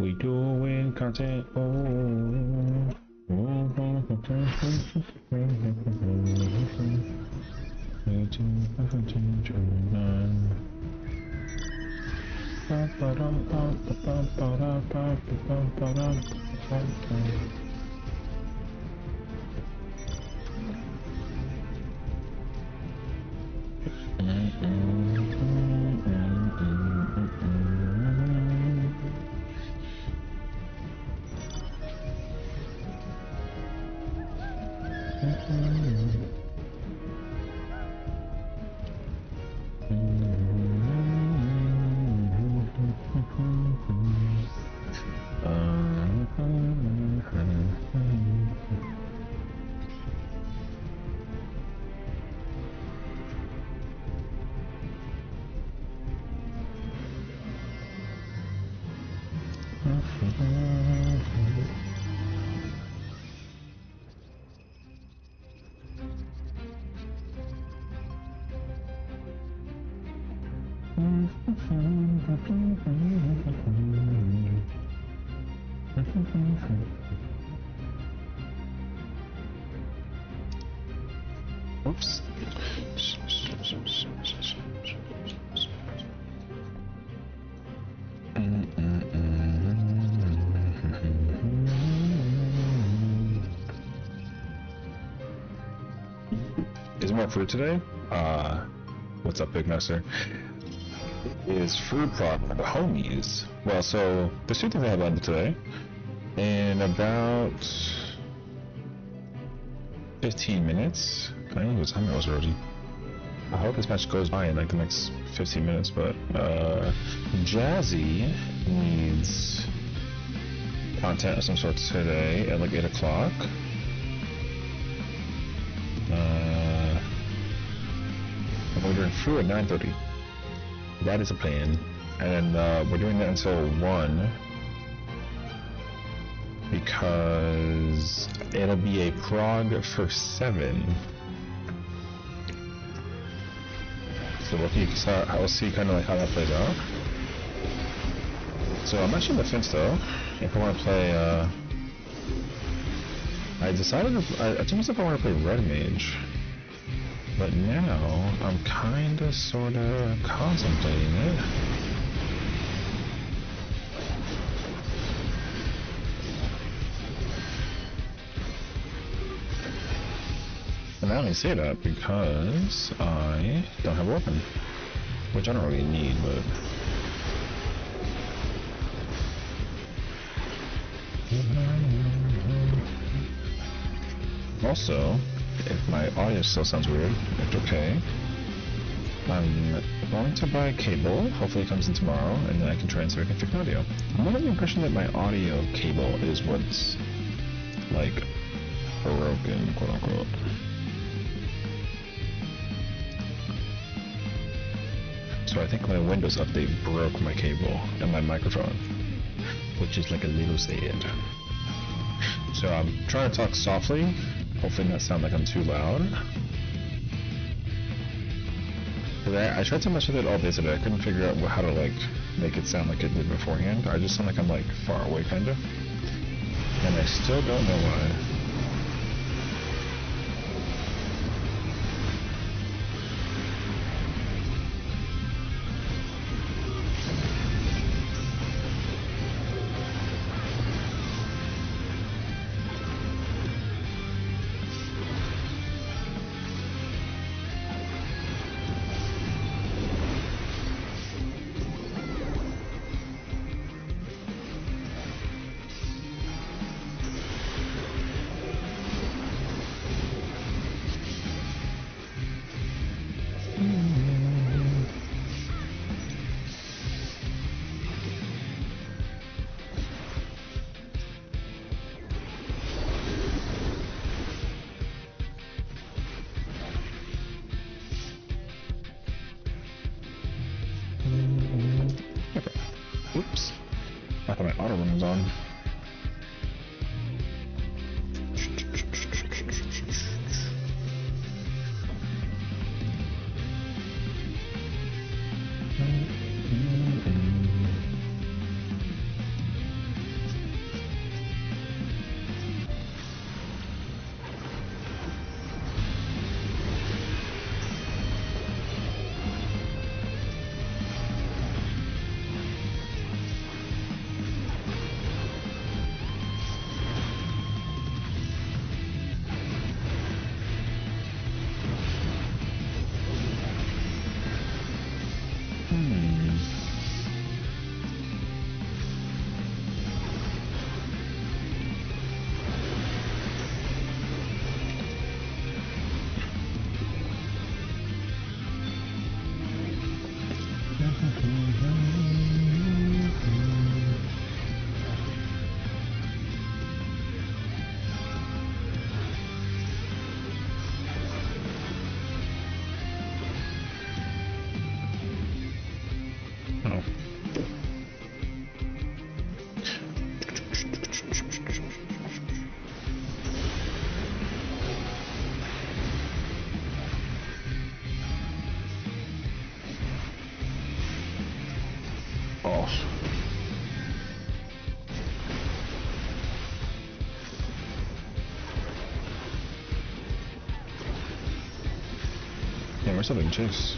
we doing content? Oops. Is more fruit today? What's up, Big Master? Is fruit product the homies? Well, so there's two things I have on today. In about 15 minutes. I don't know what time it was already. I hope this match goes by in like the next 15 minutes, but Jazzy needs content of some sort today at like 8 o'clock. We're doing fruit at 9:30. That is a plan. And we're doing that until 1. Because it'll be a prog for 7. So we'll see kind of like how that plays out. So I'm actually on the fence though. If I want to play, I told myself I want to play Red Mage. But now I'm kinda sorta contemplating it. And I only say that because I don't have a weapon. Which I don't really need, but also, if my audio still sounds weird, it's okay. I'm going to buy a cable, hopefully it comes in tomorrow, and then I can try and see if I can fix my audio. I'm under the impression that my audio cable is what's, like, broken, quote unquote. So I think my Windows update broke my cable and my microphone, which is like a little sad. So I'm trying to talk softly, hopefully not sound like I'm too loud. I tried to mess with it all day today. I couldn't figure out how to like make it sound like it did beforehand. I just sound like I'm like far away kinda. And I still don't know why. Oops. I thought my auto run was on. Oh. Yeah, we're still being chased.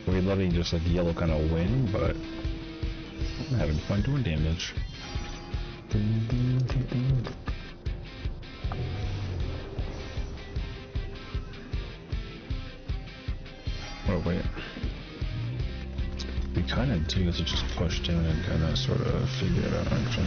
We're letting just like yellow kind of win, but I'm having fun doing damage. Oh wait, we kind of do get to just push down and kind of sort of figure it out actually.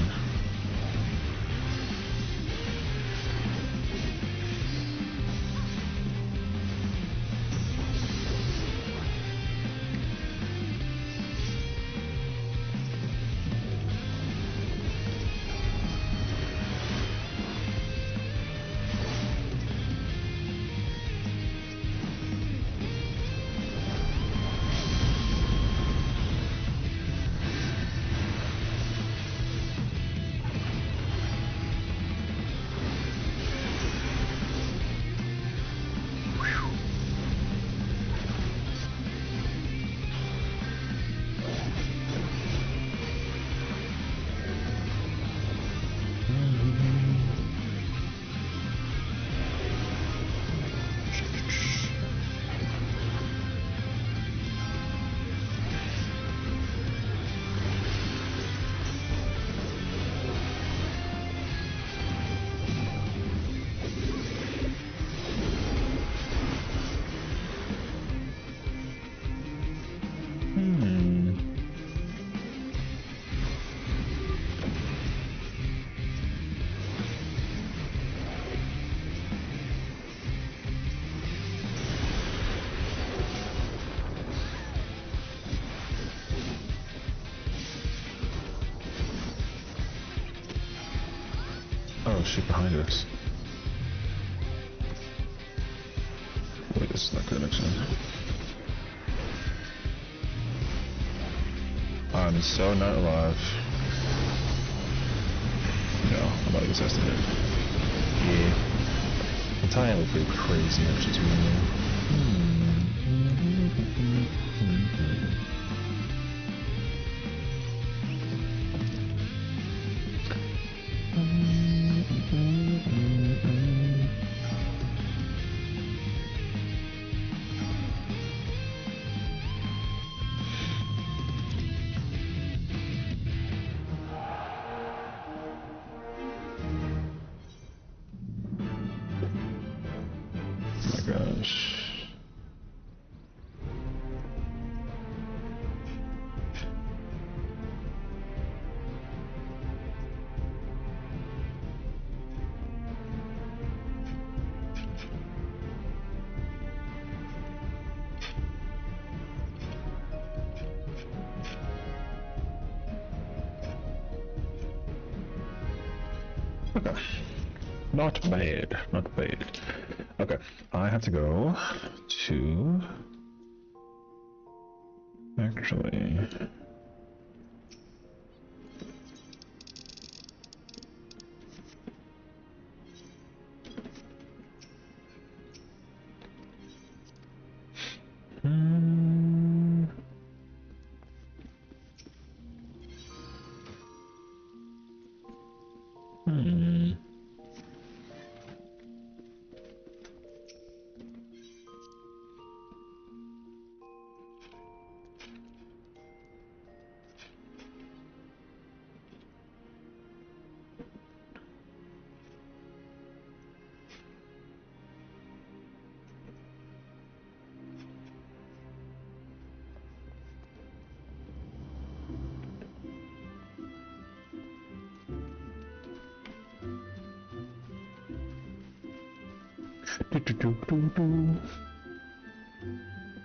Oh shit, behind us. Wait, this is not good actually. I'm so not alive. No, I'm about to get assassinated. Yeah. The tie look pretty crazy actually to me. Gosh. Okay. Not bad, not bad. Okay, I have to go to... Actually...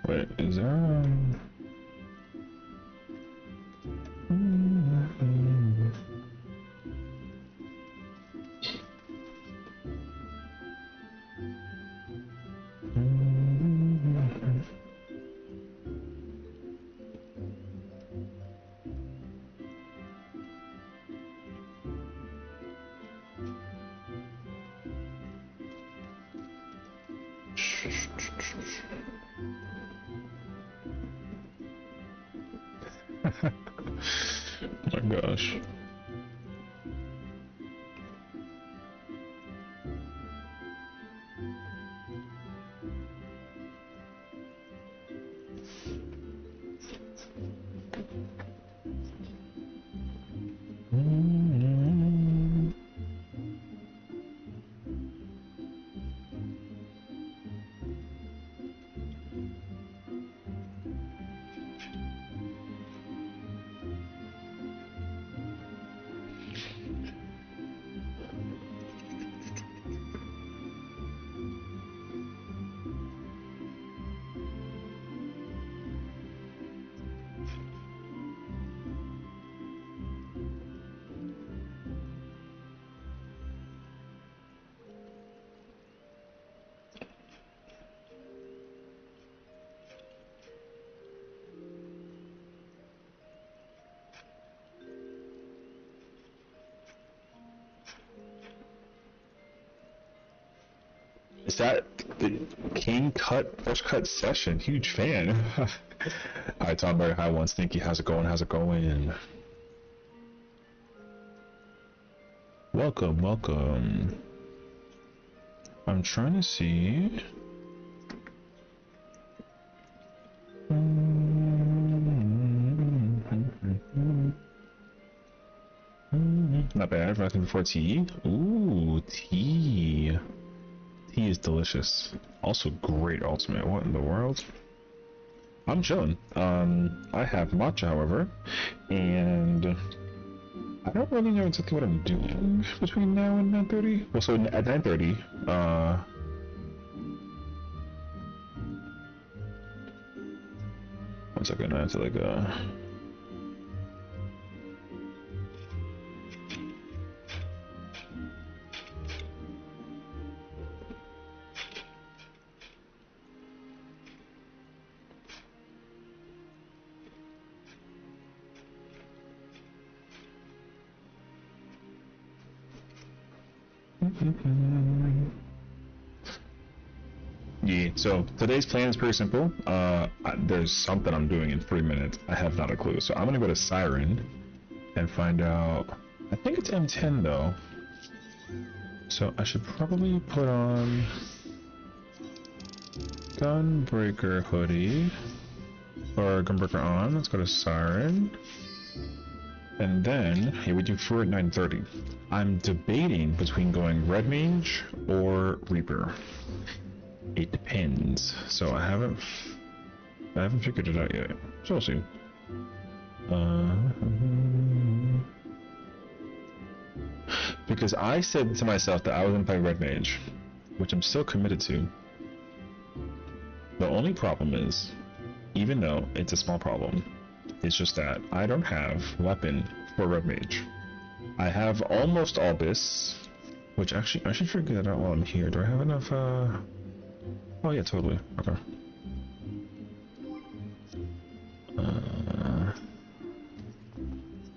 Wait, is there oh my gosh. Is that the King Cut first cut session? Huge fan. Alright, Tom Berry, hi one Stinky, how's it going? How's it going? Welcome, welcome. I'm trying to see. Not bad, rocking before tea. Ooh, tea. Tea is delicious. Also great ultimate. What in the world? I'm chilling. I have matcha, however, and I don't really know exactly what I'm doing between now and 9:30. Well, so at 9:30, one second, I have to like, yeah, so today's plan is pretty simple. There's something I'm doing in 3 minutes. I have not a clue. So I'm gonna go to Siren and find out. I think it's M10 though. So I should probably put on Gunbreaker hoodie. Or Gunbreaker on. Let's go to Siren. And then, here we do FRU at 9:30. I'm debating between going Red Mage or Reaper. It depends. So I haven't figured it out yet. So we'll see. Because I said to myself that I was gonna play Red Mage, which I'm still committed to. The only problem is, even though it's a small problem, it's just that I don't have weapon for Red Mage. I have almost Albus, Which actually, I should figure that out while I'm here. Do I have enough, oh yeah, totally. Okay.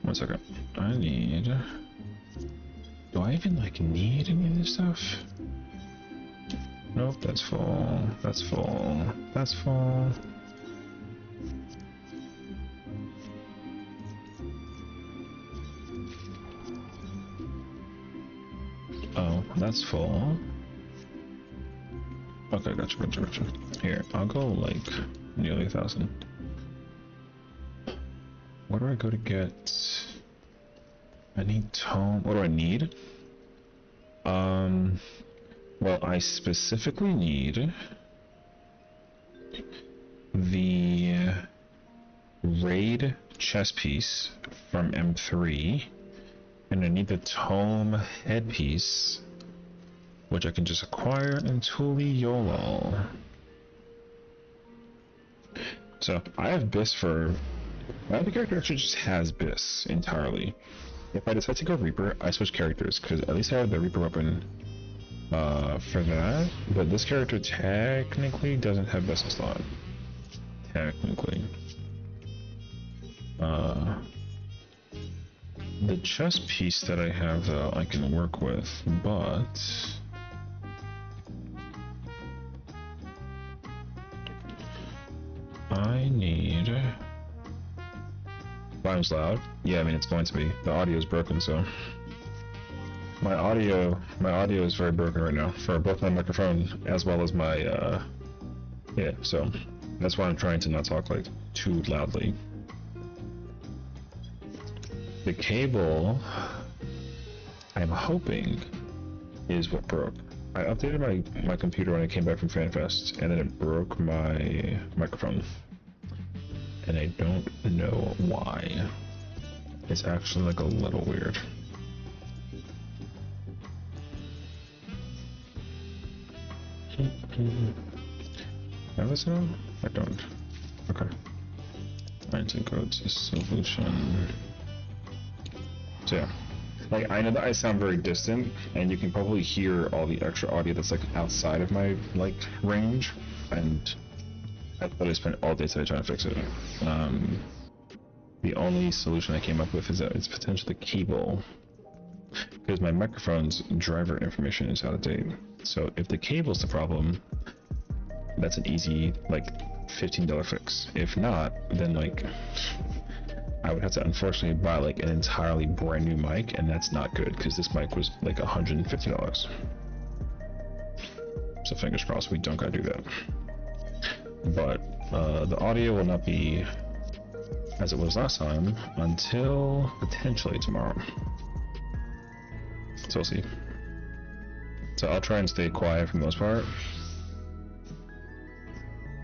One second. I need... Do I even, like, need any of this stuff? Nope, that's full. That's full. That's full. Oh, that's full. Okay, gotcha. Here, I'll go, like, nearly 1,000. What do I go to get? I need tome. What do I need? Well, I specifically need the raid chess piece from M3, and I need the tome headpiece, which I can just acquire in Tuli YOLO. So I have BIS for... My other character actually just has BIS entirely. If I decide to go Reaper, I switch characters, because at least I have the Reaper weapon for that. But this character technically doesn't have BIS slot. Technically. The chess piece that I have, though, I can work with, but... I need... Volume's loud? Yeah, I mean, it's going to be. The audio is broken, so... My audio is very broken right now, for both my microphone as well as my, yeah, so... That's why I'm trying to not talk, like, too loudly. The cable, I'm hoping, is what broke. I updated my computer when I came back from FanFest, and then it broke my microphone. And I don't know why. It's actually like a little weird. Have this on? I don't. Okay. Trying to go to solution. So yeah. Like, I know that I sound very distant, and you can probably hear all the extra audio that's like outside of my like range, and I thought I spent all day today trying to fix it. The only solution I came up with is that it's potentially the cable, because my microphone's driver information is out of date. So if the cable's the problem, that's an easy like $15 fix. If not, then like I would have to unfortunately buy like an entirely brand new mic, and that's not good because this mic was like $150. So fingers crossed we don't gotta do that. But the audio will not be as it was last time until potentially tomorrow. So we'll see. So I'll try and stay quiet for the most part.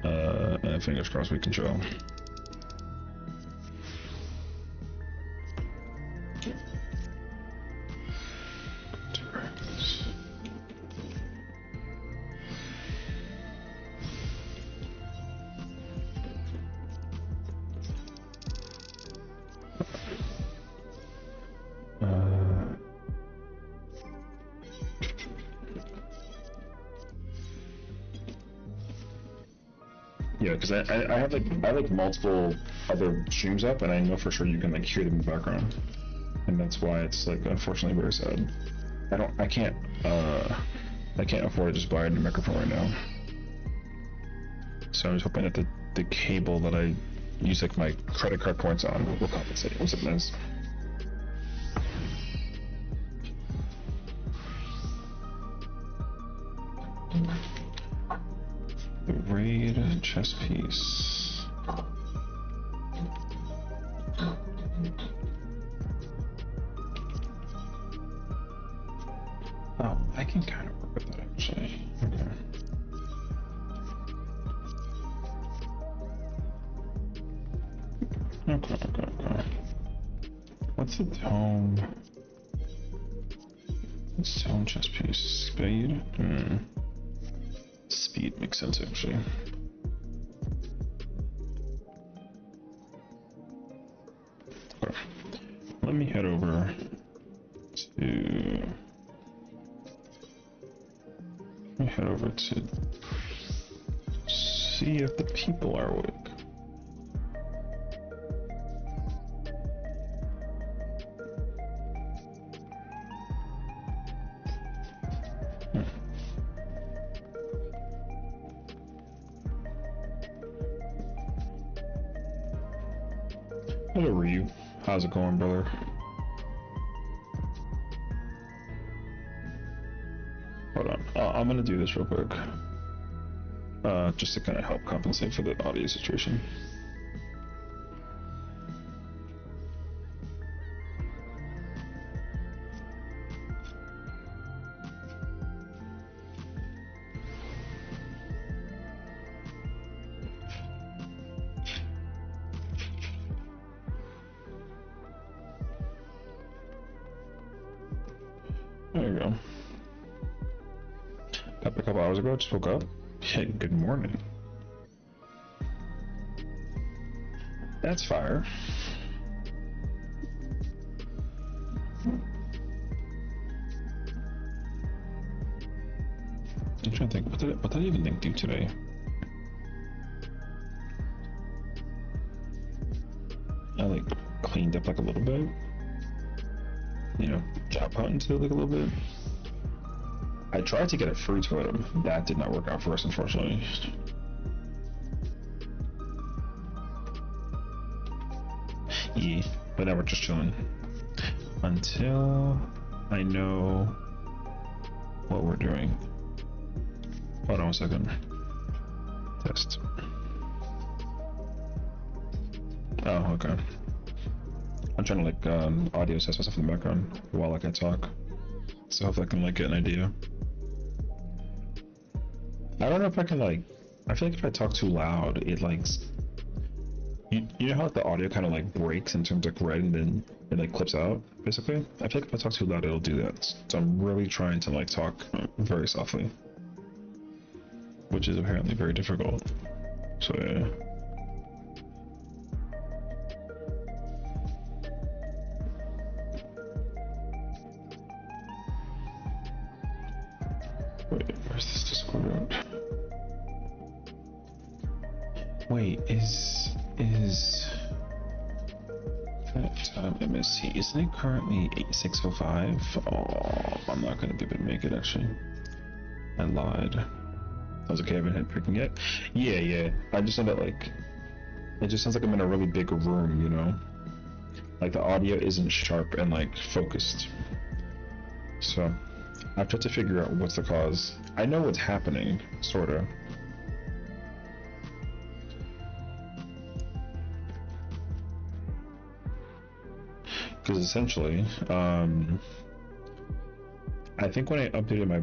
And fingers crossed we can chill. Yeah, because I have like multiple other streams up, and I know for sure you can like hear them in the background, and that's why it's like unfortunately very sad. I can't afford to just buy a new microphone right now. So I'm just hoping that the cable that I use like my credit card points on will compensate. What's up, nice? The raid chess piece. Oh, I can kind of work with that actually. Okay. What's the tome? What's tome chess piece? Spade? Speed makes sense actually. Okay. Let me head over to me head over to see if the people are awake. Hello, Ryu. How's it going, brother? Hold on. I'm gonna do this real quick. Just to kind of help compensate for the audio situation. There you go. Got up a couple hours ago, just woke up. Hey, good morning. That's fire. I'm trying to think, what did I even do today? I like cleaned up like a little bit. You know, job hunting too, like a little bit. I tried to get a free totem. That did not work out for us, unfortunately. Yeah, but now we're just chilling. Until I know what we're doing. Hold on 1 second. Test. Oh, okay. I'm trying to like audio test myself in the background while like I talk. So hopefully I can like get an idea. I don't know if I can like, I feel like if I talk too loud, it like, you know how like, the audio kind of like breaks in terms of like red and then it like clips out, basically? I feel like if I talk too loud, it'll do that. So I'm really trying to like talk very softly. Which is apparently very difficult. So yeah. Wait, where's this Discord out? Wait, is that time MSC, isn't it currently 8605? Oh, I'm not gonna be able to make it actually. I lied. I was like, okay, I haven't had picking yet. Yeah. I just ended up like, it just sounds like I'm in a really big room, you know? Like the audio isn't sharp and like focused. So I've tried to figure out what's the cause. I know what's happening, sorta. Because essentially, I think when I updated my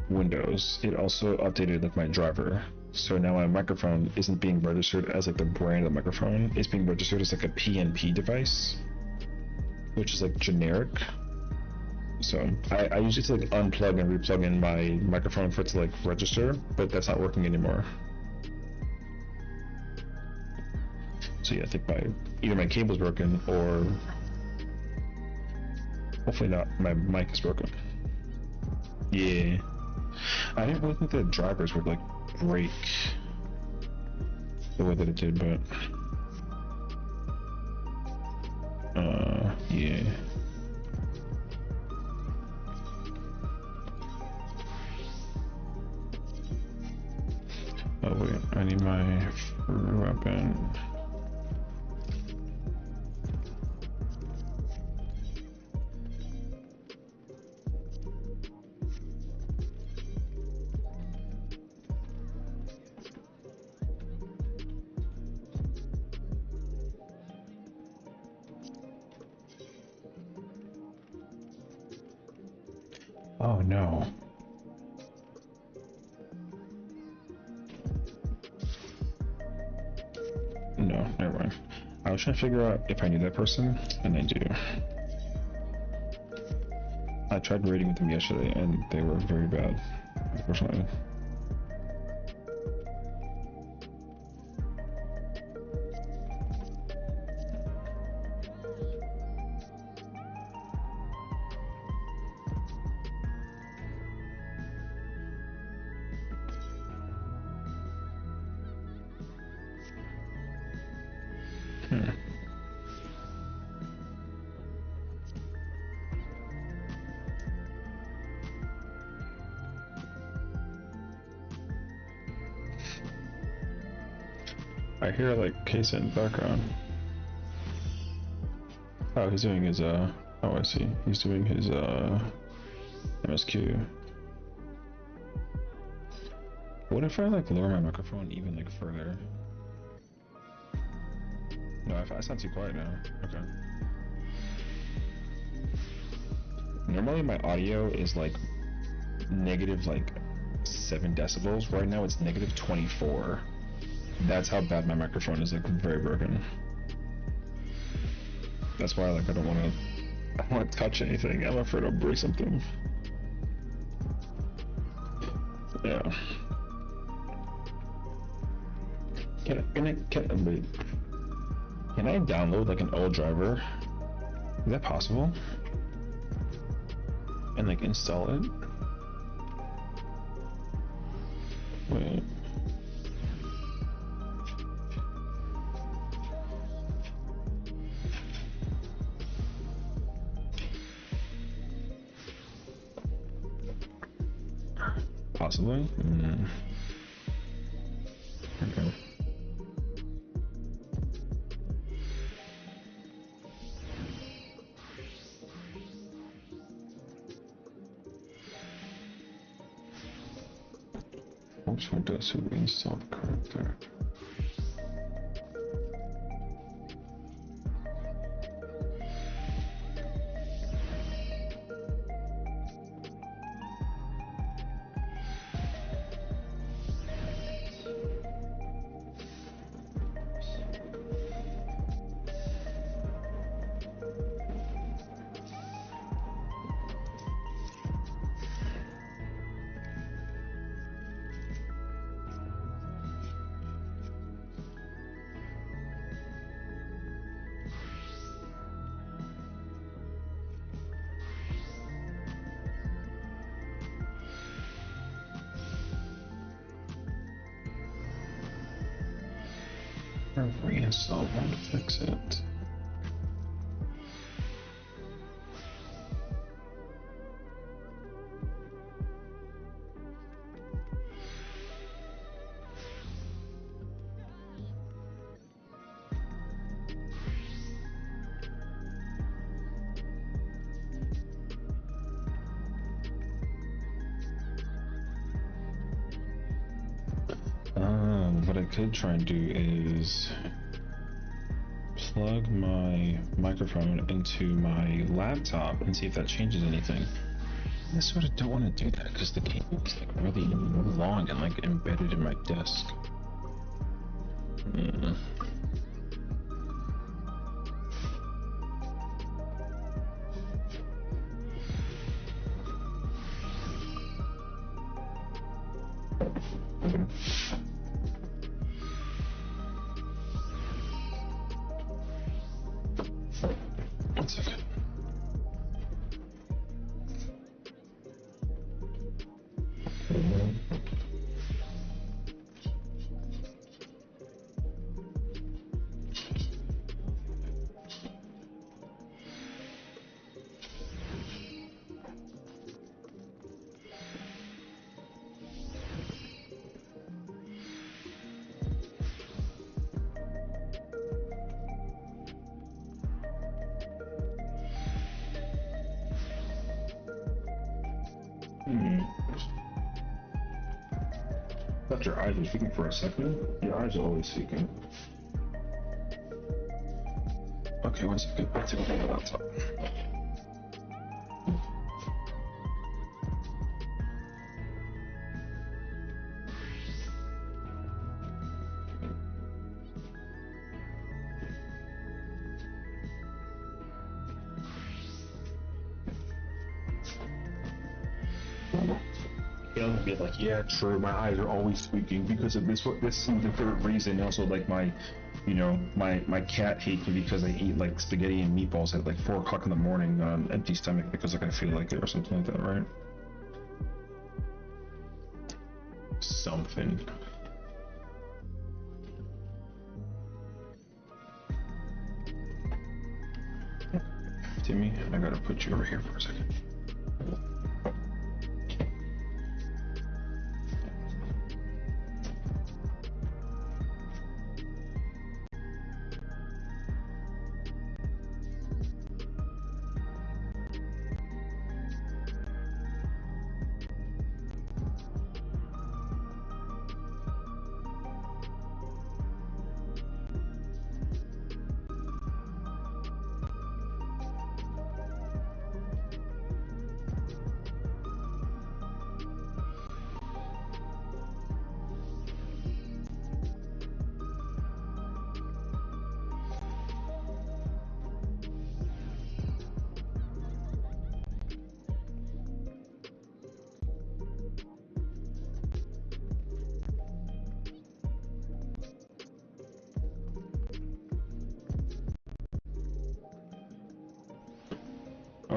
Windows, it also updated like my driver. So now my microphone isn't being registered as like the brand of the microphone. It's being registered as like a PNP device, which is like generic. So I use it to like unplug and replug in my microphone for it to like register, but that's not working anymore. So yeah, I think either my cable's broken or hopefully not, my mic is broken. Yeah. I didn't really think the drivers would like break the way that it did, but yeah. Oh wait, I need my weapon. Oh no. No, never mind. I was trying to figure out if I knew that person, and I do. I tried raiding with them yesterday, and they were very bad, unfortunately. I hear like case in the background. Oh, he's doing his oh, I see. He's doing his MSQ. What if I like lower my microphone even like further? No, I sound too quiet now. Okay. Normally my audio is like negative like 7 decibels. Right now it's negative 24. That's how bad my microphone is, like very broken. That's why like I don't want to touch anything. I'm afraid I'll break something. Yeah. Can I download like an old driver? Is that possible? And like install it? Wait. Possibly? Okay. Which one does we install the character? Reinstall one to fix it. What I could try and do is plug my microphone into my laptop and see if that changes anything. I sort of don't want to do that because the cable is like really long and like embedded in my desk. One second. Thought your eyes were speaking for a second. Your eyes are always speaking. Okay, 1 second. I'll take a look at my laptop. He'll be like, yeah, true, my eyes are always squeaking because of this and the third reason. Also, like my cat hates me because I eat like spaghetti and meatballs at like 4 o'clock in the morning on empty stomach because like I feel like it or something like that, right? Something. Timmy, I gotta put you over here for a second.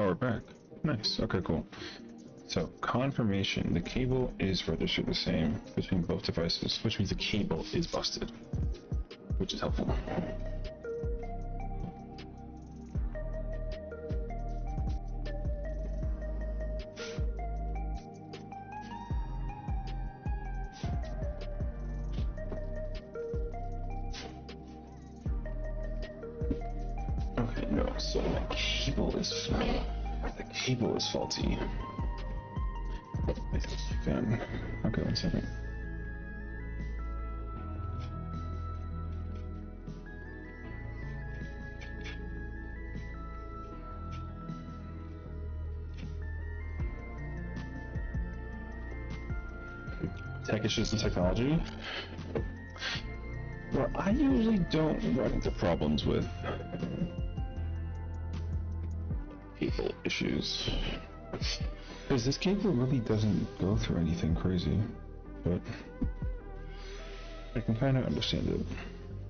we're back. Nice. Okay, cool. So, confirmation. The cable is registered the same between both devices, which means the cable is busted, which is helpful. Okay, no, so the cable is faulty. Then, okay, 1 second. Tech issues and technology. Well, I usually don't run into problems with cable issues. Because this cable really doesn't go through anything crazy, but I can kind of understand it.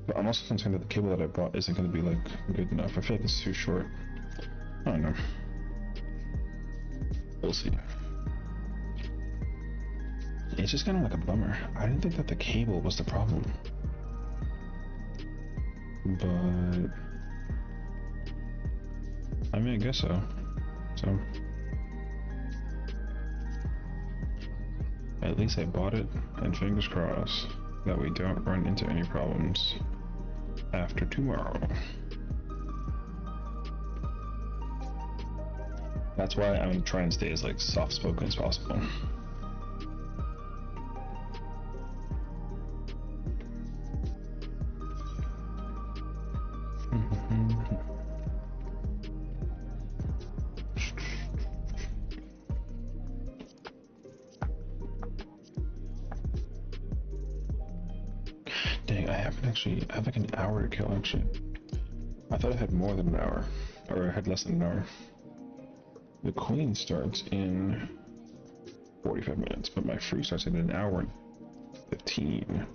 But I'm also concerned that the cable that I bought isn't going to be like good enough. I feel like it's too short. I don't know. We'll see. It's just kind of like a bummer. I didn't think that the cable was the problem. But I mean, I guess so. So at least I bought it, and fingers crossed that we don't run into any problems after tomorrow. That's why I'm gonna try and stay as like soft-spoken as possible. Dang, I have like an hour to kill actually. I thought I had more than an hour, or I had less than an hour. The queen starts in 45 minutes, but my FRU starts in an hour and 15.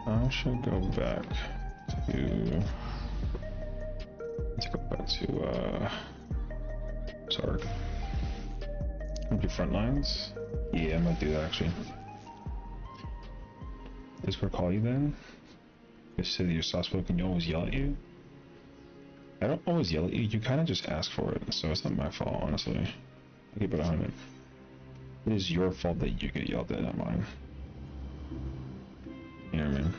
I should go back to... Let's go back to, sorry. Do front lines? Yeah, I might do that actually. Discord call you then? You said you're soft-spoken, you always yell at you? I don't always yell at you, you kind of just ask for it, so it's not my fault, honestly. I keep it 100. It is your fault that you get yelled at, not mine. You know what I mean?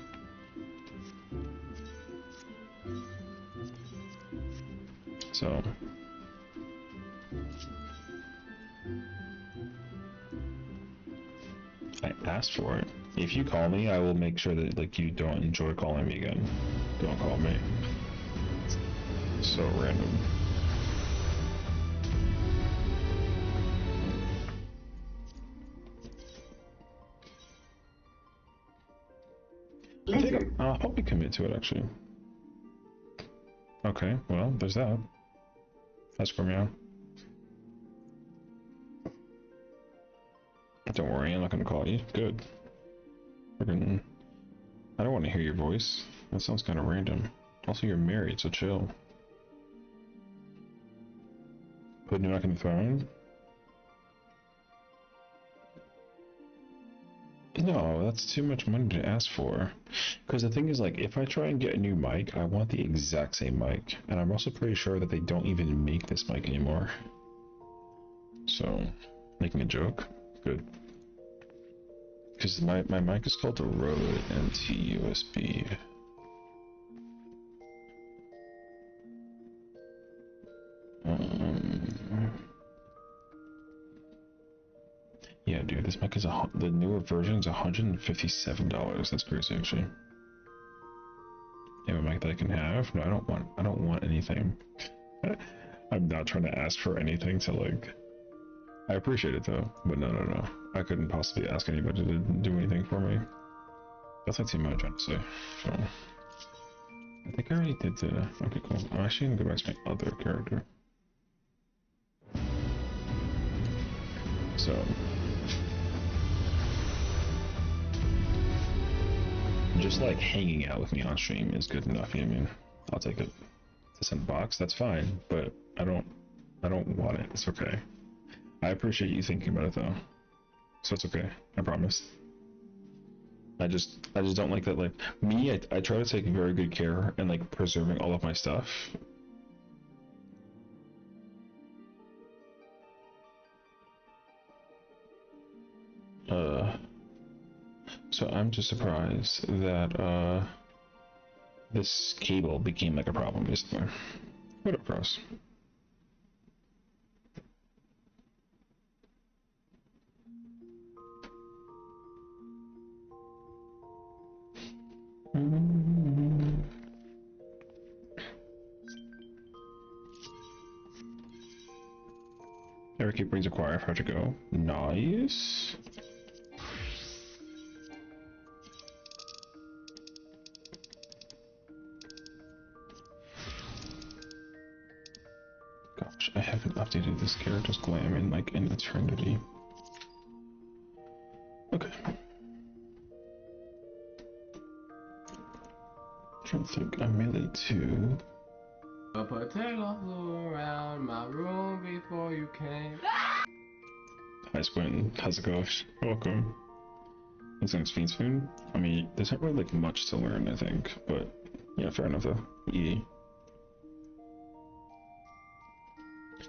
So... I asked for it. If you call me, I will make sure that like you don't enjoy calling me again. Don't call me. It's so random. I'll help you commit to it actually. Okay, well, there's that. That's for me. Don't worry, I'm not gonna call you. Good. Friggin'... I don't want to hear your voice. That sounds kind of random. Also, you're married, so chill. Putting you back in the throne? No, that's too much money to ask for. Because the thing is, like, if I try and get a new mic, I want the exact same mic. And I'm also pretty sure that they don't even make this mic anymore. So, making a joke? Good. Because my mic is called the Rode NT USB. Yeah, dude, this mic is the newer version is $157. That's crazy, actually. You have a mic that I can have? No, I don't want anything. I'm not trying to ask for anything to like. I appreciate it though, but no. I couldn't possibly ask anybody to do anything for me. That's not too much, honestly. So, I think I already did the... Okay, cool. I'm actually gonna go back to my other character. So, just like hanging out with me on stream is good enough. You know what I mean? I'll take a decent box. That's fine, but I don't want it. It's okay. I appreciate you thinking about it though, so it's okay. I promise. I just don't like that. Like me, I try to take very good care and like preserving all of my stuff. So I'm just surprised that this cable became like a problem basically. Whatever, pros. Eric brings a choir for her to go. Nice. Gosh, I haven't updated this character's glam in like an eternity. Okay. Trying to think, I'm melee 2. A potato flew around my room before you came. Hi Squintin, how's it going? Welcome. What's next, Fiend Spoon? I mean, there's not really like much to learn, I think, but yeah, fair enough though. Yeah.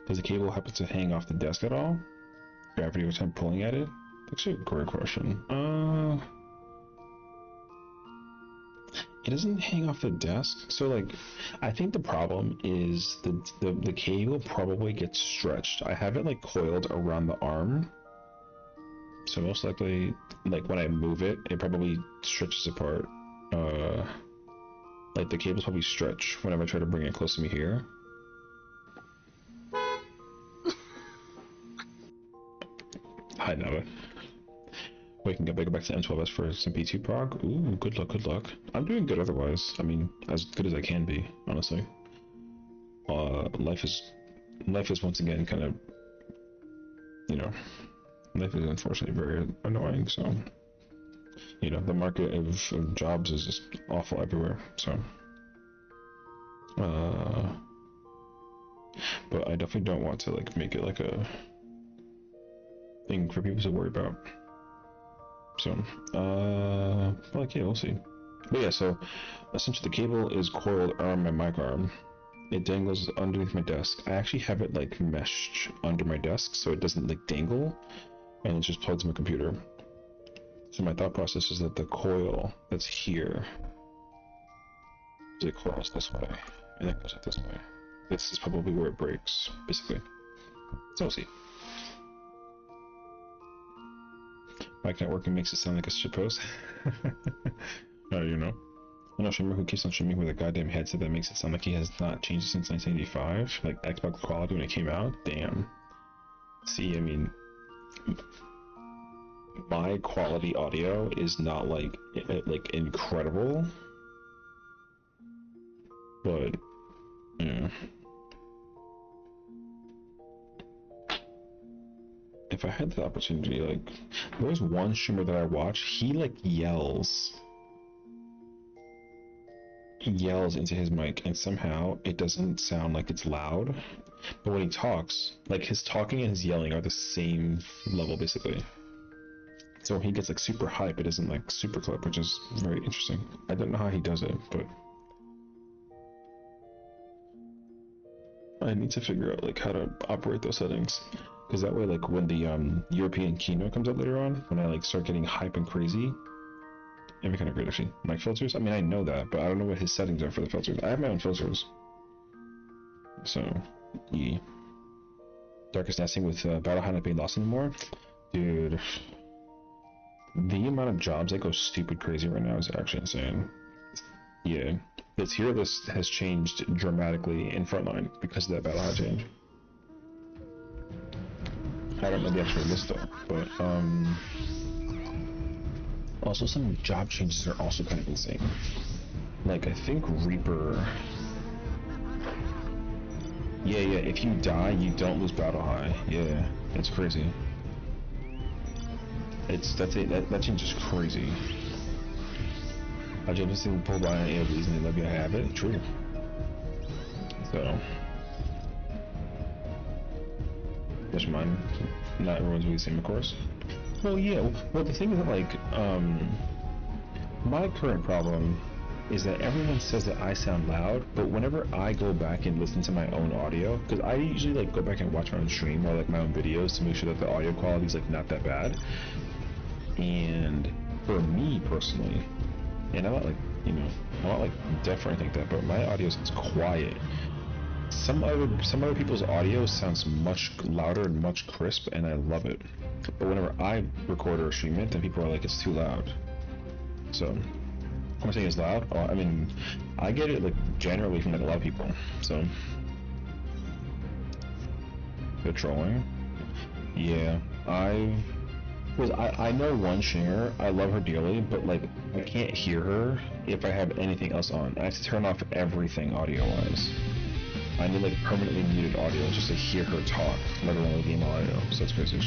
Does the cable happen to hang off the desk at all? Gravity every time pulling at it? Actually a great question. It doesn't hang off the desk, so like I think the problem is the cable probably gets stretched. I have it like coiled around the arm, so most likely like when I move it, it probably stretches apart. Like the cables probably stretch whenever I try to bring it close to me here. Hi Nova. Waking up, I go back to M12S for some P2 prog. Ooh, good luck, good luck. I'm doing good otherwise. I mean, as good as I can be, honestly. Life is once again kind of, you know, life is unfortunately very annoying, so, you know, the market of jobs is just awful everywhere, so. But I definitely don't want to, like, make it like a thing for people to worry about. So, like, yeah, we'll see. But yeah, so, essentially the cable is coiled around my mic arm. It dangles underneath my desk. I actually have it, like, meshed under my desk, so it doesn't, like, dangle, and it just plugs in my computer. So my thought process is that the coil that's here, it coils this way, and it goes up this way. This is probably where it breaks, basically. So we'll see. Mic not working makes it sound like a shitpost. You know. I'm not sure who keeps on streaming with a goddamn headset that makes it sound like he has not changed since 1985. Like Xbox quality when it came out. Damn. See, I mean, my quality audio is not like incredible, but yeah. If I had the opportunity, like, there's one streamer that I watch, he like yells into his mic, and somehow it doesn't sound like it's loud, but when he talks, like his talking and his yelling are the same level basically. So when he gets like super hype, it isn't like super clip, which is very interesting. I don't know how he does it, but I need to figure out like how to operate those settings. Because that way, like, when the European keynote comes out later on, when I, like, start getting hype and crazy, it'd be kind of great, actually. Mic filters? I mean, I know that, but I don't know what his settings are for the filters. I have my own filters. So, yeah. Darkest Nesting with Battlehound not being lost anymore? Dude. The amount of jobs that go stupid crazy right now is actually insane. Yeah. This tier list has changed dramatically in Frontline because of that Battlehound change. I don't know the actual list though, but also some job changes are also kind of insane. Like I think Reaper, yeah, if you die you don't lose battle high. Yeah, it's crazy. That change is crazy. I just seen pull by an AOVs and they let me have it. True. So, which mine, not everyone's really the same, of course. Well, yeah. Well, the thing is that, like, my current problem is that everyone says that I sound loud, but whenever I go back and listen to my own audio, because I usually like go back and watch my own stream or like my own videos to make sure that the audio quality is like not that bad. And for me personally, and I'm not like, you know, I'm not like deaf or anything like that, but my audio is quiet. Some other people's audio sounds much louder and much crisp, and I love it. But whenever I record or stream it, then people are like, it's too loud. So, I'm not saying it's loud. I mean, I get it like generally from like a lot of people. So, the trolling. Yeah, I know one streamer. I love her dearly, but like I can't hear her if I have anything else on. I have to turn off everything audio-wise. I need like permanently muted audio just to hear her talk, let alone game audio. So that's crazy.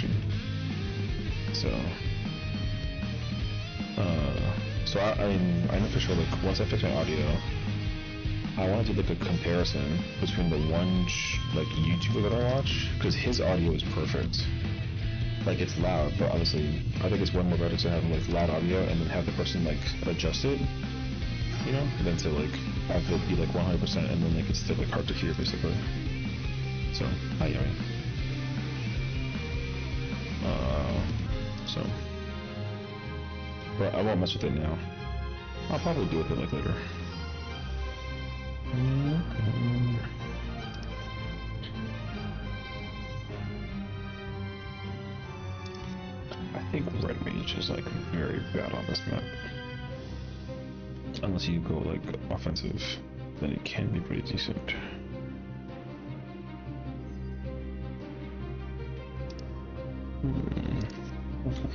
So I mean, I know for sure, like, once I fix my audio, I want to do, like, a comparison between the one, like, YouTuber that I watch, because his audio is perfect. Like, it's loud, but honestly, I think it's one more better to have, like, loud audio and then have the person, like, adjust it, you know, than to, like, have it be, like, 100% and then, like, it's still, like, hard to hear, basically. So, hi, Yummy. So... But I won't mess with it now. I'll probably deal with it like later. I think red mage is like very bad on this map. Unless you go like offensive, then it can be pretty decent. Okay.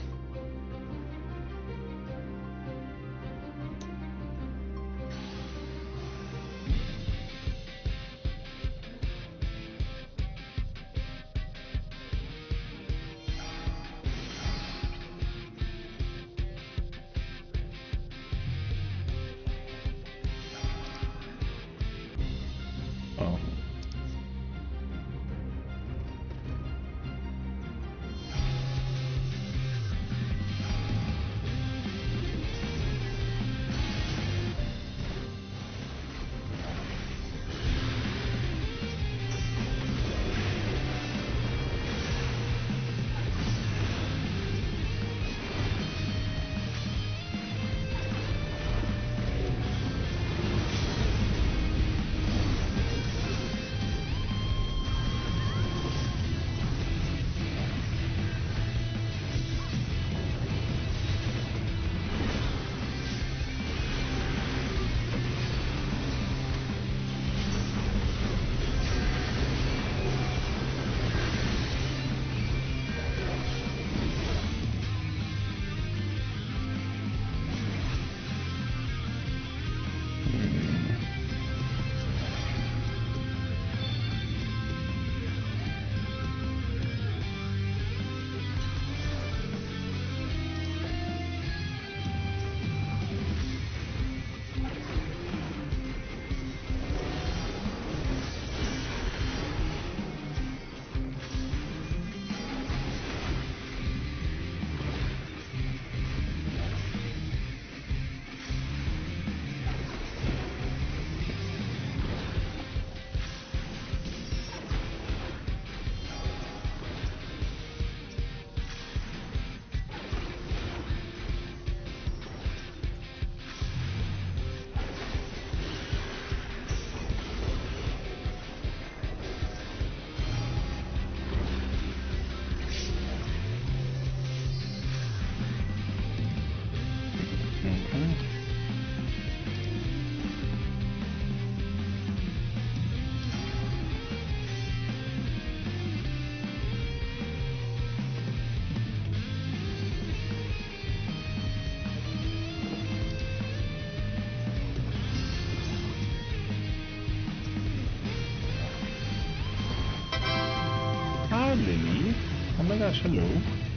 Lily. Oh my gosh, hello.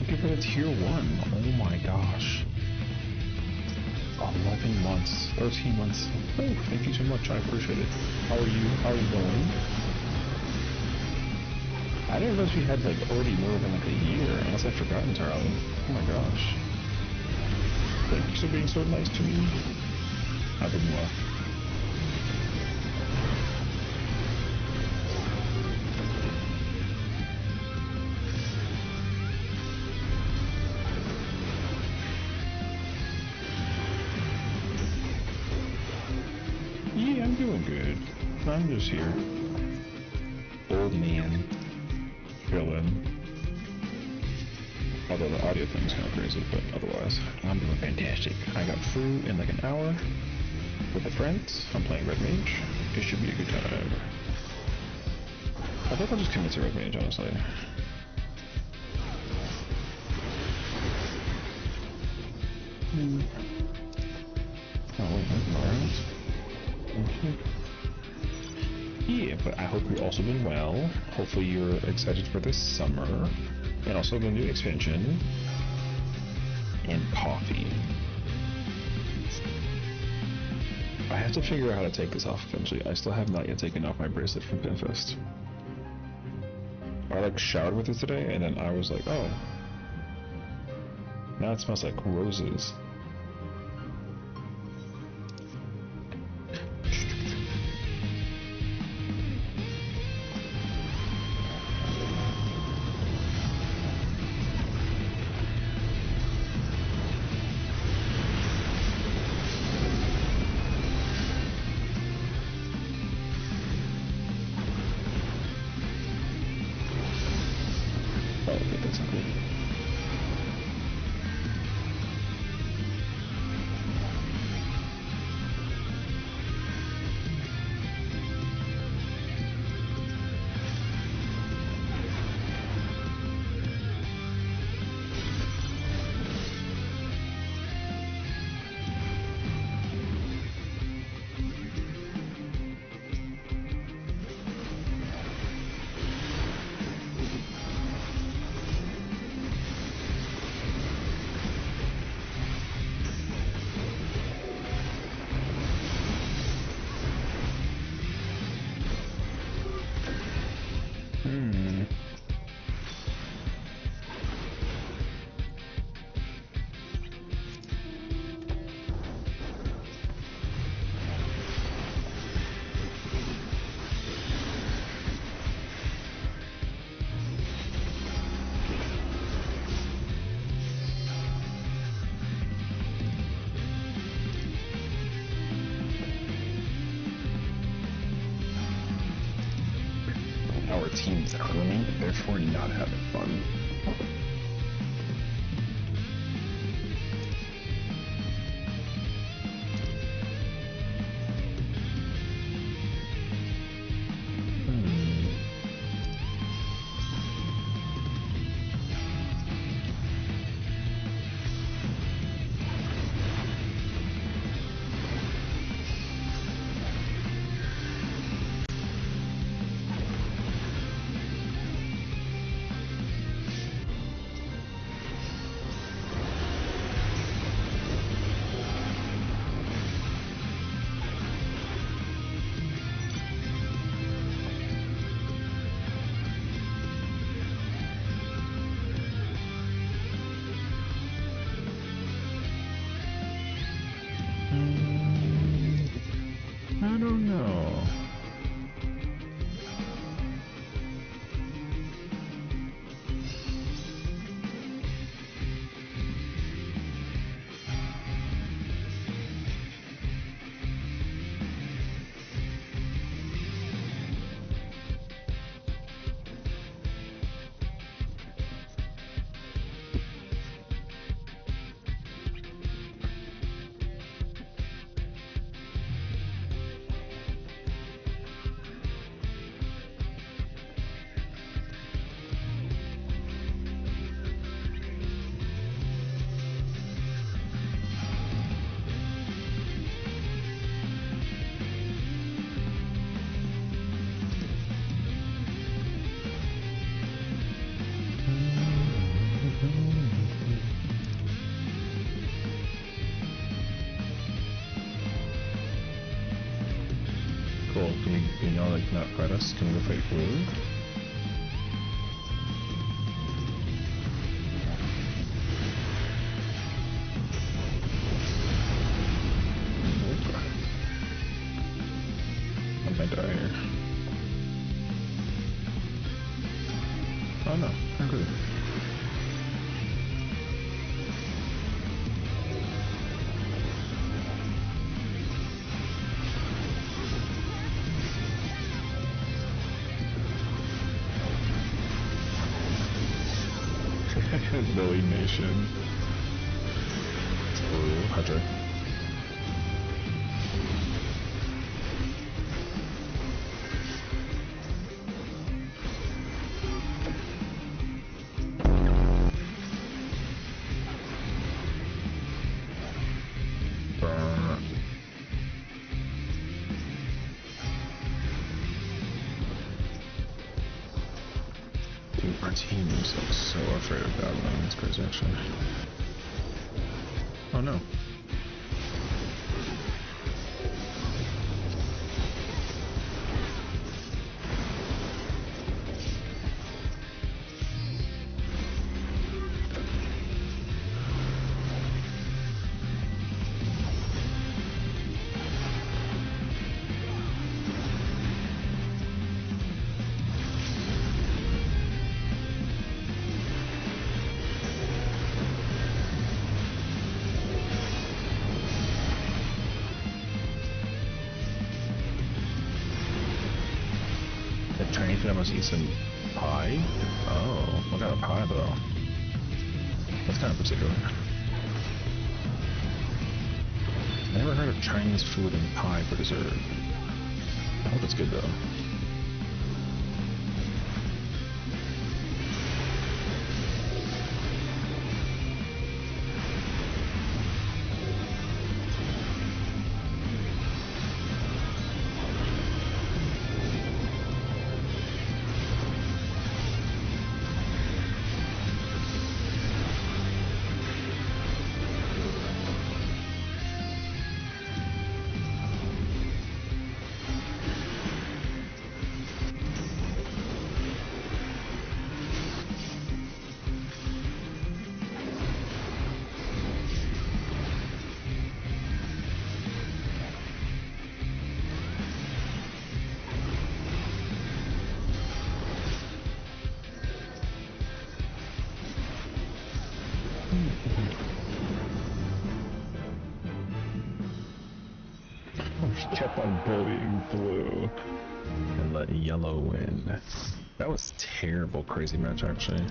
Looking for the tier 1. Oh my gosh. Oh, 11 months, 13 months. Oh, thank you so much. I appreciate it. How are you? How are you going? I didn't realize we had like already more than like a year, unless I forgot entirely. Oh my gosh. Thank you for being so nice to me. I've been well. Yeah, I'm doing good. I'm just here. Old man. Chilling. Although the audio thing's kind of crazy, but otherwise, I'm doing fantastic. I got through in like an hour with a friend. I'm playing Red Mage. It should be a good time. I think I'll just commit to Red Mage, honestly. Oh, wait, that's alright. Yeah, but I hope you've also been well. Hopefully you're excited for this summer. And also the new expansion. And coffee. I have to figure out how to take this off eventually. I still have not yet taken off my bracelet from Pinfest. I like showered with it today, and then I was like, oh. Now it smells like roses. Our team's earning, therefore not having fun. I don't know. Cool. Can y'all like not fight us? Can we go fight blue? I might die here. Oh no, I'm good. Billy Nation. It's blue, Hydra. Dude, our team is like so afraid of battling. It's crazy, actually. Oh no. The Chinese food must eat some pie? Oh, what kind of pie though? That's kind of particular. I never heard of Chinese food and pie for dessert. I hope it's good though. Kept on bullying blue and let yellow win. That was terrible, crazy match actually.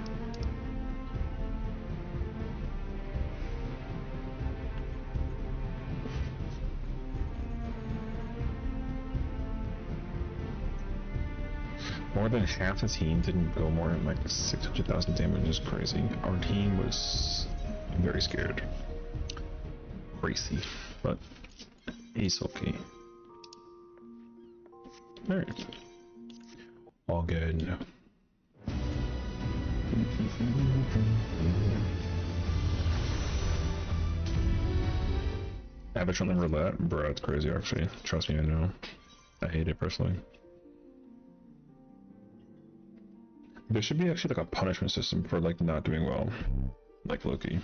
More than half the team didn't go more than like 600,000 damage is crazy. Our team was very scared. Crazy, but it's okay. Alright. All good. Average on the roulette? Bro, it's crazy actually. Trust me, I know. I hate it personally. There should be actually like a punishment system for like not doing well. Like Loki.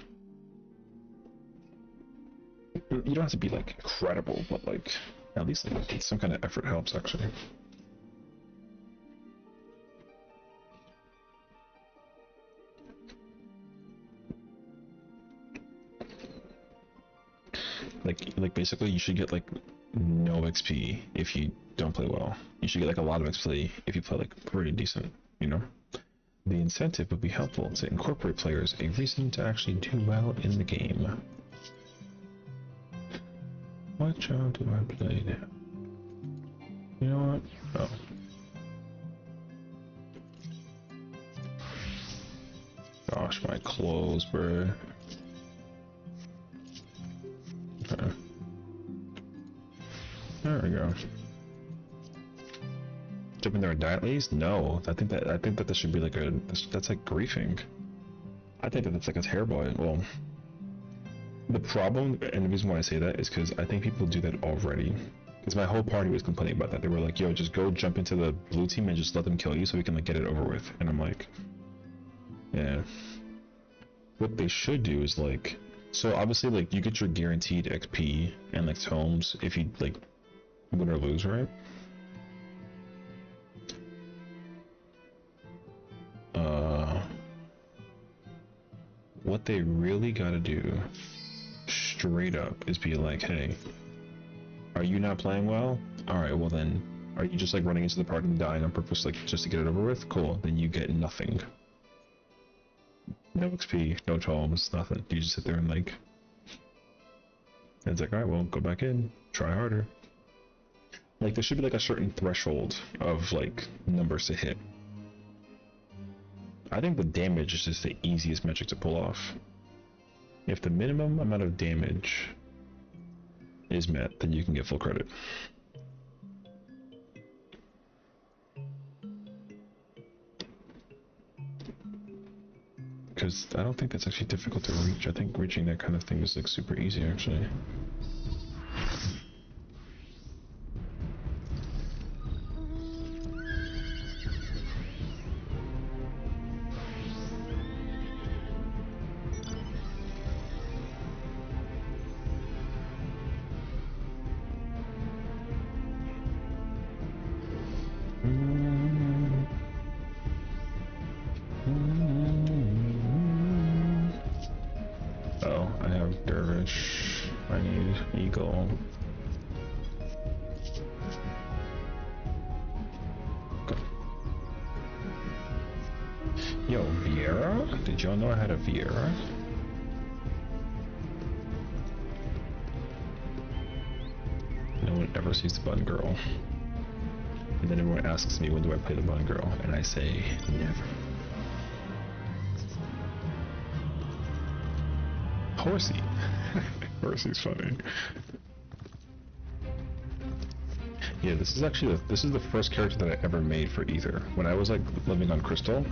You don't have to be like incredible, but like at least like some kind of effort helps actually. Like basically you should get like no XP if you don't play well. You should get like a lot of XP if you play like pretty decent, you know? The incentive would be helpful to incorporate players a reason to actually do well in the game. What child do I play now? You know what? Oh. Gosh, my clothes, bro. Okay. There we go. Jumping there and die at least? No, I think that this should be like that's like griefing. I think that that's like a terrible. Well, the problem and the reason why I say that is because I think people do that already. Because my whole party was complaining about that. They were like, yo, just go jump into the blue team and just let them kill you so we can like get it over with. And I'm like, yeah. What they should do is like, so obviously like you get your guaranteed XP and like tomes if you like win or lose, right? What they really gotta do straight up is be like, hey, are you not playing well? Alright, well then, are you just like running into the party and dying on purpose, like just to get it over with? Cool, then you get nothing. No XP, no tomes, nothing. You just sit there and like, and it's like, alright, well, go back in, try harder. Like, there should be like a certain threshold of like numbers to hit. I think the damage is just the easiest metric to pull off. If the minimum amount of damage is met, then you can get full credit. Because I don't think that's actually difficult to reach. I think reaching that kind of thing is like super easy actually. Oh, I have Dervish. I need Eagle. Go. Yo, Viera? Did y'all know I had a Viera? No one ever sees the bun girl. And then everyone asks me, when do I play the bun girl? And I say, never. Horsey. Horsey's funny. Yeah, this is actually this is the first character that I ever made for Ether. When I was like living on Crystal,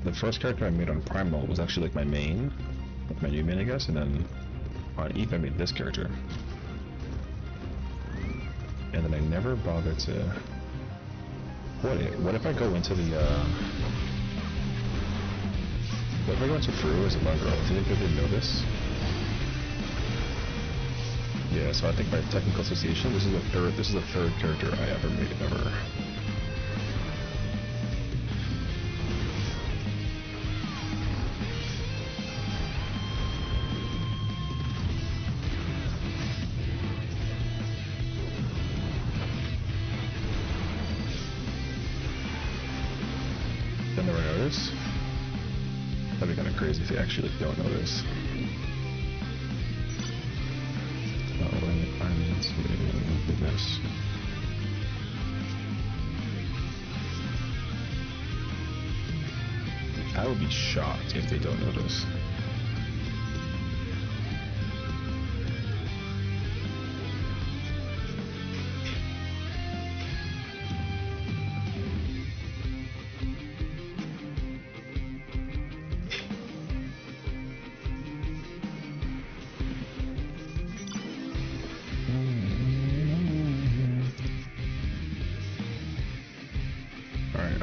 the first character I made on Primal was actually like my main, like my new main, I guess. And then on Ether I made this character. And then I never bothered to. What if I go into the what if I go into FRU as a bug girl? Do you think they didn't know this? Yeah, so I think by technical association, this is the third character I ever made ever. They never notice. That'd be kind of crazy if they actually like, don't notice. Oh wait, I'm into this. I would be shocked if they don't notice.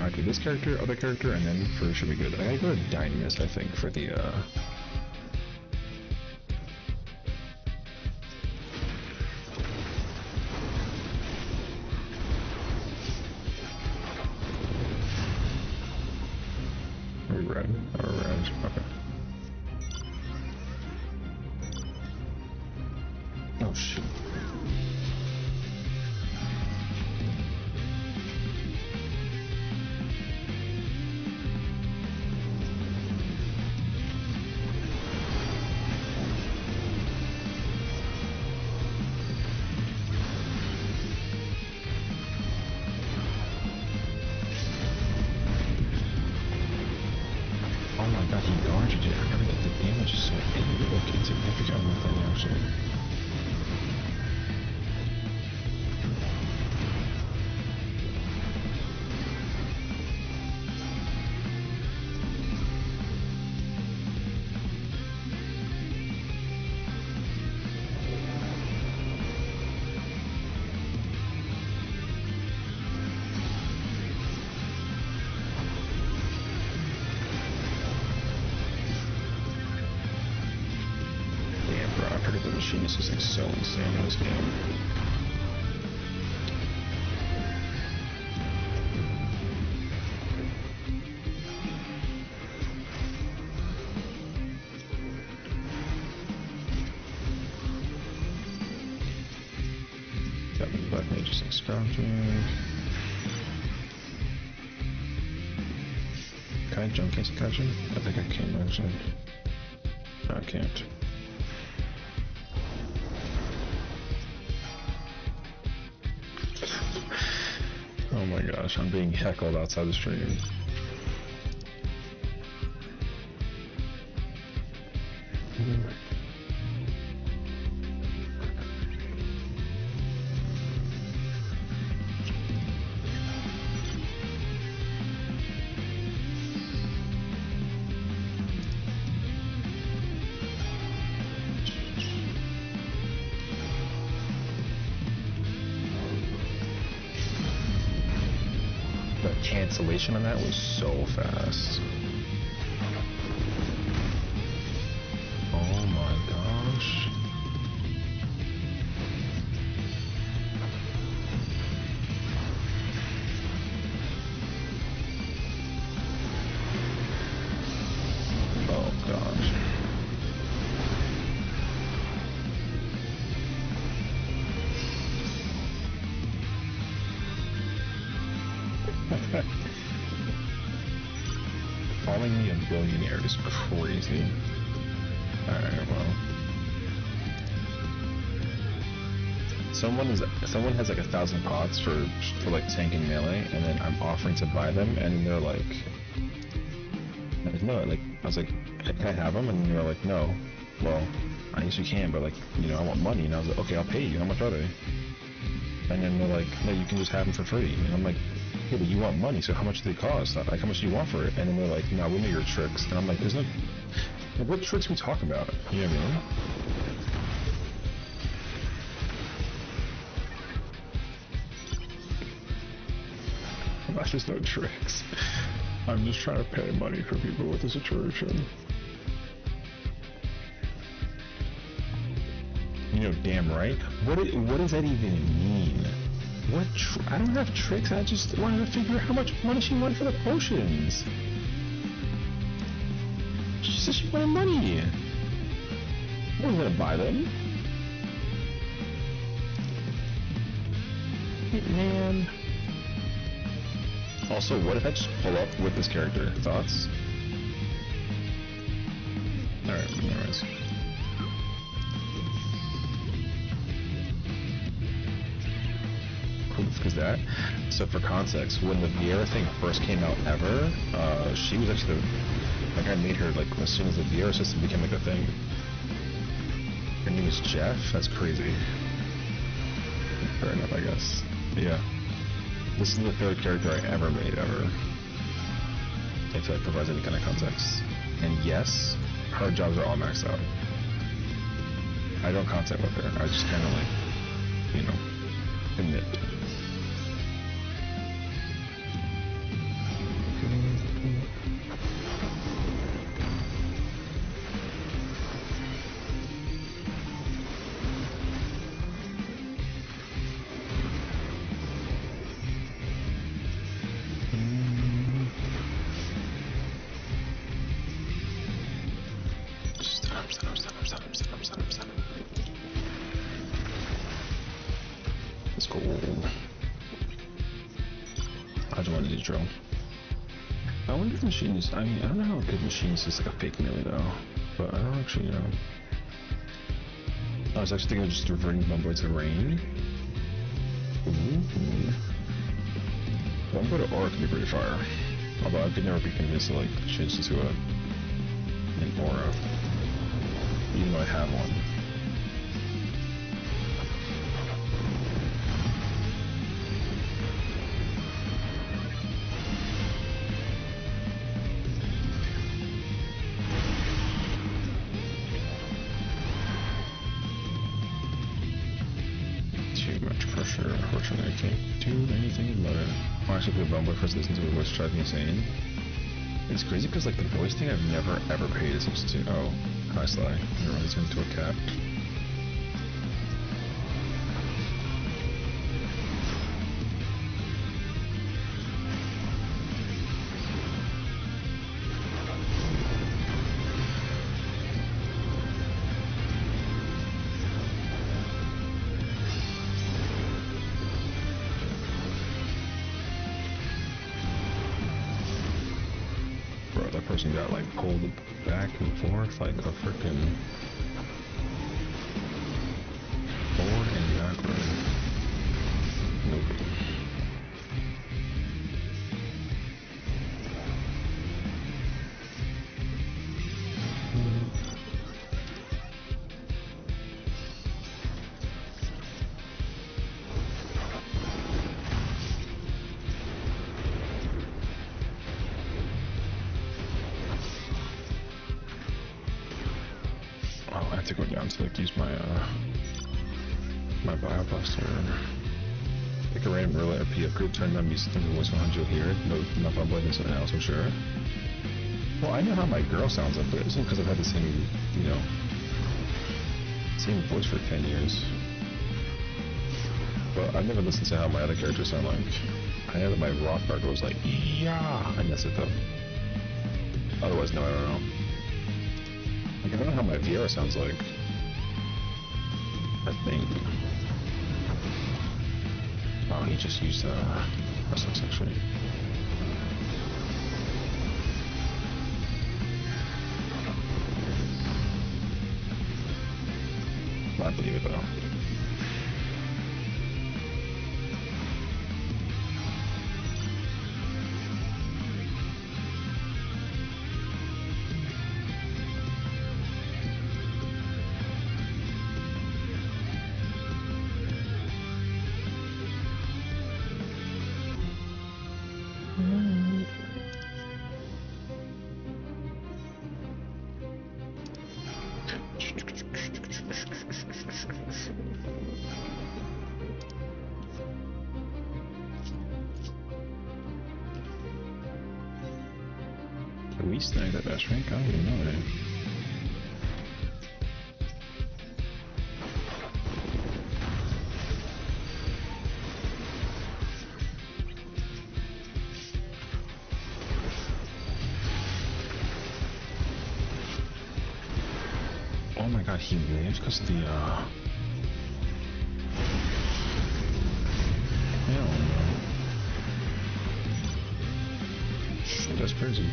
I do this character, other character, and then FRU should be good. I gotta go to Dynamis, I think, for the Are we red? Oh, we're red. Okay. Oh shit. Oh my god, he dodged so insane in this game. Black Mage's Extraction. Can I jump into catching? I think I can actually. No, I can't. Oh my gosh, I'm being heckled outside the stream. Cancellation on that was so fast. Oh my gosh. Oh gosh. Calling me a billionaire is crazy. Alright, well. Someone has like 1,000 pots for like tanking melee, and then I'm offering to buy them, and they're like, no, like, I was like, can I have them? And they're like, no. Well, I guess you can, but like, you know, I want money. And I was like, okay, I'll pay you. How much are they? And then they're like, no, you can just have them for free. And I'm like, yeah, but you want money, so how much do they cost? Like, how much do you want for it? And then they're like, no, we know your tricks. And I'm like, there's no... Like, what tricks we talk about? You know what I mean? That's just no tricks. I'm just trying to pay money for people with the situation. You know, damn right. What does that even mean? What? I don't have tricks. I just wanted to figure out how much money she wanted for the potions. She said she wanted money. I wasn't gonna buy them. Hey, man. Also, what if I just pull up with this character? Thoughts? Alright, anyways. Because that. So for context, when the Vieira thing first came out ever, she was actually the, like, I made her like as soon as the Vieira system became like a thing. Her name is Jeff. That's crazy. Fair enough, I guess. Yeah. This is the third character I ever made ever. If that provides any kind of context. And yes, her jobs are all maxed out. I don't contact with her. I just kind of like, you know, commit. Let's go. I just wanted to drill. I wonder if machines, I mean, I don't know how good machines is like a fake melee though, but I don't actually know. I was actually thinking of just reverting Bumbo to rain. Ooh. Bumbo to aura can be pretty fire. Although I could never be convinced to like change into an aura. Even though I have one. Too much pressure. Unfortunately, I can't do anything about it. I'll actually put a Bumbo first listen to it, which drives me insane. It's crazy because like the voice thing I've never ever paid attention to. Oh, hi Sly. You're running into a cat. that person got like pulled back and forth like a freaking forward and backward. Nope. I have to go down to like use my my biobuster. Pick a random early RP upgrade, turn on music and voice 100, you'll hear it. No, not bubbling than something else, I'm sure. Well, I know how my girl sounds like, but it's because I've had the same, you know, same voice for 10 years. But I've never listened to how my other characters sound like. I know that my rock part goes like, yeah, and that's it though. Otherwise, no, I don't know. Like, I don't know how my Vieira sounds like. I think. Oh, he just used wrestling section. I believe it though. Did we snag that best rank? I don't even know, man. Oh my god, he lived because of the, hell no. Shit, that's crazy.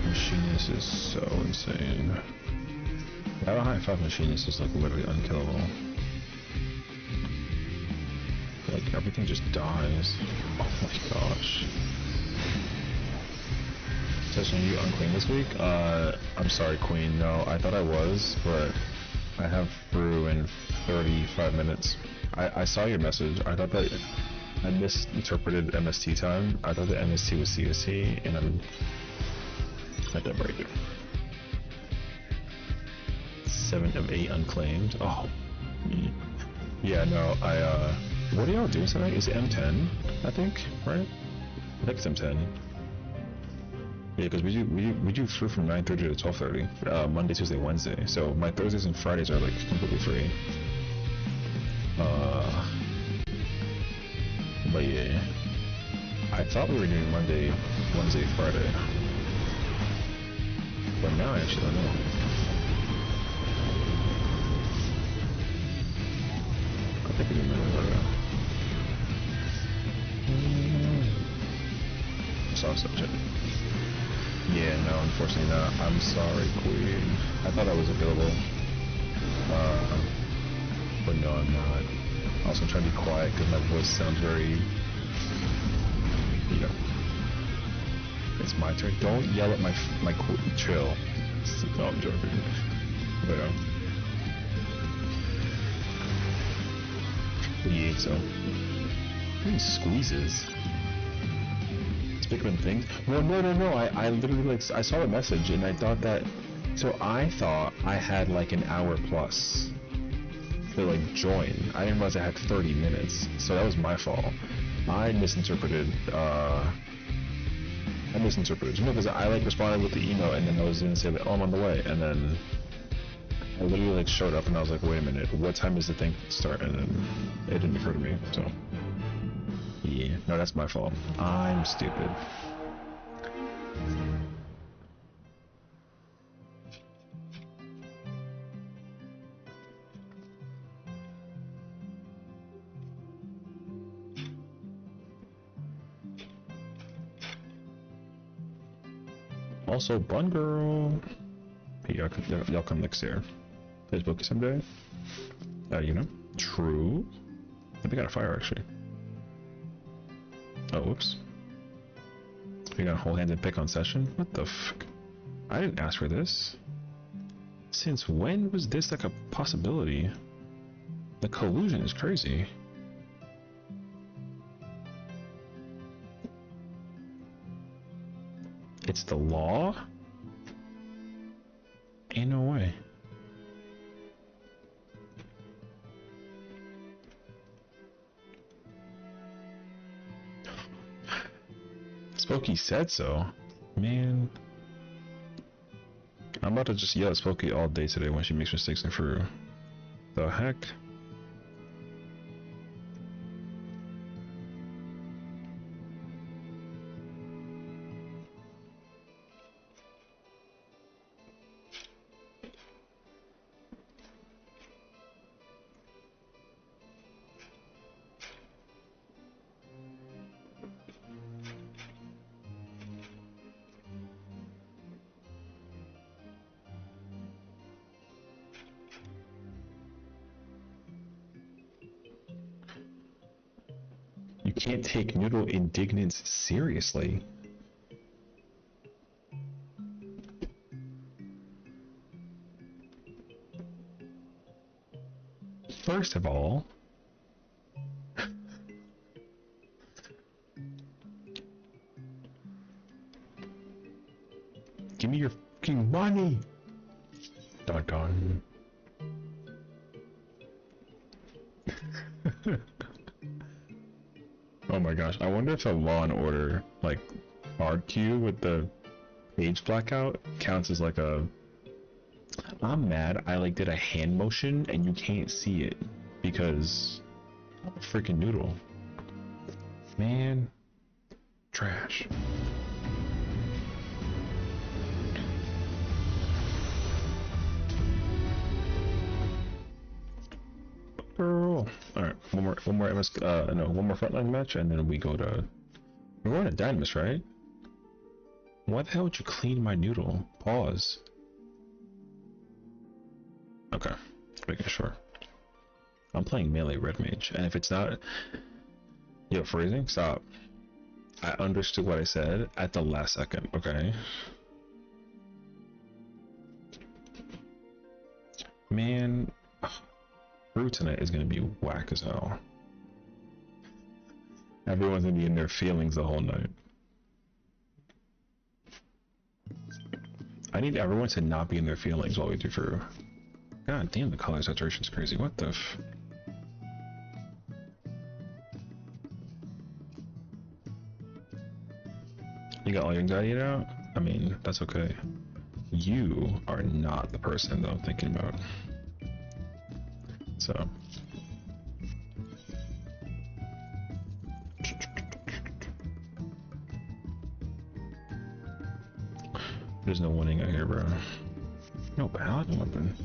Machinist is so insane. Battle High 5 Machinist is like literally unkillable. Like everything just dies. Oh my gosh. Sessiion, you unclean this week? I'm sorry, Queen. No, I thought I was, but I have FRU in 35 minutes. I saw your message. I thought that I misinterpreted MST time. I thought that MST was CST, and I'm at that break. 7 of 8 unclaimed. Oh, yeah. No, what are y'all doing tonight? Is it M10? I think, right? I think it's M10. Yeah, because we do FRU from 9:30 to 12:30, Monday, Tuesday, Wednesday. So my Thursdays and Fridays are like completely free. But yeah, I thought we were doing Monday, Wednesday, Friday. But now I actually don't know. I think we do Monday, Friday. So check. Yeah, no, unfortunately not. I'm sorry, Queen. I thought I was available. But no, I'm not. Also, I'm trying to be quiet because my voice sounds very, you know, It's my turn. Don't yell at my chill. No, I'm joking. But yeah, so many squeezes. Speaking of things, well, no. I literally like I saw the message and I thought that. So I thought I had like an hour plus to like join. I didn't realize I had 30 minutes, so that was my fault. I misinterpreted. You know, because I like responded with the email and then I was gonna say that, oh, I'm on the way, and then I literally like showed up and I was like, wait a minute, what time does the thing start? And then it didn't occur to me. So yeah, no, that's my fault. I'm stupid. Also, Bun Girl. Hey, y'all come next year. Play Pokey someday. You know. True. I think I got a fire actually. Oh, whoops. We got a whole handed pick on session? What the fuck? I didn't ask for this. Since when was this like a possibility? The collusion is crazy. It's the law? Ain't no way. Spooky said so. Man. I'm about to just yell at Spooky all day today when she makes mistakes in FRU. The heck? You can't take noodle indignance seriously. First of all, give me your fucking money. Dun dun. Oh my gosh, I wonder if a Law and Order, like, hard queue with the page blackout counts as like a... I'm mad I like did a hand motion and you can't see it because I'm a freaking noodle. Man, trash. Girl. Alright, one more frontline match and then we go to... We're going to Dynamis, right? Why the hell would you clean my noodle? Pause. Okay, making sure. I'm playing melee red mage, and if it's not... Yo, phrasing? Stop. I understood what I said at the last second, okay? Man... FRU tonight is gonna be whack as hell. Everyone's gonna be in their feelings the whole night. I need everyone to not be in their feelings while we do FRU. God damn, the color saturation's crazy. What the f... You got all your anxiety out? I mean, that's okay. You are not the person that I'm thinking about. So... There's no winning out here, bro. No paladin weapon.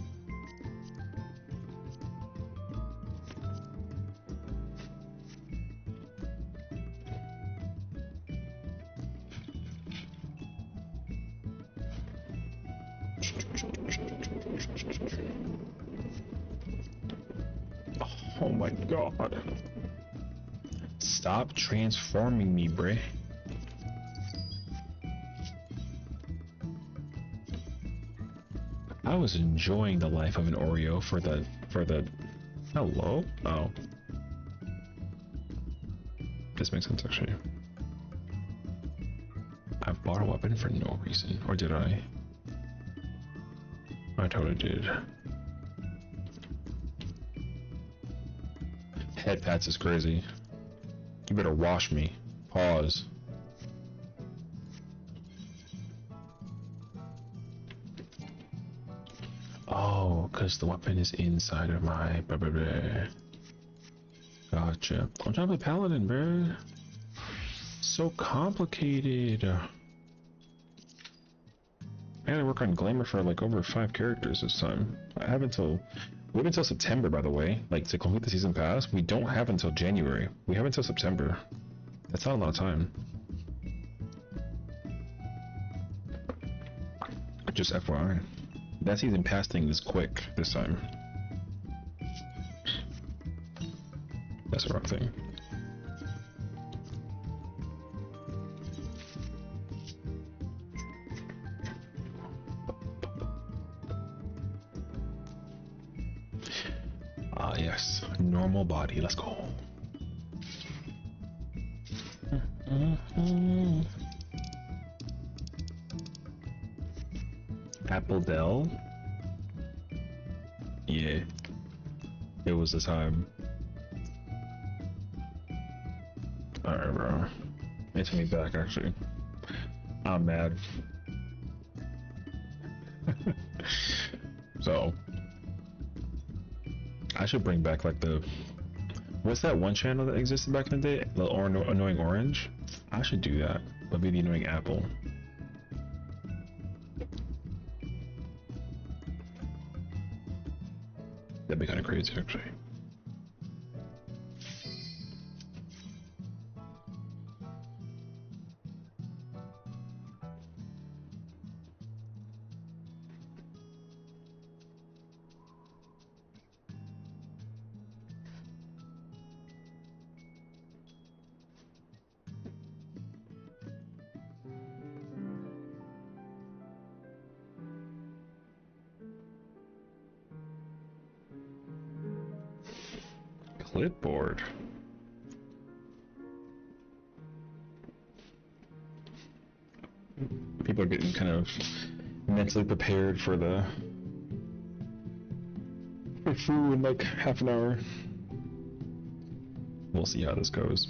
Oh my god. Stop transforming me, bruh. I was enjoying the life of an Oreo for the hello? Oh. This makes sense actually. I've bought a weapon for no reason. Or did I? I totally did. Head pats is crazy. You better wash me. Pause. Oh, because the weapon is inside of my... Gotcha. I'm trying to play Paladin, bro. So complicated. I gotta work on Glamour for like over 5 characters this time. I have until... We have until September, by the way. Like, to complete the season pass, we don't have until January. We have until September. That's not a lot of time. Just FYI. That season pass thing is quick this time. That's the wrong thing. Ah, yes. Normal body. Let's go. Apple Dell? Yeah. It was the time. Alright, bro. It took me back, actually. I'm mad. So... I should bring back, like, the... What's that one channel that existed back in the day? The Annoying Orange? I should do that, but be the Annoying Apple. That'd be kind of crazy, actually. Clipboard. People are getting kind of mentally prepared for FFRU in like half an hour. We'll see how this goes.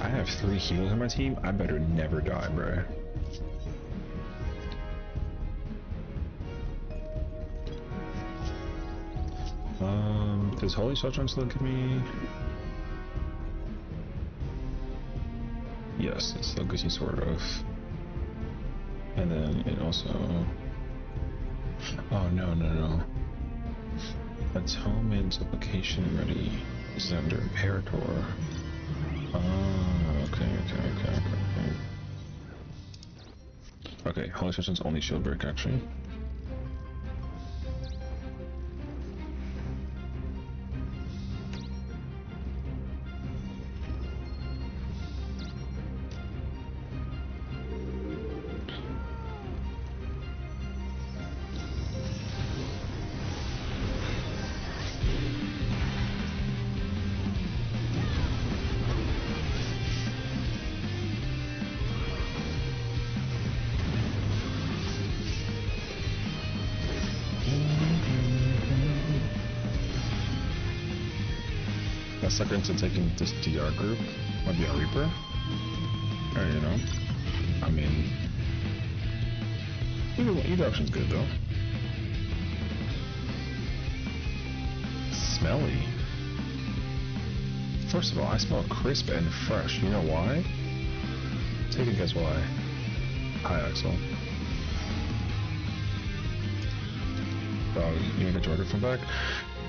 I have 3 healers on my team. I better never die, bro. Does Holy Shotgun still give me? Yes, it still gives you sort of. And then it also... Oh, no. Atonement application ready is under Imperator. Oh, okay. Okay, Holy Shotgun's only shield break, actually. That sucker into taking this DR group might be a Reaper. Or, you know. I mean... Either option's good, though. Smelly. First of all, I smell crisp and fresh. You know why? Take a guess why. Hi, Axel. Oh, you need a microphone back?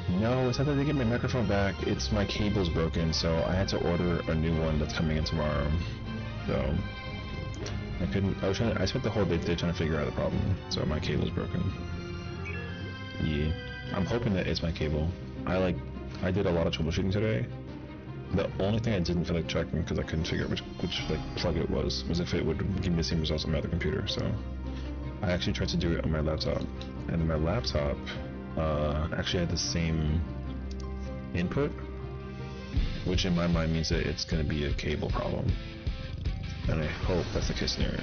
No, it's not that they get my microphone back. It's my cable's broken, so I had to order a new one that's coming in tomorrow. So I couldn't. I spent the whole day today trying to figure out the problem. So my cable's broken. Yeah, I'm hoping that it's my cable. I did a lot of troubleshooting today. The only thing I didn't feel like checking because I couldn't figure out which like plug it was if it would give me the same results on my other computer. So I actually tried to do it on my laptop, and my laptop actually had the same input, which in my mind means that it's going to be a cable problem, and I hope that's the case scenario.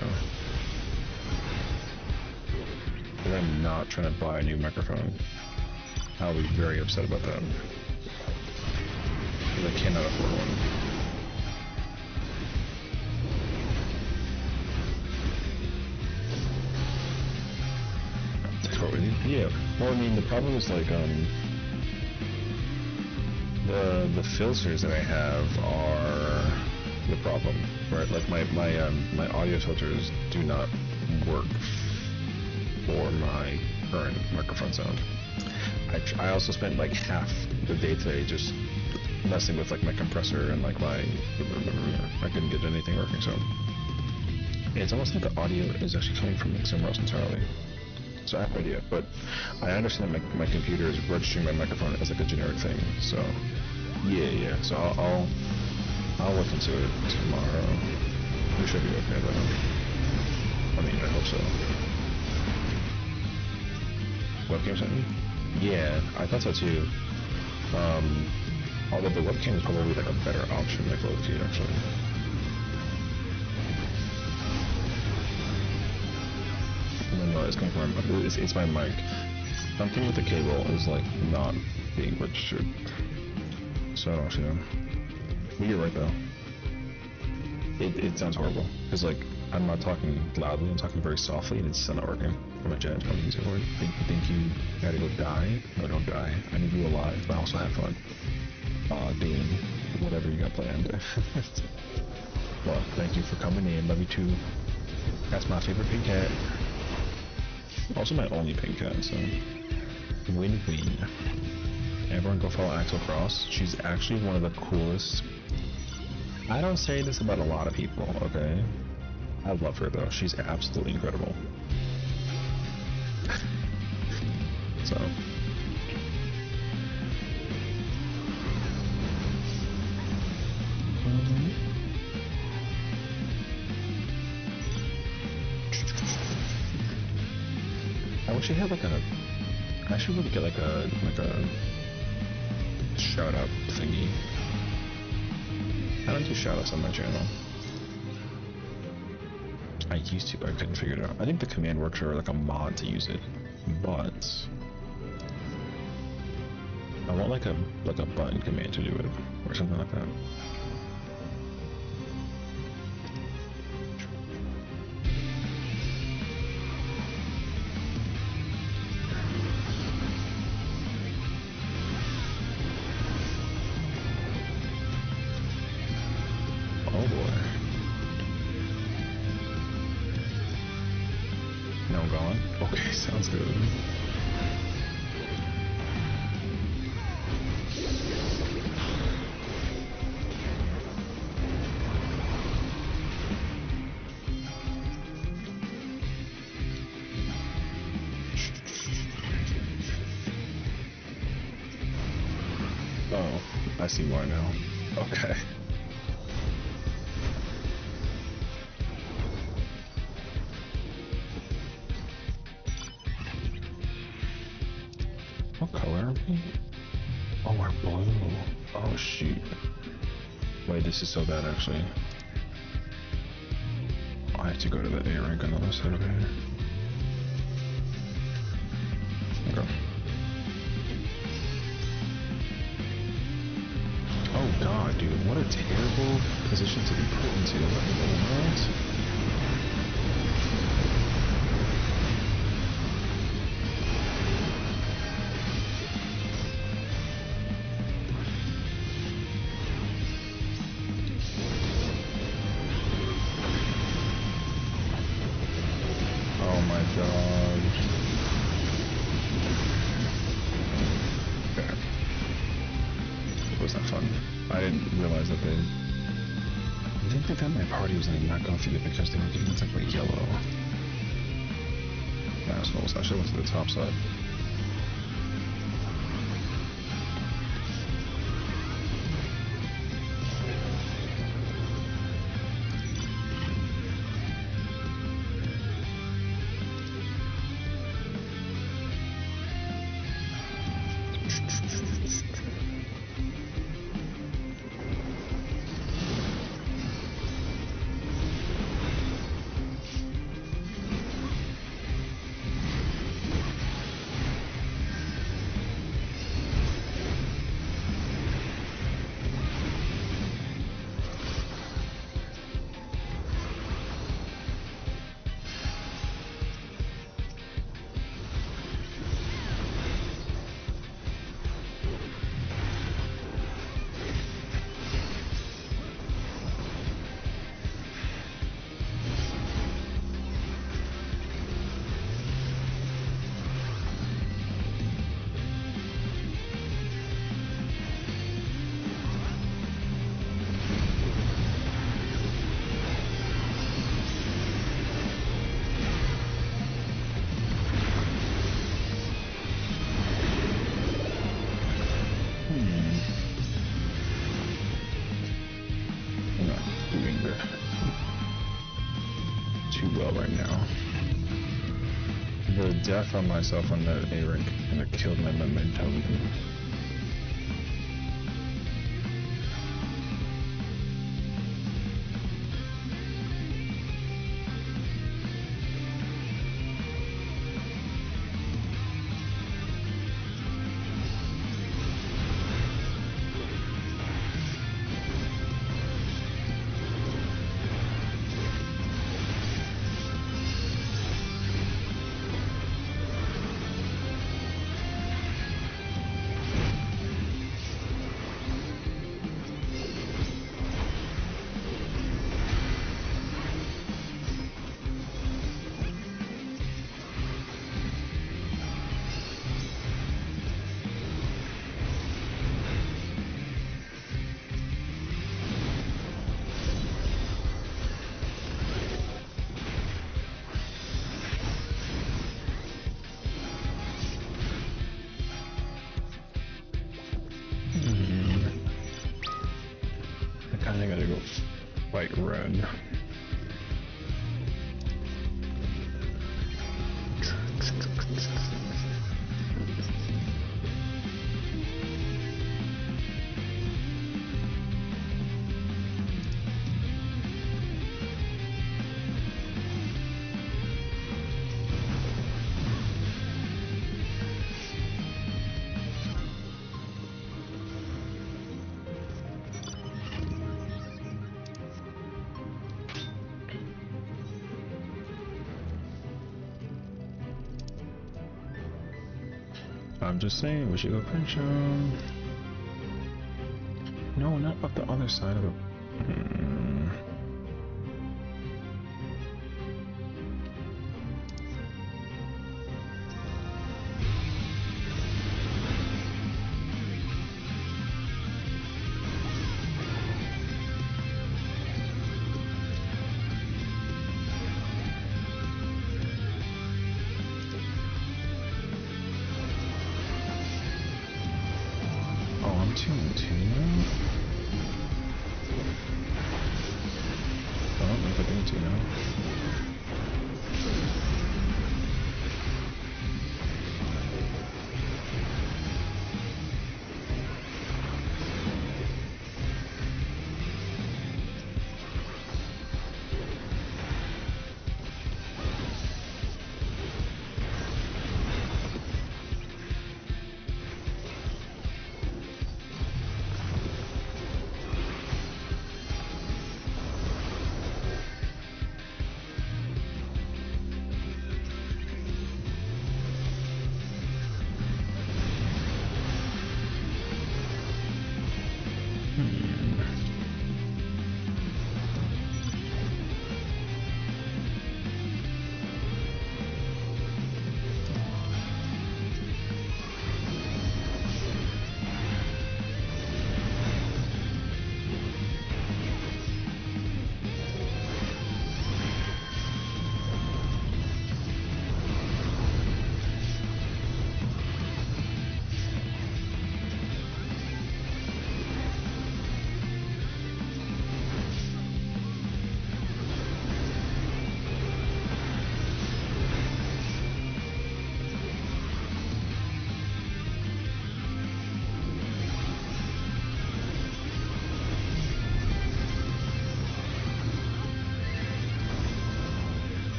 But I'm not trying to buy a new microphone. I'll be very upset about that. Because I cannot afford one. Yeah. Well, I mean, the problem is like the filters that I have are the problem, right? Like my audio filters do not work for my current microphone sound. I also spent like half the day today just messing with like my compressor and like I couldn't get anything working. So it's almost like the audio is actually coming from somewhere else entirely. So I have no idea, but I understand that my computer is registering my microphone as like a generic thing. So yeah. So I'll look into it tomorrow. We should be okay though. I mean, I hope so. Webcam something? Yeah, I thought so too. Although the webcam is probably like a better option, like low key actually. No, it's coming from it's my mic. Something with the cable is like not being registered. So I don't actually know. But you're right though. It sounds horrible because like I'm not talking loudly, I'm talking very softly, and it's still not working. I'm a jet. I'm using word. Think you gotta go die? No, don't die. I need you alive, but also have fun. Doing whatever you got planned. Well, thank you for coming in. Love you too. That's my favorite pink cat. Also my only pink cat, so win-win. Everyone go follow Axel Cross. She's actually one of the coolest. I don't say this about a lot of people, okay? I love her though. She's absolutely incredible. So I wish I had like a. I should really get like a shout out thingy. I don't do shout outs on my channel. I used to, but I couldn't figure it out. I think the command works for like a mod to use it, but I want like a button command to do it or something like that. Oh boy. Now I'm gone? Okay, sounds good. Oh, I see why now. Okay. What color are we? Oh, we're blue. Oh, shoot. Wait, this is so bad, actually. I have to go to the A rank on the other side of here. Okay. Oh, God, dude. What a terrible position to be put into. What? was not fun. I didn't realize that they... I didn't think that my party was gonna knock off either because they were getting exactly yellow. Assholes. I should have went to the top side. Death on myself on that A-rank and it killed my momentum. Fight red. I'm just saying, we should go punch him. No, not up the other side of the...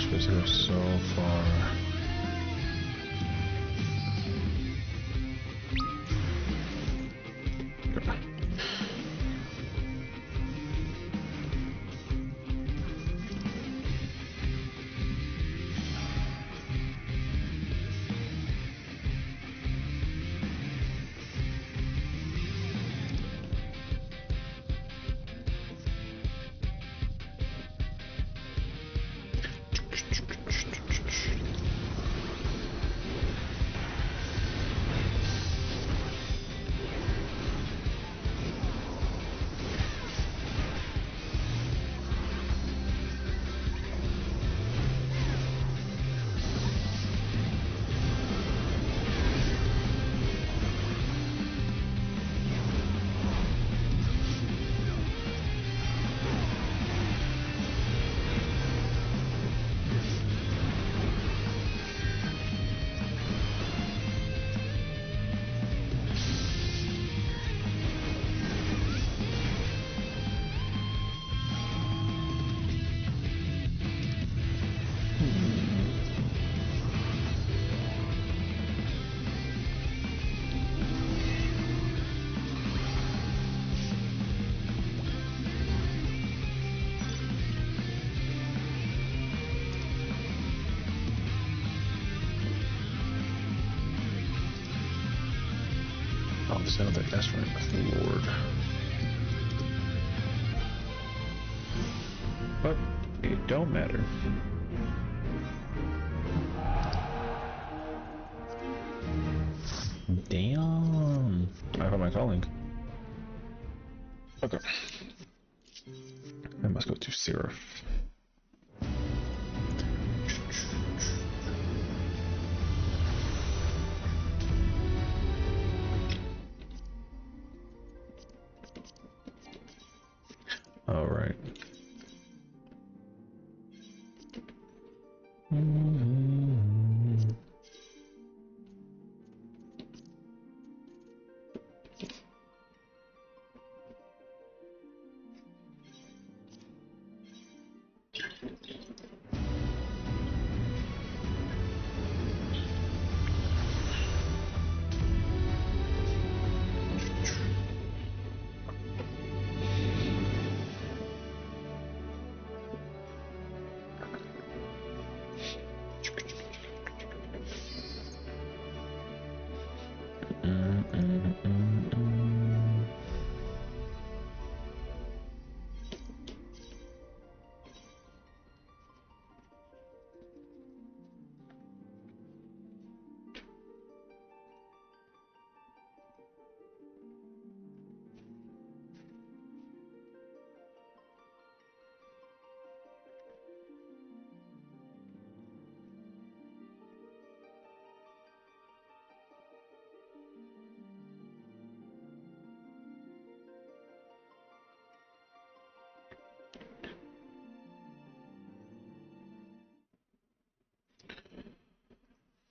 gosh, we have to go so far. There's another S rank, Lord. But it don't matter. Damn. I heard my calling. Okay. I must go to Seraph. All right.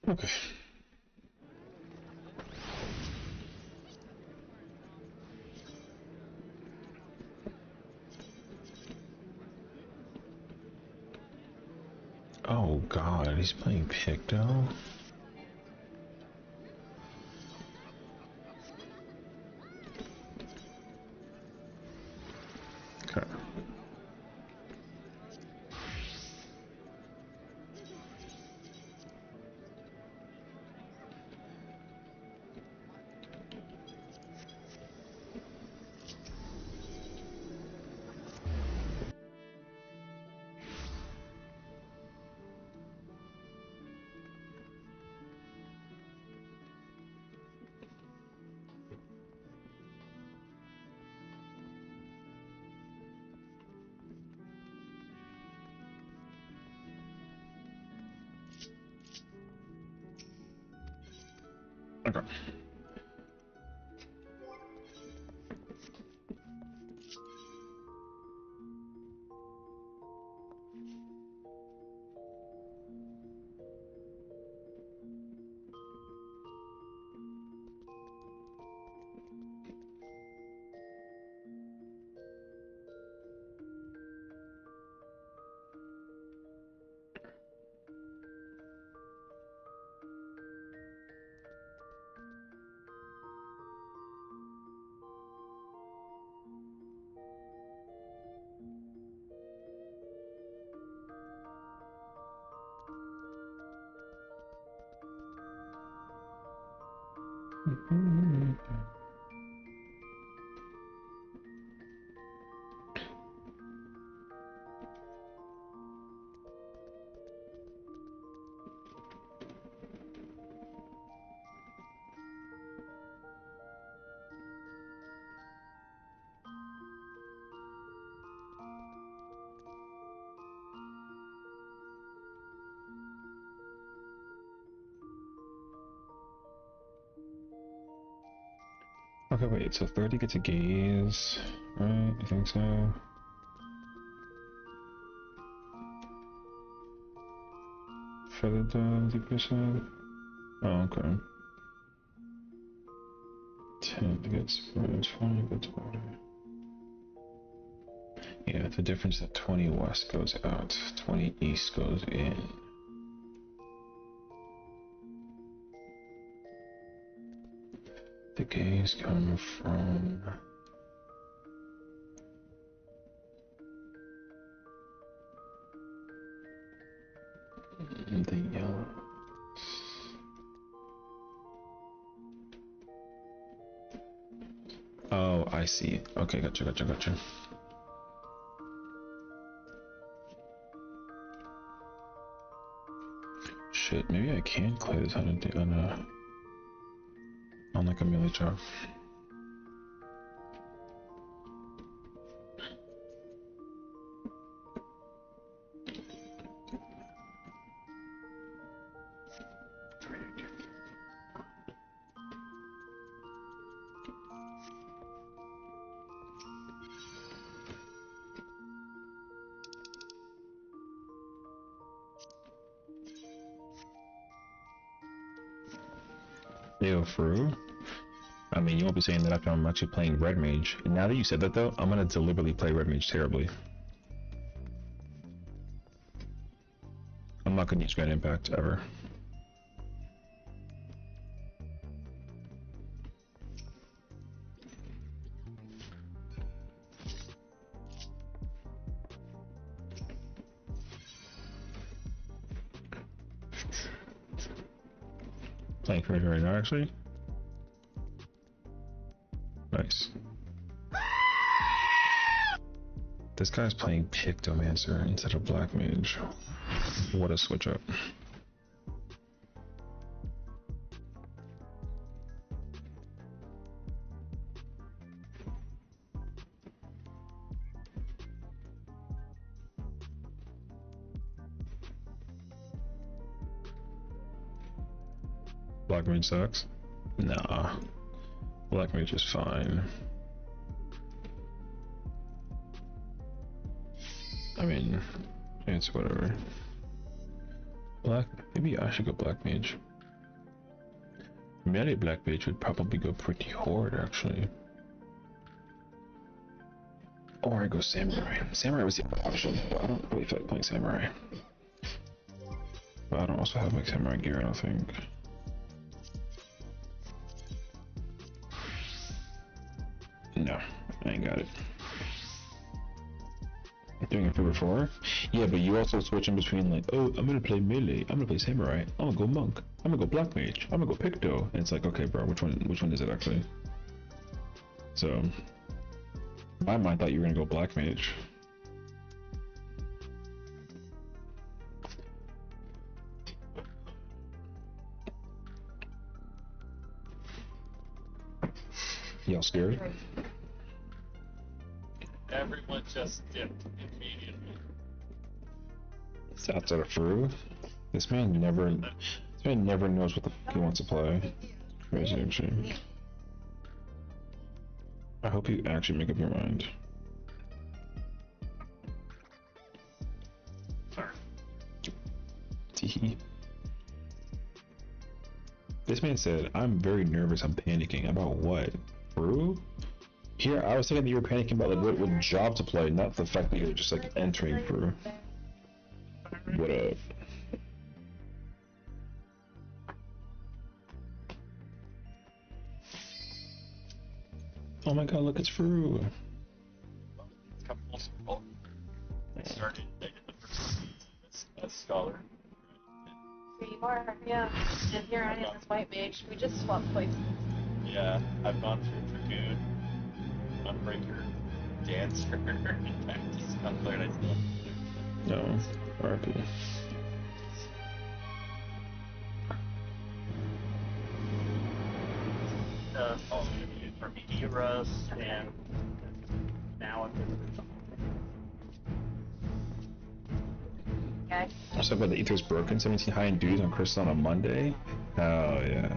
Okay. Oh God, he's playing Picto. Okay. Okay. Okay, wait, so 30 gets a gaze, right? I think so. Further down, 2%. Oh, okay. 10 gets 20 gets water. Yeah, the difference that 20 west goes out, 20 east goes in. The gaze come from the yellow. Oh, I see. Okay, gotcha. Shit, maybe I can clear this on like a melee job. Yo, FRU? I mean, you won't be saying that after I'm actually playing Red Mage. And now that you said that though, I'm gonna deliberately play Red Mage terribly. I'm not gonna use Grand Impact, ever. Playing Courage right now, actually. Nice. This guy's playing Pictomancer instead of Black Mage. What a switch up. Black Mage sucks? Nah. Black Mage is fine. I mean, it's whatever. Maybe I should go Black Mage. Melee Black Mage would probably go pretty hard, actually. Or I go Samurai. Samurai was the other option, but I don't really feel like playing Samurai. But I don't also have like Samurai gear, I don't think. No, I ain't got it. Doing it for before? Yeah, but you also switch in between like, oh, I'm gonna play melee, I'm gonna play samurai, I'm gonna go monk, I'm gonna go black mage, I'm gonna go picto, and it's like, okay, bro, which one is it actually? So, my mind thought you were gonna go black mage. Y'all scared? Everyone just dipped immediately. It's outside of FRU. This man never knows what the fuck he wants to play. Crazy actually. I hope you actually make up your mind. Teehee. This man said, I'm very nervous, I'm panicking. About what? FRU? Here, I was thinking that you were panicking about like what job to play, not the fact that you're just like entering FRU. What up? Oh my god, look, it's FRU. It's come full circle. They did the first season as Scholar. So you anymore. Yeah. And here I am as white mage. We just swapped places. Yeah, I've gone through Dragoon, Unbreaker, Dancer, and back to Scuttler, and I still No, RP. also for Eras, and now I'm Okay. I said about the ether's broken. 17 high and dudes on Crystal on a Monday. Oh yeah.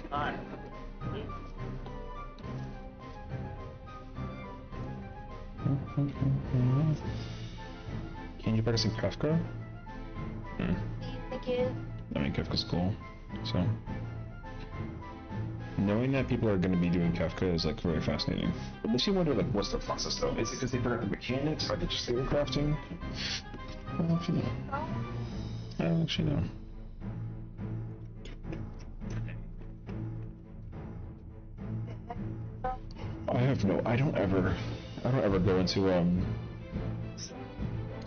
Hi. Can you practice in Kafka? Thank you. I mean, Kafka's cool. So, knowing that people are going to be doing Kafka is like very fascinating. It makes you wonder, like, what's the process though? Is it because they forgot the mechanics? Are they just theory crafting? I don't actually know. I don't actually know. I don't ever go into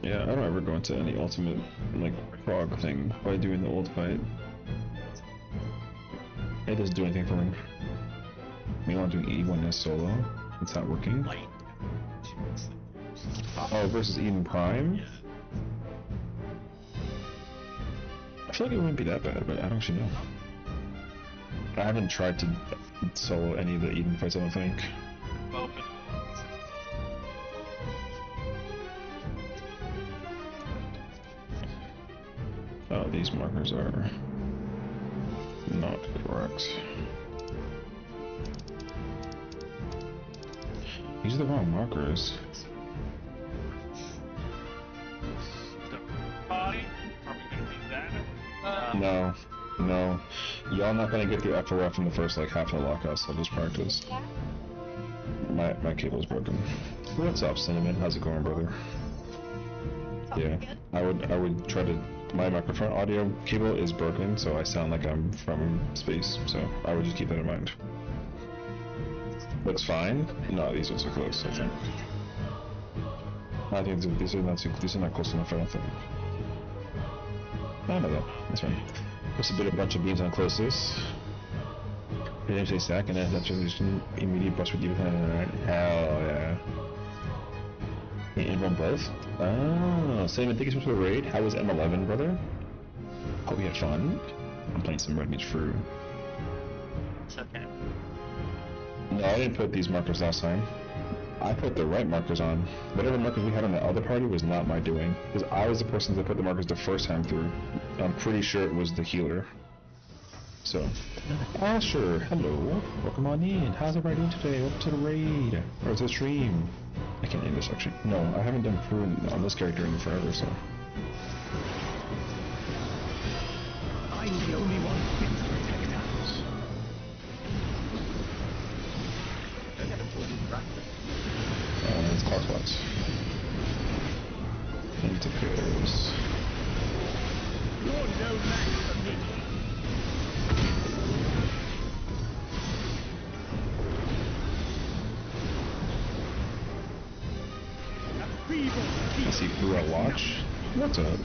yeah, I don't ever go into any ultimate like frog thing by doing the ult fight. It doesn't do anything for me. Meanwhile, I'm doing E1S solo. It's not working. Oh, versus Eden Prime? I feel like it wouldn't be that bad, but I don't actually know. I haven't tried to solo any of the Eden fights, I don't think. Oh, these markers are not correct. These are the wrong markers. No, no. Y'all not gonna get the FOF in the first like half of the lockout, so just practice. My cable's broken. What's up, Cinnamon? How's it going, brother? Yeah, I would try to. My microphone audio cable is broken, so I sound like I'm from space. So I would just keep that in mind. Looks fine. No, these are too close. I think. I think these are not too. These are not close enough. I don't think. I know that. That's fine. Just a bunch of beams on closest. Potentially stack and that transition immediate bust with you. Hell yeah. Invuln both? Oh, Cinnamon, thank you so much for the raid. How was M11, brother? Hope you had fun. I'm playing some Red Mage FRU. It's okay. No, I didn't put these markers last time. I put the right markers on. Whatever markers we had on the other party was not my doing. Because I was the person that put the markers the first time through. I'm pretty sure it was the healer. So, Asher, hello. Welcome on in. How's everybody doing today? Welcome to the raid. Or to the stream. I can't name this section. No, I haven't done FRU on this character in forever, so. I'm the only one fit to protect us. It's clockwise. Into pairs. You're no match for me. I see FRU at watch. What's up?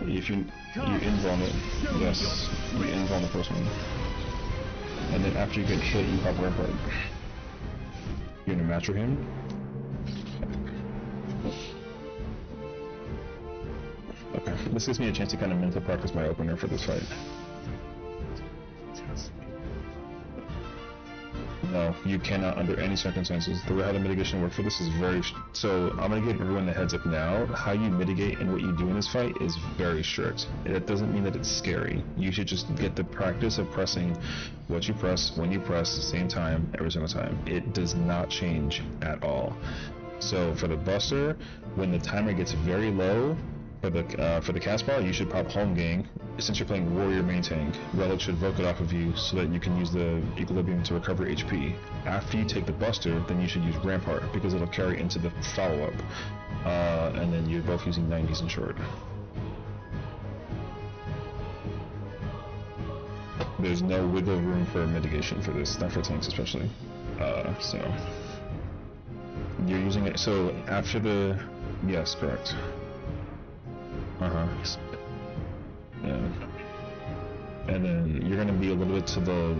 If you invuln it, yes, you invuln the first one. And then after you get hit, you pop Rampart. You're gonna match with him? Okay, this gives me a chance to kind of mental practice my opener for this fight. No, you cannot under any circumstances. The way how the mitigation work for this is very... So, I'm going to give everyone the heads up now. How you mitigate and what you do in this fight is very strict. That doesn't mean that it's scary. You should just get the practice of pressing what you press, when you press, same time, every single time. It does not change at all. So, for the Buster, when the timer gets very low, for the cast bar, you should pop Home Gang. Since you're playing Warrior main tank, Relic should voke it off of you so that you can use the Equilibrium to recover HP. After you take the Buster, then you should use Rampart because it'll carry into the follow-up. And then you're both using 90s in short. There's no wiggle room for mitigation for this, not for tanks especially. So You're using it, so after the... Yes, correct. Yeah. And then you're gonna be a little bit to the,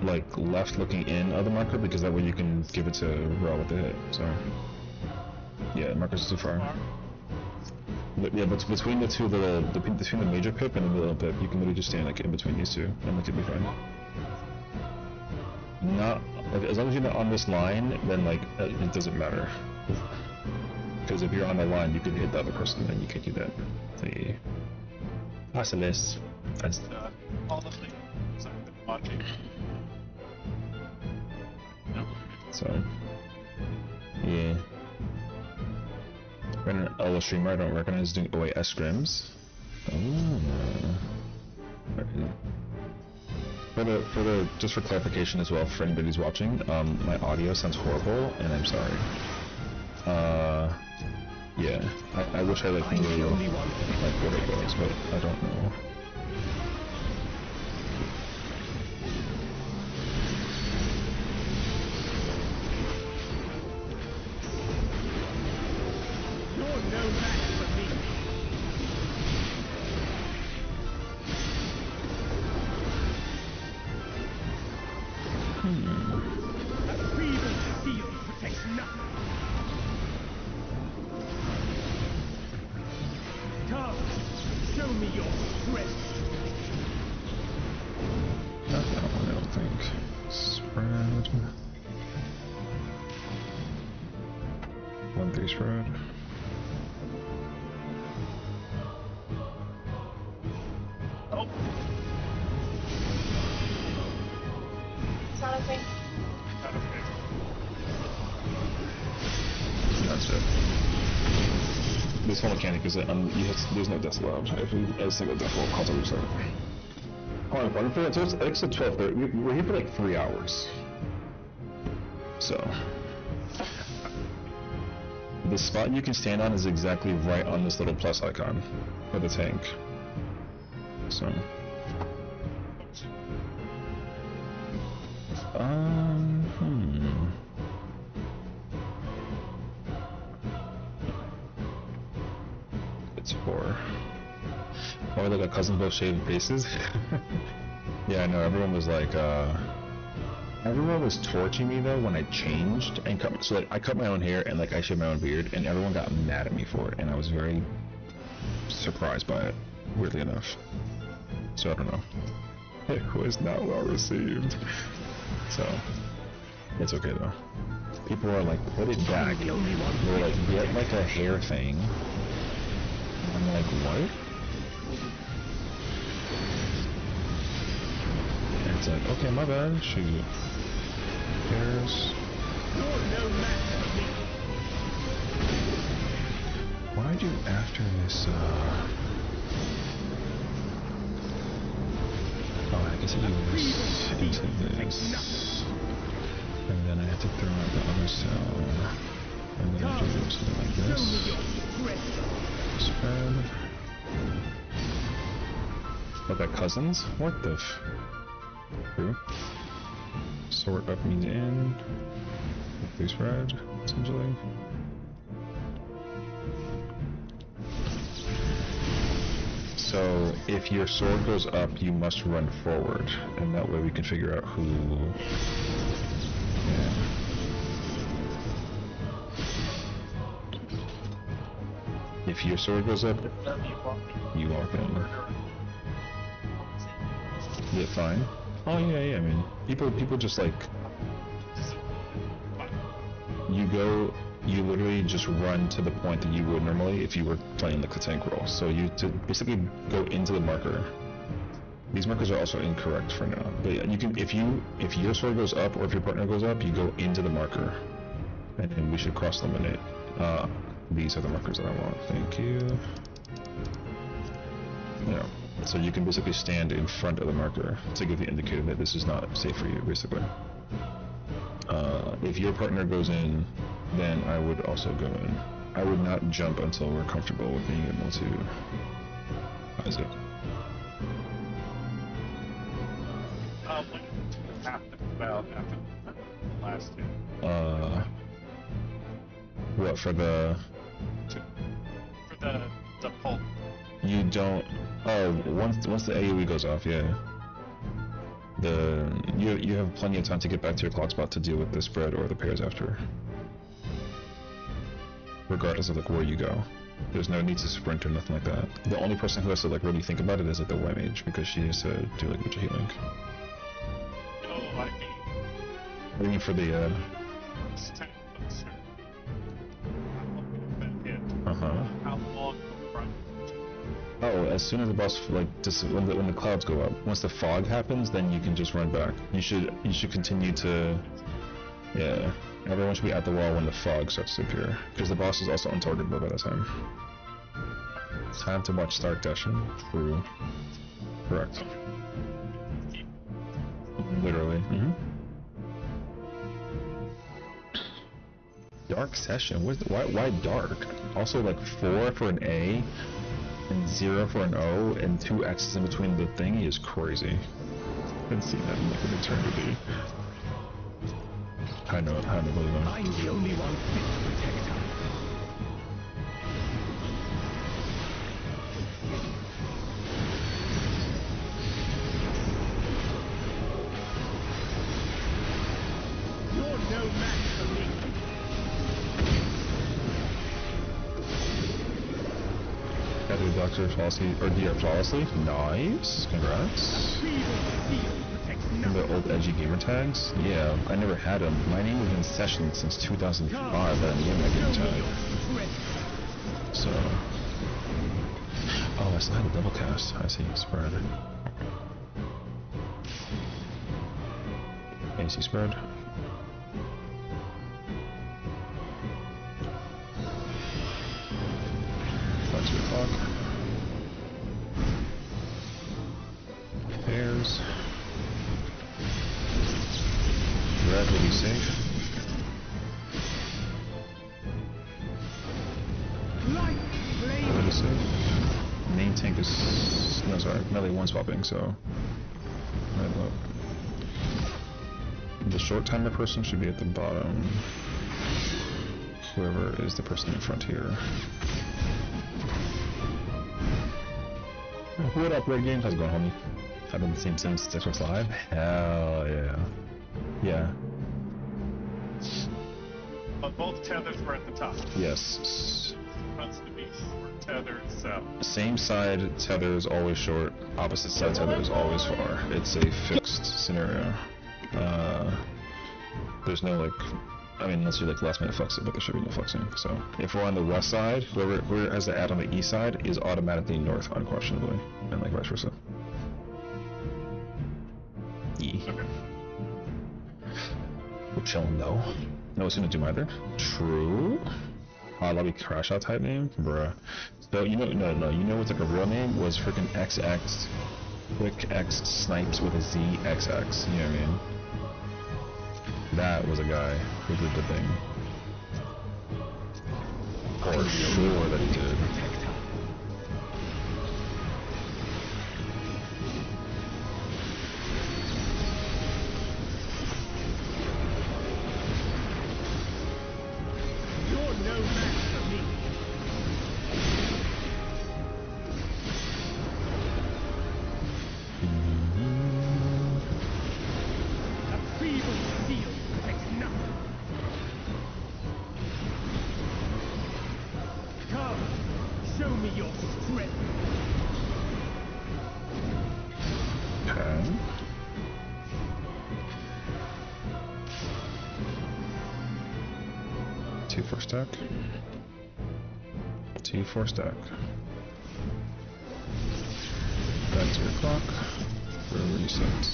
like, left looking in of the marker, because that way you can give it to Rel with the hit, so... Yeah, the marker's too far. But yeah, but between the two little, between the major pip and the little pip, you can literally just stand like in between these two, and like it'll be fine. Not, like, as long as you're not on this line, then like, it doesn't matter. Because if you're on the line, you could hit the other person, and you can't do that. The Basilis. That's all the things I've been watching. so. Yeah. Ran an Ella streamer I don't recognize doing OAS scrims. Just for clarification as well, for anybody who's watching, my audio sounds horrible, and I'm sorry. Yeah, I wish I like knew like what it was, but I don't know. You're no match for me. That Vibin Sessiion protects nothing. Come, show me your strength. Not that one, I don't think. Spread. 1-3 spread. Oh, It's not okay. not okay. That's it. This whole mechanic is that there's no death allowed. If you a single death will cause a restart. Oh, I'm for it. So it's exit 12:30. We're here for like 3 hours. So the spot you can stand on is exactly right on this little plus icon for the tank. So It's 4. Or like a cousin both shaved faces. Yeah, I know, everyone was like, everyone was torching me though when I changed and cut, so like I cut my own hair and like I shaved my own beard, and everyone got mad at me for it, and I was very surprised by it, weirdly enough. So I don't know. It was not well received. So it's okay though. People are like, put it back. They're like, get like a hair thing. I'm like, what? And it's like, okay, my bad, shoot. Hairs. You're no match for me. Why do after this, oh, I guess I do this into this. And then I have to throw out the other cell. And then I do something like this. Spread. Oh, got cousins? What the f... True. Sort up means in. Hopefully spread, essentially. So, if your sword goes up, you must run forward. And that way we can figure out who... Yeah. If your sword goes up, you walk in. Yeah, fine. Oh yeah, I mean, people just like, you literally just run to the point that you would normally if you were playing like the tank role. So you to basically go into the marker. These markers are also incorrect for now, but you can, if your sword goes up or if your partner goes up, you go into the marker, and then we should cross eliminate. These are the markers that I want. Thank you. Yeah. So you can basically stand in front of the marker to give the indicator that this is not safe for you, basically. If your partner goes in, then I would also go in. I would not jump until we're comfortable with being able to... How is it? What happened about after the last two? What, for the... For the pulp. You don't... Oh, once the AoE goes off, yeah. You have plenty of time to get back to your clock spot to deal with the spread or the pairs after. Regardless of like where you go. There's no need to sprint or nothing like that. The only person who has to like really think about it is like the white mage, because she has to do like a bunch of healing. Waiting for the How long front? Oh, as soon as the boss like just when the clouds go up, once the fog happens, then you can just run back. You should continue to, yeah. Everyone should be at the wall when the fog starts to appear, because the boss is also untargetable by that time. Time to watch start dashing through. Correct. Literally. Dark Sessiion. Why dark? Also like 4 for an A, and 0 for an O, and 2 X's in between the thingy is crazy. I haven't seen that in like an eternity. I know, believe it. I'm the only one fit to protect her. You're no match for me. Got to do Dr. Flawlessly, or DR Flawlessly. Nice, congrats. And the old edgy gamer tags? Yeah, I never had them. My name has been Sessiion since 2005, but I didn't get my gamer tag. So... Oh, I still had a double cast. I see, spread. AC spread. Flex your clock. Pairs. Red will be safe. Really safe. Main tank is... No, sorry. Melee 1 swapping, so... Right low. The short timer person should be at the bottom. Whoever is the person in front here. What up, Red Games? How's it going, homie? I've been the same since FFXIV. Hell yeah. Yeah. But both tethers were at the top. Yes. Runs to be short tether, so. Same side tether is always short, opposite side tether is always far. It's a fixed scenario. There's no like, I mean, unless you like last minute flex it, but there should be no flexing. So if we're on the west side, whoever has the ad on the east side is automatically north, unquestionably, and like vice versa. Okay. We're chilling though. No one's gonna do either. True. Lobby crash out type name, bruh. So you know, no. You know what's like a real name was freaking XX, Quick X Snipes with a Z XX. You know what I mean? That was a guy who did the thing. For sure that he did. T4 stack. Back to your clock. Reset.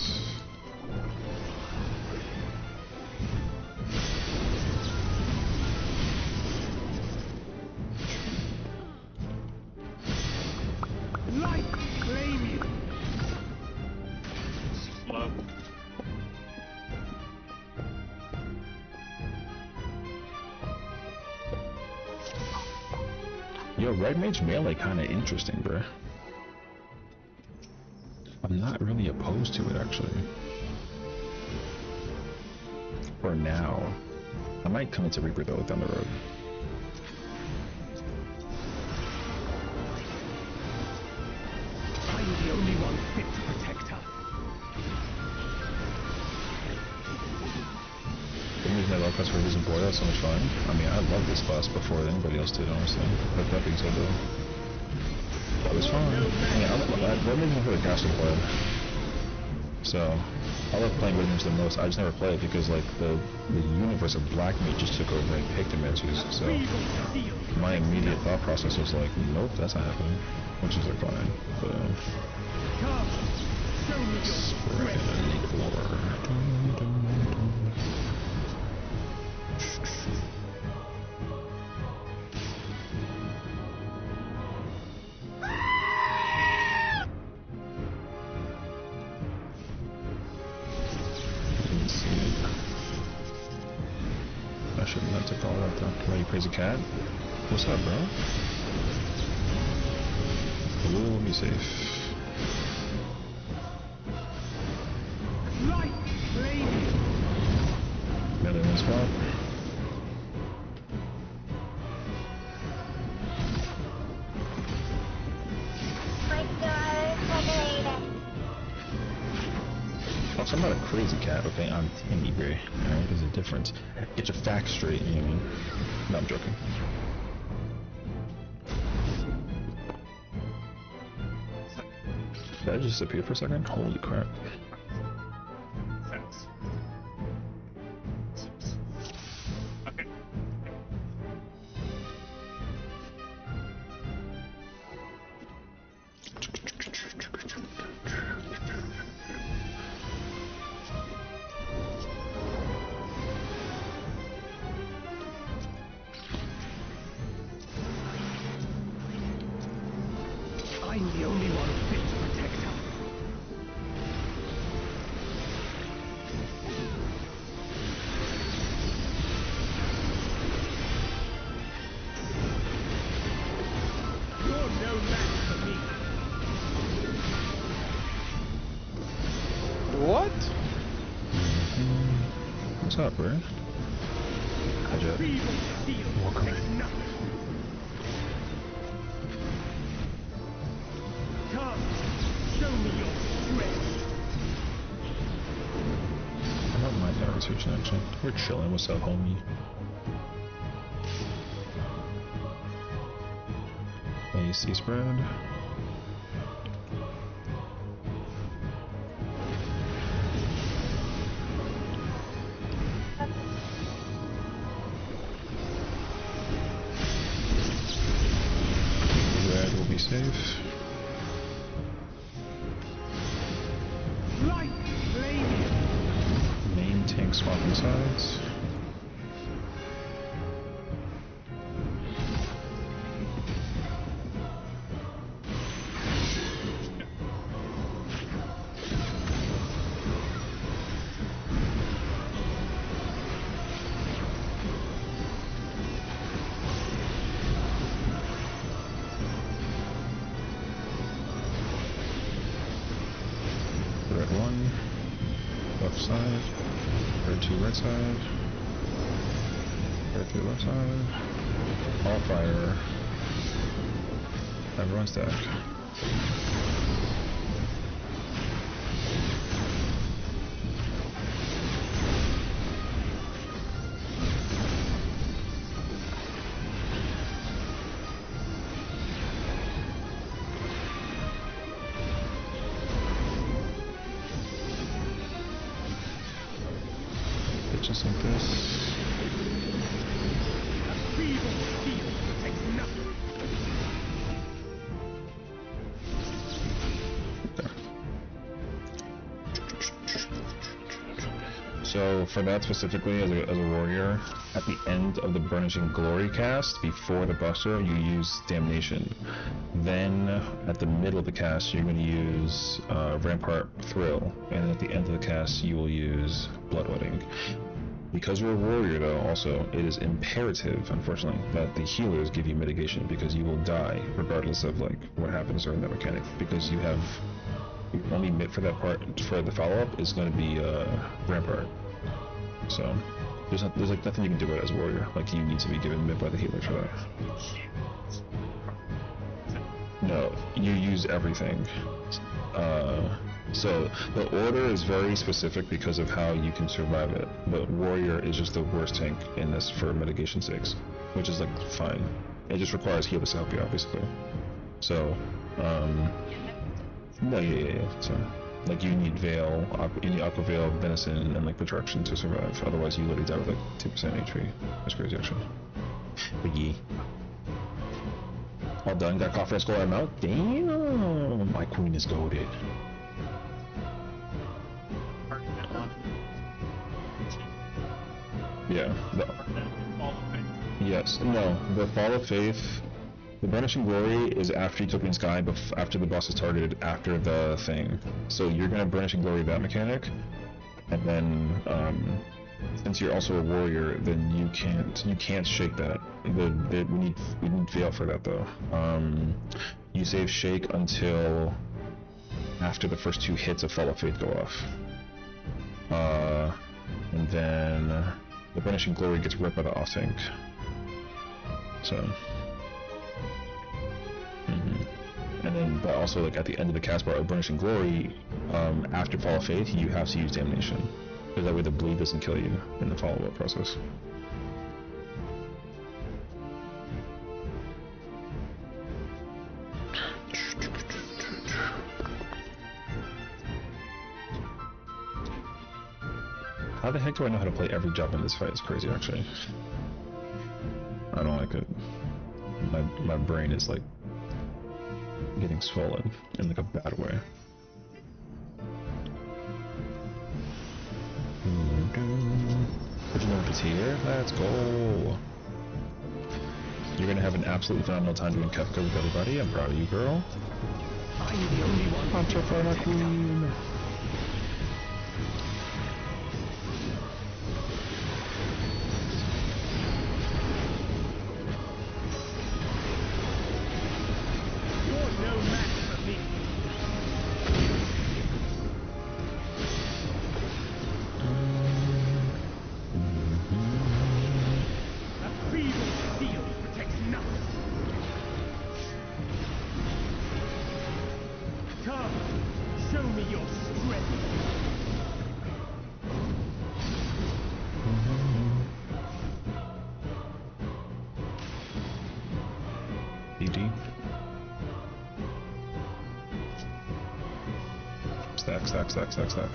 Light, claim you. Slow. Yo, Red Mage melee kinda interesting, bruh. I'm not really opposed to it, actually. For now. I might come into Reaper, though, down the road. class for reason boy, that's so much fun. I mean, I love this class before anybody else did, honestly. But that being said, though, that was fun. Yeah, what made me play the Castle Play? So, I love playing Rhythms the most. I just never play it because, like, the universe of Black Meat just took over and picked Dimensions. So, my immediate thought process was like, nope, that's not happening. Which is, like, fine. But, I shouldn't have to call it out though. Why, you crazy cat? What's up, bro? We'll be safe. Melee in the spot. Also, I'm not a crazy cat, okay? I'm angry. Alright, there's a difference. Get your facts straight, you know what I mean? No, I'm joking. Did I just disappear for a second? Holy crap. Thanks. Okay. I'm the only one fit to protect her. You're no match for me. What? What's up, bro? Hi, Jeff. Welcome. Come, show me your strength. I don't mind that rotation, actually. We're chilling. What's up, homie? AC spread. Red will be safe. Light, lady. Main tank swapping sides. Red 1, left side, red 2 right side, red 3 left side, all fire, everyone stack. Just like this. Feeble steel protects nothing. So for that specifically, as a warrior, at the end of the Burnishing Glory cast, before the Buster, you use Damnation. Then at the middle of the cast, you're going to use Rampart Thrill, and at the end of the cast, you will use Bloodwedding. Because you're a warrior, though, also, it is imperative, unfortunately, that the healers give you mitigation, because you will die regardless of like what happens during that mechanic. Because you have only mid for that part for the follow-up is going to be Rampart. So there's like nothing you can do about it as a warrior. Like you need to be given mid by the healers for that. No, you use everything. So the order is very specific because of how you can survive it. But warrior is just the worst tank in this for mitigation sakes, which is like fine. It just requires healers to help you out basically. So, no, yeah. So, like you need Veil, you need Aqua Veil, Venison, and like Protraction to survive. Otherwise, you literally die with like 2% HP. That's crazy actually. But yeah. All done. Got Coffer Skull. I'm out. Damn, my queen is goated. Yeah. Yes. No. The Fall of Faith. The Burnishing Glory is after Utopian Sky, after the boss is targeted, after the thing. So you're gonna Burnishing Glory that mechanic, and then since you're also a warrior, then you can't shake that. We need Veil for that though. You save Shake until after the first 2 hits of Fall of Faith go off, and then the Burnishing Glory gets ripped by the off tank. So. And then, but also like at the end of the cast bar of Burnishing Glory, after Fall of Faith, you have to use Damnation, because that way the bleed doesn't kill you in the follow-up process. How the heck do I know how to play every job in this fight? It's crazy actually. I don't like it. My brain is like getting swollen in like a bad way. Did you know it's here? Let's go. You're gonna have an absolutely phenomenal time doing Kefka with everybody. I'm proud of you, girl. I'm the only one. Hunter for my queen. Stack.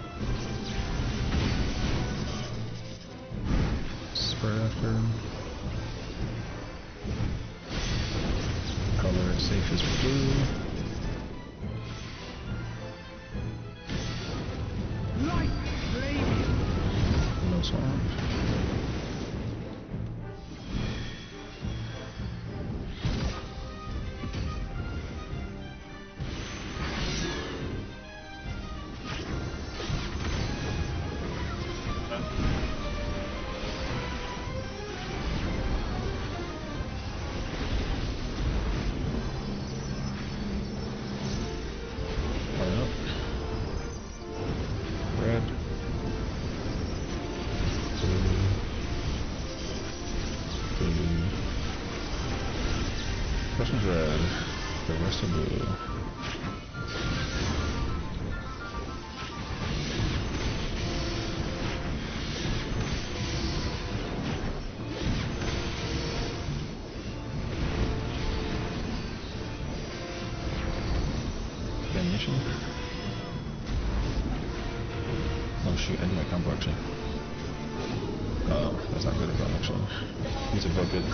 Spread after. Color safe as blue. Light flame. No swamp. Red, the rest are blue. Damnation. Oh shoot, I need my combo actually. Oh, that's not good at all actually. Need to evoke it.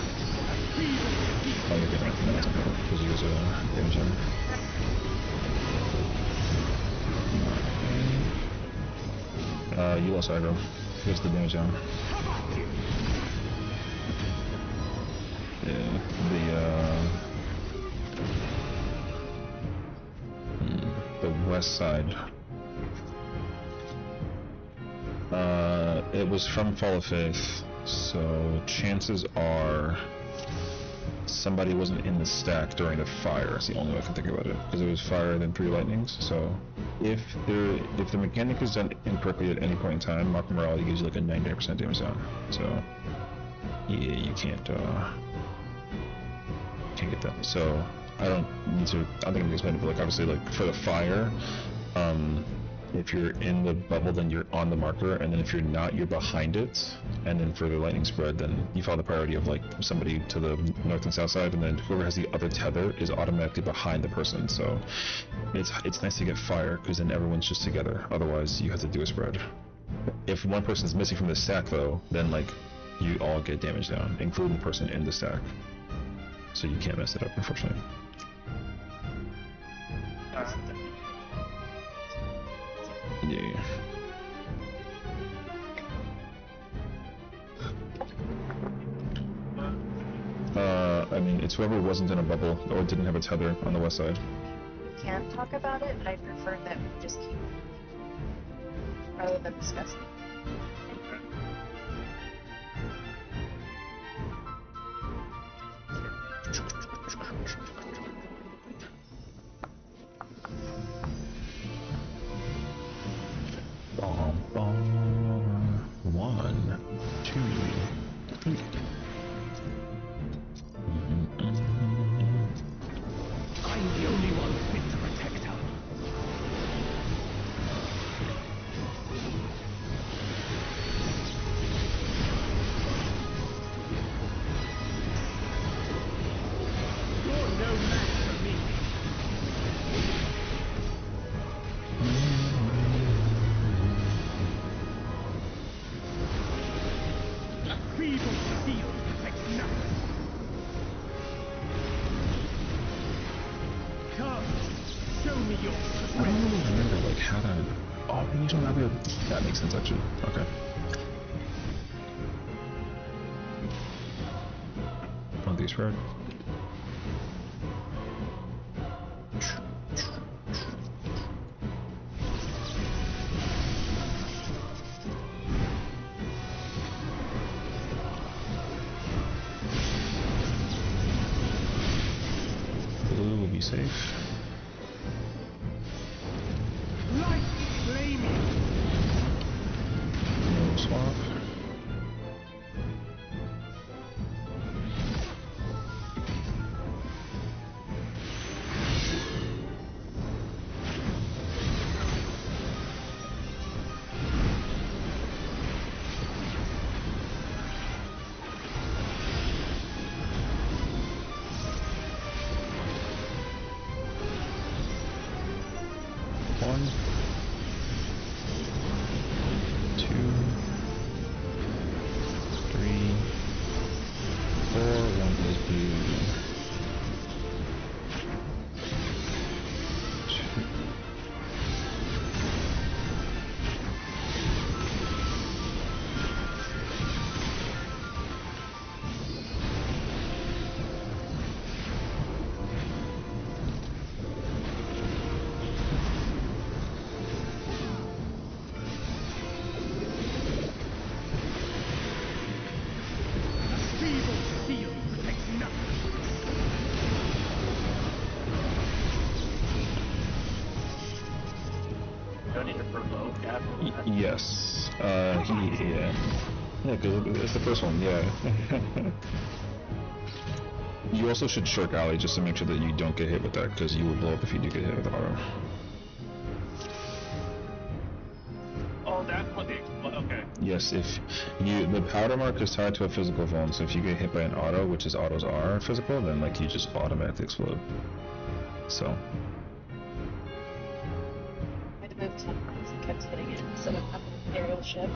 Oh, you're getting it. No, that's okay. Because you guys are damage him. You lost aggro. Here's the damage down. Yeah, the west side. It was from Fall of Faith, so chances are somebody wasn't in the stack during the fire. That's the only way I can think about it, because it was fire then 3 lightnings. So if the mechanic is done incorrectly at any point in time, Mark Morality gives you like a 99% damage down. So yeah, you can't get that. So I don't think I can explain it, but like obviously like for the fire, If you're in the bubble, then you're on the marker, and then if you're not, you're behind it. And then for the lightning spread, then you follow the priority of like somebody to the north and south side, and then whoever has the other tether is automatically behind the person. So it's nice to get fire because then everyone's just together. Otherwise, you have to do a spread. If one person's missing from the stack, though, then like you all get damage down, including the person in the stack. So you can't mess it up, unfortunately. Yeah. I mean, it's whoever wasn't in a bubble or didn't have a tether on the west side. We can talk about it, but I prefer that we just keep rather than discussing. Bomb, bomb. 1, 2, 3. I'm the only one fit to protect her. You're no match for me. A feeble steel protects nothing. Come, show me your I strength. don't really remember like how to. Oh, you don't have your. That makes sense actually. Okay. On these spread. Blue will be safe. Light flaming. No swap. One, 2, 3, 4. One is blue. 2. Feeble steel protects nothing. Don't need to provoke after that. Yes. Yeah. Yeah, because it's the first one, yeah. You also should shirk alley just to make sure that you don't get hit with that, because you will blow up if you do get hit with auto. Oh, that's what they explode. Okay. Yes, if you the powder mark is tied to a physical vuln, so if you get hit by an auto, which is autos are physical, then like you just automatically explode. So I had to move 10 points and kept hitting it, so it had an aerial shift.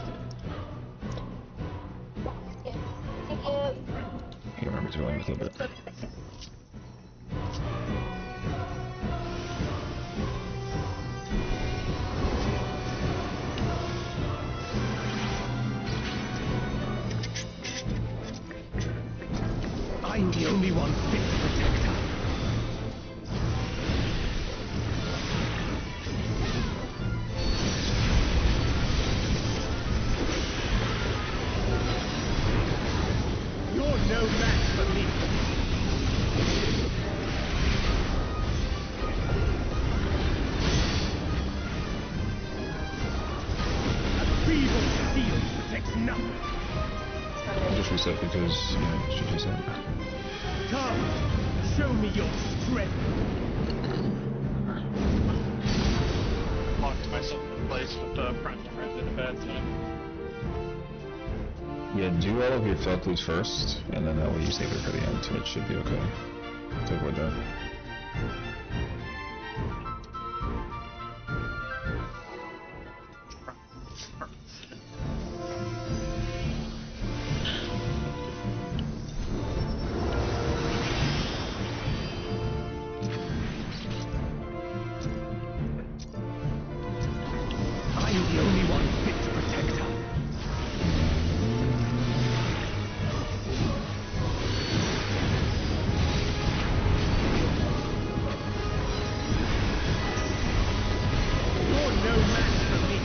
Yeah. Thank you. you remember to really a little bit. I'm the only one fit to protect her. You're no match for me. A feeble steel protects nothing. I'll just reset because, yeah, it should reset. Come, show me your strength. Fuck. myself in place with the prime friend in a bad time. Yeah, do all of your fell clues first, and then that way you save it for the end. It should be okay to avoid that. I'm the only one fit to protect her. You're no match for me.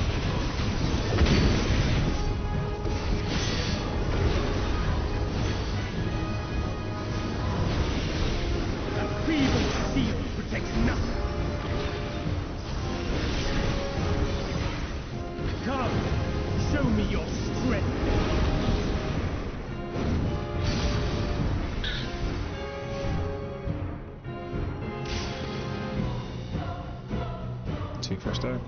A feeble seal protects nothing. Come, show me your strength. Take first attack.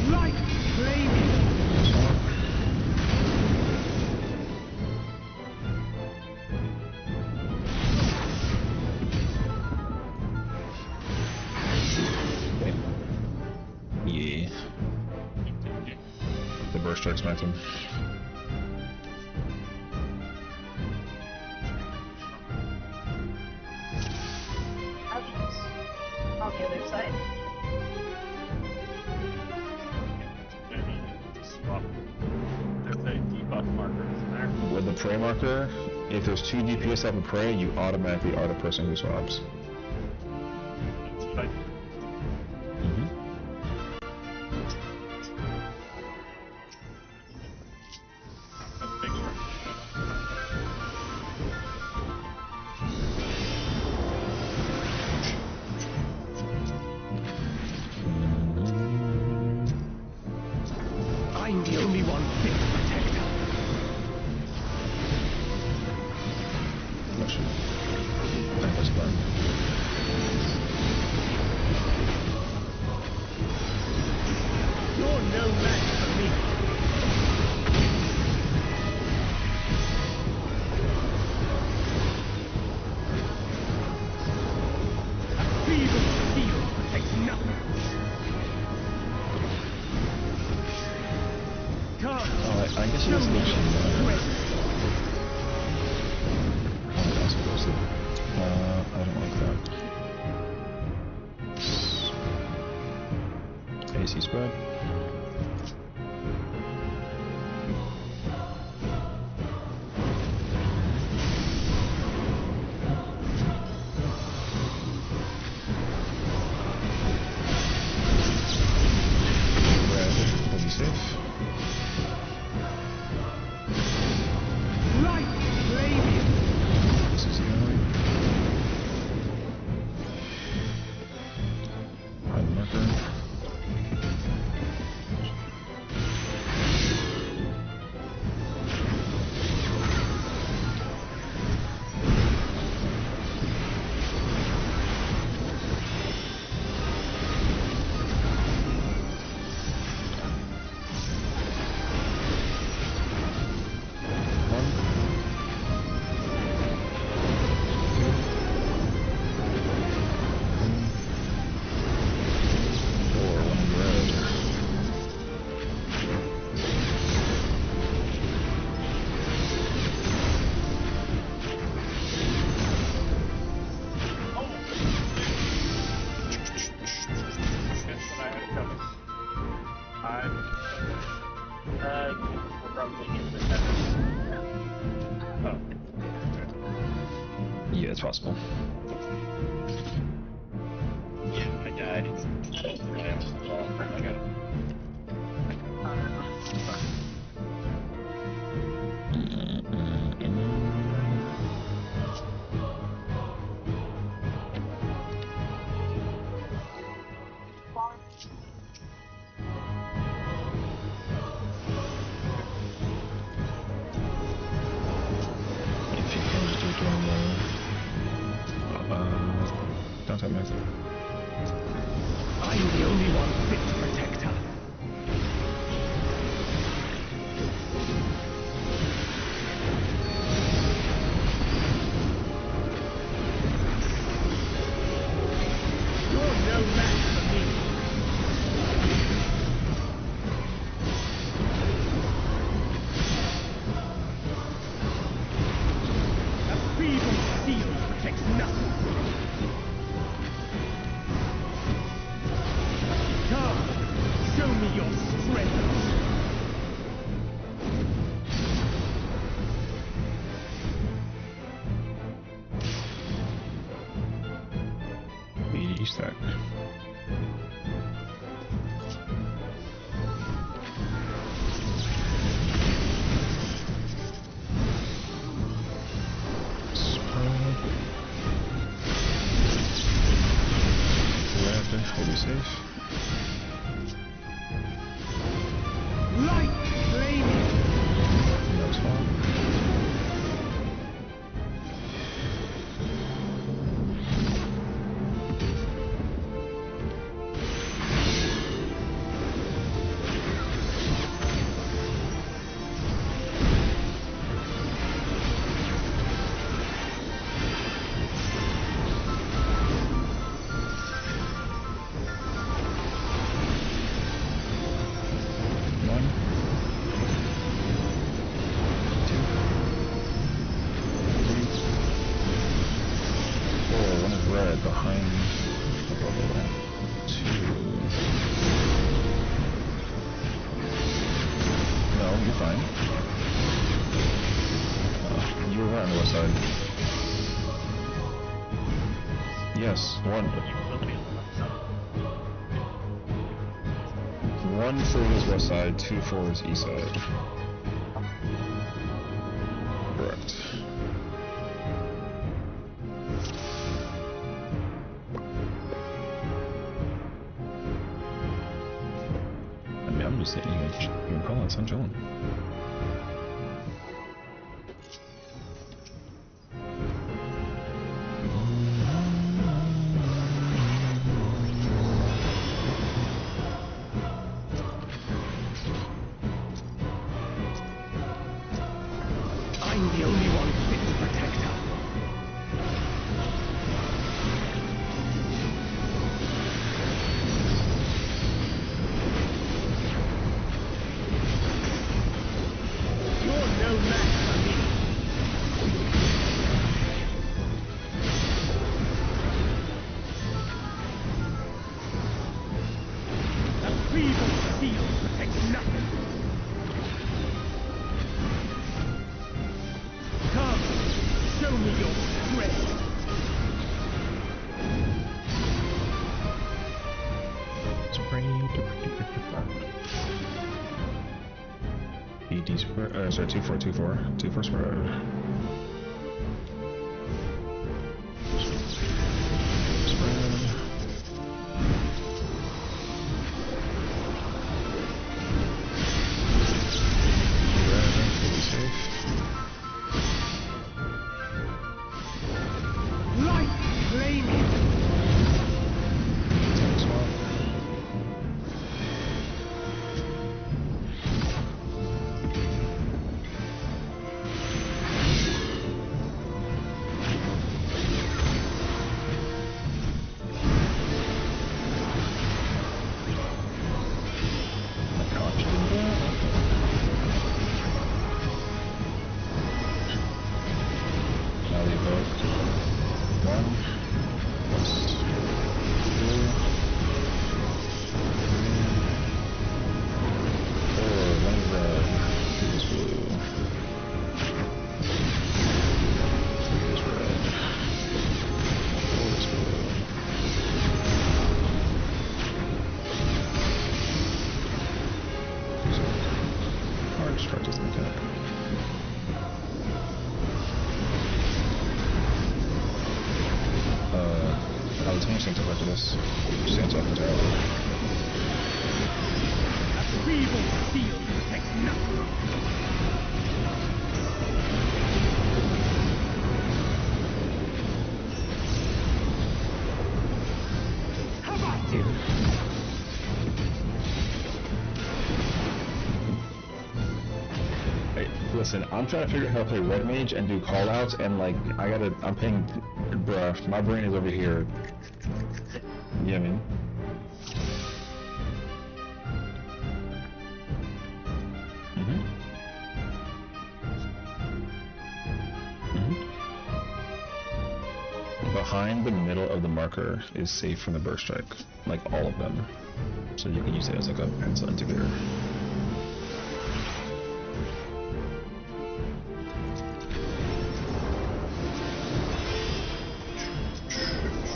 Light flaming. Okay. Yeah. The burst strike smacked him. On the other side. Maybe swap. There's a debuff marker in there. With the prey marker, if there's 2 DPS up in prey, you automatically are the person who swaps. That's what I did. Let's make sure. I'm the only one fit to protect her. Flush it. That was fun. You're no match for me. A feeble seal protects nothing. Come, Oh, I guess you show guys me your mentioned strength. Oh, that's supposed to. I don't like that. AC spread. Red, will be safe. Light flaming. This is going. Prime marker. We're probably in the Oh. Yeah, it's possible. Yeah, I died. I got it. contact method. I'm the only one fit to protect her. You're no match for me. A feeble steel protects nothing. Come, show me your strength. BD stack. We'll be safe. Light flaming. No swamp. Behind the bubble. 2. No, you're fine. You were right on the west side. Yes, 1. 1 for his west side, 2 for his east side. Correct. I'm just sitting here doing call-outs, I'm chilling. I'm the only one fit to protect her. You're no match for me. A feeble steel protects nothing. Come, show me your strength. BD spread, sorry, 2-4, 2-4. 2-4 spread. Spread. Be safe. Light flaming. Tank swap. Now we vote 1 plus 2, 3, 4, 1 is red, 2 is blue, 3 is red, 4 is blue. Hard stretches like that. I was missing to look at this. Stands up entirely. A feeble steel protects nothing. Listen, I'm trying to figure out how to play Red Mage and do callouts, and like, I'm paying, bruh, my brain is over here. You know what I mean? Behind the middle of the marker is safe from the burst strike, like all of them. So you can use it as like a pencil indicator.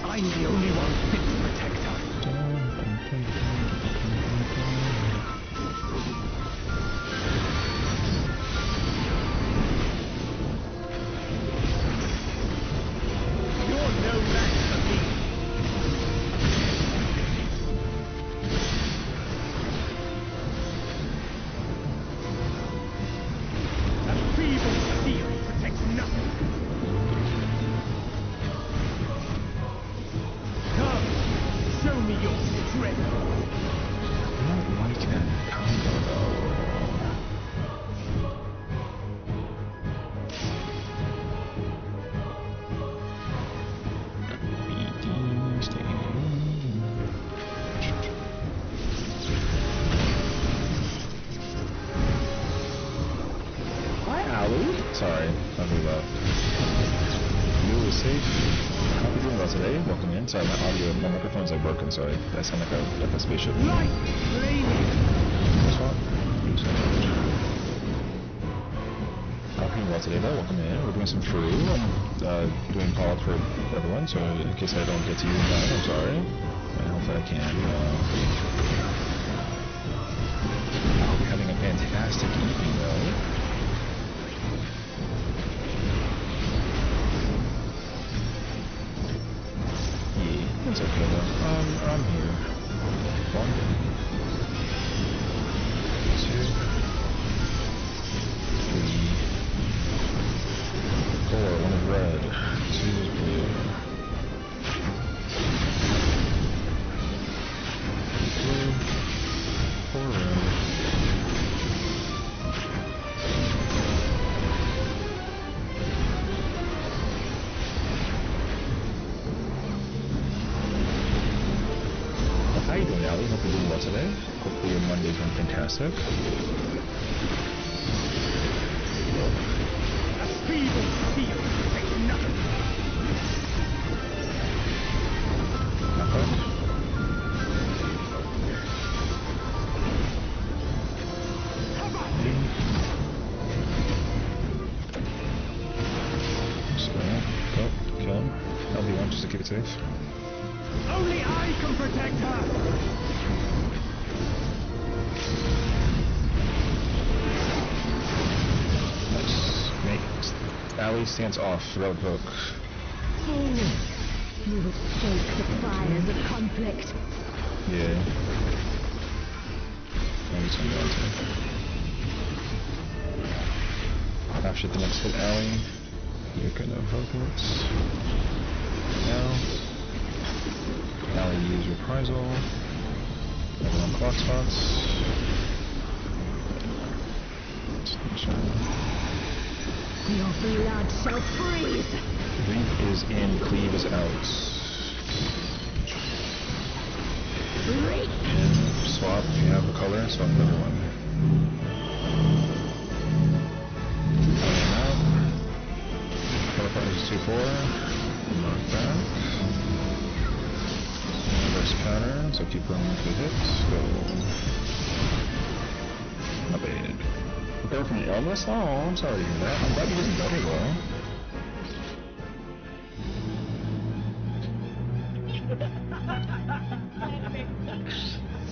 I'm the only one fit to protect her. You're no match for me. A feeble steel protects nothing. Come, show me your strength. I don't like that combo though. Hi, Ali. Sorry, I'll do that. You were safe. How are you doing well today? Welcome in. Sorry, my microphone's like broken, so I sound like a spaceship. Light flaming. This one? How are you doing well today, though? Welcome in. We're doing some FRU. I'm doing call-out for everyone, so in case I don't get to you in time, I'm sorry. And hopefully I can. I hope you're having a fantastic evening, though. Yeah, it's okay though. I'm here. 1, 2, 3, 4. One is red. 2 is blue. 2, 4 red. How you doing, Ali? Hope you're doing well today. Hopefully your Monday's been fantastic. A feeble steel protects nothing. Nothing. So, go, kill him. LB1 just to keep it safe. Only I can protect her. Nice. Ali stands off. Relic Book. You will stoke the fires of conflict. Yeah. Maybe it's going to after the next hit, Ali. You're gonna focus. Now. Ali, use reprisal. Everyone clock spots. Your blood shall freeze. Reap is in, cleave is out. Reap. And swap, if you have a color, swap with everyone. And out. Color partners is 2-4. Knock back. Reverse pattern, so keep running for hits. Go. Not bad. Prepare from the illness? Oh, I'm sorry to hear that. I'm glad you didn't better though.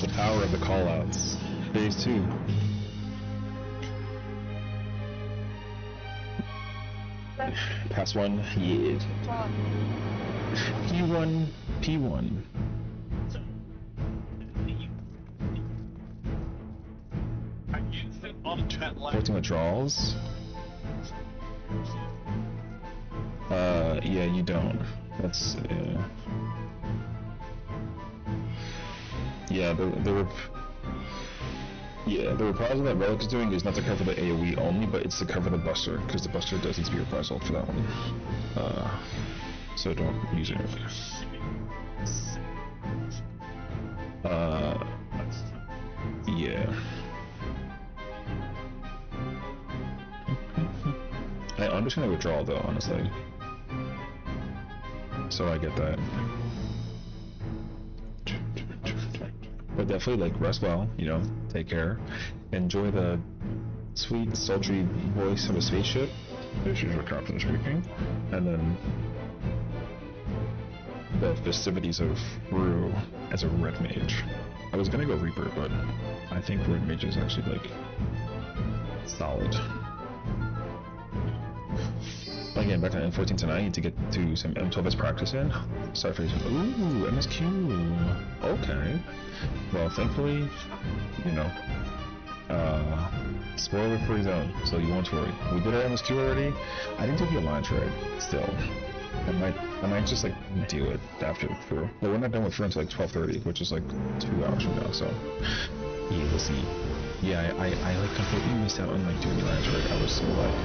The power of the callouts. Phase 2. Pass 1, yeah. P1, P1. I used it on chat line. Collecting withdrawals? Yeah, you don't. That's, yeah, Yeah, the reprisal that Relic is doing is not to cover the AoE only, but it's to cover the Buster, because the Buster does need to be reprisal for that one. So don't use it. Yeah. I'm just gonna withdraw though, honestly. So I get that. But definitely, like, rest well, you know, take care. Enjoy the sweet, sultry voice of a spaceship. This is your captain speaking. And then the festivities of FRU as a red mage. I was gonna go Reaper, but I think red mage is actually, like, solid. Again, back to M14 tonight, I need to get to some M12S practice in. Sorry for this. Ooh, MSQ. Okay. Well, thankfully, you know, spoiler-free zone, so you won't worry. We did our MSQ already. I didn't do the Alliance raid, still. I might just, like, do it after FRU. But we're not done with FRU until, like, 12:30, which is, like, 2 hours from now, so... Yeah, we'll see. Yeah, I like, completely missed out on, like, doing the Alliance raid. I was so, like...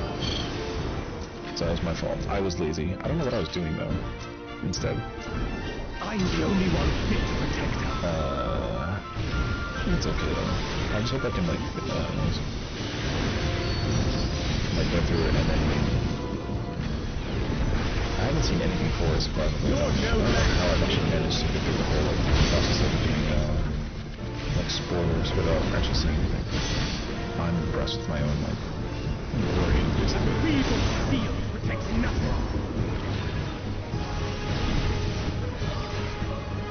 So that was my fault. I was lazy. I don't know what I was doing, though, instead. I'm the only one fit to protect her. It's okay, though. I just hope I can, like, go through it and then... I haven't seen anything for it, surprisingly. I don't know how I've actually managed to get through the whole, like, process of doing, like, spoilers without actually seeing anything. I'm impressed with my own, like, brain, basically. Feeble steel protects nothing.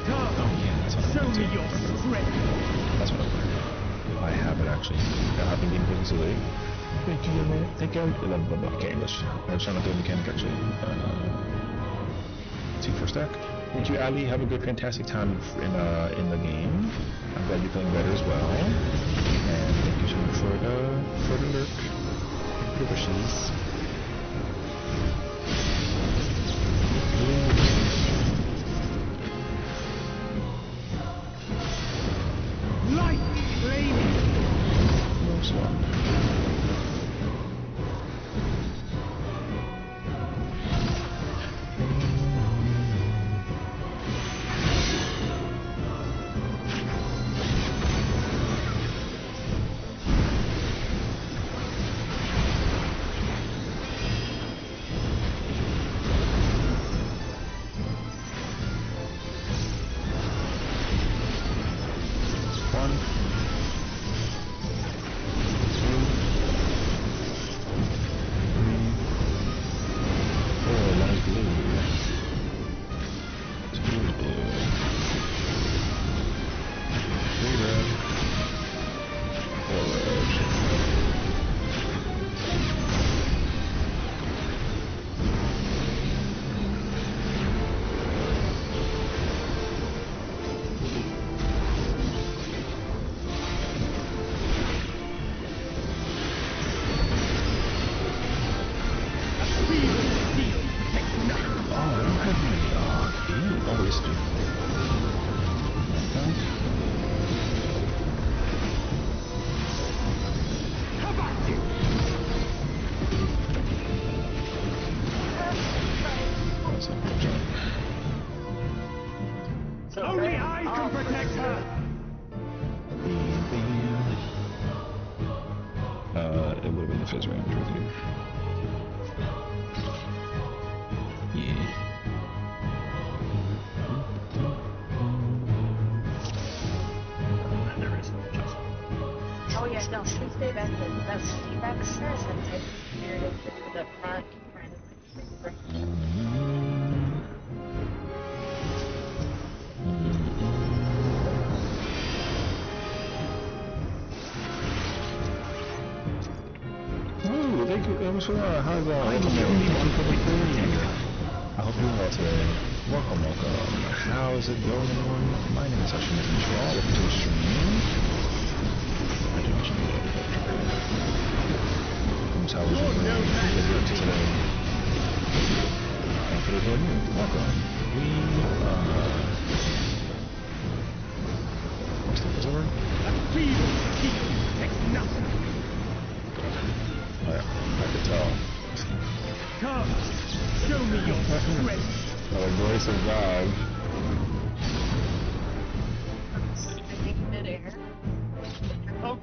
Come, Oh, yeah, that's what show I'm me your strength. That's what I'm doing. I have it, actually. I've been getting busy today. Thank you, man. Thank you. Okay, English. I was trying to do a mechanic, actually. 2 for stack. Thank you, Ali. Have a good, fantastic time in the game. I'm glad you're feeling better as well. And thank you so much for the lurk. For the wishes. Light flaming. No swap. Only I can protect her. It would have been the fizz range with you. Yeah. Oh yeah, no, please stay back there. That's feedback says and type narrative for the front Ooh, thank you very much for that. Hi, Ron. I'm the only one for protect her. I hope you're well today. Welcome, welcome. How's it going, everyone? My name is Sessiion. Welcome to the stream. I do mention the other how was your day today? And for those who are new, welcome. What's the over? Show me your strength. By the grace of God. Sticking midair. Oh.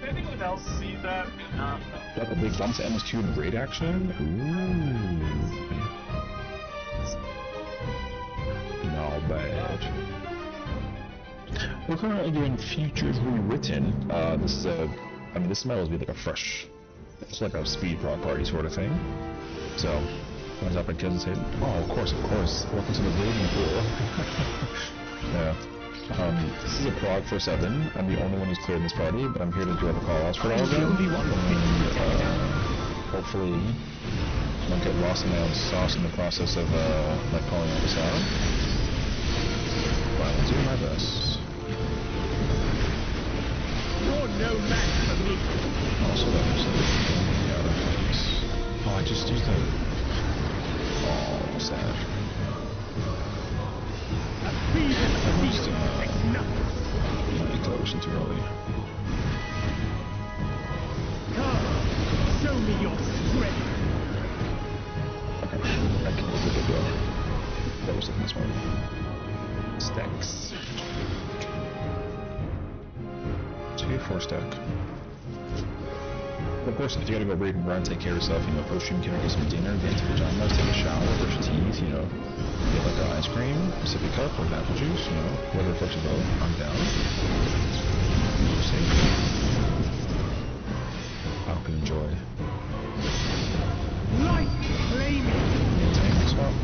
Did anyone else see that? Got the big bumps to MS2 and raid action? Ooh. Not bad. We're currently doing Futures Rewritten. This is a, I mean, this might as well be like a fresh, it's like a speed prog party sort of thing. So, comes up and kills and say, oh, of course, welcome to the raiding pool. Yeah. This is a prog for 7. I'm the only one who's cleared in this party, but I'm here to do all the call-outs for all of them. Hopefully, I don't get lost in my own sauce in the process of, like, calling all this out. But I'll do my best. You're no match for me. Also, that was the other things. Oh, I just used that. Oh, sad. A feeble steel takes nothing. Might be television too early. Come, show me your strength. Okay, I can look at the door. That was looking this one. Stacks. 2-4 stack. Of course, if you gotta go break and run, take care of yourself, you know, post-stream, get some dinner, get into pajamas, take a shower, brush your teeth, you know, get like an ice cream, sippy cup, or apple juice, you know, whatever floats your boat, I'm down. You're safe. I hope you enjoy. Light flaming. Tank swap.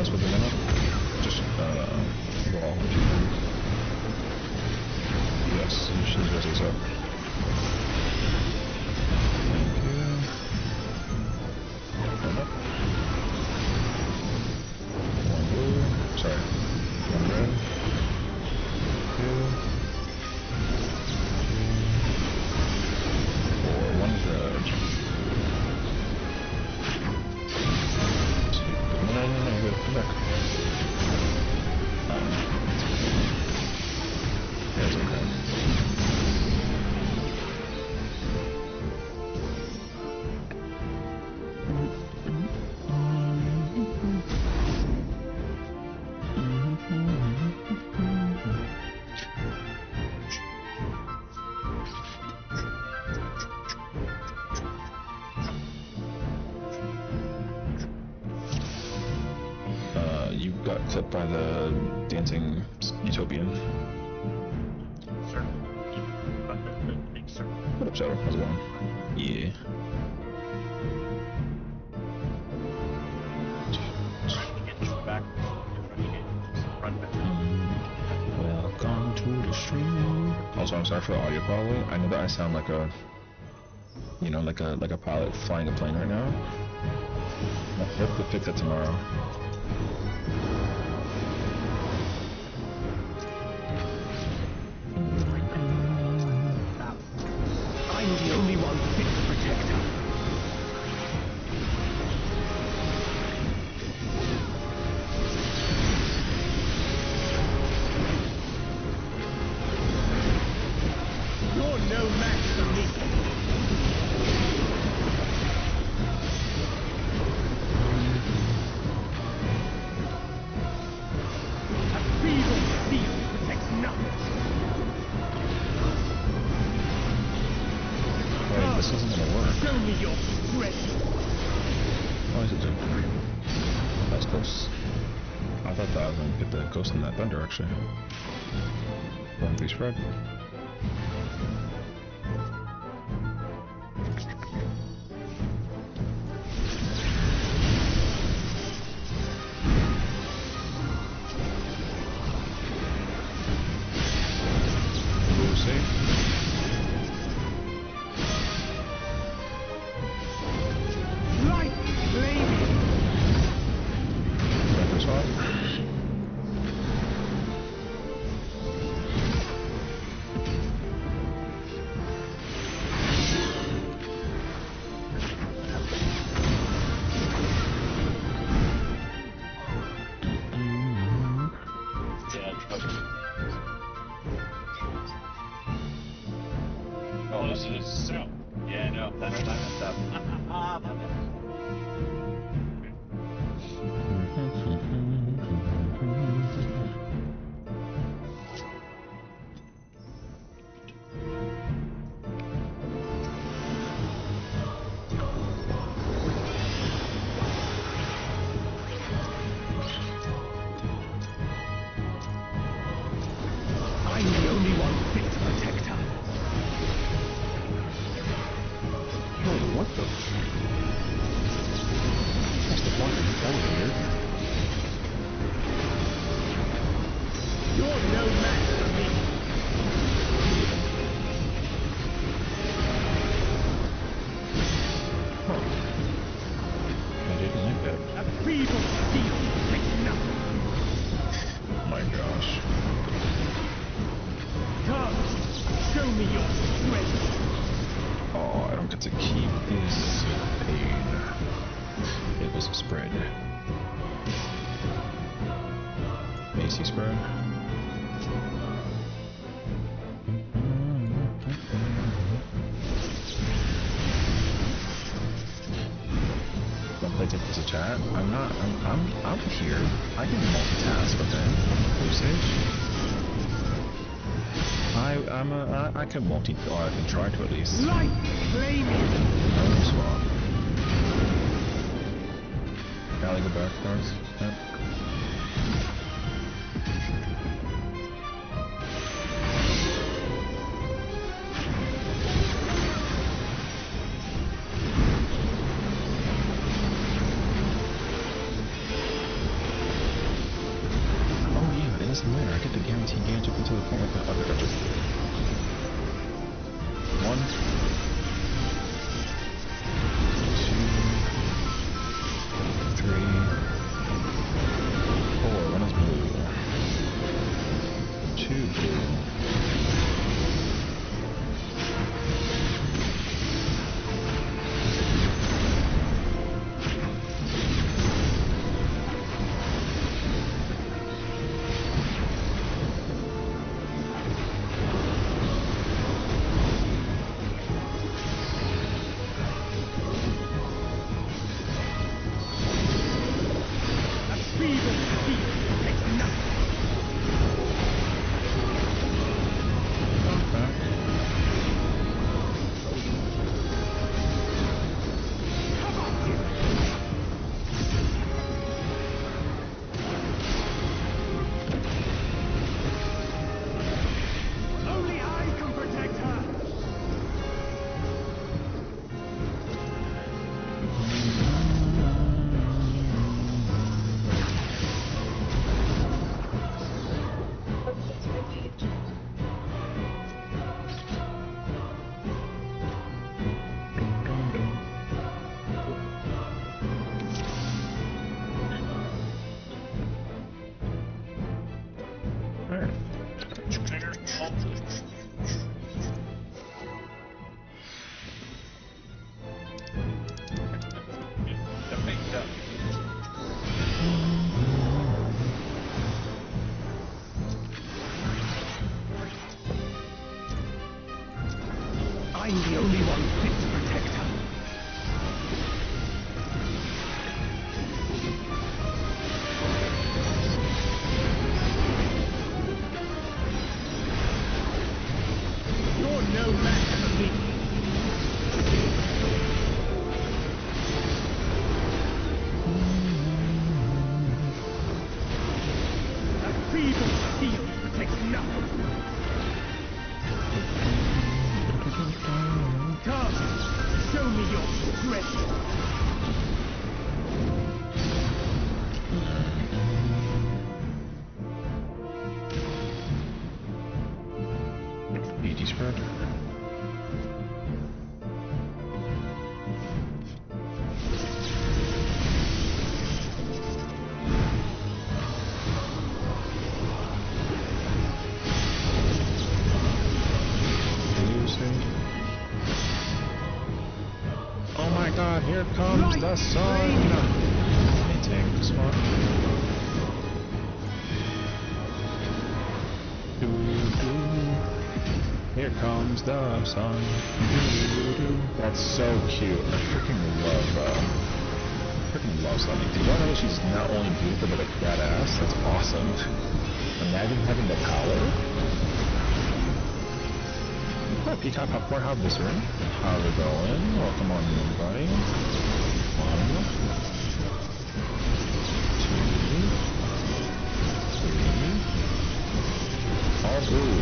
With the minute, just wall. Yes, she's raising up. Thank you. Hold up. One blue. Sorry. One red. 2. 3. 4. One red. No, good. Come back. Yeah, it's okay. You got clipped by the dancing utopian. Sure. Sure. What up, Shadow? How's it going? Yeah. Get you back. Run back. Welcome to the stream. Also, I'm sorry for the audio quality. I know that I sound like a, you know, like a pilot flying a plane right now. I hope to fix it tomorrow. I'm the only one fit to protect her. You're no match for me. A feeble steel protects nothing. Wait, this isn't gonna work. Show me your strength. Why is it doing that? That was close. I thought that I was gonna get the ghost in that thunder, actually. 1-3 spread. Blue safe. Light flaming. Record swap. AC spread. Don't play tickets to chat. I'm here. I can multitask, okay? Usage. I can multi, or I can try to at least. Light flaming. Swap. Gotta go back first. Yep. Oh yeah, it doesn't matter. I get the guarantee gauge up until the point of the other edges. 1, 2, 3, 4. One is blue. 2 blue. I'm the only one fit to protect her. You're no match for me. That feeble shield protects nothing. Come, show me your strength. AD spread. Oh my god, here comes the sun! Let me take this one. Here comes the sun. That's so cute. I freaking love Sunny. Did y'all know that she's not only beautiful but a badass? That's awesome. Imagine having the power. Hi, Peacock Popcorn, how's this room? How's it going? Welcome on, everybody. 1, 2, 3. All blue.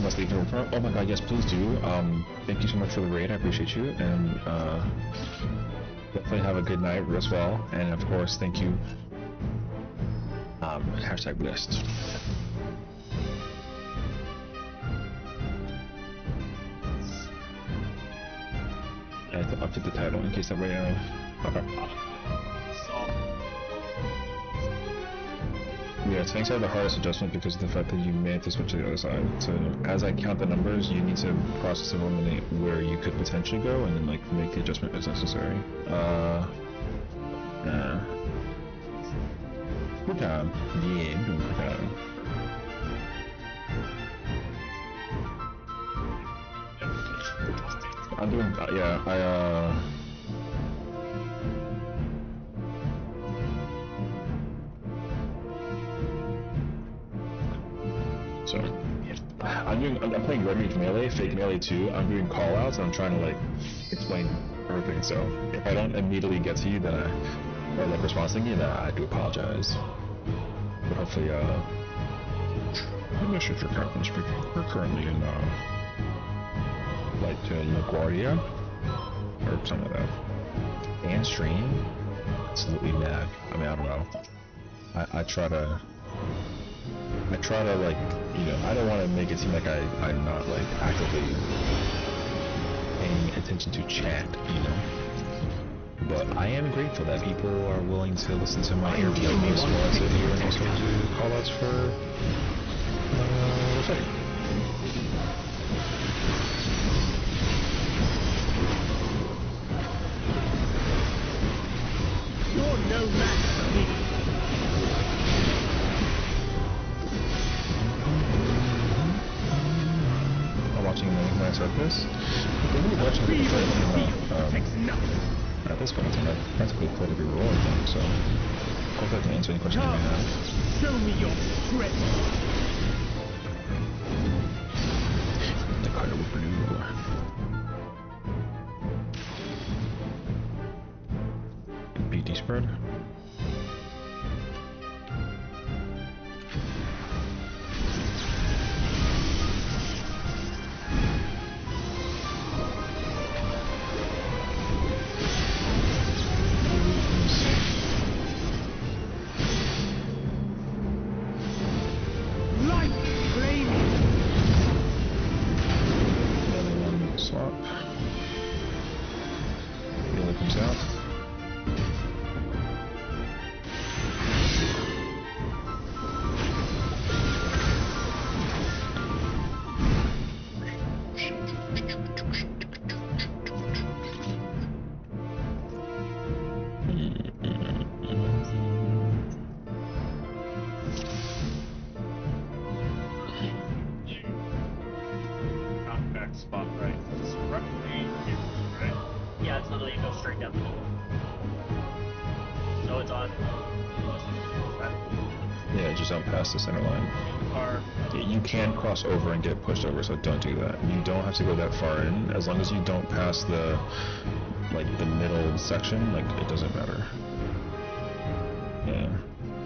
Must leave in front. Oh my god, yes, please do. Thank you so much for the raid. I appreciate you, and definitely have a good night as well. And of course, thank you. Hashtag blessed. I have to update the title in case somebody. Okay. Yeah, Yeah, tanks have the hardest adjustment because of the fact that you may have to switch to the other side. So as I count the numbers, you need to process and eliminate where you could potentially go, and then like make the adjustment as necessary. Good time. Yeah, I'm doing good time. I'm doing, yeah, so, I'm playing Red Mage Melee, Fake Melee 2, I'm doing callouts, and I'm trying to, like, explain everything, so if I don't immediately get to you, then or, like, respond to you, then I do apologize. But hopefully, unless if you're currently in, like, LaGuardia, or something like that. And stream? Absolutely mad. I mean, I don't know. I try to, like, you know, I don't want to make it seem like I'm not, like, actively paying attention to chat, you know? But I am grateful that people are willing to listen to my interview as well as here and also do callouts for, the fight. You're no match for me. I'm watching when I start this. I'm really watching the fight at this point in time. I've practically played every role, I think, so hopefully I can answer any questions you may have. Show me your strength. The color blue. BD spread. Swap. Healer comes out. Back spot, right? It's roughly here, right? Yeah, it's literally go straight down the middle. So it's on. Yeah, just out past the center line. Yeah, you can cross over and get pushed over, so don't do that. You don't have to go that far in. As long as you don't pass the, like, the middle section, like, it doesn't matter. Yeah.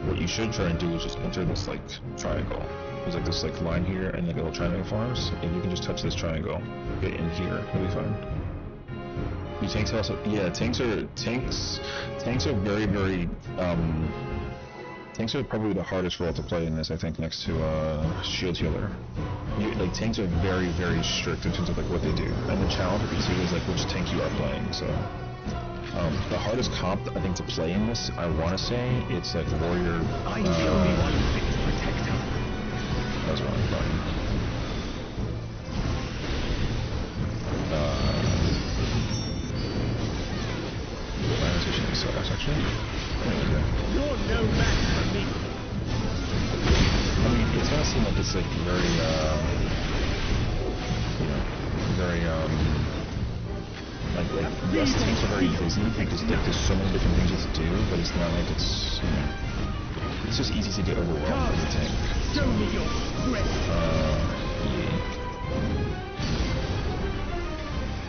What you should try and do is just enter this, like, triangle. There's, like, this, like, line here, and, like, little triangle forms, and you can just touch this triangle. Get in here, it'll be fine. Your tanks also, yeah, tanks are very, very, tanks are probably the hardest role to play in this, I think, next to, shield healer. Like, tanks are very, very strict in terms of, like, what they do. And the challenge with these two is, like, which tank you are playing, so. The hardest comp, I think, to play in this, I want to say, it's, like, warrior, I'm the only one who can protect her. That's what I'm playing. Transition to side, actually. Anyway, You're no match for me. I mean, it's gonna seem like it's like very, you know, very, like yes, tanks are very busy because like, there's so many different things you have to do, but it's not like it's, you know, it's just easy to get overwhelmed with a tank. Show me your strength. Yeah.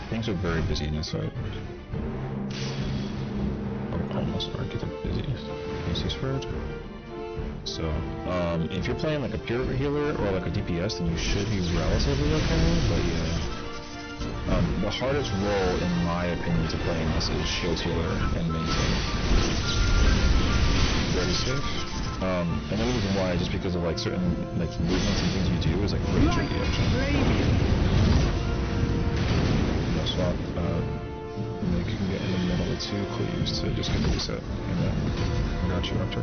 Tanks are very busy in this fight. Almost are getting busy. AC spread. So, if you're playing like a pure healer or like a DPS, then you should be relatively okay, but yeah. The hardest role, in my opinion, to play in this is shield healer and maintain. Very safe. Another reason why, just because of like certain like movements and things you do, is like pretty tricky actually. No swap. Nick can get in the middle of 2 cleaves to just get the reset, and then I got you after.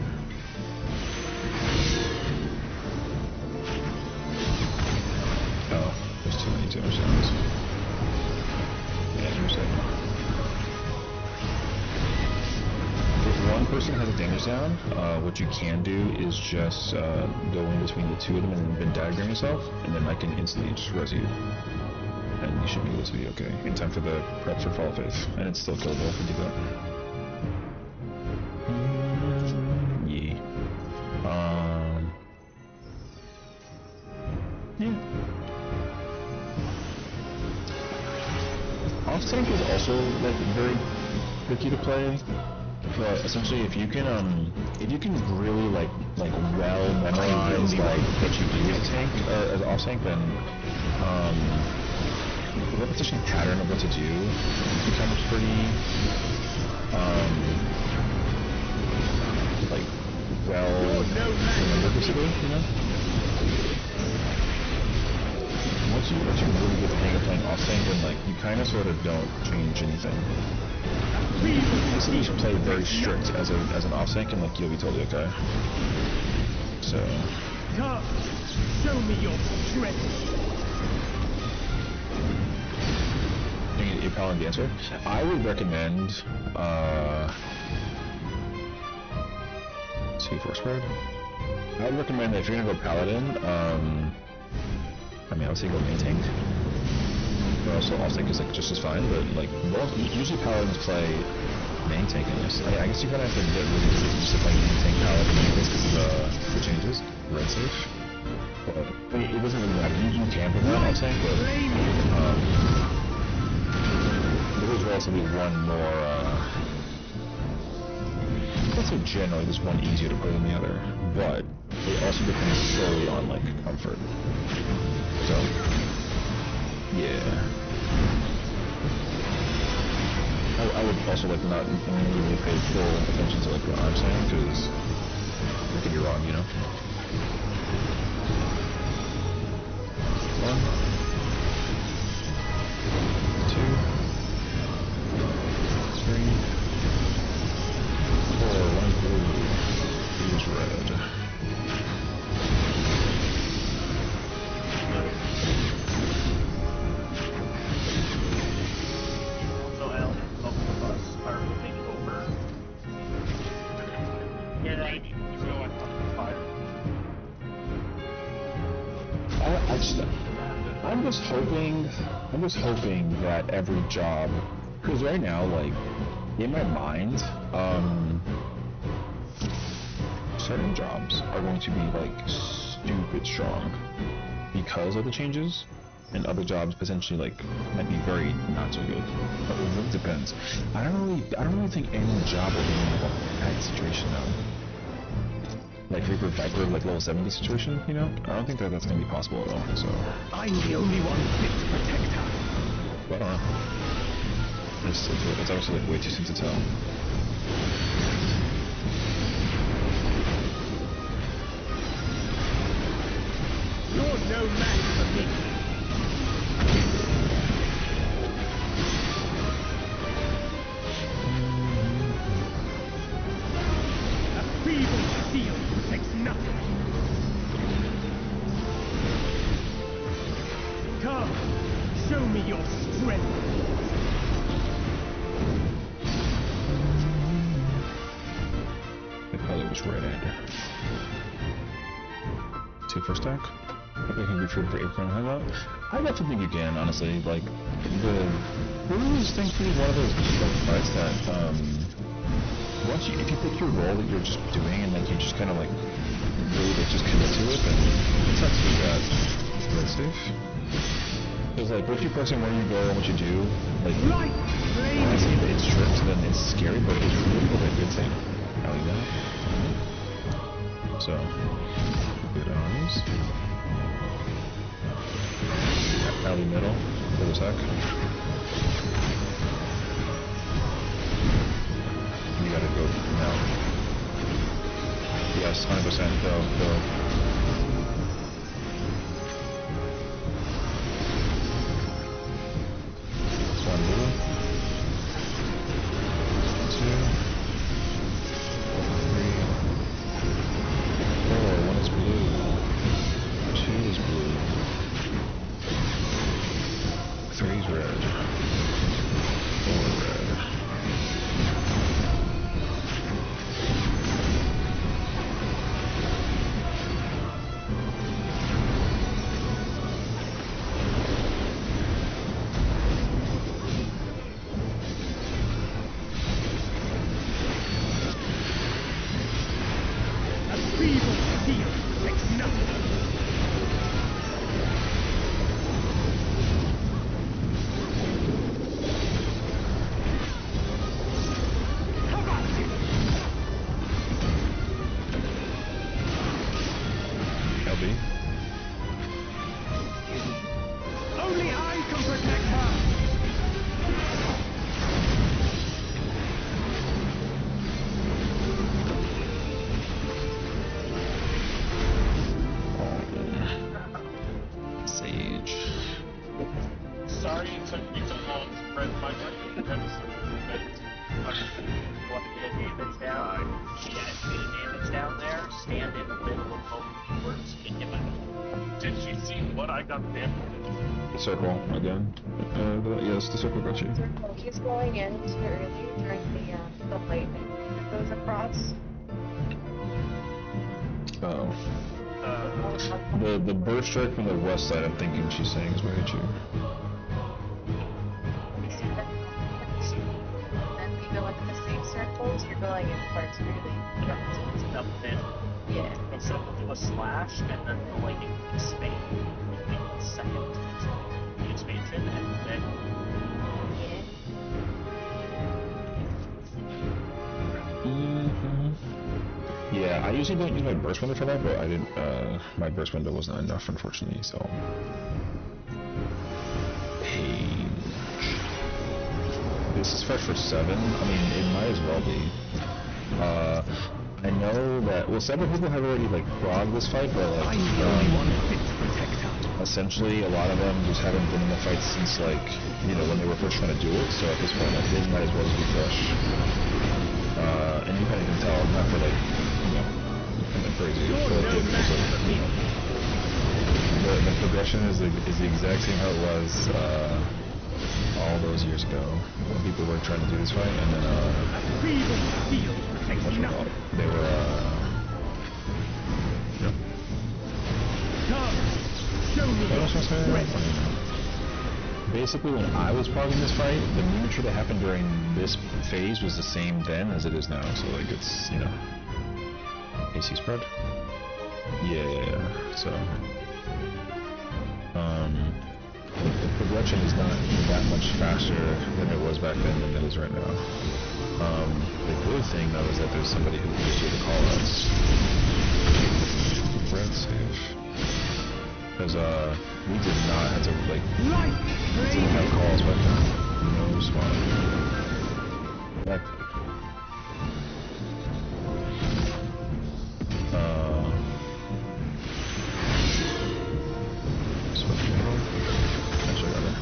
charges down, what you can do is just go in between the two of them and then diagram yourself, and then I can instantly just res you. And you should be able to be okay in time for the prep for Fall of Faith. And it's still killable if we do that. Yeah. Yeah. Off tank is also like very tricky to play. But essentially, if you can really like well memorize like what you do as a tank or as off tank, then the repetition pattern of what to do becomes pretty like well remembered basically, you know. Once you really get the hang of playing off tank, then like you kind of sort of don't change anything. Basically, you should play very strict as an off tank, and like you'll be totally okay. So. Come, show me your strength. Your Paladin Dancer. I would recommend see first word. I would recommend that if you're gonna go Paladin, I mean I would say go main tank. But also off tank is like just as fine, but like usually Paladins play main tank in this. I guess you kind of have to get really good just to play main tank Paladin anyways because of the changes. Red safe. But I mean, it doesn't really matter. You can put that off tank, but there is relatively one more, let's say generally there's one easier to play than the other, but it also depends solely on, like, comfort. So, yeah. I would also, like, not really pay full attention to, like, what I'm saying, because it could be wrong, you know? 1, 2, 3, 4, 1 blue, 2 is red. So I'll help the bus are moving over. Yeah, they need to go on fire. I'm just hoping that every job, because right now, like, in my mind, certain jobs are going to be, like, stupid strong because of the changes, and other jobs potentially, like, might be very not so good. But it really depends. I don't really think any job will be in, like, a bad situation, though. Like Reaper Viper, like level 70 situation, you know? I don't think that that's gonna be possible at all, so. I'm the only one fit to protect her. But I don't know. It's obviously like way too soon to tell. You're no match for me. A feeble shield protects nothing. Come, show me your strength. The color was red. 2 first stack. Hope they can be true for April and Hideout. I definitely think you can, honestly. Like, really is thankfully one of those fights that, if you pick your role that you're just doing and like you just kind of like really like just commit to it, then it's not too bad. Red safe. Because like once you pressing where you go and what you do, like honestly it's stripped, then it's scary, but it's really like a good thing. I like that. So good eyes. Alley middle, for a sec. You gotta go now. Yes, 100%, go. One blue. 2, 3, 4, 1 is blue. 2 is blue. 3 is red. Did you see what I got there? Circle again. Yes, the circle got you. Circle. He's going in too early during the lightning that goes across. Oh. The bird strike from the west side, I'm thinking she's saying is where hit you. And we go into the same circles, you're going in parts really. Up then. Yeah. So we'll do a slash, and then the lightning expand. Will be the second the expansion, and then Yeah, I usually don't use my burst window for that, but I didn't, my burst window wasn't enough, unfortunately, so. Hey. This is FFXIV. I mean, it might as well be. I know that, well, several people have already, like, logged this fight, but, like, essentially, a lot of them just haven't been in the fight since, like, you know, when they were first trying to do it, so at this point, I think might as well just be fresh. And you kind of can tell, not for, like, you know, kind of crazy, but, like, you know, the progression is the exact same how it was, all those years ago, when people were trying to do this fight, and then, they were, what else was I saying? Basically, when I was progging this fight, the miniature that happened during this phase was the same then as it is now, so, like, it's, you know, AC spread? Yeah, so, the progression is not that much faster than it was back then than it is right now. The good thing, though, is that there's somebody who can just do the call-outs. Red save. Because, we did not have to, like, we didn't have calls back then. No response. Back, actually, rather.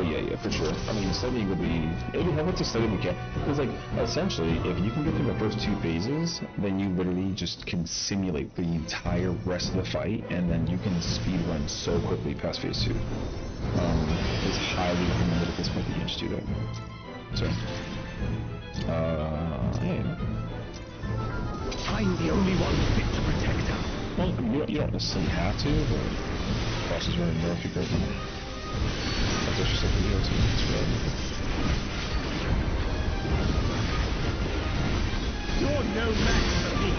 Yeah, for sure. I mean, studying would be, it'd be helpful to study mechanics. Because, like, essentially, if you can get through the first two phases, then you literally just can simulate the entire rest of the fight, and then you can speed run so quickly past phase 2. It's highly recommended at this point that you just do that. So, yeah. I'm the only one fit to protect her. Well, you don't necessarily have to, but crosses running north, you're good. That's just like the video too. It's red. You're no match for me.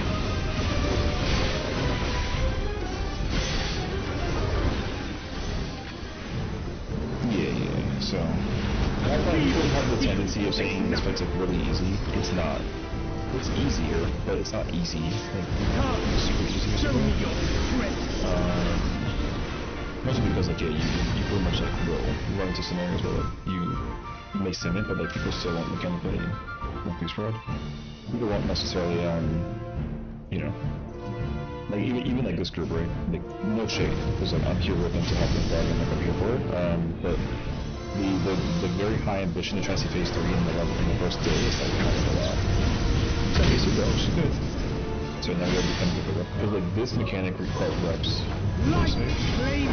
Yeah. So, I thought people have the tendency of thinking this fight's like really easy. It's not. It's easier, but it's not easy. Like, it's super easy. Show me your strength. Mostly because, like, yeah, you pretty much, like, will run into scenarios where, like, you may sim it, but, like, people still won't mechanically be spread. People won't necessarily, you know, like, even like, this group, right? Like, no shade, because, like, I'm here with them to help them frog, and, like, I'm here for it, but the very high ambition to try to see phase 3 in the level in the first day is, like, kind of a lot. So, phase 2 though, which is good. So now we have to kind of give it up. Because, like, this mechanic requires reps. Light flame.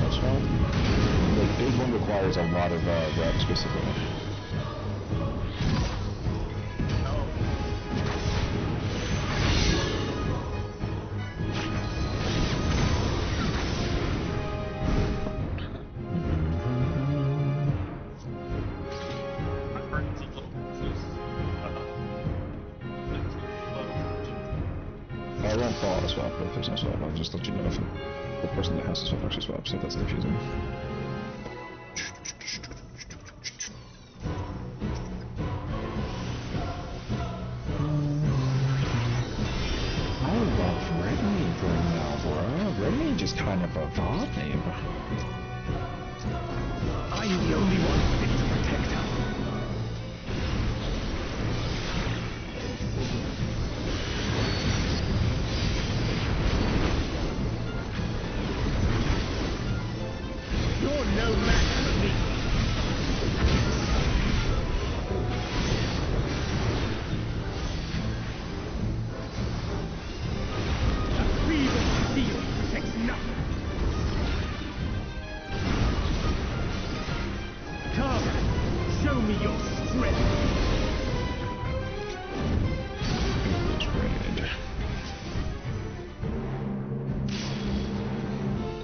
That's one. Like, phase 1 requires a lot of reps, basically. fall out of swap, but if there's no swap, I'll just let you know if the person that has to swap actually swaps, if that's confusing. I love Red Mage right now, bro. Red Mage is kind of a vibe name. I'm the only one fit to protect her. You're no match for me. A feeble steel protects nothing. Come, show me your strength. Red.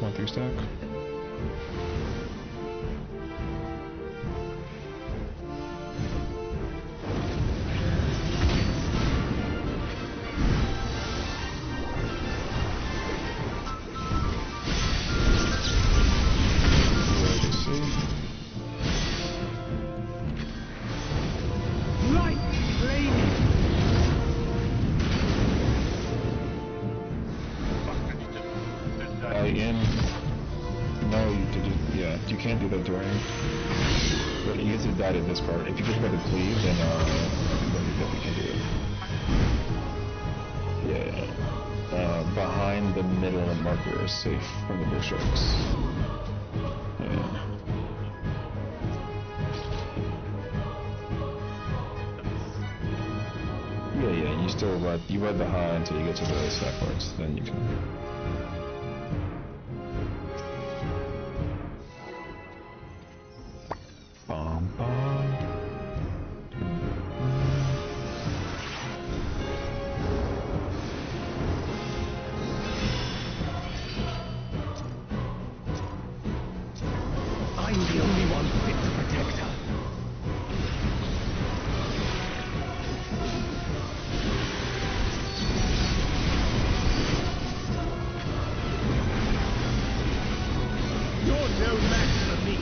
1-3 stack. Light flaming. In. No, you did it. Yeah, you can't do that during. But you get to die in this part. If you just go to cleave, then you definitely can do it. Yeah. Behind the middle marker is safe from the bush strikes. Yeah. Yeah, you still ride the high until you get to the stack parts, then you can. Bum, bum. I'm the only one fit to protect her. You're no match for me.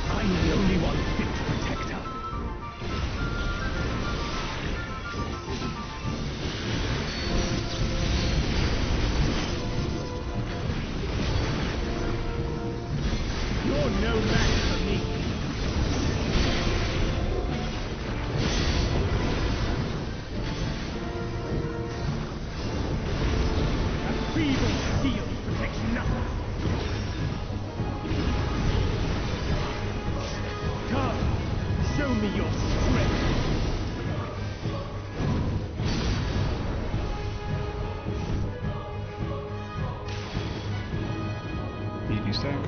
I'm the only one fit to protect her. You're no match for me. A feeble steel protects nothing. Come, show me your strength. BB stack.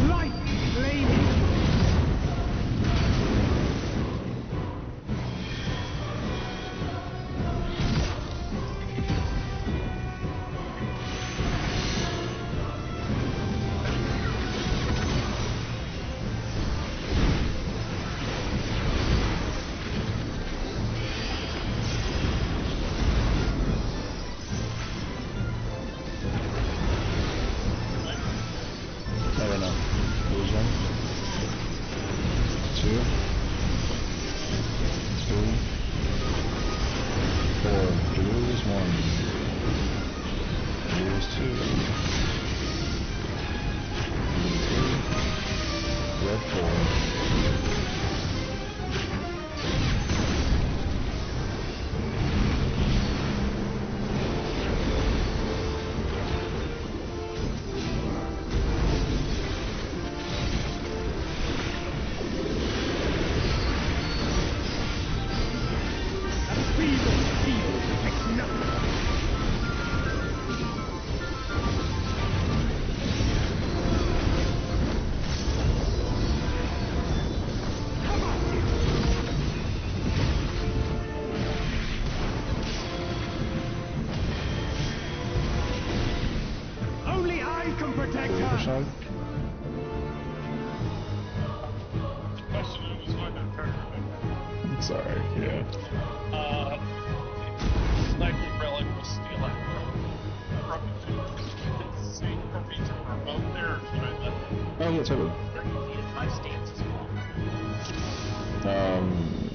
Light flaming. 1. Here's 2. Red 4. Shot. The question was going to turn. Sorry, yeah. Sniper Relic will steal that from me to promote there, or should I let them? Oh, yeah, totally. It's my stance as well.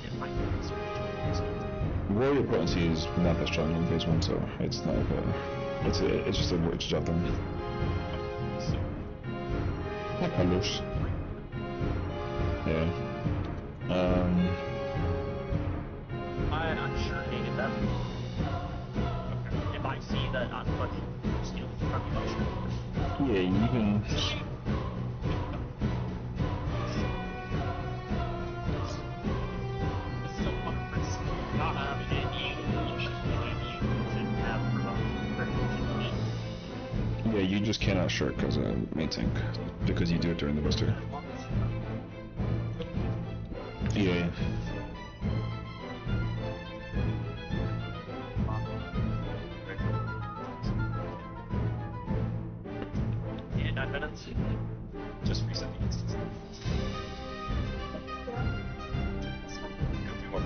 It might be Warrior potency is not that strong in phase 1, so it's not like a... It's just a word to jump them. Hi, Carlos. Yeah. I'm not sure hated them. If I see that I'm stealing from you, I'm sure. Yeah, you can... Still want to risk not having any to have promoted. Yeah, you just cannot shirk as a main tank, because you do it during the booster. Yeah. Yeah, 9 minutes. Just reset the instance. Go through more.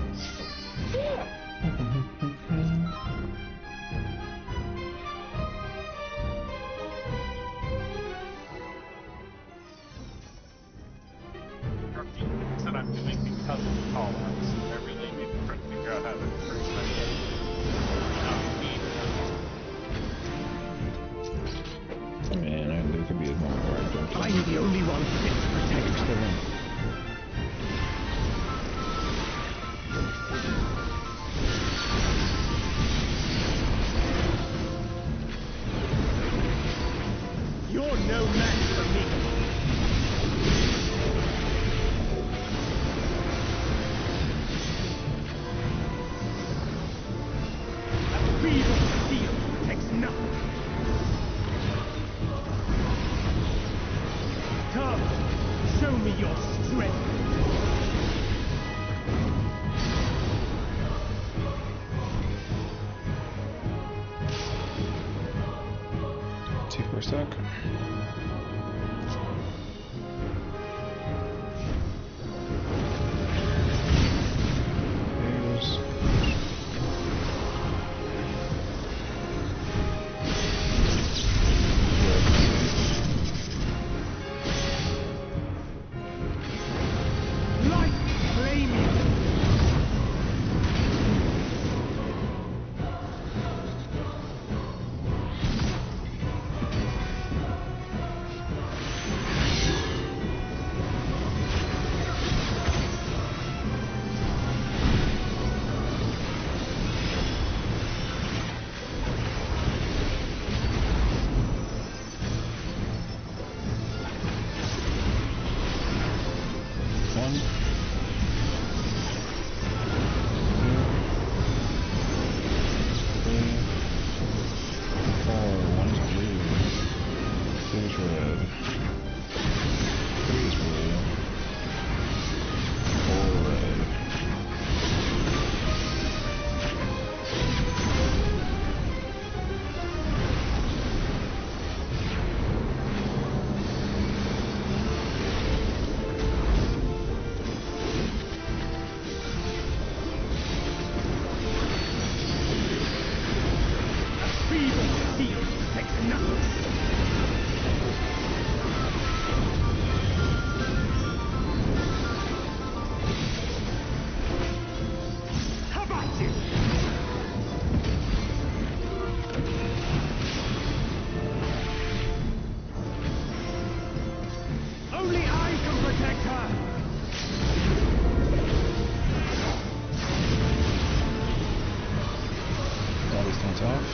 That I'm doing because of the call-outs. I really need to try to figure out how to fix that. Man, there could be a moment where I don't I'm the only one fit to protect the run. You're no match for me. That feeble steel protects nothing. Come, show me your strength. Two for a sec. Here's... Light flaming. Points off.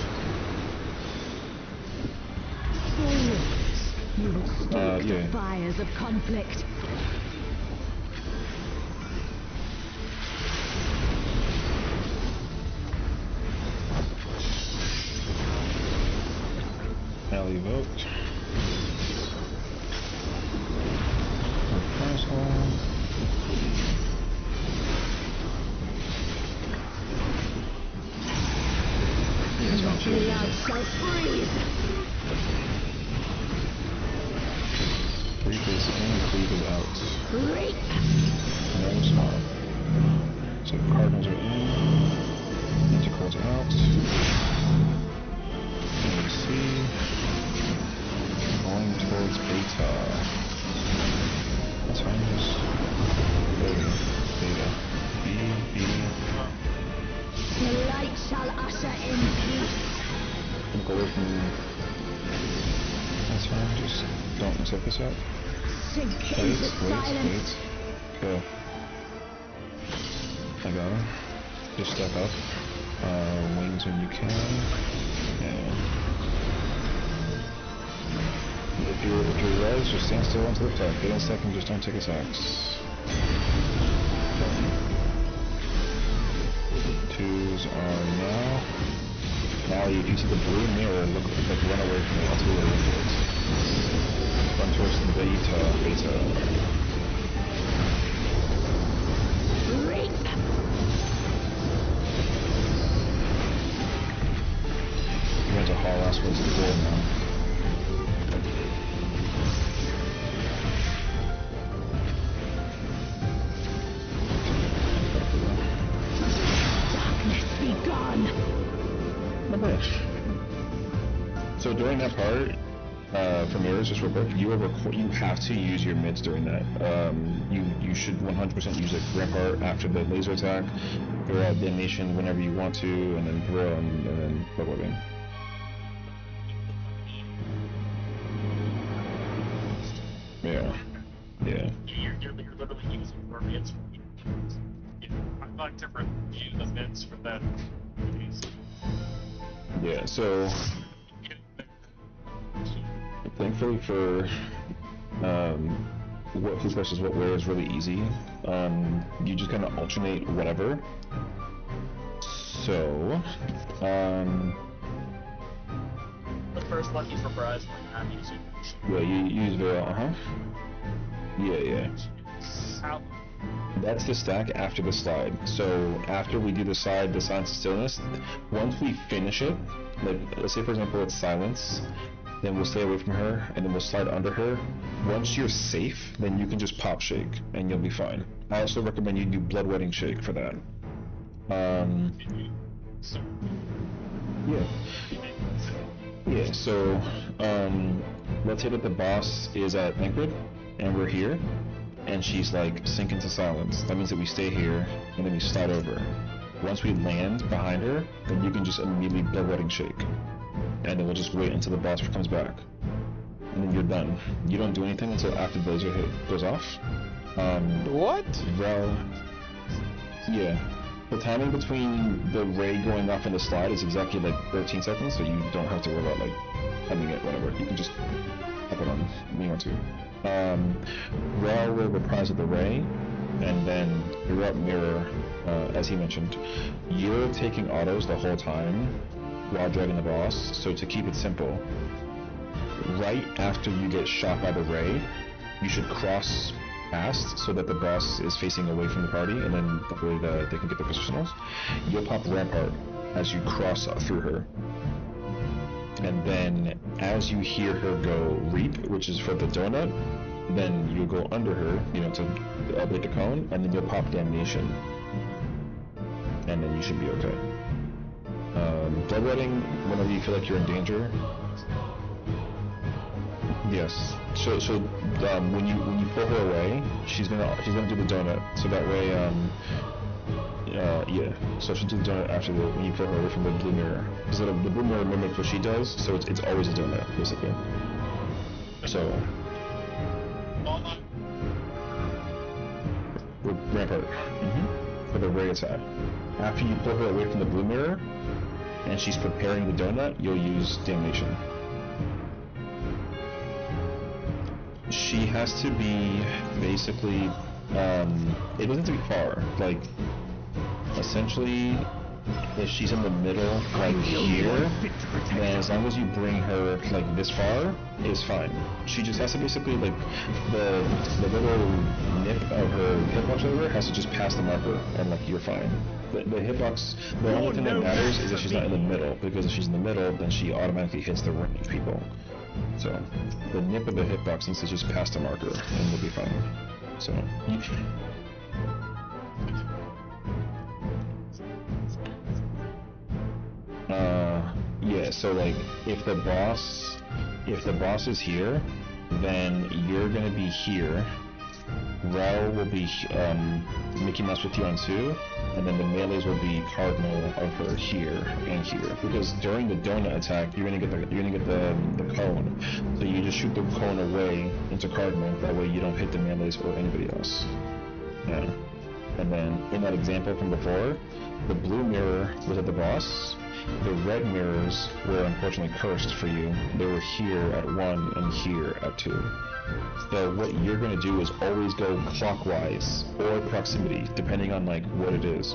You will stoke yeah. the fires of conflict. Ally evoked. Reprisal. Blood shall freeze. Creep is in, creep is out. Reap. No smart. So cardinals are in. Manticores are out. AC. Going towards beta. What time is beta? B. The light shall usher in peace. I'm go away from. That's fine, just don't accept this yet. Sink into silence. Go. I got her. Just step up. Wings when you can. Yeah. If you're res, just stand still until the top. Get in a second, just don't take attacks. Twos are now. Now you see the blue mirror, look like run away from it until you're into it. Run towards the beta. You went to haul last towards the door now. Darkness be gone. Not bad. So during that part, for mirrors, just real quick, you have to use your mids during that. You should 100% use it. Rampart after the laser attack, or detonation whenever you want to, and then throw and then plug webbing. Yeah. You're literally using more mids. I've got different views of mids for that. Yeah, so thankfully for who versus what where is really easy. You just kind of alternate whatever. So, The first lucky surprise when I'm using. yeah, you use the Yeah. How? That's the stack after the slide. So after we do the Silence of Stillness, once we finish it, like let's say for example it's Silence, then we'll stay away from her, and then we'll slide under her. Once you're safe, then you can just pop shake, and you'll be fine. I also recommend you do Bloodwetting Shake for that. Yeah, so let's say that the boss is at Banquet, and we're here, and she's like sink into silence. That means that we stay here, and then we slide over. Once we land behind her, then you can just immediately Bloodwetting Shake. And then we'll just wait until the boss comes back. And then you're done. You don't do anything until after the laser hit goes off. What? Well, yeah. The timing between the ray going off and the slide is exactly like 13 seconds, so you don't have to worry about like ending it, whatever. You can just have it on when you want to. Raw will reprise of the ray, and then you're up mirror, as he mentioned. You're taking autos the whole time while driving the boss, so to keep it simple, right after you get shot by the ray, you should cross past so that the boss is facing away from the party, and then that way they can get the positionals. You'll pop Rampart as you cross through her. And then as you hear her go Reap, which is for the donut, then you'll go under her, to update the cone, and then you'll pop Damnation. And then you should be okay. Bloodwetting, whenever you feel like you're in danger. Yes. So when you pull her away, she's gonna do the donut. So that way, yeah. So she'll do the donut after when you pull her away from the blue mirror. Because the blue mirror mimics what she does, so it's always a donut basically. So. Rampart. For the ray attack. After you pull her away from the blue mirror, and she's preparing the donut, you'll use Damnation. She has to be basically, it doesn't have to be far, like, essentially, if she's in the middle, like here, then as long as you bring her like this far, is fine. She just has to basically like the little nip of her hitbox over has to just pass the marker, and like you're fine. The hitbox, the only thing that matters is that she's not in the middle, because if she's in the middle, then she automatically hits the range people. So the nip of the hitbox needs to just pass the marker, and we'll be fine. So. Yeah, so like, if the boss is here, then you're gonna be here, Rel will be, Mickey Mouse with you on 2, and then the melees will be Cardinal of her here and here, because during the donut attack, you're gonna get the cone, so you just shoot the cone away into Cardinal, that way you don't hit the melees or anybody else. Yeah. And then, in that example from before, the blue mirror was at the boss. The red mirrors were unfortunately cursed for you. They were here at 1 and here at 2. So what you're going to do is always go clockwise or proximity, depending on like what it is.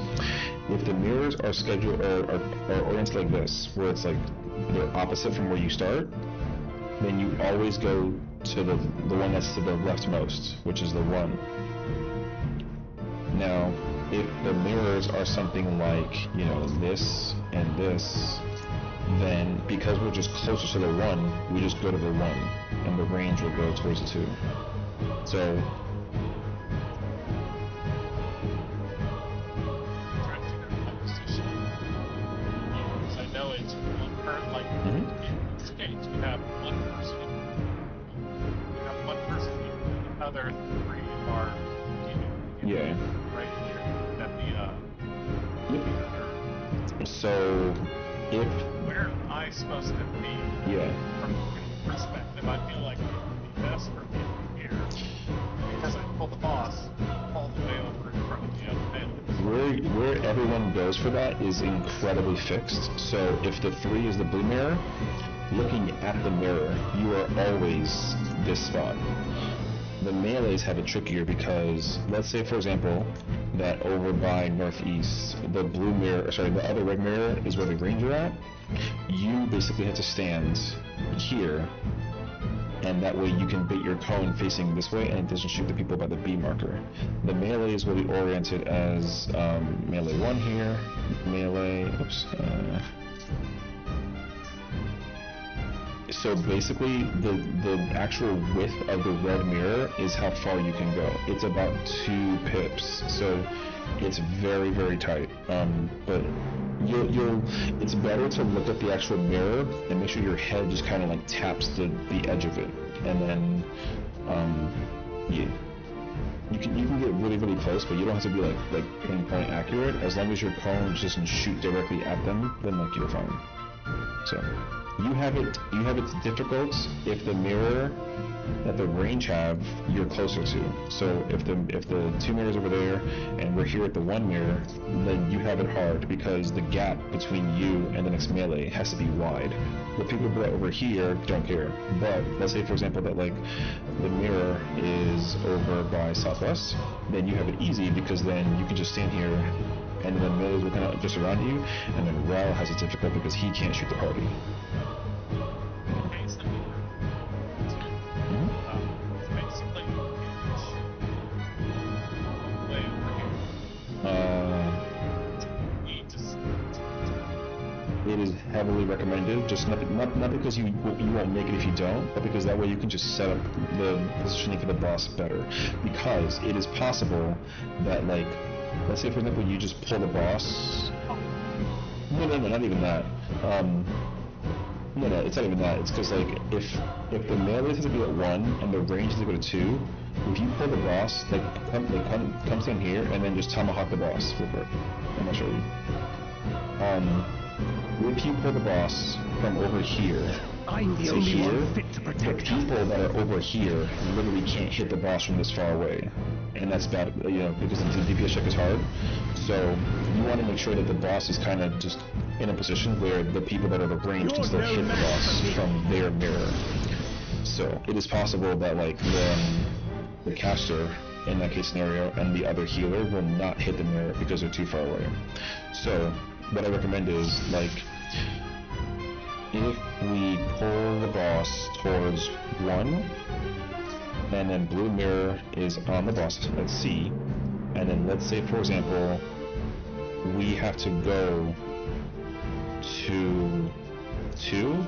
If the mirrors are scheduled or oriented like this, where it's like they're opposite from where you start, then you always go to the one that's to the leftmost, which is the 1. Now, if the mirrors are something like, you know, this and this, then because we're just closer to the 1, we just go to the 1, and the range will go towards the 2. So, I know it's one person, like, in this case, you have one person here, the other 3 are, yeah. right here, at the So, if... Where am I supposed to be? Yeah. From your perspective, I feel like it would be best for me here, because I pull the boss all the way over in front of the other melees. Where everyone goes for that is incredibly fixed. So, if the 3 is the blue mirror, looking at the mirror, you are always this spot. The melees have it trickier because, let's say for example, that over by northeast, the blue mirror, sorry, the other red mirror is where the ranger at. You basically have to stand here, and that way you can bait your cone facing this way and it doesn't shoot the people by the B marker. The melees will be oriented as melee 1 here, melee, oops, so basically, the actual width of the red mirror is how far you can go. It's about 2 pips, so it's very, very tight. But it's better to look at the actual mirror and make sure your head just kind of like taps the edge of it, and then yeah. You can get really, really close, but you don't have to be like pinpoint accurate. As long as your cone doesn't shoot directly at them, then like you're fine. So you have it difficult if the mirror that the range have you're closer to. So if the 2 mirrors over there and we're here at the 1 mirror, then you have it hard because the gap between you and the next melee has to be wide. The people that are over here don't care. But let's say for example that like the mirror is over by southwest, then you have it easy because then you can just stand here and then the melees will kind of just around you, and then Rao has it difficult because he can't shoot the party. It is heavily recommended, just not because you won't make it if you don't, but because that way you can just set up the positioning for the boss better. Because it is possible that, like, let's say for example you just pull the boss. No, not even that. No, it's not even that. It's because like if the melee has to be at 1 and the range has to go to 2, if you pull the boss, come stand here and then just tomahawk the boss real quick. I'm gonna show you. If you pull the boss from over here, I'm the only one fit to protect the people that are over here literally can't hit the boss from this far away. and that's bad, you know, because the DPS check is hard. So you want to make sure that the boss is kind of just in a position where the people that are the range can still hit the boss from their mirror. So it is possible that like the caster in that case scenario and the other healer will not hit the mirror because they're too far away. So what I recommend is like if we pull the boss towards 1, and then blue mirror is on the boss at C, and then let's say for example we have to go to 2.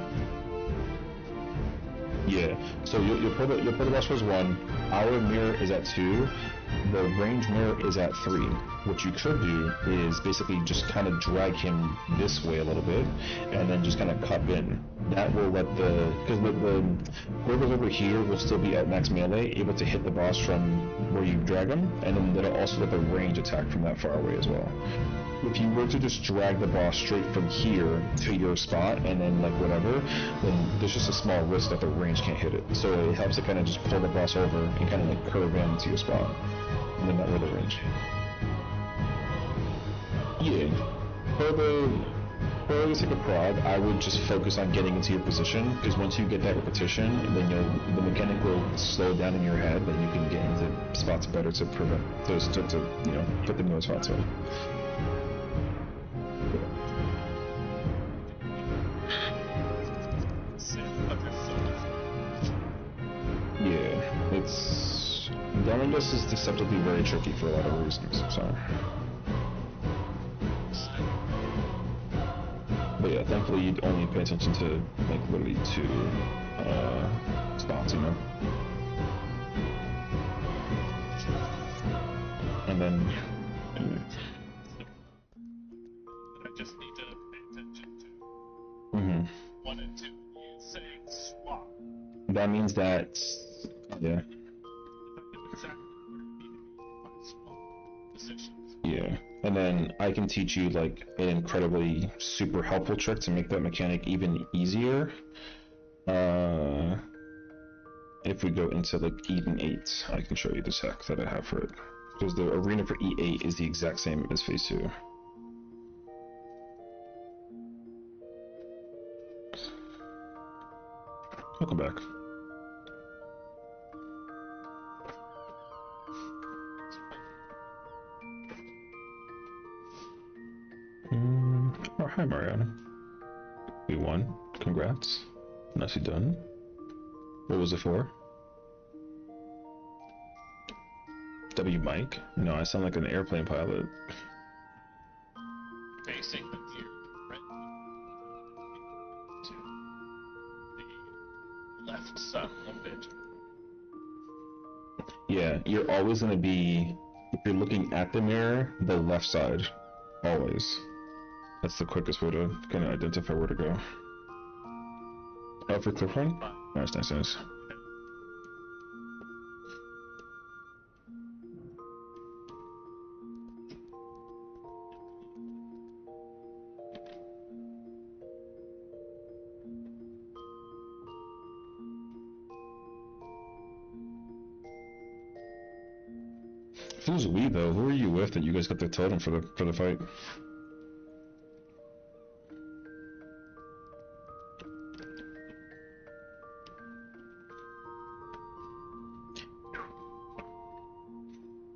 Yeah, so you'll pull the boss towards 1, our mirror is at 2, the range mirror is at 3. What you could do is basically just kind of drag him this way a little bit, and then just kind of cup in. That will let because the whoever's over here will still be at max melee, able to hit the boss from where you drag him, and then that'll also let the range attack from that far away as well. If you were to just drag the boss straight from here to your spot and then like whatever, then there's just a small risk that the range can't hit it. So it helps to kind of just pull the boss over and kind of like curve into your spot, and then that way the range. Yeah, for the sake of prod, I would just focus on getting into your position, because once you get that repetition, then the mechanic will slow down in your head, then you can get into spots better to prevent those to you know, put them in those spots. So. Yeah, it's Dominus is deceptively very tricky for a lot of reasons, so. But yeah, thankfully you'd only pay attention to like literally 2 spots, you know. And then I just need to pay attention to 1 and 2 saying swap. That means that yeah. Yeah. And then I can teach you like an incredibly super helpful trick to make that mechanic even easier. If we go into like Eden 8, I can show you the tech that I have for it. Because the arena for E8 is the exact same as phase 2. Welcome back. Oh, hi Mariana. We won. Congrats. Nicely done. What was it for? W Mike? No, I sound like an airplane pilot. Facing the gear right to the left side of it. Yeah, you're always going to be, if you're looking at the mirror, the left side. Always. That's the quickest way to kind of identify where to go. Oh, for cliff run? Nice, nice, nice. Who's we though? Who are you with that you guys got the totem for the fight?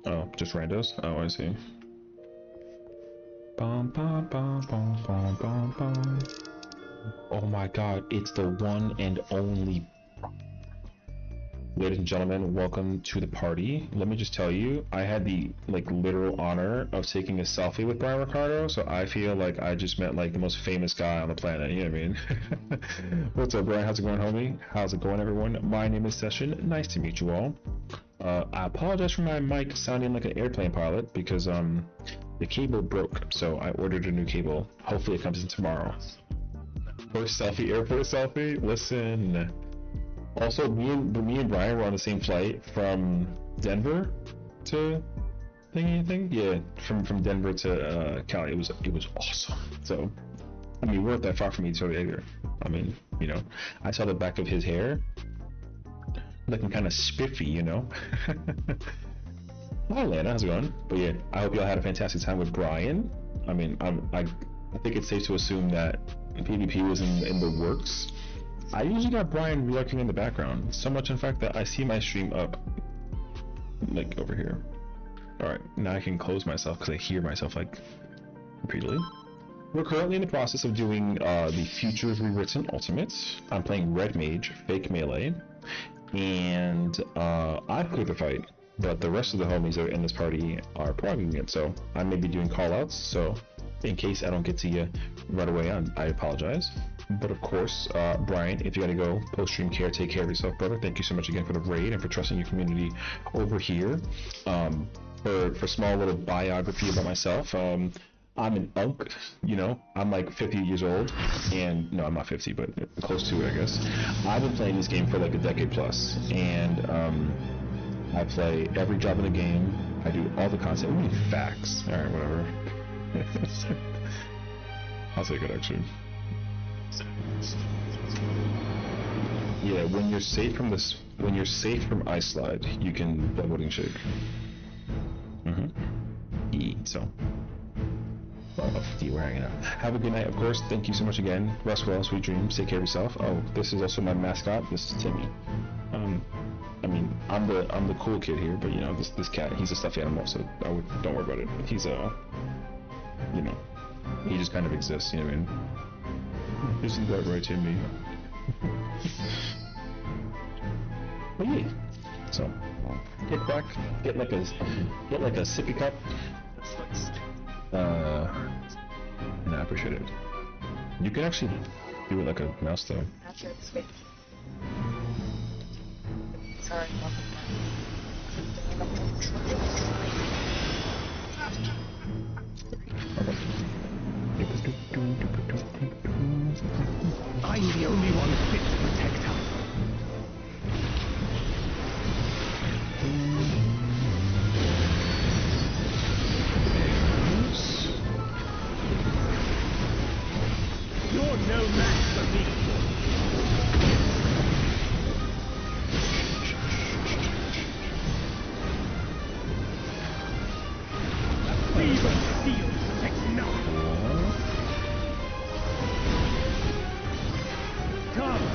Oh, just randos? Oh, I see. Bum, bum, bum, bum, bum, bum, bum. Oh my god, it's the one and only. Ladies and gentlemen, welcome to the party. Let me just tell you, I had the like literal honor of taking a selfie with Brian Ricardo, so I feel like I just met like the most famous guy on the planet, you know what I mean? What's up, Brian? How's it going, homie? How's it going, everyone? My name is Sessiion. Nice to meet you all. I apologize for my mic sounding like an airplane pilot because the cable broke, so I ordered a new cable. Hopefully it comes in tomorrow. First selfie, airport selfie? Listen. Also, me and Brian were on the same flight from Denver to thing. Yeah, from Denver to Cali. It was awesome. So, I mean, we weren't that far from each other either. I mean, you know, I saw the back of his hair, looking kind of spiffy, you know. Hi, Lana. How's it going? But yeah, I hope y'all had a fantastic time with Brian. I mean, I think it's safe to assume that PvP was in the works. I usually got Brian lurking in the background, so much in fact that I see my stream up, like over here. Alright, now I can close myself because I hear myself like repeatedly. We're currently in the process of doing the Futures Rewritten Ultimate. I'm playing Red Mage, Fake Melee, and I've cleared the fight, but the rest of the homies that are in this party are progging it, so I may be doing callouts, so in case I don't get to you right away, I apologize. But of course, Brian, if you gotta go post-stream care, take care of yourself, brother. Thank you so much again for the raid and for trusting your community over here. For small little biography about myself, I'm an unk, you know, I'm like 50 years old, and no, I'm not 50, but close to it, I guess. I've been playing this game for like a decade plus, and I play every job in the game. I do all the content. What do you mean facts? All right, whatever. I'll take it actually. Yeah, when you're safe from Ice Slide, you can bloodletting shake. So. We're hanging out. Have a good night, of course. Thank you so much again. Rest well, sweet dreams. Take care of yourself. Oh, this is also my mascot. This is Timmy. I mean, I'm the cool kid here, but you know, this cat, he's a stuffed animal, so don't worry about it. He's you know, he just kind of exists. You know what I mean? Isn't that right, Timmy? But yeah. So, kick back, get like a sippy cup. No, I appreciate it. You can actually do it like a mouse though. That's it, sweet. Sorry, I'm the only one fit to protect her. You're no match for me. Vibin steel protects nothing. Come,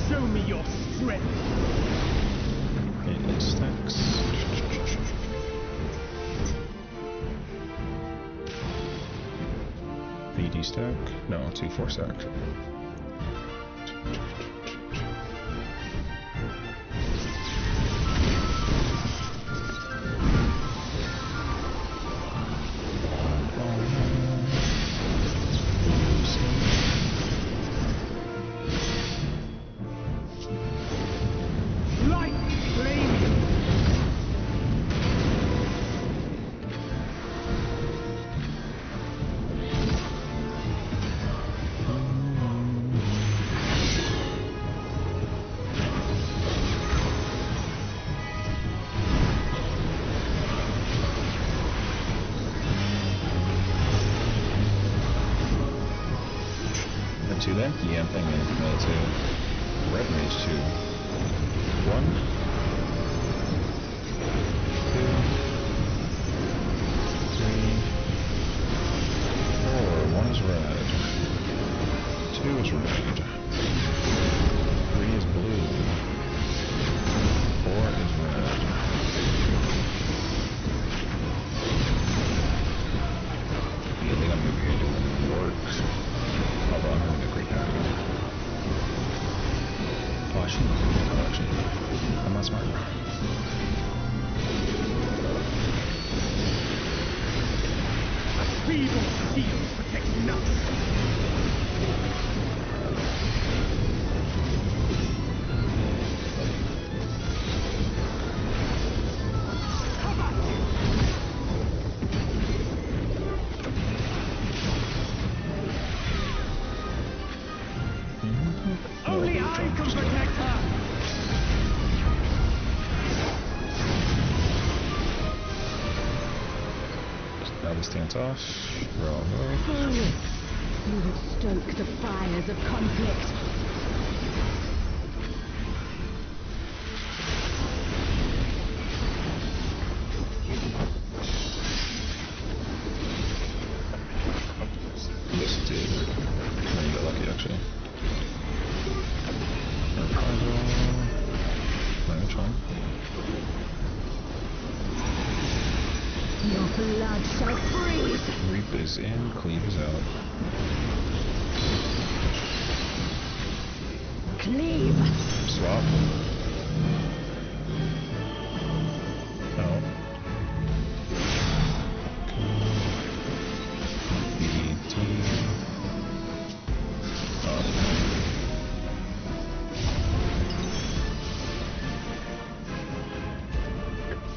show me your strength. Okay, it stacks. VD stack? No, 2-4 stack. Two then? Yeah, I'm thinking another two. Red Mage 2. 1. 2. 3. 4. 1 is red. 2 is red. 3 is blue. 4 is red. Yeah, I think I'm maybe gonna do work. Although I'm having a great time. Oh, I shouldn't. Oh, actually, I'm not smart. Vibin steel protects nothing. Only I can protect her! Now the stance off. Roll. Forward. You would stoke the fires of conflict. shall freeze. Reap is in, cleave is out. Cleave. Swap. Out. BT.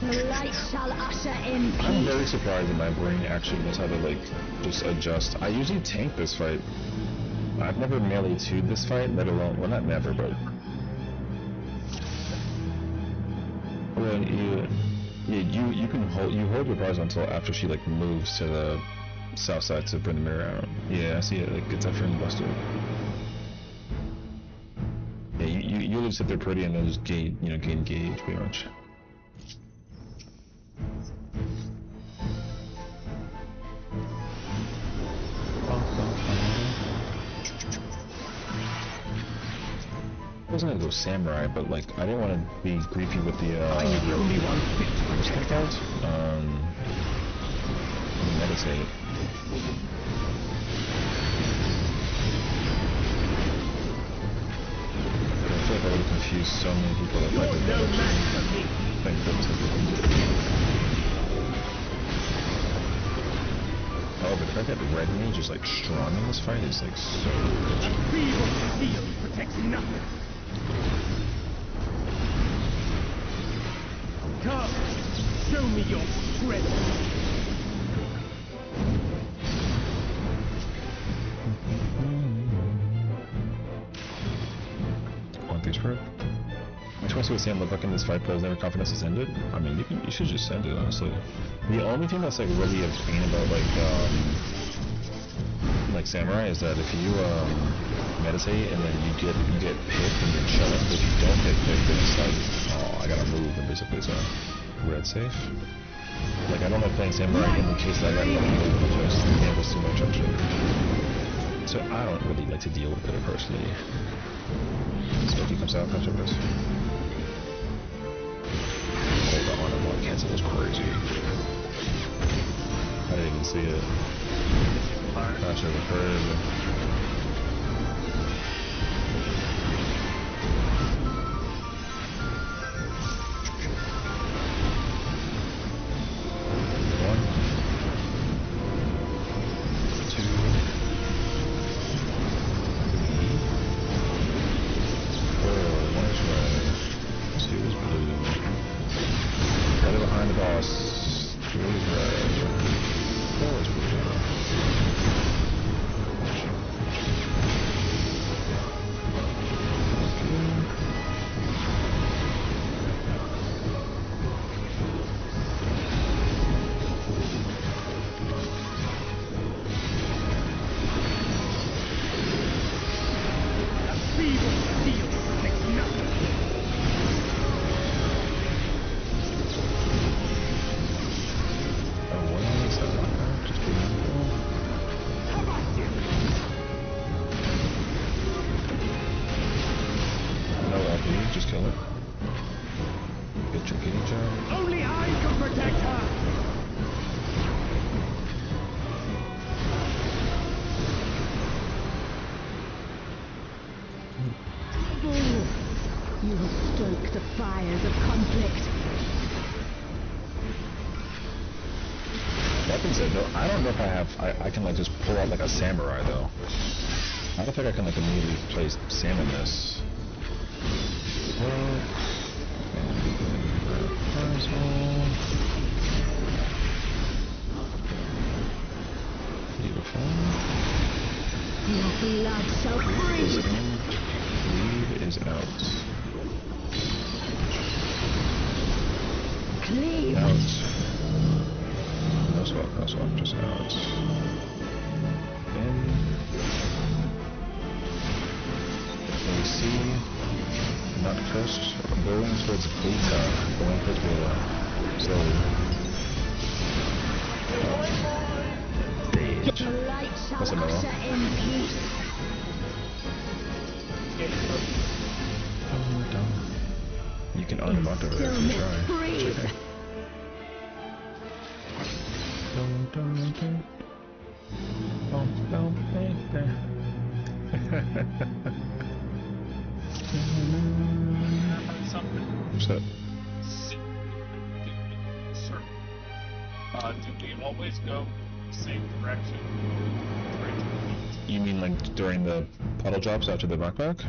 The light shall usher in peace. I'm very surprised that my brain actually knows how to like just adjust. I usually tank this fight. I've never melee 2'd this fight, let alone, well not never, but well, you can hold your bars until after she like moves to the south side to bring the mirror out. Yeah, I see it. Like gets that friend busted. Yeah, you lose sit there pretty and then just gain gauge pretty much. I wasn't gonna go samurai, but like I didn't want to be creepy with the I'm the only one fit to what's that protect called? Meditate. I feel like I would have confused so many people if I You're did no that. match for me. Thank goodness I didn't. Oh, but the fact that the red mage is like strong in this fight is like so good. A feeble steel protects nothing. Come, show me your strength. Want these for it? I just want to see what Sam looked like in this fight, but I was never confident to send it. I mean, you should just send it, honestly. The only thing that's like really a pain about like samurai is that if you meditate and then you get picked and you're chilling, but if you don't get picked, then it's like, oh, I gotta move, and basically it's a red safe. Like I don't like playing samurai in the case that I gotta move, it just handles too much actually. So I don't really like to deal with it personally. Spooky comes out, catch up this. Hold on, I'm on cancel is crazy. I didn't even see it. I should have heard. One. Two. One is red. Two is blue. Right behind the boss. Three is red. Four is blue. A feeble steel protects nothing. Oh, what is that? Just be mindful. How about you? No LP, just kill it. Get your kitty job. Only I can protect her. Fool. You will stoke the fires of conflict. That being said, though, I don't know if I can like just pull out like a samurai though. I don't think I can like immediately place Sam in this. Beautiful. Your blood shall Is freeze. in. Lead is out. Cleave. Out. No swap, just out. In. AC. Not cursed. Going towards beta. Going towards beta. So. Stage. The light shall That's a no. usher in peace. You can unlock it if you Stillness try. breathe. Okay. No Something. What's that? Do we always go the same direction? You mean like during the puddle drops after the knockback?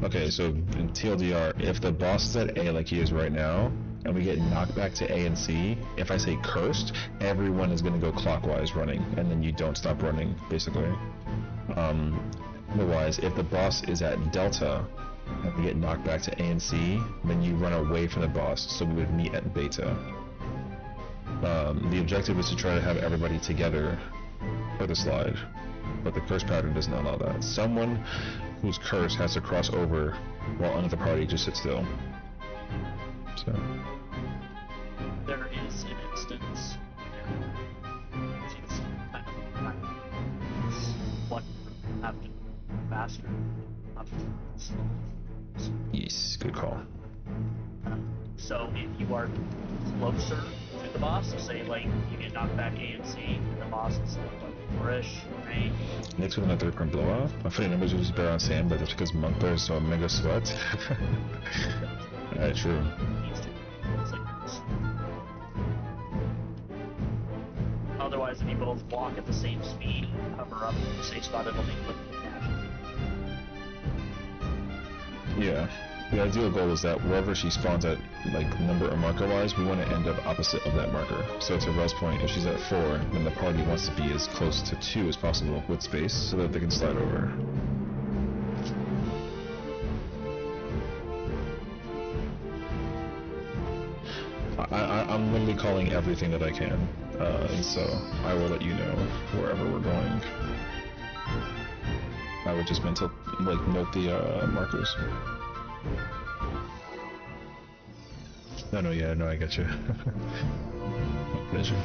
Okay, so in TLDR, if the boss is at A like he is right now, and we get knocked back to A and C, if I say cursed, everyone is going to go clockwise running, and then you don't stop running, basically. Otherwise, if the boss is at Delta, and we get knocked back to A and C, then you run away from the boss, so we would meet at Beta. The objective is to try to have everybody together for the slide, but the curse pattern does not allow that. Someone whose curse has to cross over while another party just sits still. So. There is an instance where she's kind of what have to faster, not slow. Yes, good call. So if you are closer to the boss, so say like you get knocked back A and C, and the boss is like 4-ish, right? Next with another current blow off. My funny numbers was better on Sam, but that's because Monk Bear is so mega sweat. Alright, true. Otherwise, if you both walk at the same speed, hover up in the safe spot, it'll be quick to catch. Yeah. The ideal goal is that wherever she spawns at, like, number or marker-wise, we want to end up opposite of that marker. So to Rel's point, if she's at 4, then the party wants to be as close to 2 as possible with space, so that they can slide over. I'm literally calling everything that I can, and so I will let you know wherever we're going. I would just mental, like, note the markers. No, yeah, no, I get you. My pleasure.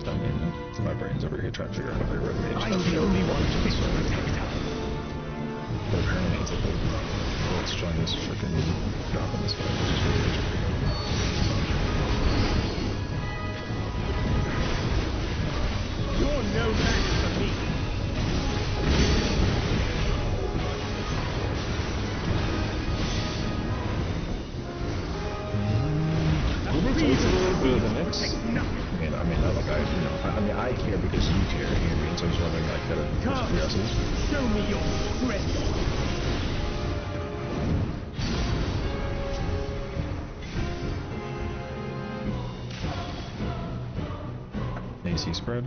I mean, my brain's over here trying to figure out how to red mage. I'm the only one to be protector. But apparently it's like the world's strongest freaking drop in this fight, which is really interesting. You're no match for me. I mean, not like I mean, I care because you care, you know what I mean? So I was wondering, like, that it was curiosity. Show me your strength. AC spread.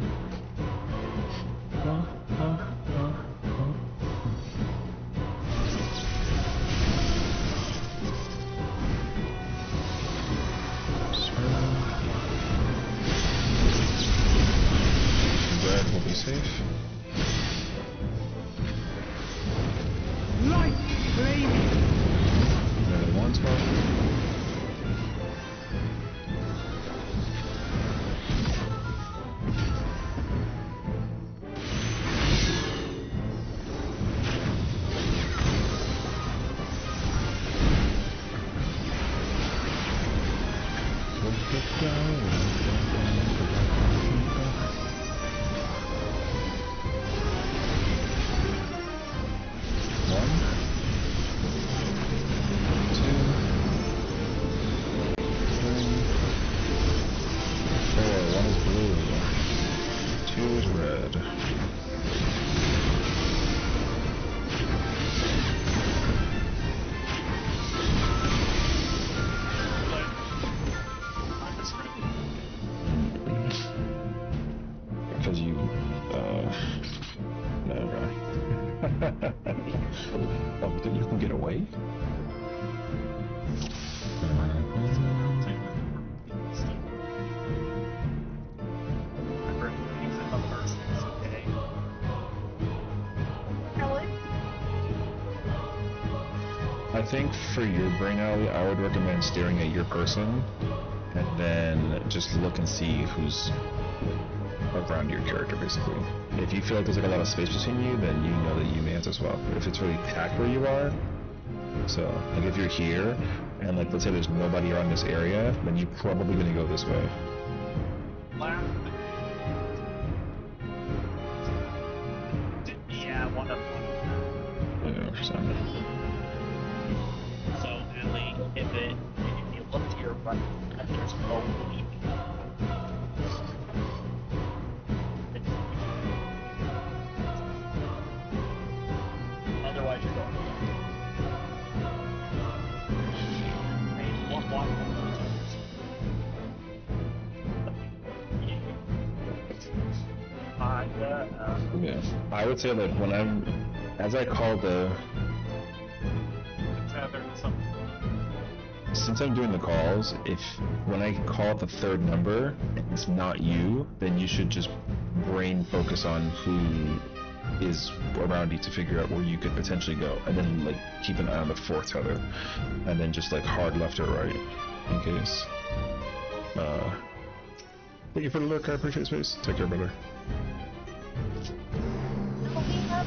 Red will be safe. Light flaming. Red 1 spot. You can get away? I think for your brain alley, I would recommend staring at your person and then just look and see who's around your character, basically. If you feel like there's like a lot of space between you, then you know that you may have to swap. But if it's really packed where you are, So, like if you're here, and like let's say there's nobody around this area, then you're probably gonna go this way. Yeah, one of them. Yeah, so. So, Ellie, if you look to your right, there's no leap. Otherwise, you're going. Yeah, I would say like when as I call since I'm doing the calls, when I call the third number and it's not you, then you should just brain focus on who is around you to figure out where you could potentially go, and then like keep an eye on the fourth tether, and then just like hard left or right in case. Thank you for the lurk, I appreciate space. Take care, brother.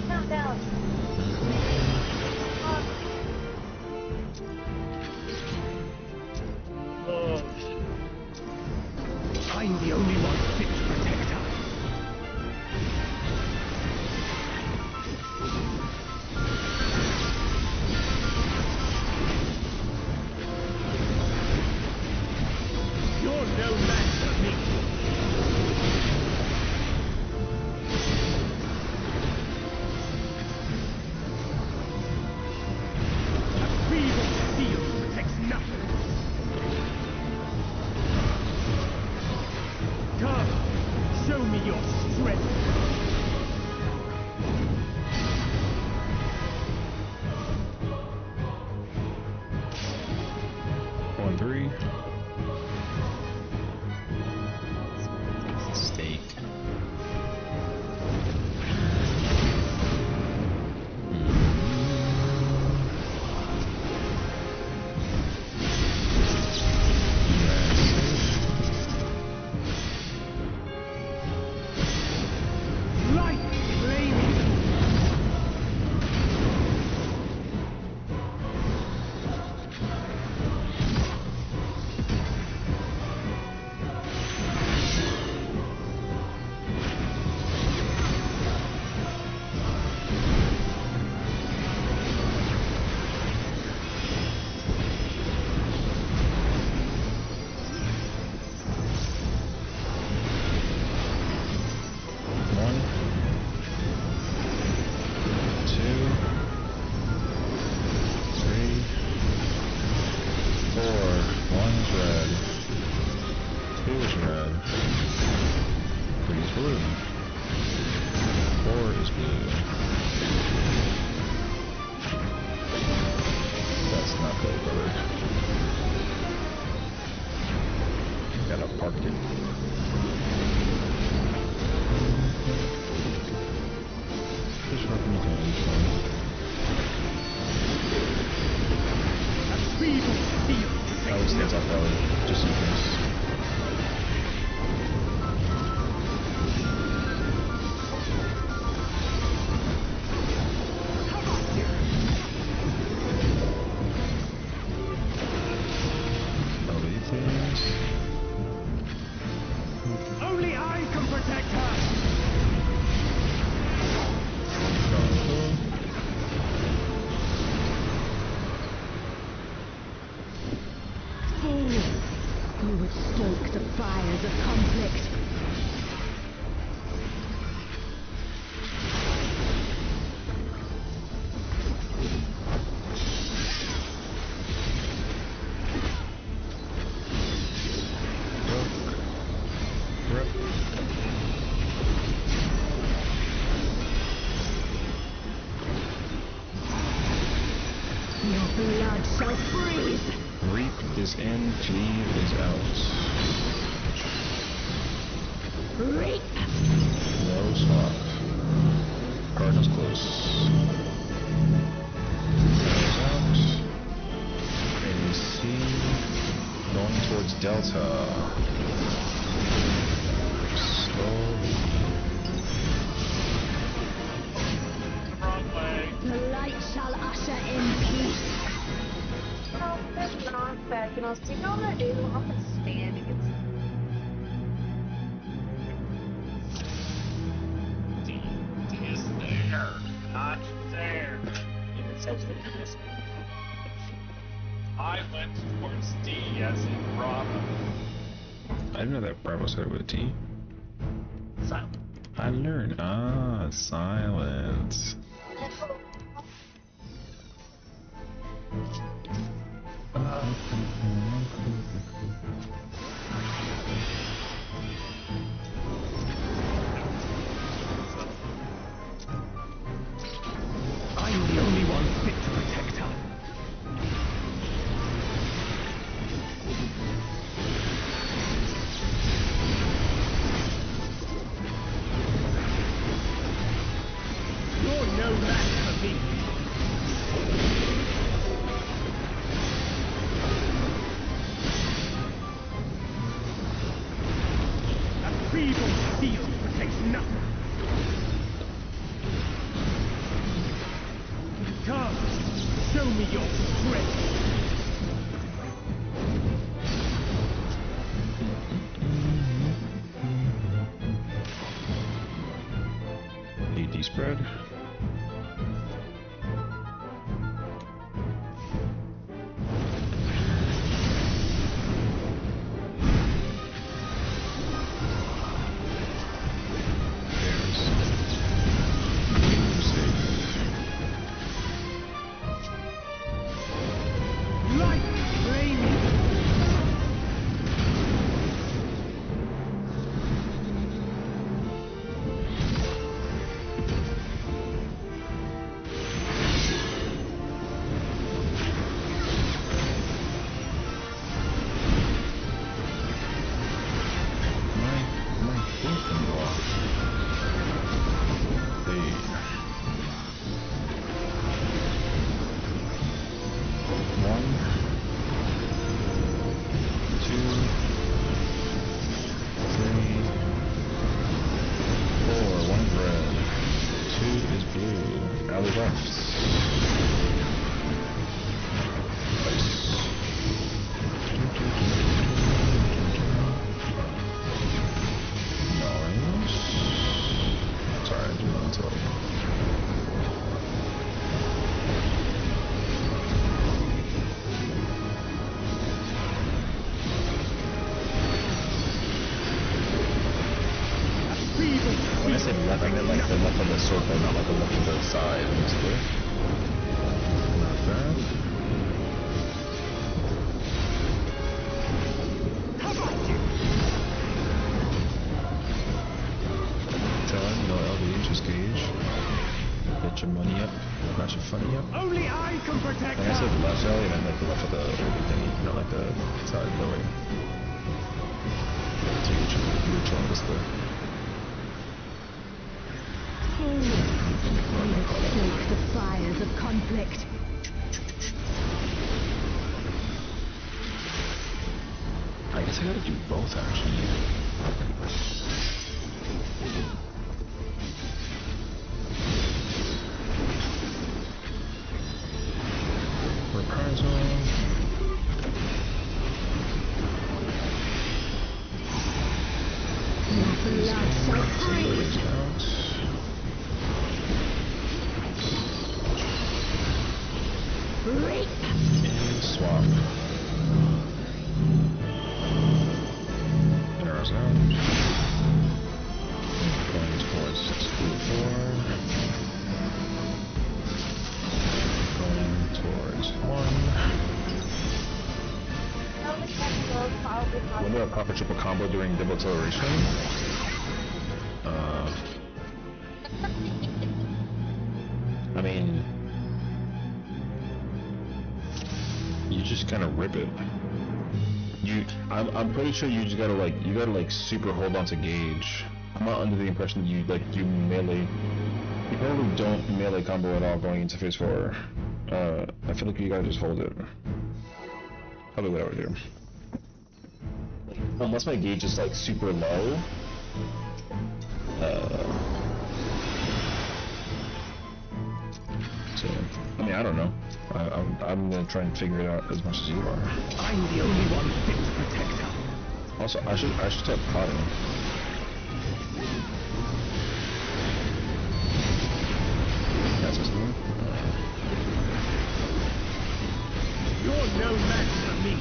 Countdown. I'm the only one fit to protect her. You're no match for me. A feeble shield protects nothing. Come, show me your strength. One, three. Steak. Light flaming. One, two, three, four. One is red. Two is red. Three is blue. Four is blue. That's not good, brother. Gotta park it. Just hoping you can understand. A feeble shield I protects always think nothing. up belly, just in case. Belly, please. Only I can protect her. Fool! You would stoke the fires of conflict. Your blood shall freeze! Reap is in, cleave is out. Reap! No swap. Cardinals close. Cardinals out. AC. Going towards Delta. Slowly. Wrong way. The light shall usher in peace. else do you want to do? I'm standing. D is there, not there. Even says that you missed me. I went towards D as in Bravo. I didn't know that Bravo started with a T. Silent. I learned. Ah, silence. I'm the only one fit to protect her. You're no match for me. A feeble shield protects nothing. Come, show me your strength. AD spread. Light flaming. My thinking block. Hey. One, two, three, four. One is red. Two is blue. Alley left. Nice. Nice. Sorry, I didn't want to tell you. When I say left, I meant like the left of the circle, not like the left of the side. Honestly. Not bad. Tell him no LB, just gauge. Get your money up, not your funny up. Only I can protect When I said her. left alley, I meant like the left of the thingy, not like the side of the way. So you're chilling this way. Stoke the fires of conflict. I guess I gotta do both actually. Reprisal. Love shall free. Break. And swap. Arrows out. Going towards 2-4. Going towards 1. When do I pop a triple combo during double acceleration? I mean, you just kind of rip it. I'm pretty sure you just gotta super hold on to gauge. I'm not under the impression that you melee. You probably don't melee combo at all going into phase 4. I feel like you gotta just hold it. Probably what I would do. Unless my gauge is like super low. So, I mean, I don't know. I'm gonna try and figure it out as much as you are. I'm the only one fit to protect her. Also, I should start potting. That's just me. You're no match for me.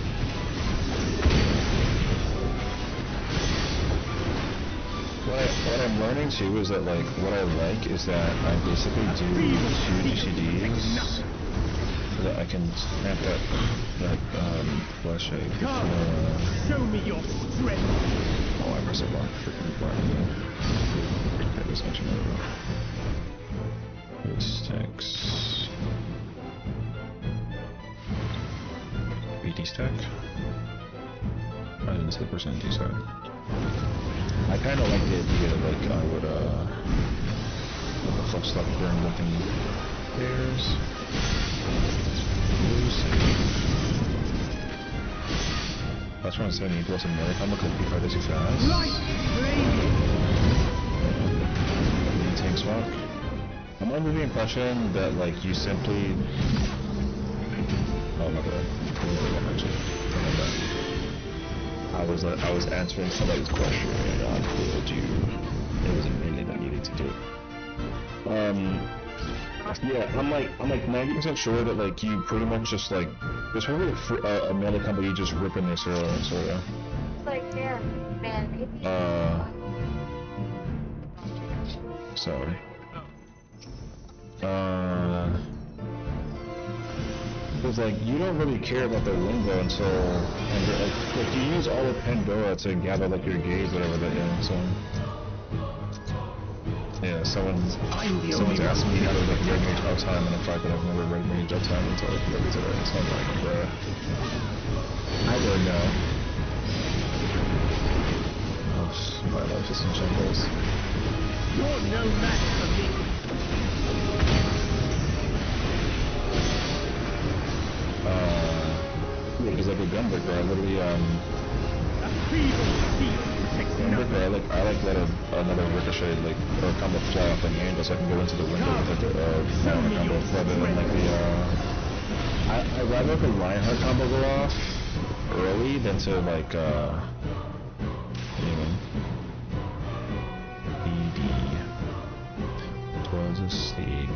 What I'm learning too is that like what I like is that I basically do 2 GCDs so that I can snap that flesh egg. Show me your strength. Oh, I pressed the wrong freaking button. Okay, this much more. It stacks. BD stack. I didn't say the percentage side. I kind of like the idea that like I would the flux stock burn nothing pairs. That's 170 equals a melee combo because B5 is too fast. Tank swap. I'm under the impression that like you simply oh my god. I was answering somebody's question and I told you it was a melee that needed to do. Yeah, I'm like 90% sure that like you pretty much just like there's probably a melee combo you just rip in there, sort of. Like, yeah, man, maybe. Sorry. Because like you don't really care about the window until like you use all of Pandora to gather like your gauge, whatever that is. So yeah, someone's asking me how to like red mage all time, and the fact that I've never red mage all time until like maybe today. So I'm like, bruh, I would know. Oh, my life is in shambles. You're no match for me. Yeah, because like with Gunbreaker, I literally Gunbreaker, I like let another ricochet like or combo fly off the handle so I can go into the window with like a combo rather than like the I'd rather the Lionheart combo go off early than to like anyway. BD was a steak.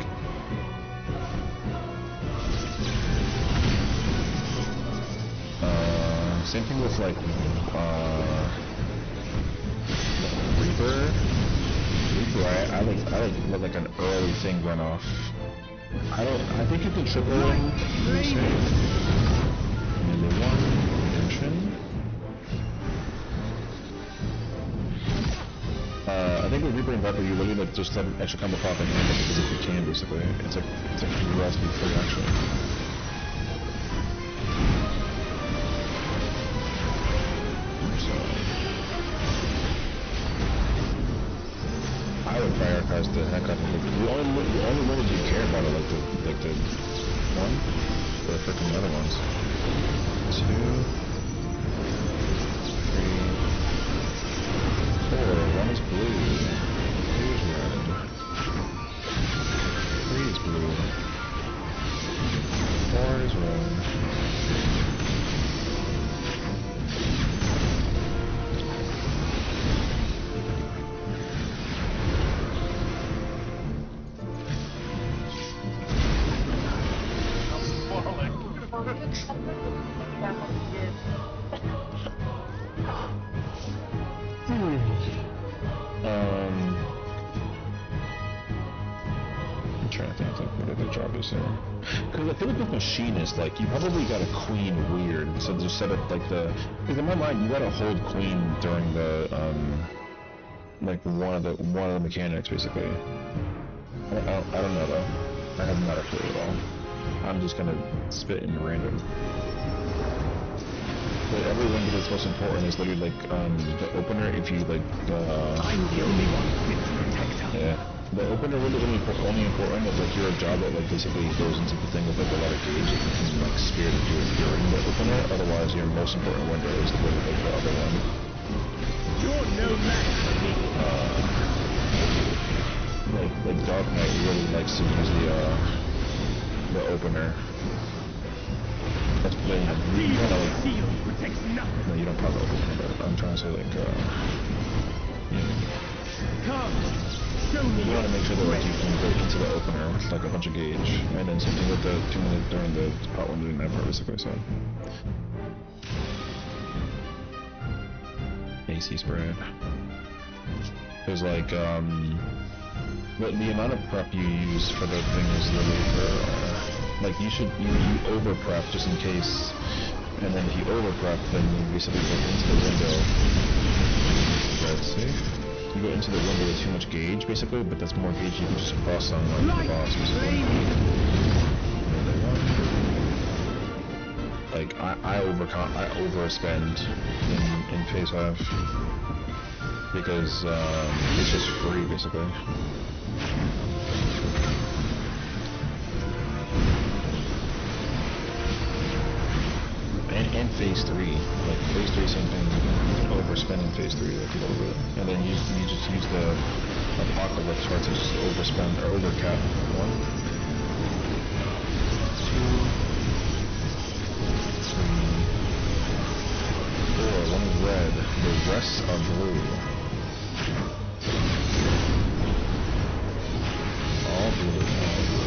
Same thing with like Reaper, I like an early thing run off. I think you can triple in pretty safe. Melee 1, redemption. I think with Reaper and Viper you literally like just let an extra combo pop and handle because if you can basically. It's a recipe for action. I would prioritize the heck out of it. The only ones you care about are like the one, the freaking other ones. 2, 3, 4. One is blue. 2 is red. 3 is blue. 4 is red. I'm trying to think like what other job is there. Because I feel like with Machinist, like you probably got a queen weird, so just set up like the. Because in my mind, you gotta hold queen during the like one of the mechanics basically. I don't know though. I have not a clue at all. I'm just gonna spit in random. But every window that's most important is literally like the opener. If you like I'm the only one fit to protect her. yeah. The opener window is only important if like you're a job that like basically goes into the thing with like a lot of gauge that you can like spear to do it during the opener. Otherwise, your most important window is the way with like the other one. You're no match for me. Like Dark Knight really likes to use the the opener. That's playing a really no, you don't pop the opener, but I'm trying to say like you want to make sure that like you can go into the opener with like a bunch of gauge, and then something with the 2 minute during the pot one doing that part basically. So AC spread. There's like but the amount of prep you use for the thing is literally for like you over prep just in case, and then if you over prep then you basically go into the window. Let's see. You go into the window with too much gauge, basically, but that's more gauge you can just cross on like the boss, basically. Like I overspend in phase 5 because it's just free, basically. And phase 3, like phase 3, same thing. You can overspend in phase 3 like a little bit, and then you just use the apocalypse heart to just overspend or overcap. 1, 2, 3, 4. One is red. The rest are blue. All blue. All blue.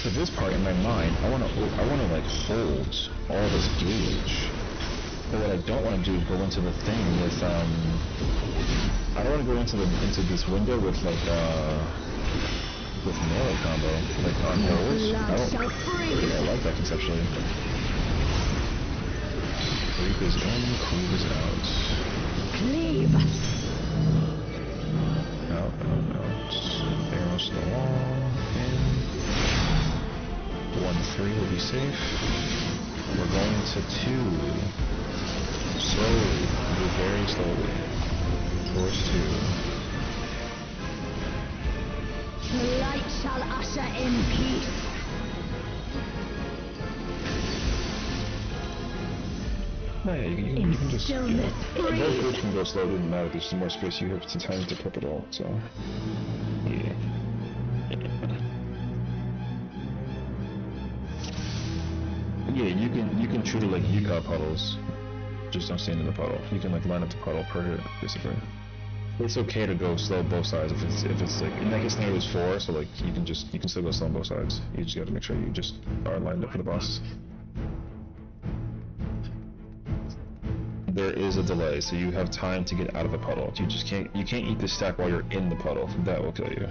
For this part in my mind, I wanna like hold all this gauge. But what I don't want to do is go into the thing with I don't want to go into this window with like with melee combo, like on hills. I like that conceptually. Creep is in, creep is out. Cleave. Out. Arrows to the wall. In. 1-3 will be safe. We're going to 2. Slowly, move very slowly. Towards 2. The light shall usher in peace. No, yeah, you can just. Both groups can go slow, doesn't matter. There's some more space you have to time to prep it all, so. Yeah. Yeah, you can treat it like Yuka puddles. Just don't stand in the puddle. You can like line up the puddle per hit, basically. It's okay to go slow both sides if it's like in that case standard is 4, so like you can still go slow on both sides. You just gotta make sure you just are lined up for the boss. There is a delay, so you have time to get out of the puddle. You can't eat the stack while you're in the puddle. That will kill you.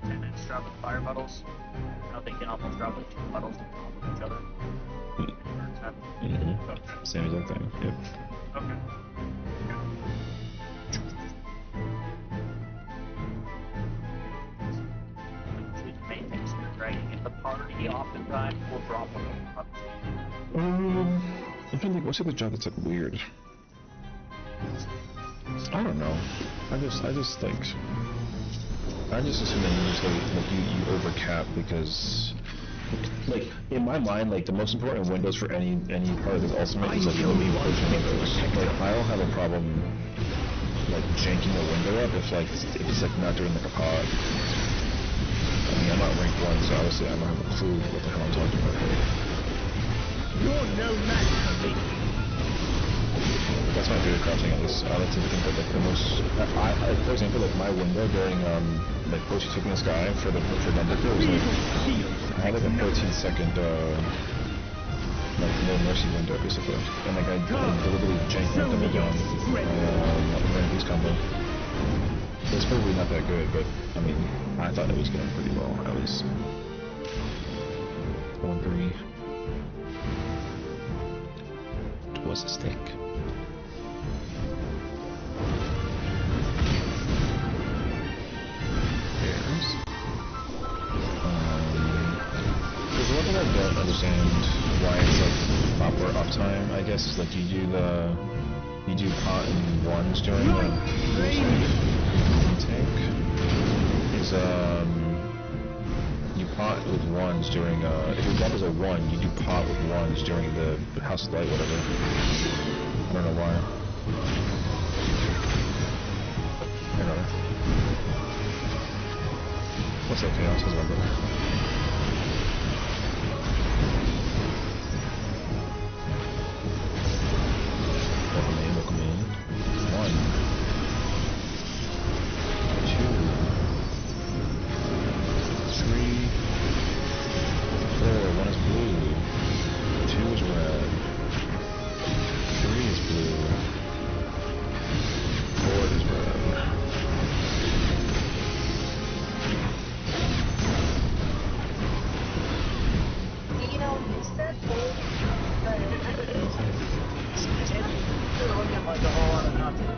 And then drop with fire puddles. They can almost drop like 2 puddles on each other. Mm-hmm. Same exact thing. Yep. Okay. The main things when you're dragging in the party oftentimes will drop one of the puddles. I'm trying to think, what's the other job that's like weird? I don't know. I just assume that you just like you overcap because like in my mind like the most important windows for any part of this ultimate is like the pushing windows. Like I'll have a problem like janking a window up if it's like not doing like a pod. I mean I'm not rank 1, so obviously I don't have a clue what the hell I'm talking about here. You're no match for me. That's that's my favorite crafting at least. I like to think that like the most, for example, like my window during like post you took in the sky for Numberker was like, I had like a 13-second like no mercy window basically, and like I deliberately janked my double down my beast combo. It's probably not that good, but I mean I thought it was going pretty well at least. 1-3. Was a stick. There's one thing I don't understand why it's like proper uptime, I guess, is like you do pot in ones during the intake. Is you pot with ones during if your job is a 1, you do pot with ones during the House of Light, whatever. I don't know why. I don't know. What's up, Chaos? How's my brother? Welcome in, welcome in. 1, 2, 3, 4. 1 is blue. 2 is red. 3 is blue. 4 is red. You know, you said gold, but Like a whole lot of nothing.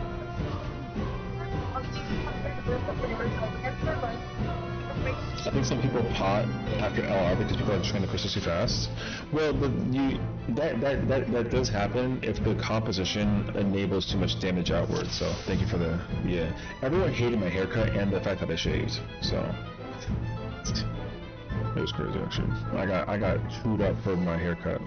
I think some people pot after LR because people are trying to push this too fast. Well, but that does happen if the composition enables too much damage outward. So thank you for the Everyone hated my haircut and the fact that I shaved. So it was crazy actually. I got chewed up for my haircut.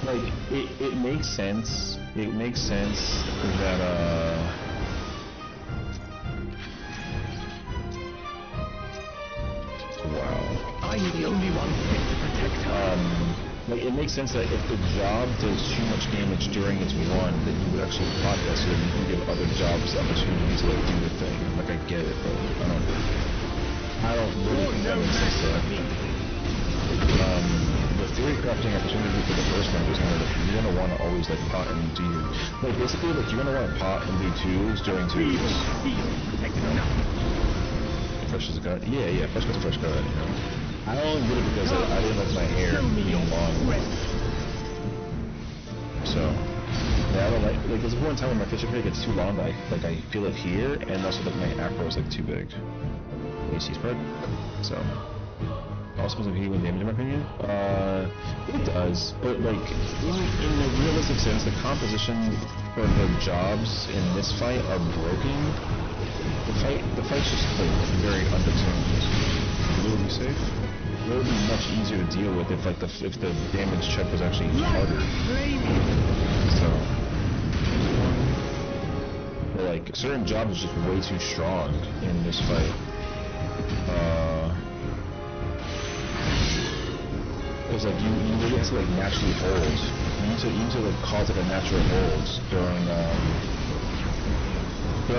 Like it makes sense. It makes sense that wow. I'm the only one fit to protect her. Like it makes sense that if the job does too much damage during its 1, that you would actually pot that so that you can give other jobs the opportunity to like do the thing. Like I get it, but I don't really think that makes sense. The theory crafting opportunity for the first one is kind of like you're gonna want to always like pot and do like basically like you're gonna want to pot and do 2s during 2s. Fresh as a cut? Yeah, fresh cut's a fresh cut, you know. I only did it because I didn't like my hair being long. So yeah, I don't like there's one time when my facial hair gets too long that I feel it here, and also like my afro is like too big. AC spread. So also doesn't heal damage in my opinion. It does, but like in the realistic sense, the composition for the jobs in this fight are broken. The fight's just like very undertuned. Will it be safe? It would be much easier to deal with if if the damage check was actually harder. So but, like certain jobs are just way too strong in this fight. Because like you really have to like naturally hold. You need to like cause it a natural hold during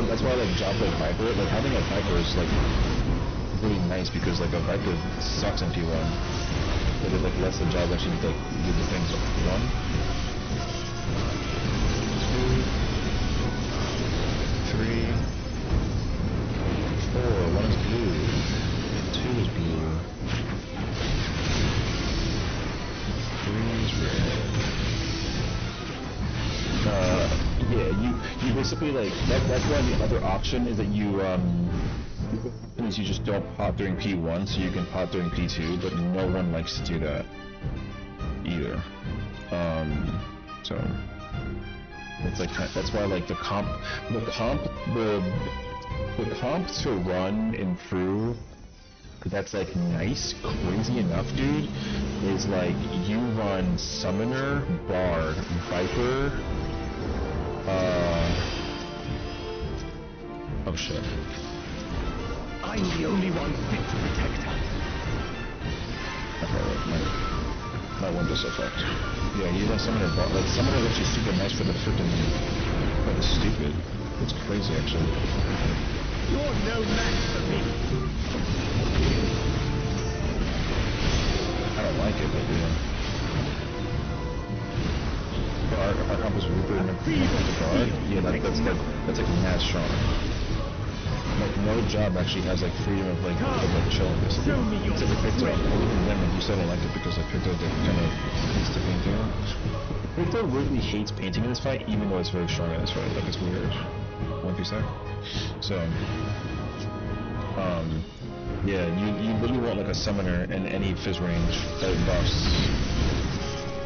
that's why like jobs like Viper, like having a Viper is like really nice because like a Viper sucks in P1. But it like lets the job actually like do the things. 1, 2, 3, 4. 1 is blue. 2 is blue. 3 is red. Yeah, you basically like that's why the other option is that you just don't pot during P1, so you can pot during P2, but no one likes to do that either. So it's like that's why like the comp to run in FRU that's like nice, crazy enough, dude, is like you run Summoner, Bard, Viper, oh shit. I'm the only one fit to protect her. Okay, my window's so fucked. Yeah, you want Summoner bar, like Summoner is actually super nice for the freaking, for the stupid. It's crazy actually. You're no match for me. I don't like it, but yeah. Our compass Reaper and the guard, yeah, that's like mad strong. Like no job actually has like freedom of like chilling this. It's like a Picto. Even then, like you still don't like it because like Picto kind of hates the painting. Picto really hates painting in this fight, even though it's very strong in this fight. Like it's weird. 1-2-sec. So, yeah, you literally want like a summoner in any fizz range that buffs.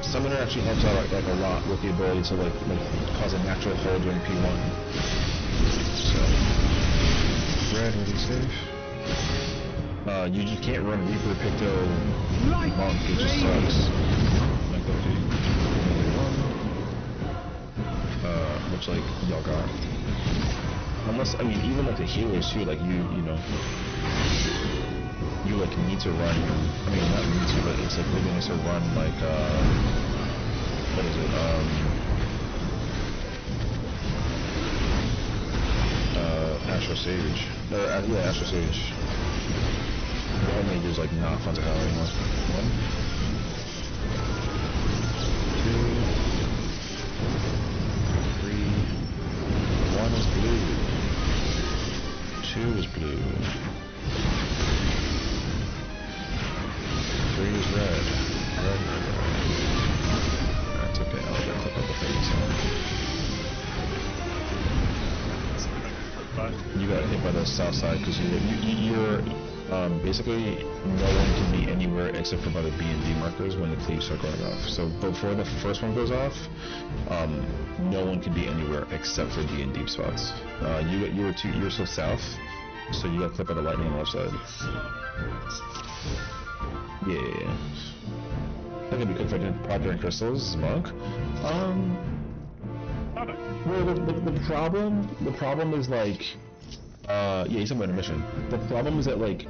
Summoner actually helps out like a lot with the ability to like cause a natural hold during P1. So, red will be safe. You just can't run Reaper, Picto, Monk. It just sucks. Like that dude. Which like y'all got. Unless I mean even like the healers too. Like you know. You like need to run, I mean not need to, but it's like really nice to run like what is it, Astral Sage, yeah, Astral Sage. The Homemade is like not fun to have anymore. 1, 2, 3, 1 is blue, 2 is blue. 3 is red. Red. That's okay, I'll just click up the face. You got hit by the south side because you're basically no one can be anywhere except for by the B and D markers when the cleaves start going off. So before the first one goes off, no one can be anywhere except for D and D spots. You're so south, so you got clipped by the lightning on the left side. Yeah. That could be good for Project and Crystals, Monk. Well, the problem is like, yeah, he's somewhere in a mission. The problem is that like,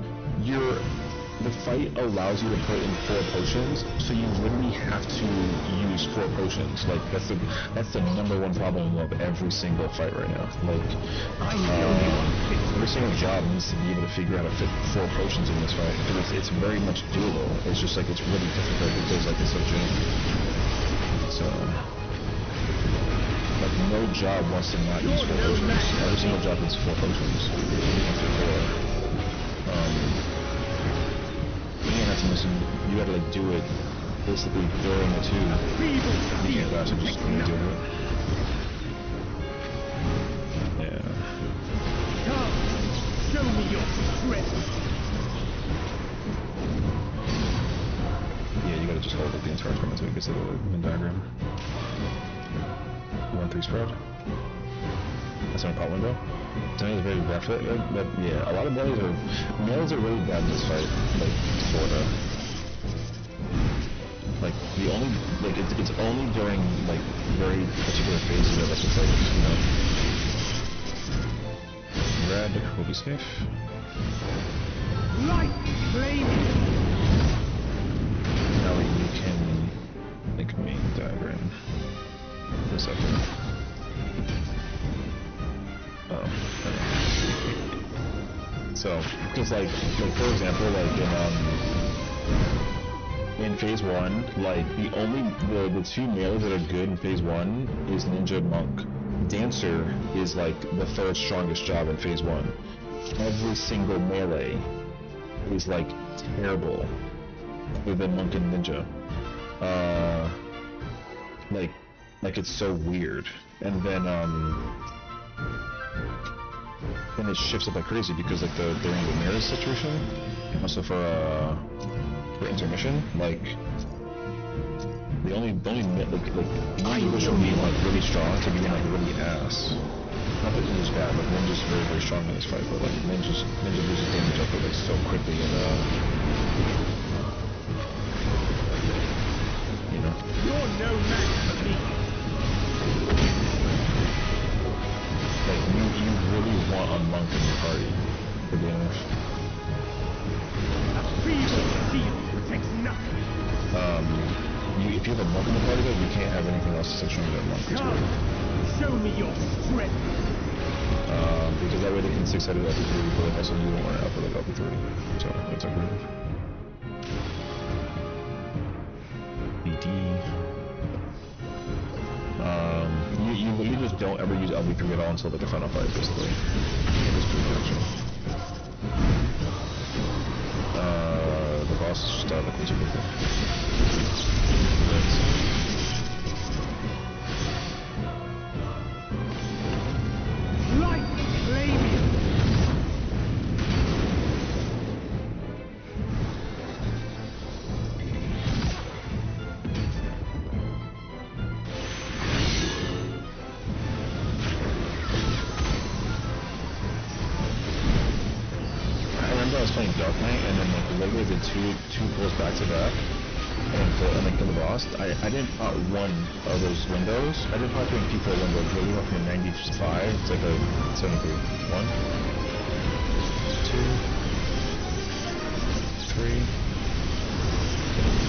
the fight allows you to put in 4 potions, so you literally have to use 4 potions. Like that's the #1 problem of every single fight right now. Like, every single job needs to be able to figure out how to fit 4 potions in this fight. Because it's very much doable. It's just like it's really difficult because like it's so jammed. So, like no job wants to not use 4 potions. Every single job needs 4 potions. And that's a mission. You gotta like do it basically during the 2. You can't pass it, just do it. Yeah. Come, show me your strength. Yeah, you gotta just hold it the entire time until it gets to the Venn diagram. 1-3 spread. That's on a pot window. Tonight is very rough. Yeah, a lot of melees are really bad in this fight. Like Florida. Like the only it's only during like very particular phases that like it's like, you know. Red will be safe. Light flaming. Now you can make a main diagram. For a second. Oh. So, because like for example, like in phase 1, like the 2 melees that are good in phase 1 is Ninja and Monk. Dancer is like the 3rd strongest job in phase 1. Every single melee is like terrible, other than Monk and Ninja. Like it's so weird, and then it shifts up like crazy because like the during the mirrors situation, also for intermission, like the only Ninja should be like really strong to be like really ass. Not that Ninja's bad, but Ninja's very very strong in this fight, but like Ninja loses damage up like so quickly and you know. You're no match for me. Like you really want a monk in your party, to be honest. A feeble steel protects nothing. If you have a monk in the party though, you can't have anything else except shoot that monk. It's weird. Show me your strength. Because that way they can 6-headed LP3, but like also you don't want to output like LP3. So it's a weird. BD. You just don't ever use LB3 at all until like the final fight, basically. It's pretty actually. The boss is just like super cool. Light flaming. I was playing Dark Knight and then like literally did two pulls back to back and then kill the boss. I didn't pop one of those windows. I didn't pop doing P4 window. It really went from a 95 to like a 73. 1, 2, 3,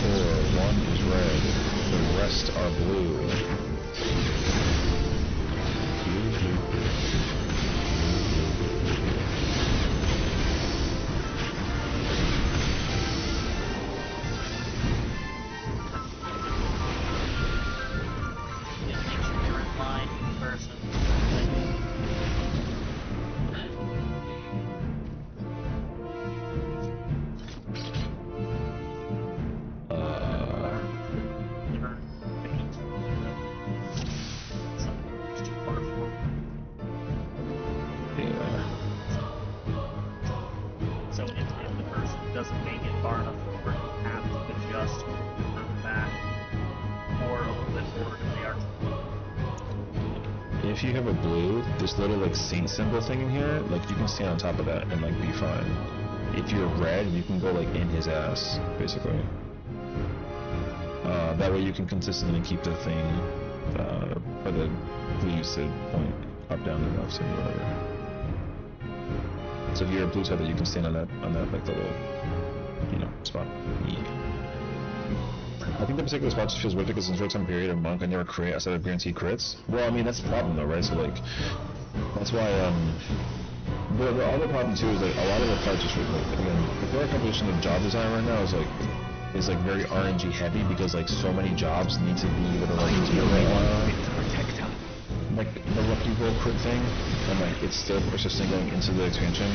4. 1 is red. The rest are blue. Blue, blue, blue. If you have a blue, this little like saint symbol thing in here, like you can stand on top of that and like be fine. If you're red, you can go like in his ass, basically. That way you can consistently keep the thing, or the blue USID point up, down, and left, and whatever. So if you're a blue tether, you can stand on that like little, spot. Yeah. I think the particular spot just feels weird because in short time period of monk I never create outside of guaranteed crits. Well, I mean that's the problem though, right? So like that's why the other problem too is like a lot of the fights just like again the core composition of job design right now is like very RNG heavy because like so many jobs need to be able to like like the lucky roll crit thing and like it's still persisting going into the expansion,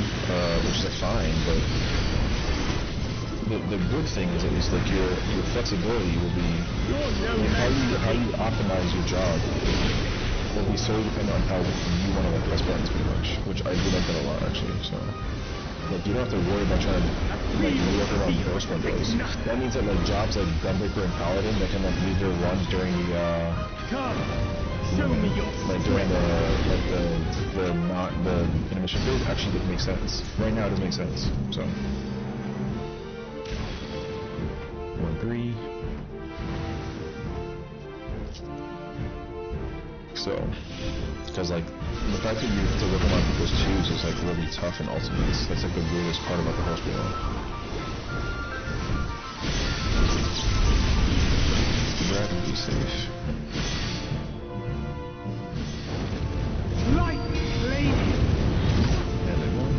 which is like fine, but the good thing is at least like your flexibility will be how you optimize your job will be so dependent on how you want to like press buttons pretty much, which I do like that a lot actually. So like you don't have to worry about trying to like work around burst windows. That means that like jobs like Gunbreaker and Paladin that can like leave their runs during the like during the intermission phase actually doesn't make sense. Right now it doesn't make sense. So 1-3. So, because like the fact that you have to work on people's twos is like really tough in ultimates. That's like the weirdest part about the whole spiel. Grab and be safe. Light flaming. And they won.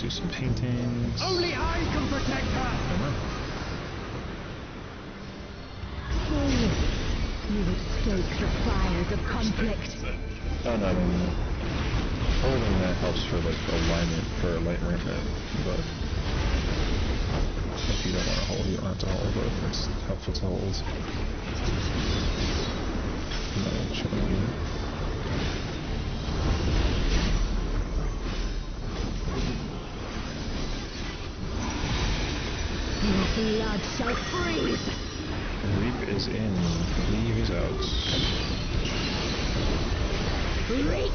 do some paintings. Only I can protect her! You would stoke the fires of conflict. Oh no, I mean, holding that helps for like alignment for a light rampant, but if you don't want to hold, you don't have to hold, but it's helpful to hold. No, shouldn't be. Your blood shall freeze! Reap is in, leave is out. Reap!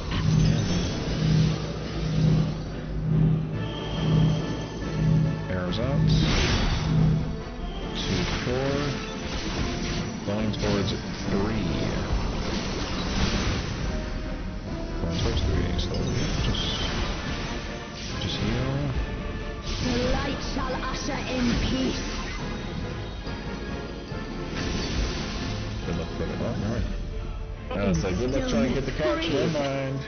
Arrows out. 2, 4. Going towards 3. Going towards 3, so just heal. The light shall usher in peace. Good luck with it. Oh, alright. So good luck trying to get the couch. Never mind.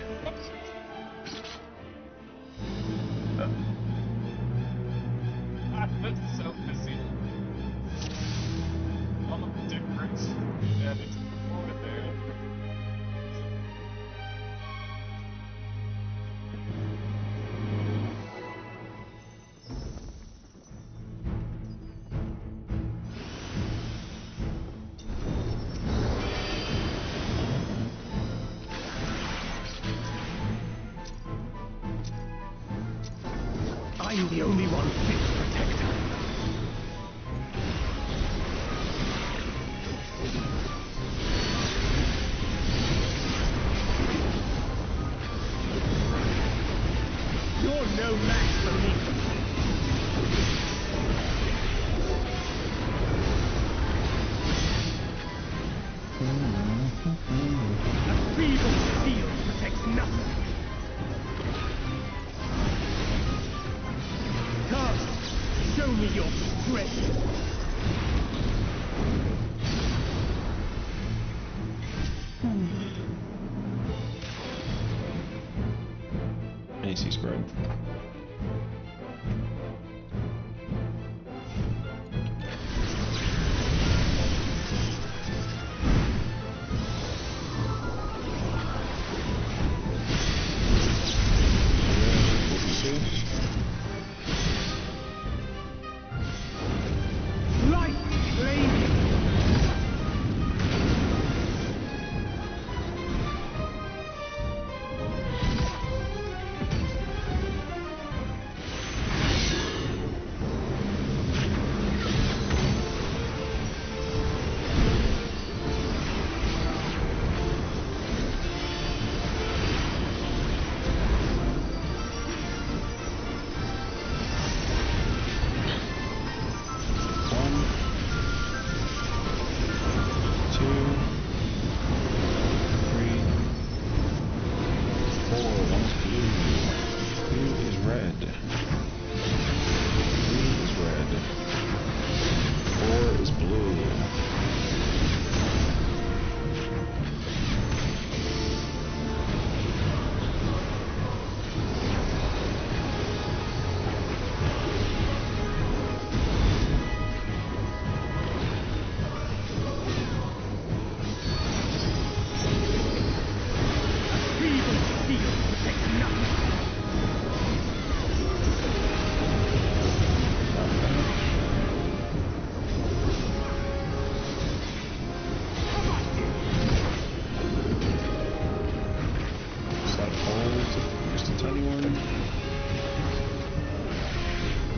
I'm so busy. All the difference. Yeah, it's over there. I'm the only one fit to protect her. You're no match for me. A feeble shield protects nothing. Come, show me your strength. AC spread. Light flaming.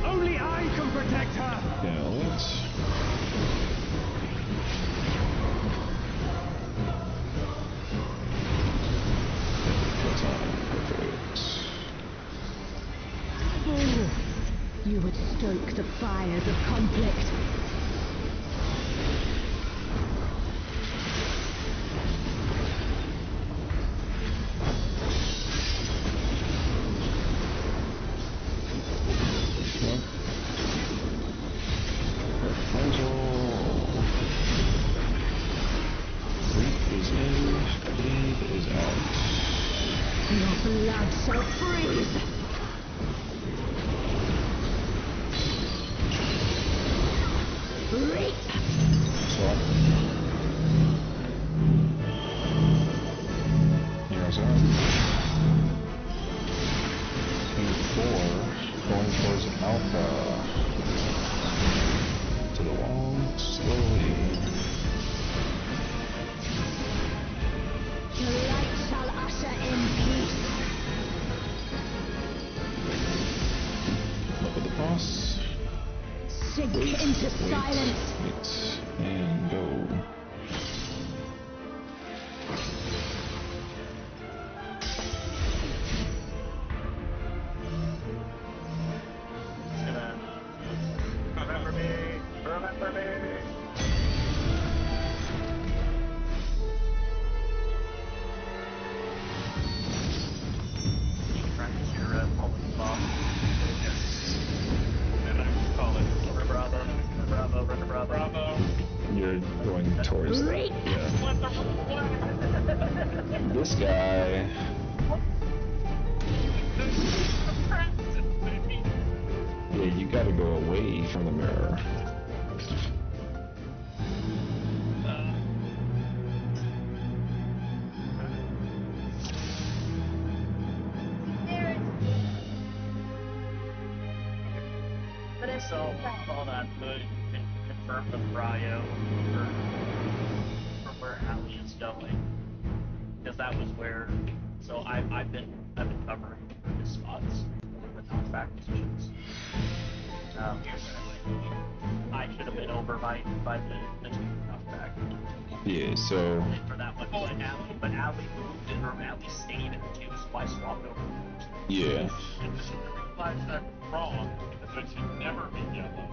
Only I can protect her. Yeah, let's... You would stoke the fires of conflict. Your blood shall freeze. going towards Alpha. To the wall, slowly. The light shall usher in peace. Look at the boss. Sink into silence. Wait, and go. Remember me! Remember me! You can practice your pulling bomb. Yes. And I call it Bravo, bravo, bravo, bravo. Bravo. You're going towards that. Yeah. What the This guy. Yeah, you gotta go away from the mirror. But it's So, all that could confirm with Ryo for where Allie is going. Because that was where, so I've been covering his spots with the knockback positions. I should have been over by the two knockback. Yeah, so For that one, but Allie moved and Allie stayed at the two, so I swapped over. yeah. And just realize that wrong, because it should never be yellow.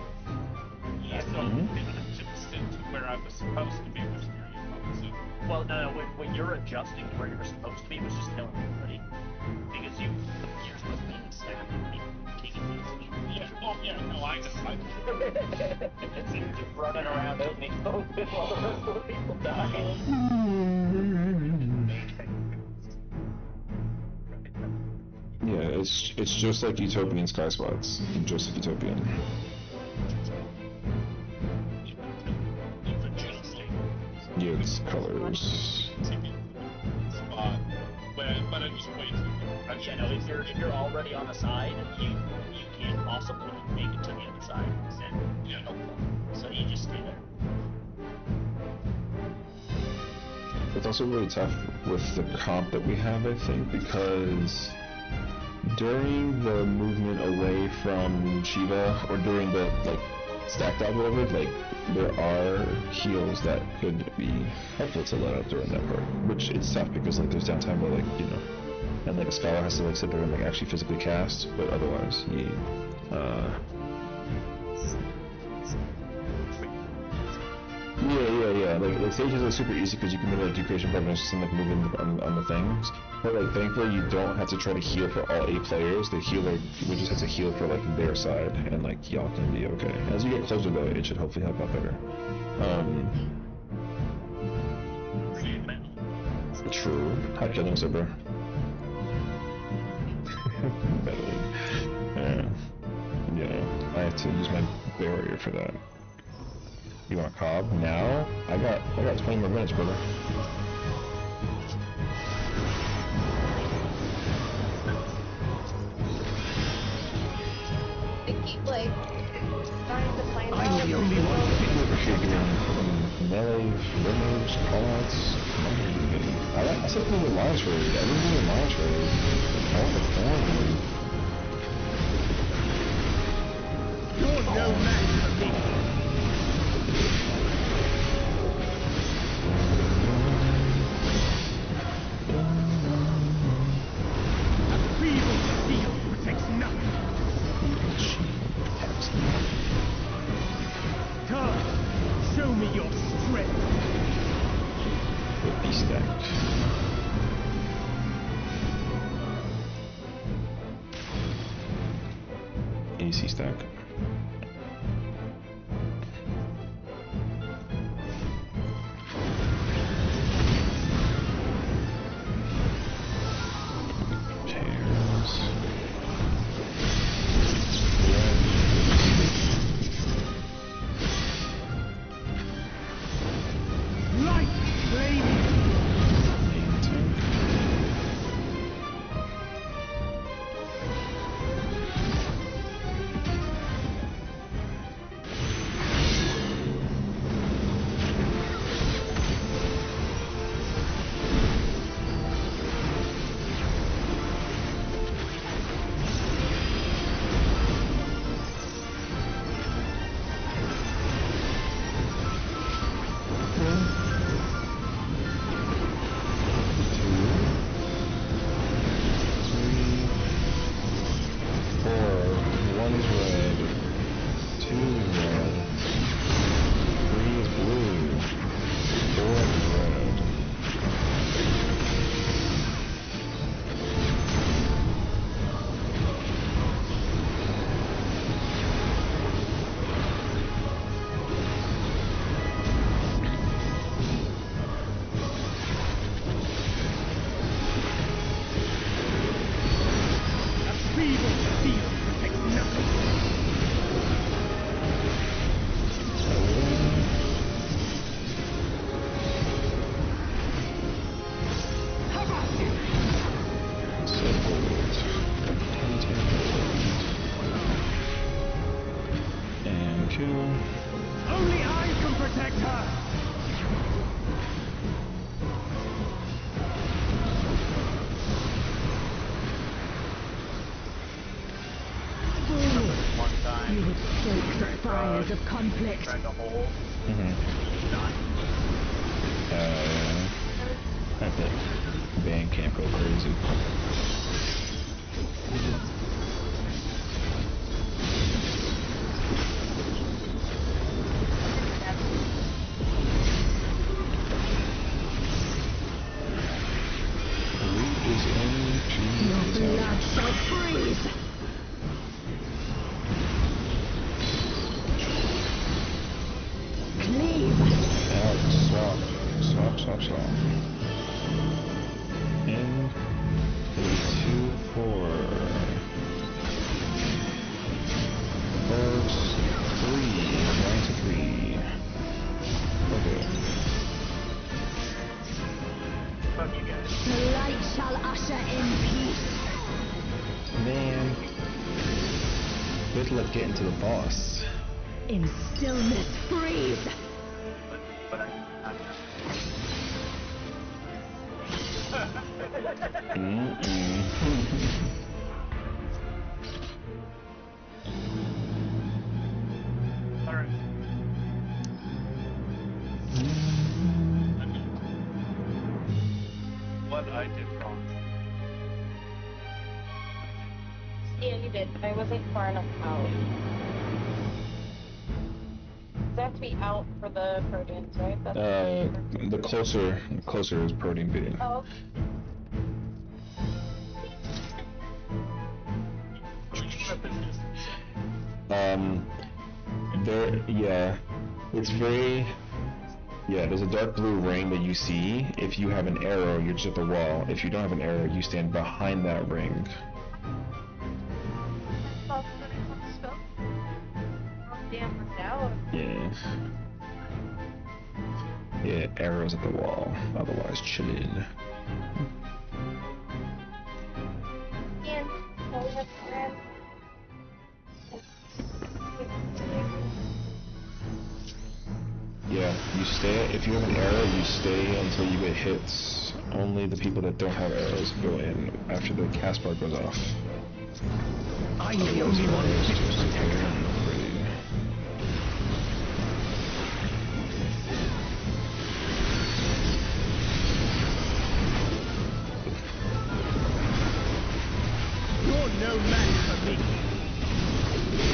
Yeah, so it adjusted to where I was supposed to be, which is opposite. Well, no, when you're adjusting to where you're supposed to be, it was just killing everybody. Because you're supposed to be stacked and taking these. Yeah, oh yeah, no, I just It's just running around opening open while the rest of the people die. Yeah, it's just like Utopian Sky Spots. Just like Utopian. it's adjusting. Yeah, it's colors. Spot, but it was way too good. Yeah, no, if you're already on the side, you can't possibly make it to the other side. And, Yeah. so you just stay there. It's also really tough with the comp that we have, I think, because during the movement away from Shiva, or during the stacked out whatever, there are heals that could be helpful to let out during that part. Which it's tough because there's downtime where and a scholar has to sit there and actually physically cast, but otherwise Yeah. Like stages are super easy because you can do duplication prevention and moving on the things. But thankfully you don't have to try to heal for all 8 players. The healer we just have to heal for their side, and y'all can be okay. As you get closer though, it should hopefully help out better. True. Hi, killing sober. Yeah. I have to use my barrier for that. You want a cob? Now? I got 20 more minutes, brother. They keep starting to plan I'm the only one Over here doing melee, removes, callouts. I said play with Lions Raid. I didn't do the Lions Raid. I want the form. You're no match for me. A feeble shield protects nothing. Come, show me your strength. Would be stacked. AC stack. Tears. Light flame. Later! One time, You would stoke the fires of conflict. tried to hold, Mm-hmm. not I think Bane can't go crazy. Root is in, Your cheese is blood out. shall freeze. Cleave. Out, swap, swap, swap, swap. In 3, 2, 4. Force 3, 9 to 3. Okay. fuck you guys. The light shall usher in peace. Man. Good luck getting to the boss. In stillness freeze. But I'm Alright. What I did wrong. Yeah, you did. I wasn't far enough out. You have to be out for the proteins, right? That's The closer is protein B. Oh, It's very, there's a dark blue ring that you see. If you have an arrow, you're just at the wall. If you don't have an arrow, you stand behind that ring. oh, spell. Oh, damn, we're out. Yeah, arrows at the wall. Otherwise, chillin'. And so we have to grab. Yeah, you stay. If you have an arrow, you stay until you get hits. Only the people that don't have arrows go in after the cast bar goes off. I'm the only one fit to protect her. You're no match for me.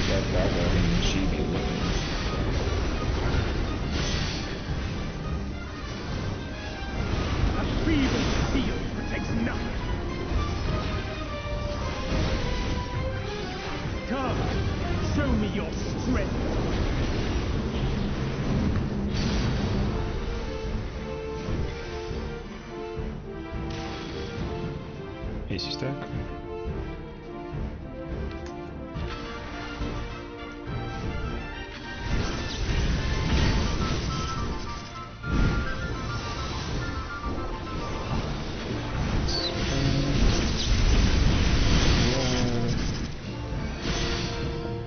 That Bravo and she be living. A feeble steel protects nothing. Come, show me your strength. Hasty stack.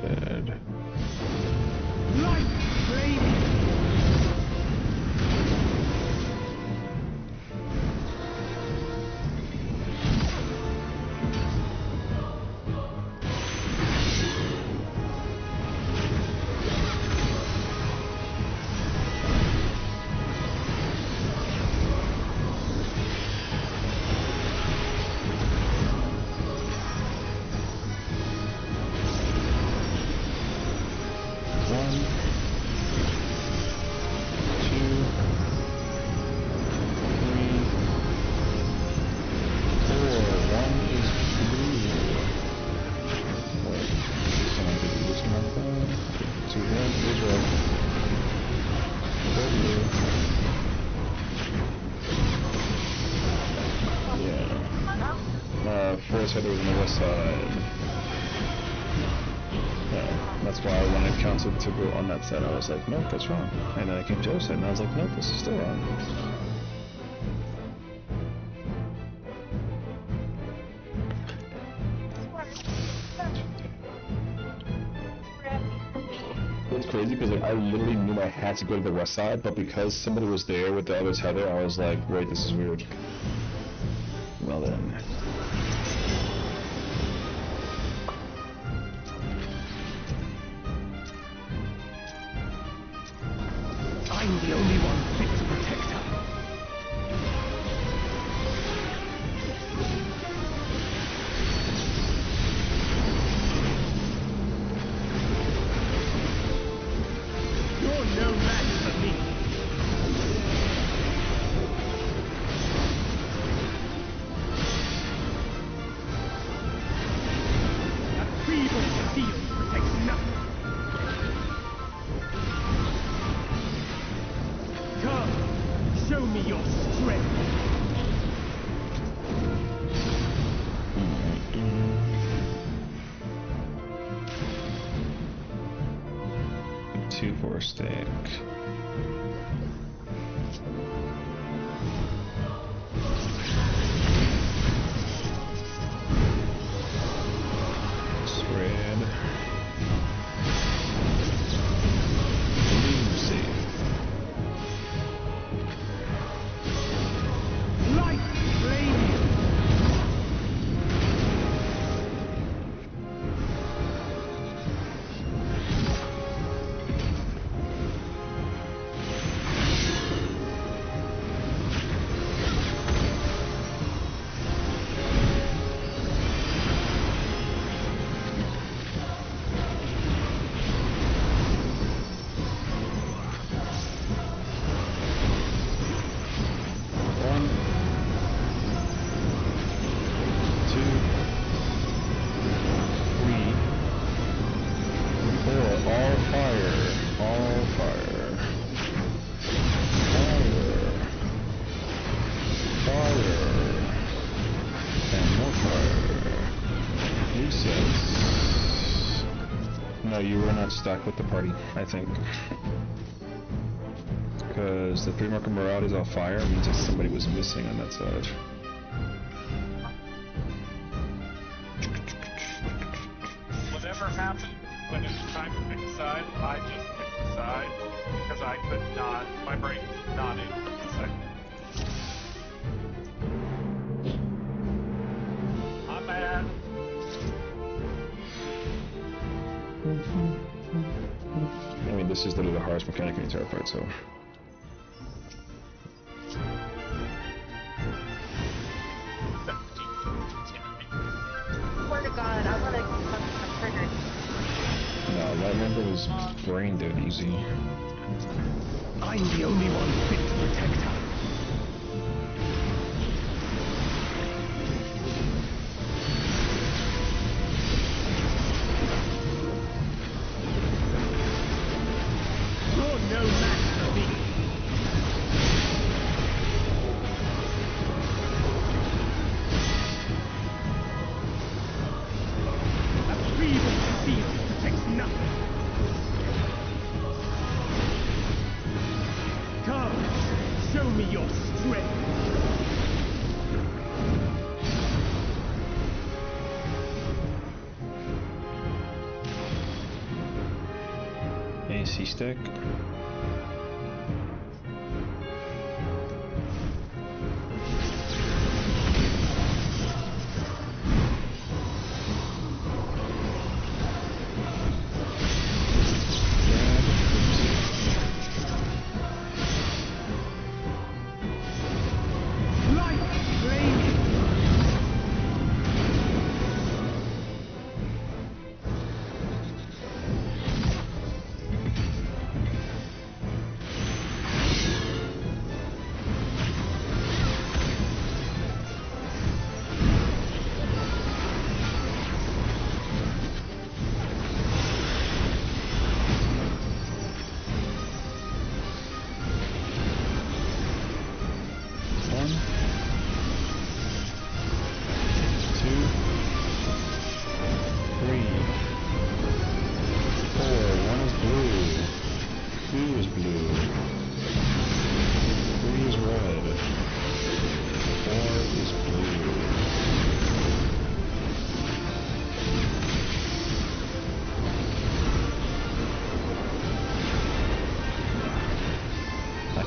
Dead. Light flaming. One, two, three, four. One is blue. Wait, someone did this one. Two red is red. Red blue. Yeah. Forest header was on the west side. Yeah, that's why I wanted council to go on that side. I was like, nope, that's wrong. And then I came to the other side and I was like, nope, this is still wrong. it's crazy because like I literally knew I had to go to the west side, but because somebody was there with the other tether, I was like, wait, this is weird. Well then. I'm the only one fit to protect her. You're no match for me. A feeble shield protects nothing. Come, show me your strength. Two for a stick. It's red. Lucy. Light flame. One, two, three, four. All fire. All fire. Fire. Fire. And more fire. Recess. No, you were not stuck with the party, I think. Because the 3 marker morale is on fire means that somebody was missing on that side. Whatever happened when it was time to pick a side, I just picked the side because I could not, my brain was not in for the second. I'm mad. I mean, this is literally the hardest mechanic in the entire fight, so. Swear to God, I want to come to my trigger. No, that number was brain dead easy. I'm the only one fit to protect her. You're no match for me. A feeble shield protects nothing. Come, show me your strength. AC stick. Light flame.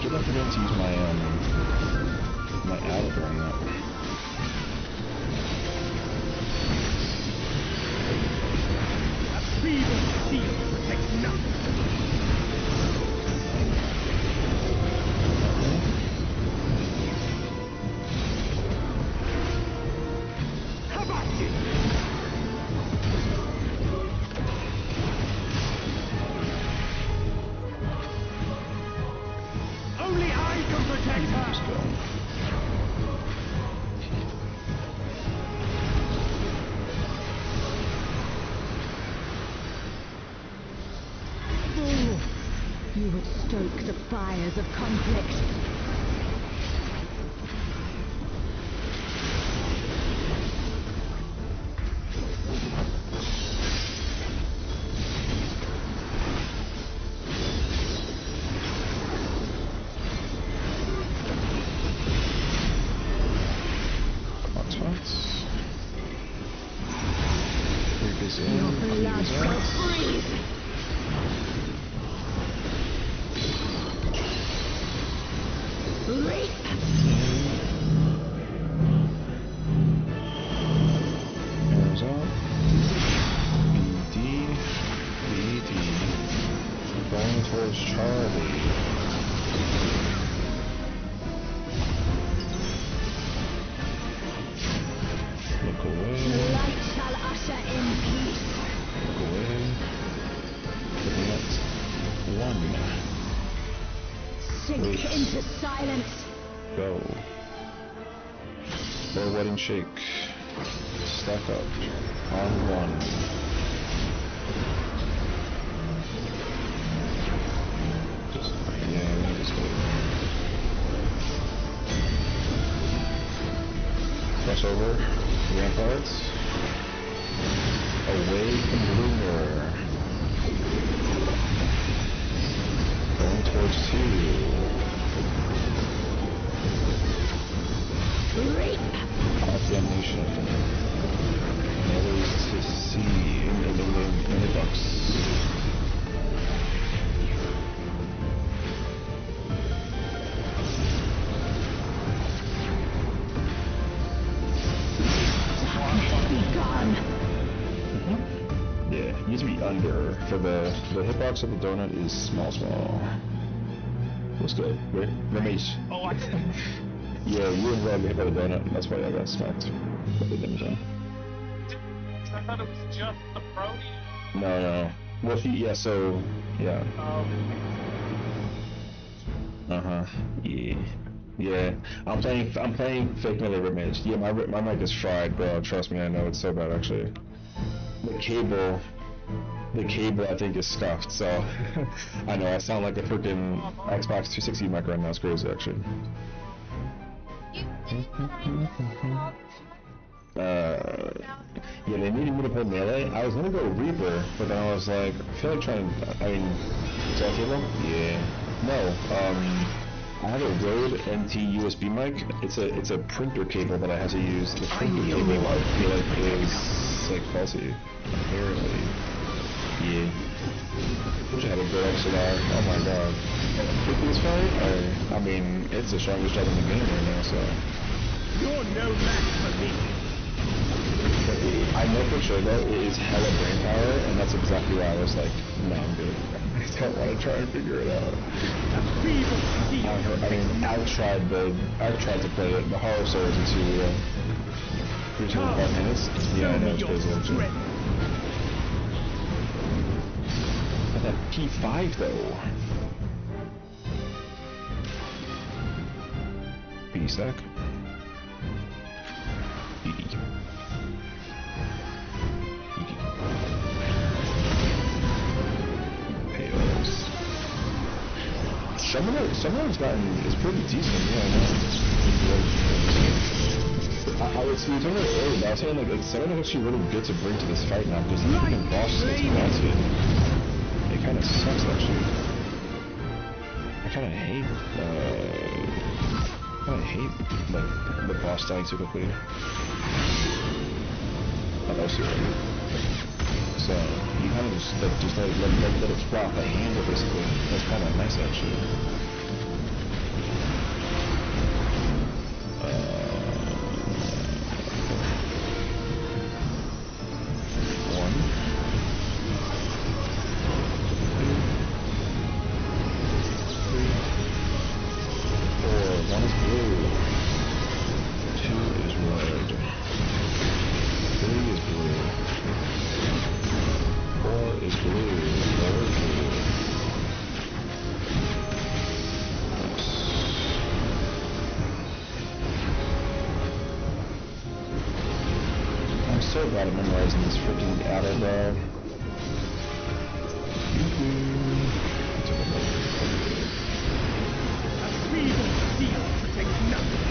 keep on forgetting to use my my owl during that. A feeble shield protects nothing. Only I can protect her. Let's go. Fool! You would stoke the fires of conflict. Your blood will freeze! Reap! Arrows up. BD. Going towards Charlie. Look away. The light shall usher in peace. Look away. Looking at one. Sink Wait. into silence. Go. Or wedding shake. Stack up. On one. Just, yeah, let me just go. Cross over. Ramparts. Away from Bloomer. Going towards 2. Reap! Damnation. Others to see in the box. Be gone! Yeah, you need to be under. For the hitbox of the donut is small. Let's go. Wait, Ramesh. Oh, I Yeah, you and Rob hit by the donut, and that's why I got smacked. But the damage on. I thought it was just the Brody. No. Well, yeah, so, yeah. Yeah. I'm playing fake melee Ramesh. Yeah, my mic is fried, bro. Trust me, I know it's so bad, actually. The cable I think is scuffed, so I know I sound like a freaking Xbox 360 mic right now. It's crazy, actually. Yeah, they needed me to play melee. I was gonna go Reaper, but then I was like, I feel like trying. I mean, is that cable? Yeah. No. I have a Rode NT USB mic. It's a printer cable that I have to use. The printer cable I feel like is like faulty. Apparently. Yeah. Wish I had a good XLR. Oh my god. With this fight? I mean, it's the strongest job in the game right now, so. You're no match for me. I know for sure though, it is hella brain power, and that's exactly why I was like, no, I'm good. I don't want to try and figure it out. I've tried to play it. The horror stories are too 3 to 5 minutes. Yeah, I know it's crazy actually. But that P5 though. P-stack. Someone's gotten is pretty decent, yeah, I know. I was talking about it earlier, but I was saying like someone is actually really good to bring to this fight now because the freaking boss is exhausted. It kind of sucks actually. I kind of hate like the boss dying too quickly. Oh, that was super good. So you kind of just let it flop the handle basically. That's kind of nice actually. lot of memorizing this freaking adder, bro. A feeble steel protects nothing.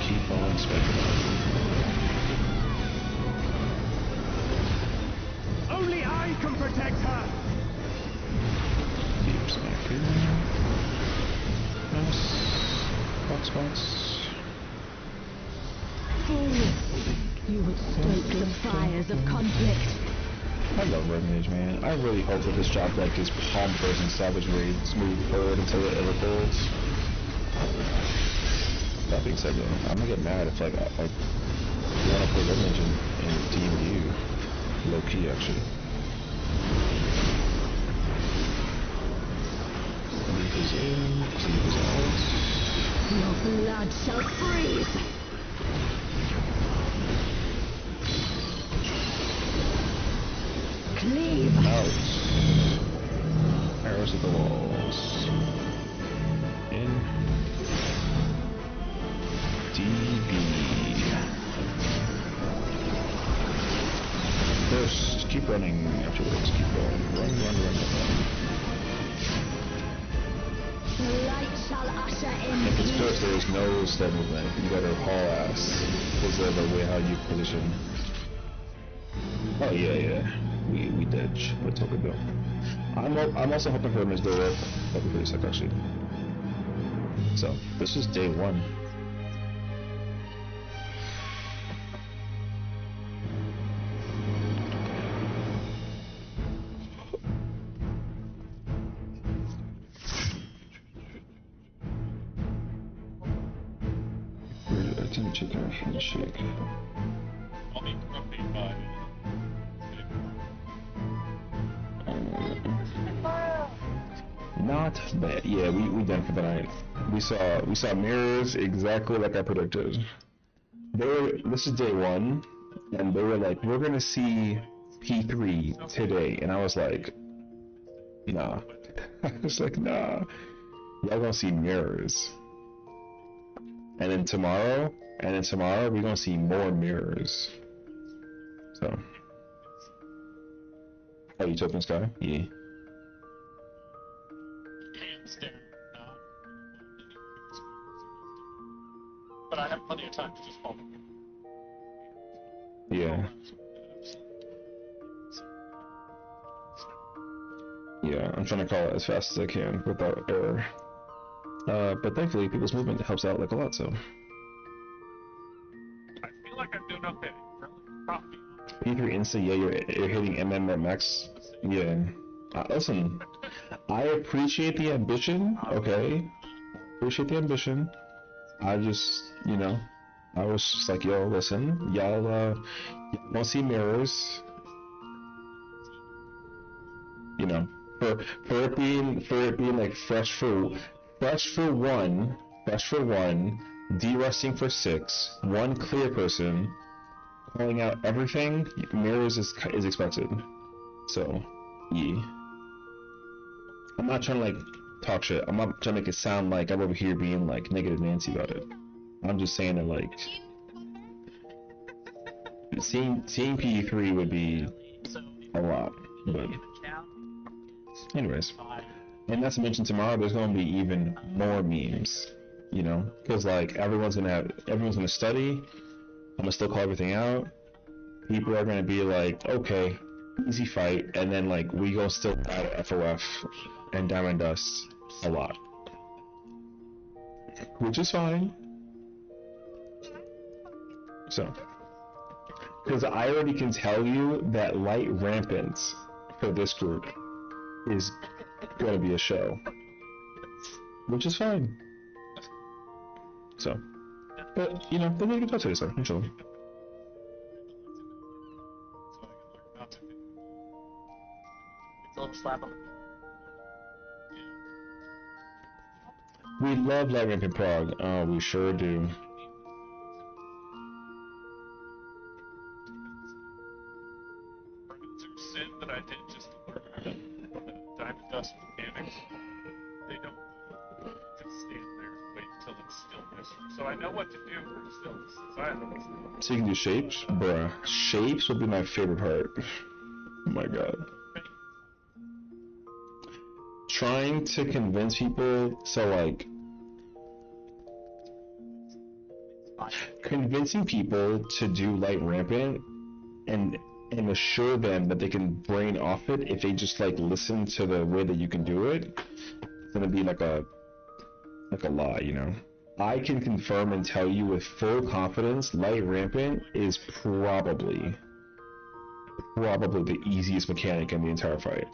Keep on speculating. Only I can protect her. Keep smacking. Nice. Box. You would stoke the fires of conflict. I love Red Mage, man. I really hope that this job deck is palm first and Savage Raid smooth forward until it ever folds. That being said, though, I'm gonna get mad if like you wanna play Red Mage in DMU. Low key, actually. Leave his in, leave his out. Your blood shall freeze. Cleave. Out. Arrows at the walls. In. DB. First, keep running afterwards. Keep going. Run. The light shall usher in If it's peace. first, there is no slow movement. You gotta haul ass. Because of the way how you position. Oh yeah. We dodge. But it's all good though. I'm also hoping for a miss go up. That'd be pretty sick actually. So this is day 1. I didn't check our handshake. I'll be grumpy by Not bad. Yeah, we done for the night. We saw mirrors exactly like I predicted. This is day 1, and they were like, we're gonna see P3 today, and I was like, nah. I was like, nah. Y'all gonna see mirrors. And then tomorrow we're gonna see more mirrors. So. Oh, Utopian Sky? Yeah. hands down not. But I have plenty of time to just follow. Yeah. Yeah, I'm trying to call it as fast as I can without error. But thankfully, people's movement helps out like a lot, so. I feel like I'm doing okay. Really? Probably. P3 insta, yeah, you're hitting MM at max. Yeah. Listen, I appreciate the ambition, okay? Appreciate the ambition. I just, I was just like, yo, listen, y'all won't see mirrors. For it being like fresh for one, de-rusting for 6, 1 clear person, calling out everything, mirrors is expected. So, yeah. I'm not trying to like talk shit. I'm not trying to make it sound like I'm over here being like negative Nancy about it. I'm just saying that like seeing PE3 would be a lot, but anyways. And not to mention tomorrow there's gonna be even more memes, because like everyone's gonna study. I'm gonna still call everything out. People are gonna be like, okay, easy fight, and then like we gonna still battle FOF and Diamond Dust a lot, which is fine. So, because I already can tell you that light rampant for this group is gonna be a show, which is fine. So, but they need to get touch today, so inshallah. It's a little slap on the. We love light rampant Prague. Oh, we sure do. Sin that I did just so I know what to do for still silence. So you can do shapes? Bruh. Shapes would be my favorite part. Oh my god. Trying to convince people, so like... Convincing people to do light rampant and assure them that they can brain off it if they just like listen to the way that you can do it, it's gonna be like a lie, you know? I can confirm and tell you with full confidence, light rampant is probably the easiest mechanic in the entire fight.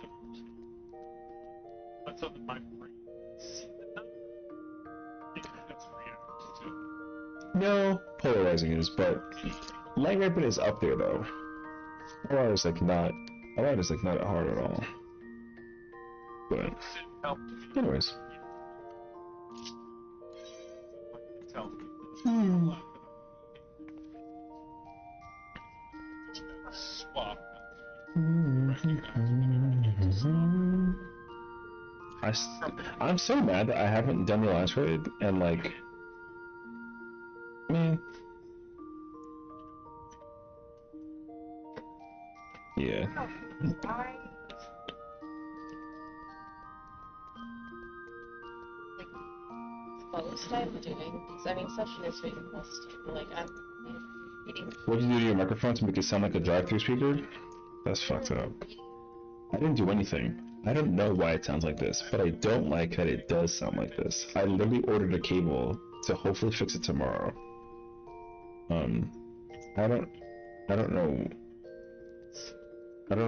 That's something my brain see the number. I think that's reactive too. No, polarizing is, but light rampant is up there though. Alright is like not hard at all. But anyways. Swap. I'm so mad that I haven't done the last raid and like, man. Yeah. Most I'm doing, because I mean, session is being posted. Like, I'm reading. What did you do to your microphone to make it sound like a drive-through speaker? That's fucked up. I didn't do anything. I don't know why it sounds like this, but I don't like that it does sound like this. I literally ordered a cable to hopefully fix it tomorrow. I don't know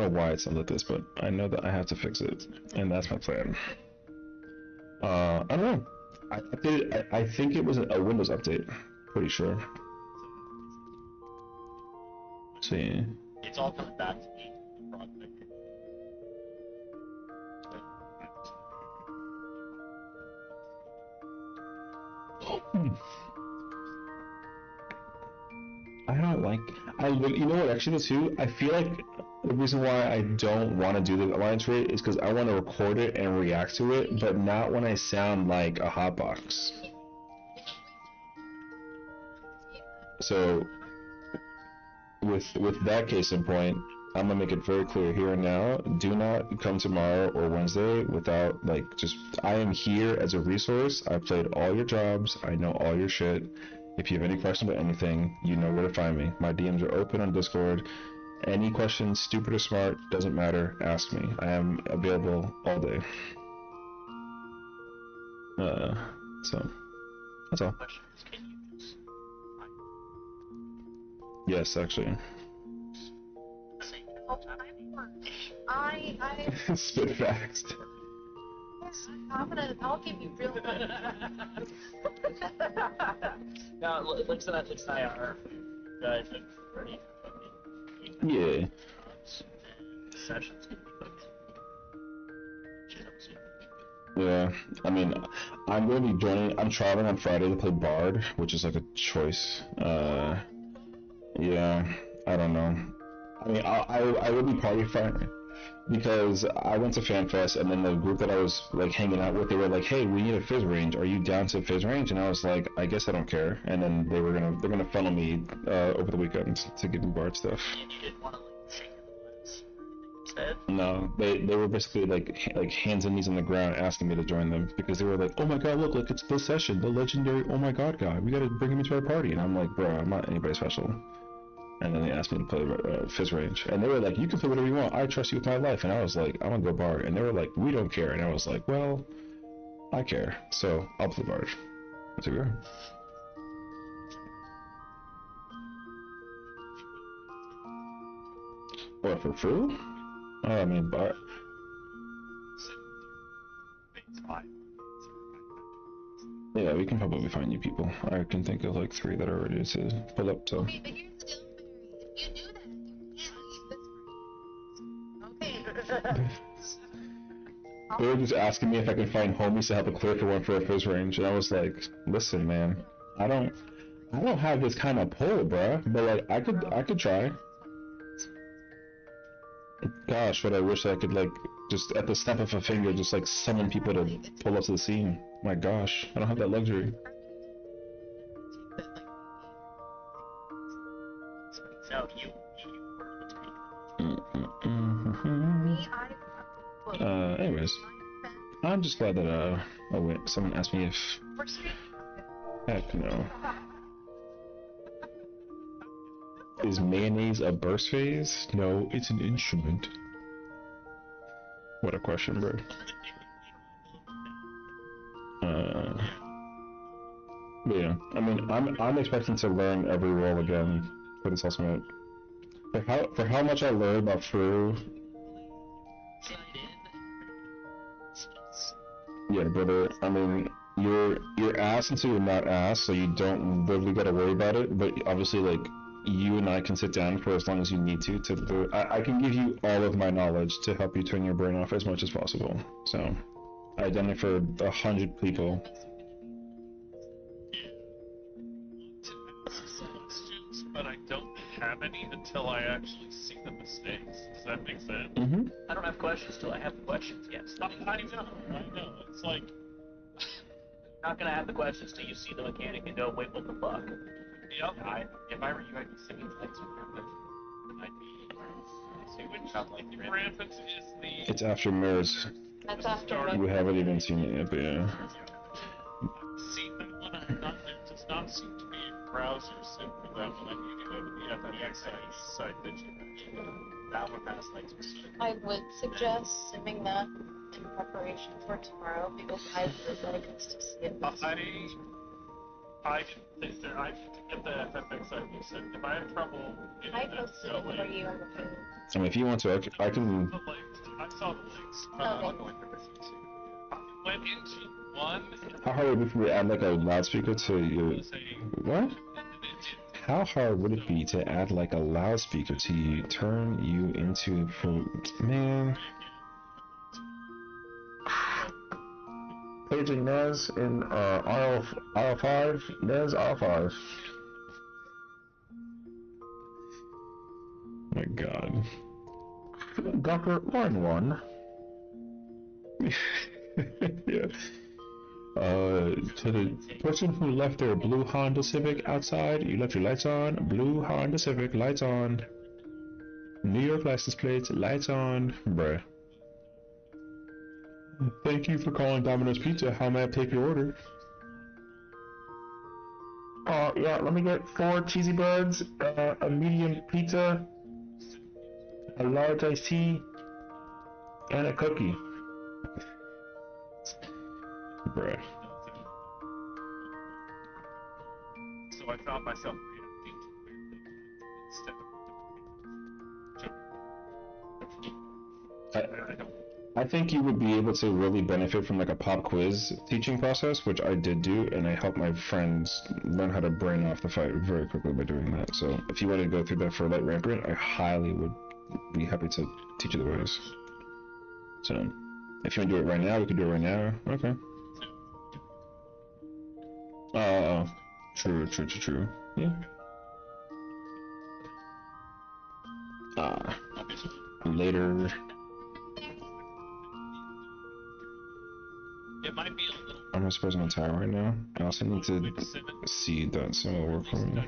why it sounds like this, but I know that I have to fix it, and that's my plan. I don't know. I think it was a Windows update. Pretty sure. See. It's all coming back to me. The project. I don't like. You know what? Actually, too. I feel like the reason why I don't want to do the alliance rate is because I want to record it and react to it, but not when I sound like a hotbox. So, with that case in point, I'm gonna make it very clear here and now. Do not come tomorrow or Wednesday without I am here as a resource. I played all your jobs. I know all your shit. If you have any questions about anything, you know where to find me. My DMs are open on Discord. Any questions, stupid or smart, doesn't matter, ask me. I am available all day. So, that's all. Yes, actually. Spit facts. I'll give you real money. Now, links to that next IR. Guys, ready? Yeah. Sessions can be booked. Yeah, I mean, I'm going to be joining. I'm traveling on Friday to play Bard, which is like a choice. Yeah, I don't know. I mean, I will be party fine because I went to FanFest and then the group that I was like hanging out with, they were like, "Hey, we need a fizz range. Are you down to fizz range?" And I was like, "I guess I don't care." And then they're gonna funnel me over the weekend to get new Bard stuff. And you didn't want to like shake your lips instead? No, they were basically like hands and knees on the ground asking me to join them because they were like, "Oh my god, look, it's the Sessiion, the legendary oh my god guy. We gotta bring him into our party." And I'm like, "Bro, I'm not anybody special." And then they asked me to play fizz range, and they were like, "You can play whatever you want. I trust you with my life." And I was like, "I'm gonna go Bard." And they were like, "We don't care." And I was like, "Well, I care, so I'll play Bard." That's who we are. What, for FFXIV? Oh, I mean, Bard. Yeah, we can probably find you people. I can think of like 3 that are ready to pull up, so. Okay, but here's the deal, Barry. If you do that, you can't leave this room. Okay. They were just asking me if I could find homies to help a clear for one for a fizz range, and I was like, "Listen, man, I don't have this kind of pull, bruh, but like I could try." Gosh, what I wish I could like just at the snap of a finger just like summon people to pull up to the scene. My gosh, I don't have that luxury. No, you Me, Anyways, I'm just glad that oh wait, someone asked me if heck no. Is mayonnaise a burst phase? No, it's an instrument. What a question, bro. But yeah, I mean, I'm expecting to learn every role again for this ultimate. For how much I learned about FRU. Yeah, brother. I mean, you're ass until you're not ass, so you don't really gotta worry about it. But obviously, like, you and I can sit down for as long as you need to do. I can give you all of my knowledge to help you turn your brain off as much as possible. So, I've done it for 100 people. Questions, but I don't have any until I actually see the mistakes. Does that make sense? Mm-hmm. I don't have questions till I have the questions. Yes. I know. It's like Not gonna have the questions till you see the mechanic and go, wait, what the fuck? yep. If I were you, I'd be singing things with Rampant. I'd be Which out like Rampant. Rampant is the It's after mirrors. That's after Starting- We haven't even seen it yet, but yeah. I've seen that one. I'm not. There does not seem to be a browser sim for that one. I need to go to the FFXIV site that you mentioned. That one has like I would suggest simming that in preparation for tomorrow because I would like us to see it. I didn't think that I need to get the FFXIV set. If I have trouble getting I that posted it for going, you on the food. I mean, if you want to, I can. the links. I saw the links. Okay. Went into one. How hard would it be for you to add like a loudspeaker to your? Was a What? How hard would it be to add like a loudspeaker to you, turn you into man? Paging Nez in RL5, Nez R5. My God. Doctor Line 1. Yeah. To the person who left their blue Honda Civic outside, you left your lights on. Blue Honda Civic, lights on. New York license plates, lights on. Bruh. Thank you for calling Domino's Pizza. How may I take your order? Yeah, let me get 4 cheesy breads, a medium pizza, a large iced tea, and a cookie. Bruh. So I found myself reacting to instead of. I think you would be able to really benefit from like a pop quiz teaching process, which I did do, and I helped my friends learn how to brain off the fight very quickly by doing that. So if you want to go through that for Light Rampant, I highly would be happy to teach you the ways. So if you want to do it right now, we can do it right now. Okay. True. Yeah. Later. It might be a little. I'm supposed to tire right now. I also need to see that some will work for me.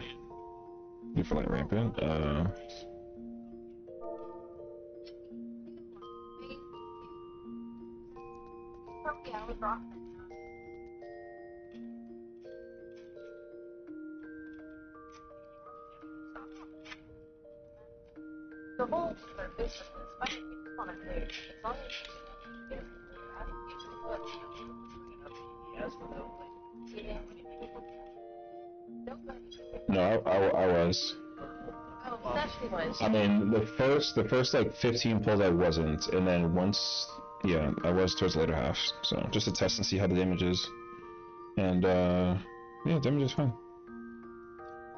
Do for Light Rampant. Yeah, we brought it. The whole purpose of this, I think you just want to clear. As long as you get I think you should put yes, without No, I was. Oh, Sessiion was. I mean, the first like 15 pulls I wasn't, and then once, yeah, I was towards the later half. So just to test and see how the damage is, and yeah, damage is fine.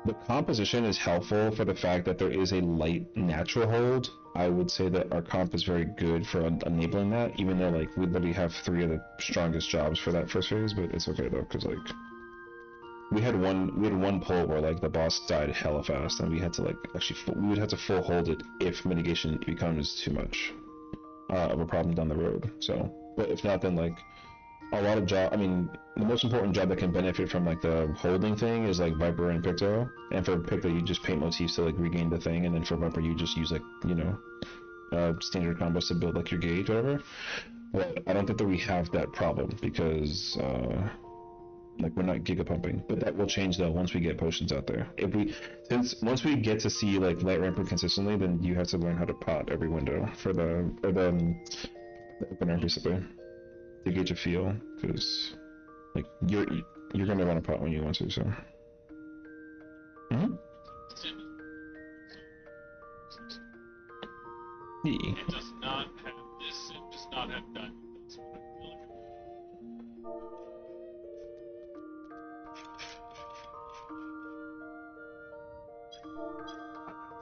The composition is helpful for the fact that there is a light natural hold. I would say that our comp is very good for enabling that, even though like we literally have 3 of the strongest jobs for that first phase, but it's okay though, because like we had one pull where like the boss died hella fast, and we had to like actually we would have to full hold it if mitigation becomes too much of a problem down the road. So, but if not, then like a lot of job. I mean, the most important job that can benefit from like the holding thing is like Viper and Picto. And for Picto, you just paint motifs to like regain the thing, and then for Viper, you just use like standard combos to build like your gauge, whatever. But I don't think that we have that problem because like we're not giga pumping. But that will change though once we get potions out there. Once we get to see like light rampant consistently, then you have to learn how to pot every window for the opener basically. To gauge a feel, because like you're gonna want to pot when you want to, so. Hmm? Yeah. It does not have this, it does not have diamond. That's what I'm really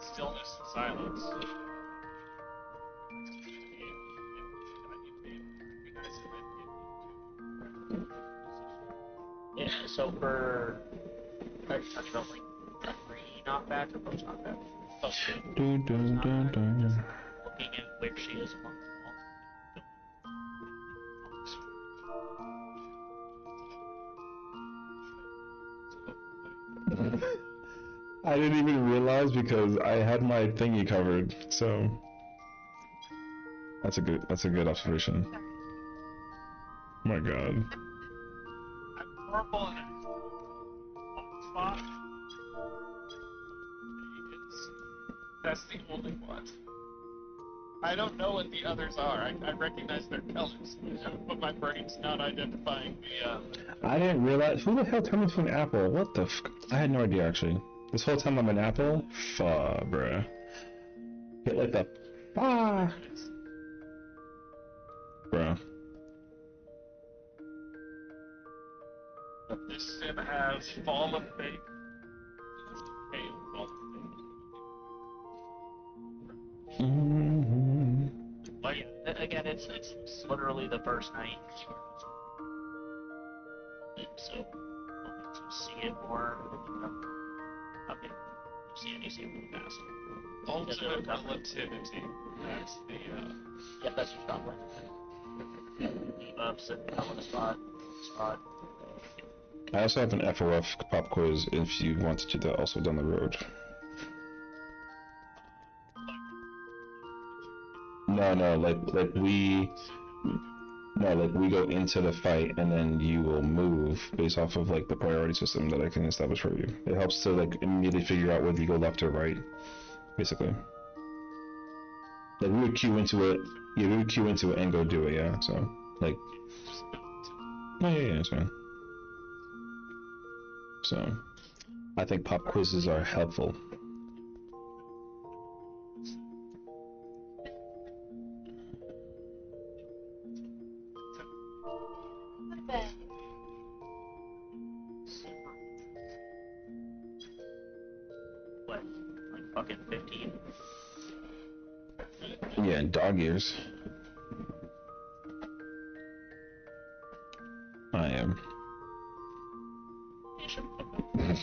stillness and silence. Yeah, so for are you talking about like free knockback or post knockback? Dun, dun, dun, dun. Looking at where she is among them all. I didn't even realize because I had my thingy covered, so that's a good observation. Oh my god. I'm horrible at one spot. That's the only one. I don't know what the others are. I recognize their colors, but my brain's not identifying the. I didn't realize. Who the hell turned me into an apple? What the f? I had no idea actually. This whole time I'm an apple? Fuck, bruh. Get like the. Ah! Bruh. This sim has Fall of Faith. Hey, Fall of Faith. Mm-hmm. But yeah, again, it's literally the first night. So hoping to see it more. Okay, see it really fast. Ultimate relativity. That's the. Yeah, that's your top one. Debuffs and on the spot. I also have an FOF pop quiz if you want to do that also down the road. No, like we go into the fight and then you will move based off of like the priority system that I can establish for you. It helps to like immediately figure out whether you go left or right, basically. Like we would queue into it, yeah, we would queue into it and go do it, yeah. So like, yeah, that's fine. So I think pop quizzes are helpful. What? Like fucking 15? Yeah, and dog ears. I am. I'm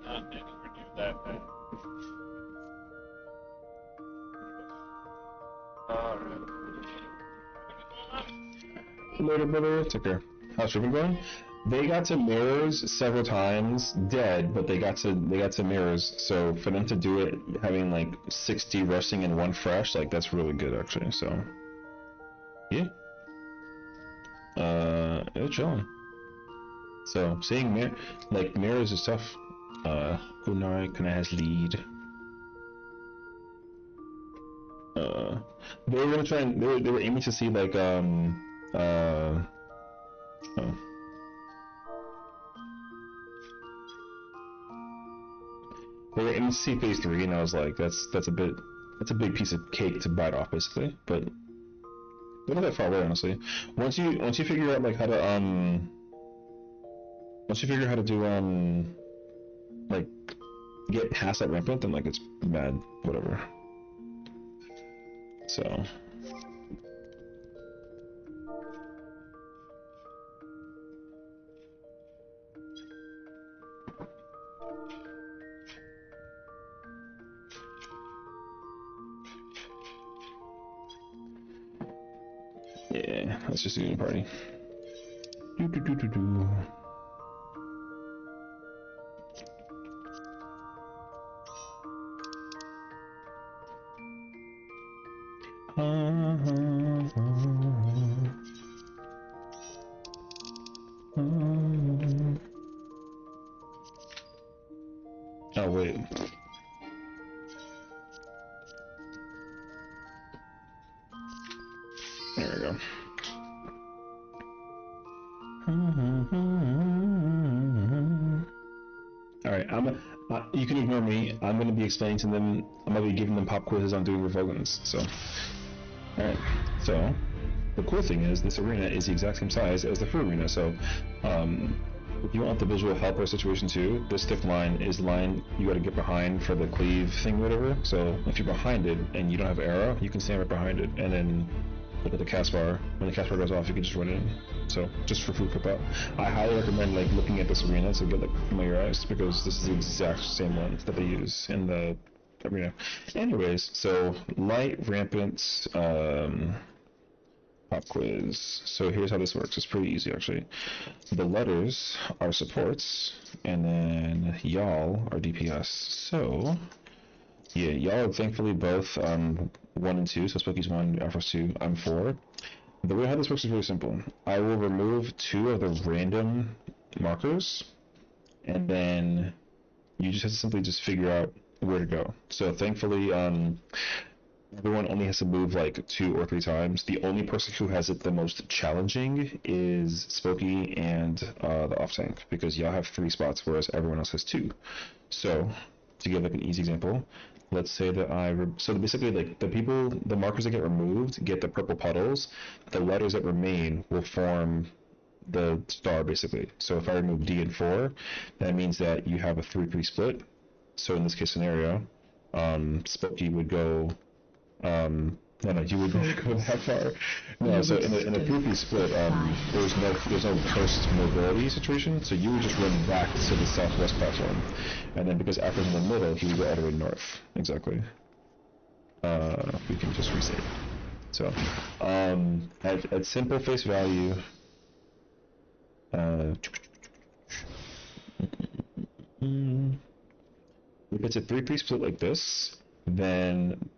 not anywhere near that bad. Alright. Later, brother. Take care. How's Ruben going? They got to mirrors several times, dead, but they got to mirrors. So for them to do it, having like 60 resting and 1 fresh, like that's really good actually. So yeah, it was chilling. So seeing mirrors is tough. Kunai has lead. They were gonna try and they were aiming to see like oh. They were aiming to see phase 3, and I was like, that's a big piece of cake to bite off, basically. But they're not that far away, honestly. Once you figure out like how to do like get past that rampant, then like it's mad, whatever. So. Yeah, let's just do a party. Do do do do do. Oh wait. There we go. Alright, you can ignore me. I'm going to be explaining to them. I'm going to be giving them pop quizzes on doing Revogans. So, alright. So, the cool thing is this arena is the exact same size as the FRU arena. So, if you want the visual helper situation too, this thick line is the line you got to get behind for the cleave thing, whatever. So, if you're behind it and you don't have arrow, you can stand right behind it and then look at the cast bar. When the cast bar goes off, you can just run it in. So, just for food for thought. I highly recommend like looking at this arena to get like familiarized because this is the exact same one that they use in the arena. Anyways, so light rampant pop quiz. So here's how this works. It's pretty easy actually. The letters are supports, and then y'all are DPS. So yeah, y'all are thankfully both 1 and 2. So Spooky's 1, Alpha's 2, I'm 4. The way how this works is really simple. I will remove 2 of the random markers, and then you just have to simply just figure out where to go. So thankfully, everyone only has to move like 2 or 3 times. The only person who has it the most challenging is Spooky and the off tank, because y'all have 3 spots, whereas everyone else has 2. So to give like an easy example, let's say that so basically like the markers that get removed get the purple puddles. The letters that remain will form the star basically. So if I remove D and 4, that means that you have a 3-3 split. So in this case scenario, Spooky would go no, you would not go that far. No, so in a 3-3 split, there's no cursed mobility situation, so you would just run back to the southwest platform, and then because Afro's in the middle, he would go all the way north. Exactly. We can just reset. So, at simple face value, if it's a 3-3 split like this, then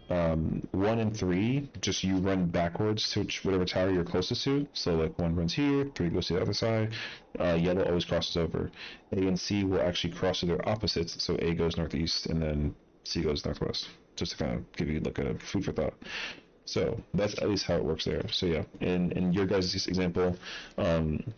1 and 3, just you run backwards to whatever tower you're closest to. So like 1 runs here, 3 goes to the other side. Yellow always crosses over. A and C will actually cross to their opposites. So A goes northeast and then C goes northwest. Just to kind of give you like a food for thought. So that's at least how it works there. So yeah, in your guys' example,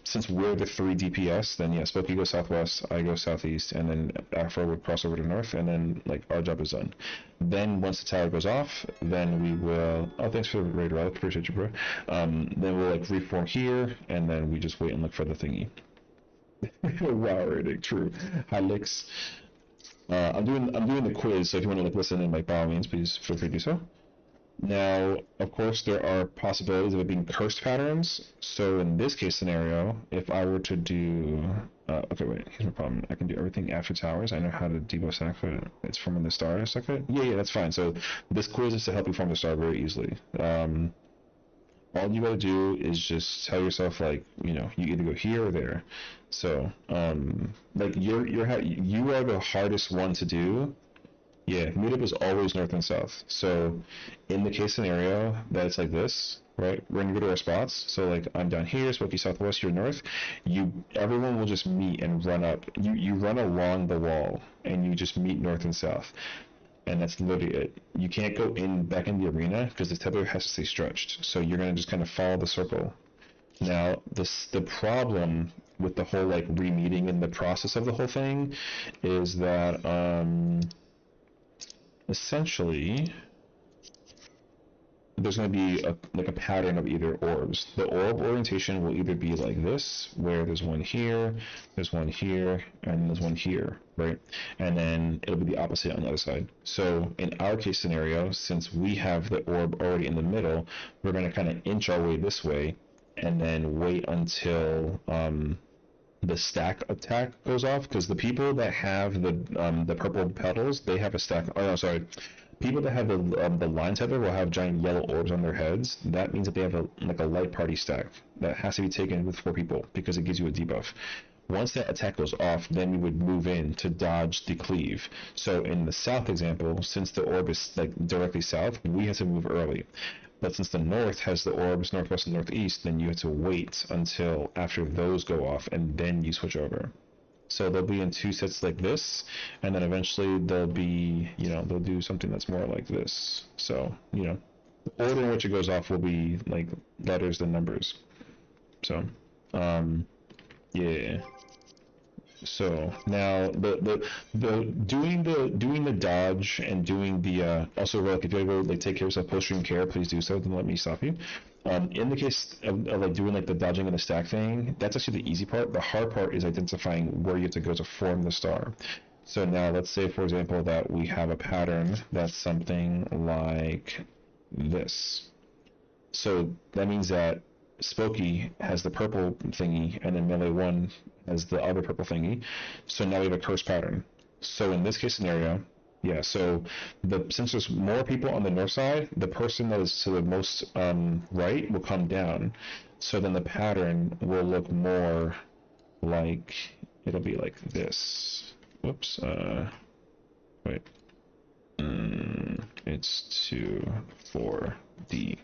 since we're the 3 DPS, then yeah, Spooky goes southwest, I go southeast, and then Afro would cross over to north, and then like our job is done. Then once the tower goes off, then we will. Oh, thanks for the raid, Relic. Appreciate you, bro. Then we'll like reform here, and then we just wait and look for the thingy. Wow, rating, true. Hi, Licks. I'm doing the quiz, so if you want to like listen in, like by all means, please feel free to do so. Now, of course, there are possibilities of it being cursed patterns. So in this case scenario, if I were to do, okay, wait, here's my problem. I can do everything after towers. I know how to debuff stack, but it's forming the star stack it. Yeah, that's fine. So this quiz is to help you form the star very easily. All you gotta do is just tell yourself, like, you know, you either go here or there. So, like you are the hardest one to do. Yeah, meetup is always north and south. So in the case scenario that it's like this, right? We're gonna go to our spots. So like I'm down here, Spooky southwest, you're north. Everyone will just meet and run up. You run along the wall and you just meet north and south. And that's literally it. You can't go back in the arena because the tether has to stay stretched. So you're gonna just kind of follow the circle. Now the problem with the whole like re-meeting in the process of the whole thing is that essentially there's going to be a pattern of either orbs. The orb orientation will either be like this, where there's one here, there's one here, and there's one here, right? And then it'll be the opposite on the other side. So in our case scenario, since we have the orb already in the middle, we're going to kind of inch our way this way and then wait until the stack attack goes off, because the people that have the purple petals, they have a stack. Oh no, sorry. people that have the line tether will have giant yellow orbs on their heads. That means that they have a light party stack that has to be taken with 4 people because it gives you a debuff. Once that attack goes off, then you would move in to dodge the cleave. So in the south example, since the orb is like directly south, we have to move early. But since the north has the orbs northwest and northeast, then you have to wait until after those go off and then you switch over. So they'll be in 2 sets like this, and then eventually they'll be, they'll do something that's more like this. So, the order in which it goes off will be like letters than numbers. So, yeah. So now the doing the dodge and doing the also like if you ever like take care of yourself post-stream care, please do so. Don't let me stop you. In the case of like doing like the dodging and the stack thing, that's actually the easy part. The hard part is identifying where you have to go to form the star. So now let's say, for example, that we have a pattern that's something like this. So that means that Spooky has the purple thingy, and then Melee 1 has the other purple thingy. So now we have a curse pattern. So in this case scenario, yeah, so since there's more people on the north side, the person that is to the most right will come down. So then the pattern will look more like, it'll be like this. Whoops, wait. It's 2, 4, D.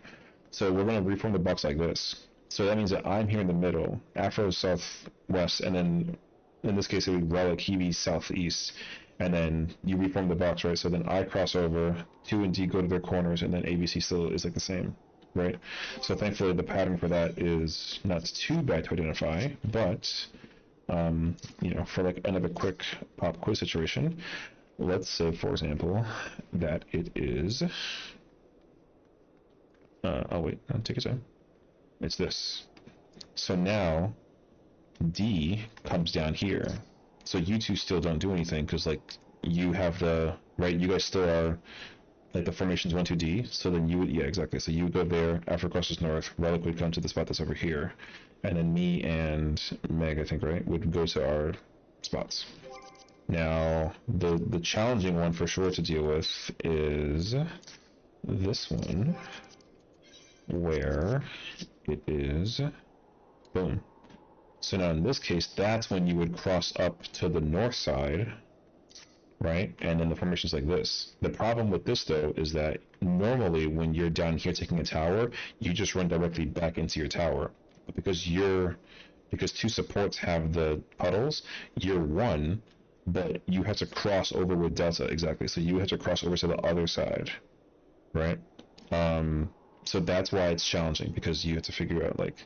So we're going to reform the box like this. So that means that I'm here in the middle, Afro southwest, and then in this case it would be Relic, Kiwi southeast, and then you reform the box, right? So then I cross over, 2 and D go to their corners, and then ABC still is like the same, right? So thankfully the pattern for that is not too bad to identify, but for like another quick pop quiz situation, let's say, for example, that it is. Oh wait, take your time. It's this. So now D comes down here. So you two still don't do anything because like you have the right. You guys still are like the formation's 1, 2, D. So then you would, yeah, exactly. So you would go there. Afro crosses north. Relic would come to the spot that's over here, and then me and Meg, I think, right, would go to our spots. Now the challenging one for sure to deal with is this one, where it is boom. So now in this case, that's when you would cross up to the north side, right? And then the formation's like this. The problem with this though is that normally when you're down here taking a tower, you just run directly back into your tower. But because 2 supports have the puddles, you're 1, but you have to cross over with Delta, exactly. So you have to cross over to the other side, right? So that's why it's challenging, because you have to figure out, like,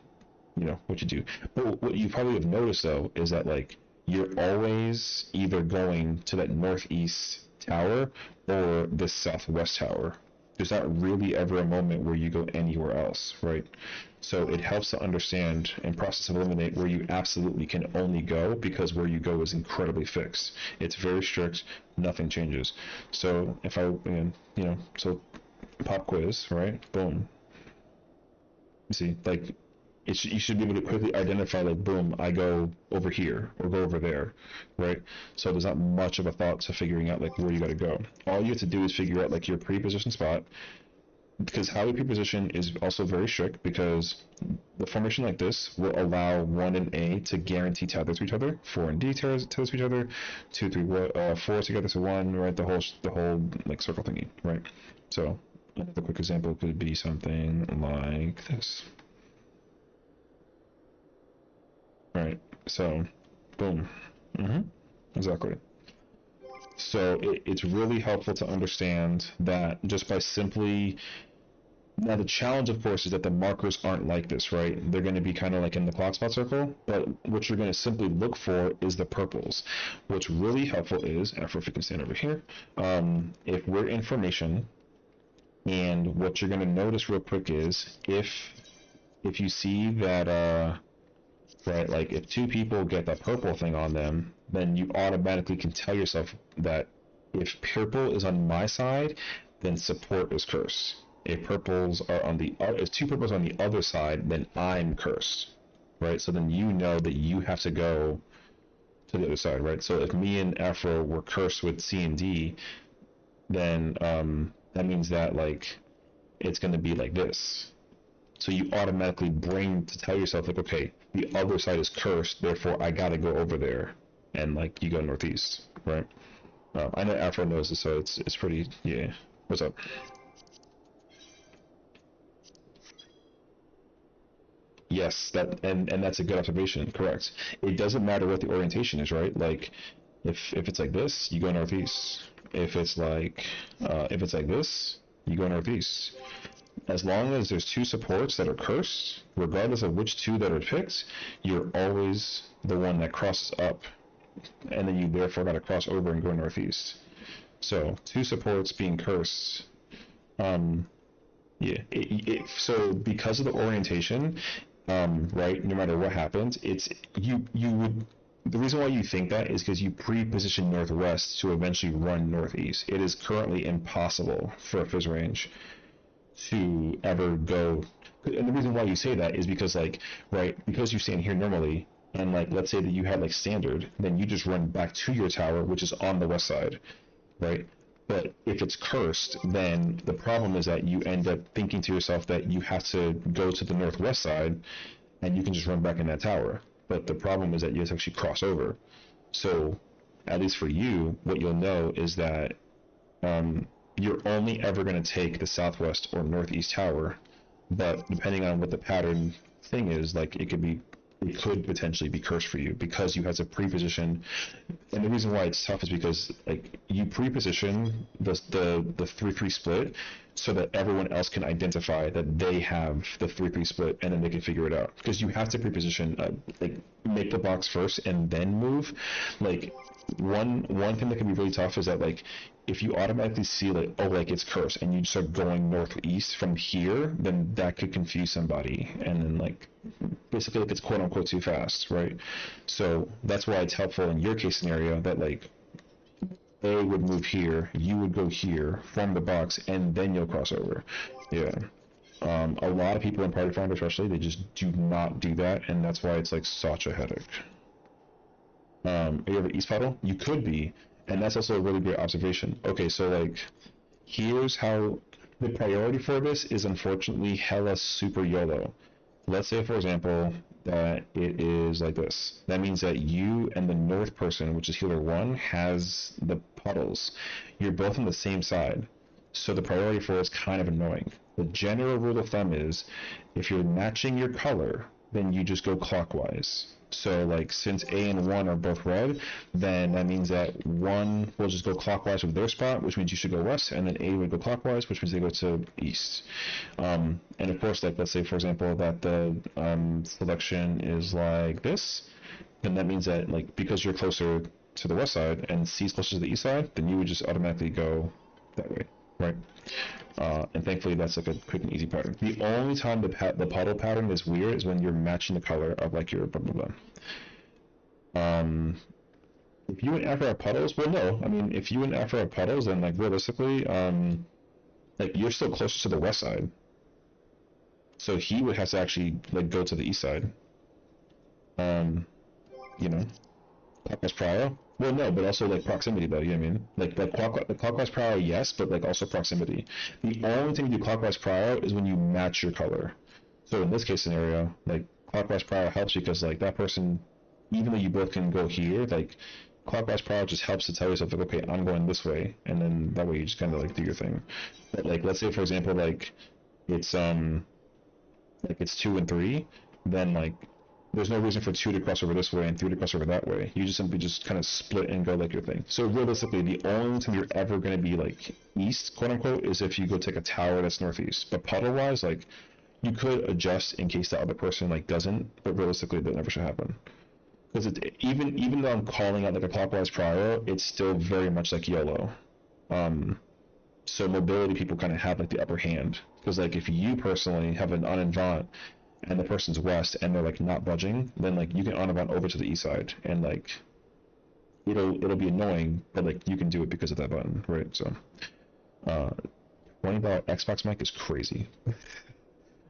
what you do. But what you probably have noticed, though, is that, like, you're always either going to that northeast tower or this southwest tower. There's not really ever a moment where you go anywhere else, right? So it helps to understand and process and eliminate where you absolutely can only go, because where you go is incredibly fixed. It's very strict, nothing changes. So if I, so pop quiz, right? Boom. You see, like, you should be able to quickly identify, like, boom, I go over here or go over there, right? So there's not much of a thought to figuring out, like, where you got to go. All you have to do is figure out, like, your pre-position spot, because how you pre-position is also very strict, because the formation like this will allow 1 and A to guarantee tether to each other, 4 and D tether to each other, 2, 3, 4 together to 1, right? The whole like circle thingy, right? So another quick example could be something like this. Right, so boom. Exactly. So it's really helpful to understand that just by simply. Now the challenge, of course, is that the markers aren't like this, right? They're going to be kind of like in the clock spot circle, but what you're going to simply look for is the purples. What's really helpful is, after if you can stand over here, if we're in formation, and what you're going to notice real quick is if you see that, right, like if 2 people get that purple thing on them, then you automatically can tell yourself that if purple is on my side, then support is cursed. If purples are on if 2 purples on the other side, then I'm cursed, right? So then you know that you have to go to the other side, right? So if me and Afro were cursed with C and D, then that means that like it's going to be like this. So you automatically bring to tell yourself like, okay, the other side is cursed, therefore I gotta go over there, and like you go northeast, right? I know Afro knows this, so it's pretty, yeah. What's up? Yes, that and that's a good observation. Correct. It doesn't matter what the orientation is, right? Like, if it's like this, you go northeast. If it's like this, you go northeast. As long as there's two supports that are cursed, regardless of which two that are picked, you're always the one that crosses up, and then you therefore got to cross over and go northeast. So two supports being cursed. Yeah. So because of the orientation, right? No matter what happens, it's you would. The reason why you think that is because you pre-position northwest to eventually run northeast. It is currently impossible for a phys range to ever go, and the reason why you say that is because like, right, because you stand here normally, and like let's say that you had like standard, then you just run back to your tower, which is on the west side, right? But if it's cursed, then the problem is that you end up thinking to yourself that you have to go to the northwest side, and you can just run back in that tower. But the problem is that you have to actually cross over. So at least for you, what you'll know is that you're only ever going to take the southwest or northeast tower, but depending on what the pattern thing is, like it could potentially be cursed for you because you have to pre-position. And the reason why it's tough is because like you pre-position the 3-3 split so that everyone else can identify that they have the 3-3 split, and then they can figure it out. Because you have to pre-position, like make the box first and then move. Like one thing that can be really tough is that like if you automatically see like, oh, like it's cursed, and you start going northeast from here, then that could confuse somebody, and then like basically like it's quote unquote too fast, right? So that's why it's helpful in your case scenario that like A would move here, you would go here, form the box, and then you'll cross over. Yeah. A lot of people in Party Finder especially, they just do not do that, and that's why it's like such a headache. Are you ever East Puddle? You could be, and that's also a really great observation. Okay, so like, here's how the priority for this is unfortunately hella super YOLO. Let's say, for example, that it is like this. That means that you and the north person, which is healer 1, has the puddles. You're both on the same side, so the priority for it is kind of annoying. The general rule of thumb is, if you're matching your color, then you just go clockwise. So like since A and 1 are both red, then that means that 1 will just go clockwise with their spot, which means you should go west, and then A would go clockwise, which means they go to east. And of course, like let's say for example that the selection is like this, then that means that like because you're closer to the west side and C is closer to the east side, then you would just automatically go that way, right? And thankfully that's like a quick and easy pattern. The only time the puddle pattern is weird is when you're matching the color of like your blah blah blah. If you and Afro have puddles, well no, I mean if you and Afro have puddles, then like realistically, like you're still closer to the west side. So he would have to actually like go to the east side. You know, clockwise prio. Well, no, but also like proximity though. You know what I mean? Like the clockwise prio, yes, but like also proximity. The only time you do clockwise prio is when you match your color. So in this case scenario, like clockwise prio helps because like that person, even though you both can go here, like clockwise prio just helps to tell yourself like, okay, I'm going this way, and then that way you just kind of like do your thing. But like let's say for example like it's 2 and 3, then like there's no reason for 2 to cross over this way and 3 to cross over that way. You just simply just kind of split and go like your thing. So realistically, the only time you're ever going to be like east, quote unquote, is if you go take a tower that's northeast. But puddle wise, like you could adjust in case the other person like doesn't, but realistically that never should happen. Because even though I'm calling out like a clockwise prio, it's still very much like YOLO. So mobility people kind of have like the upper hand. Because like if you personally have an uninvent and the person's west and they're like not budging, then like you can uninvent over to the east side and like it'll be annoying, but like you can do it because of that button, right? So $20 Xbox mic is crazy.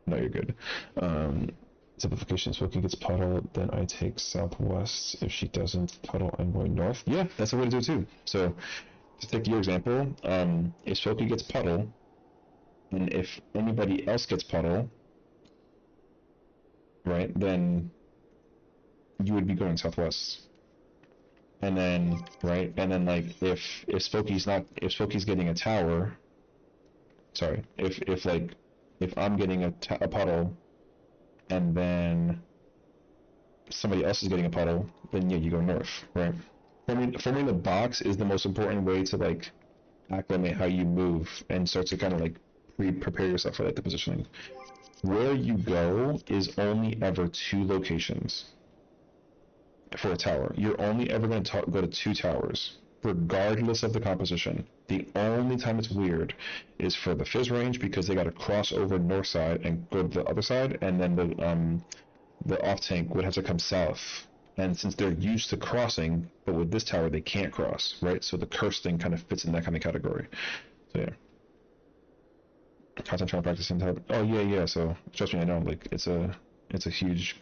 No, you're good. Simplification. So if he gets puddle, then I take southwest. If she doesn't puddle, I'm going north. Yeah, that's a way to do it too. So to take your example, if Sophie gets puddle, and if anybody else gets puddle, right, then you would be going southwest. And then, right, and then like if Spokey's getting a tower, sorry, if I'm getting a puddle, and then somebody else is getting a puddle, then yeah, you go north, right? Forming the box is the most important way to like acclimate how you move and start to kind of like prepare yourself for like the positioning. Where you go is only ever 2 locations for a tower. You're only ever going to go to 2 towers, regardless of the composition. The only time it's weird is for the Fizz range, because they got to cross over north side and go to the other side, and then the off tank would have to come south. And since they're used to crossing, but with this tower they can't cross, right? So the curse thing kind of fits in that kind of category. So yeah. Content trying to practice in type. Oh yeah. So trust me, I know. Like it's a huge.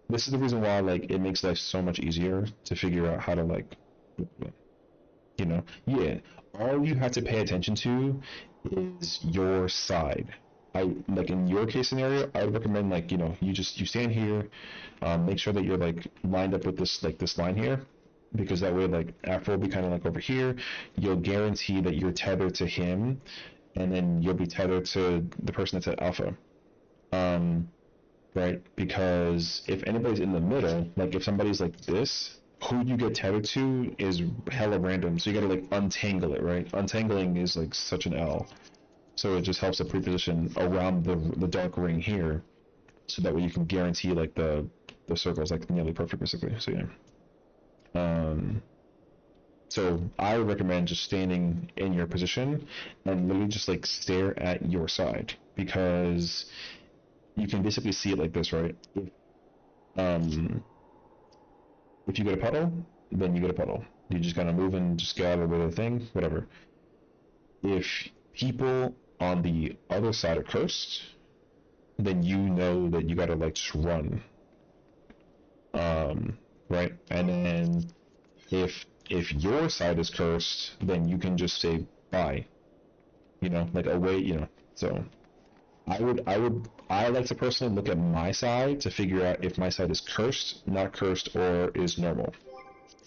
This is the reason why like it makes life so much easier to figure out how to like, you know, yeah. All you have to pay attention to is your side. Like in your case scenario, I would recommend like, you know, you stand here, make sure that you're like lined up with this line here, because that way like Afro will be kind of like over here. You'll guarantee that you're tethered to him, and then you'll be tethered to the person that's at Alpha. Right? Because if anybody's in the middle, like if somebody's like this, who you get tethered to is hella random. So you gotta like untangle it, right? Untangling is like such an L. So it just helps to pre-position around the dark ring here, so that way you can guarantee like the circle's like nearly perfect, basically. So yeah. So I would recommend just standing in your position and literally just like stare at your side, because you can basically see it like this, right? If you get a puddle, then you get a puddle. You just kind of move and just get out of the thing, whatever. If people on the other side are cursed, then you know that you gotta like just run. Right? And then if your side is cursed, then you can just say bye. You know, like away, you know. So I like to personally look at my side to figure out if my side is cursed, not cursed, or is normal.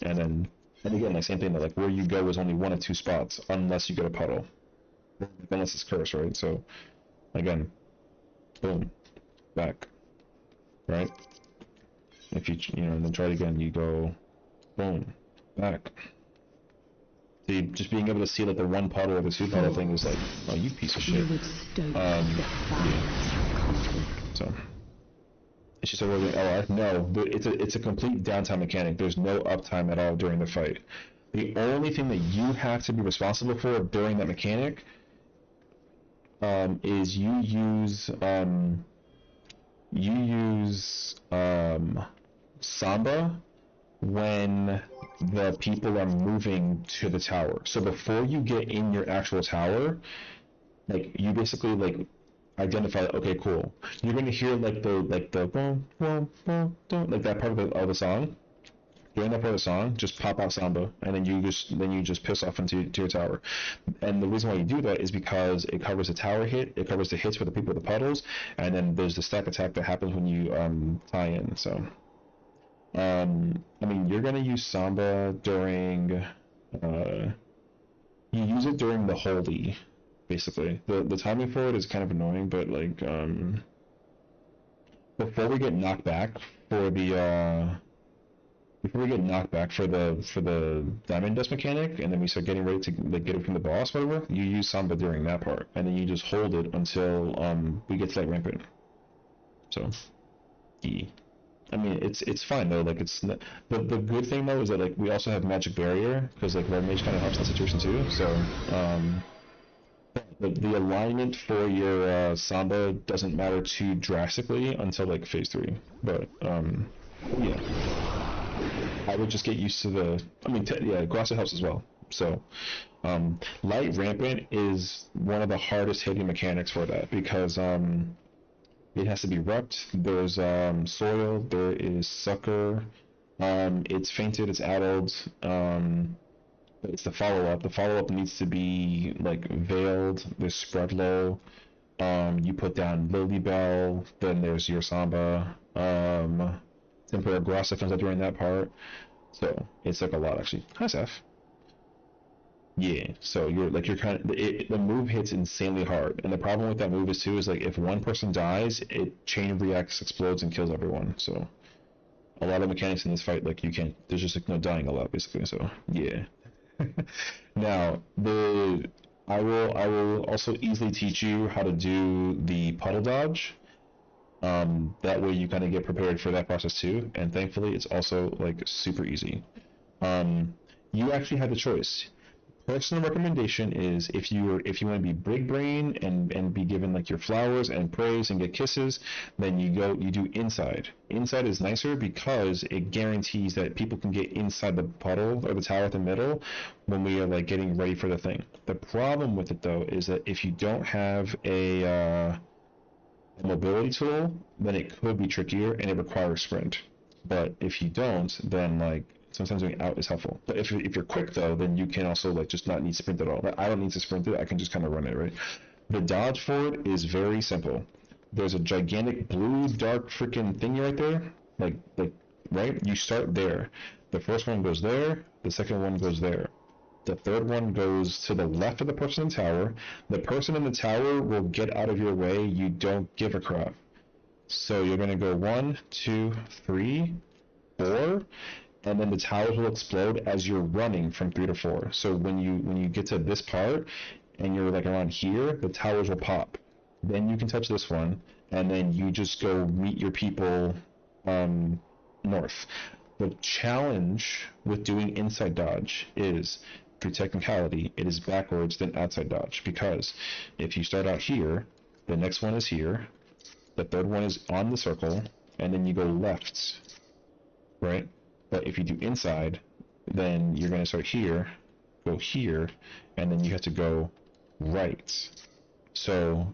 And again, like same thing, that like where you go is only 1 of 2 spots, unless you get a puddle. Unless it's cursed, right? So again, boom, back, right? If you know, and then try it again, you go, boom, back. So you, just being able to see like the 1 puddle or the 2 puddle thing is like, oh, you piece of shit. So is she still rolling LR? No, it's a complete downtime mechanic. There's no uptime at all during the fight. The only thing that you have to be responsible for during that mechanic is you use Samba when the people are moving to the tower. So before you get in your actual tower, like you basically like identify, okay, cool. You're gonna hear like the boom, boom, boom, boom, like that part of the song. During that part of the song, just pop out Samba, and then you just piss off into your tower. And the reason why you do that is because it covers the tower hit, it covers the hits for the people with the puddles, and then there's the stack attack that happens when you tie in. So I mean, you're gonna use Samba during you use it during the holy, basically. The timing for it is kind of annoying, but like before we get knocked back for the diamond dust mechanic, and then we start getting ready to like get it from the boss, whatever, you use Samba during that part, and then you just hold it until we get to that rampant. So I mean, it's fine though. Like it's not, the good thing though is that like we also have magic barrier, because like red mage kind of helps in that situation too. So the alignment for your Samba doesn't matter too drastically until like phase 3. But yeah, I would just get used to the. I mean, yeah, Grasso helps as well. So light rampant is one of the hardest hitting mechanics for that, because it has to be repped. There's soil, there is sucker, it's fainted, it's addled, But it's the follow-up. The follow-up needs to be like veiled. There's spread low. You put down Lily Bell. Then there's your Samba. Tempura Grassa comes out during that part. So it's like a lot actually. Hi, Seth. Yeah, so you're kind of the move hits insanely hard, and the problem with that move is too is like if one person dies, it chain reacts, explodes, and kills everyone. So a lot of mechanics in this fight, like you can't. There's just like no dying a lot basically. So yeah. Now I will also easily teach you how to do the puddle dodge. That way you kind of get prepared for that process too, and thankfully it's also like super easy. You actually have the choice. Personal recommendation is if you want to be big brain and be given like your flowers and praise and get kisses, then you do inside. Inside is nicer because it guarantees that people can get inside the puddle or the tower at the middle when we are like getting ready for the thing. The problem with it though is that if you don't have a mobility tool, then it could be trickier and it requires sprint. But if you don't, then like sometimes doing out is helpful. But if you're quick though, then you can also like just not need sprint at all. I don't need to sprint it, I can just kind of run it, right? The dodge for it is very simple. There's a gigantic blue dark freaking thingy right there, like right? You start there. The first one goes there, the second one goes there. The third one goes to the left of the person in the tower. The person in the tower will get out of your way, you don't give a crap. So you're gonna go 1, 2, 3, 4, and then the towers will explode as you're running from 3 to 4. So when you get to this part and you're like around here, the towers will pop. Then you can touch this one, and then you just go meet your people north. The challenge with doing inside dodge is, through technicality, it is backwards than outside dodge, because if you start out here, the next one is here, the third one is on the circle, and then you go left, right? But if you do inside, then you're going to start here, go here, and then you have to go right. So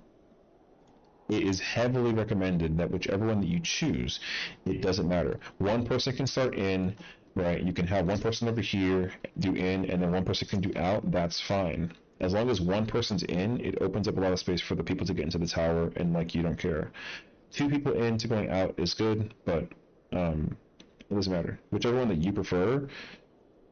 it is heavily recommended that whichever one that you choose, it doesn't matter. One person can start in, right? You can have one person over here do in, and then one person can do out. That's fine. As long as one person's in, it opens up a lot of space for the people to get into the tower, and like you don't care. 2 people in to going out is good, but it doesn't matter. Whichever one that you prefer.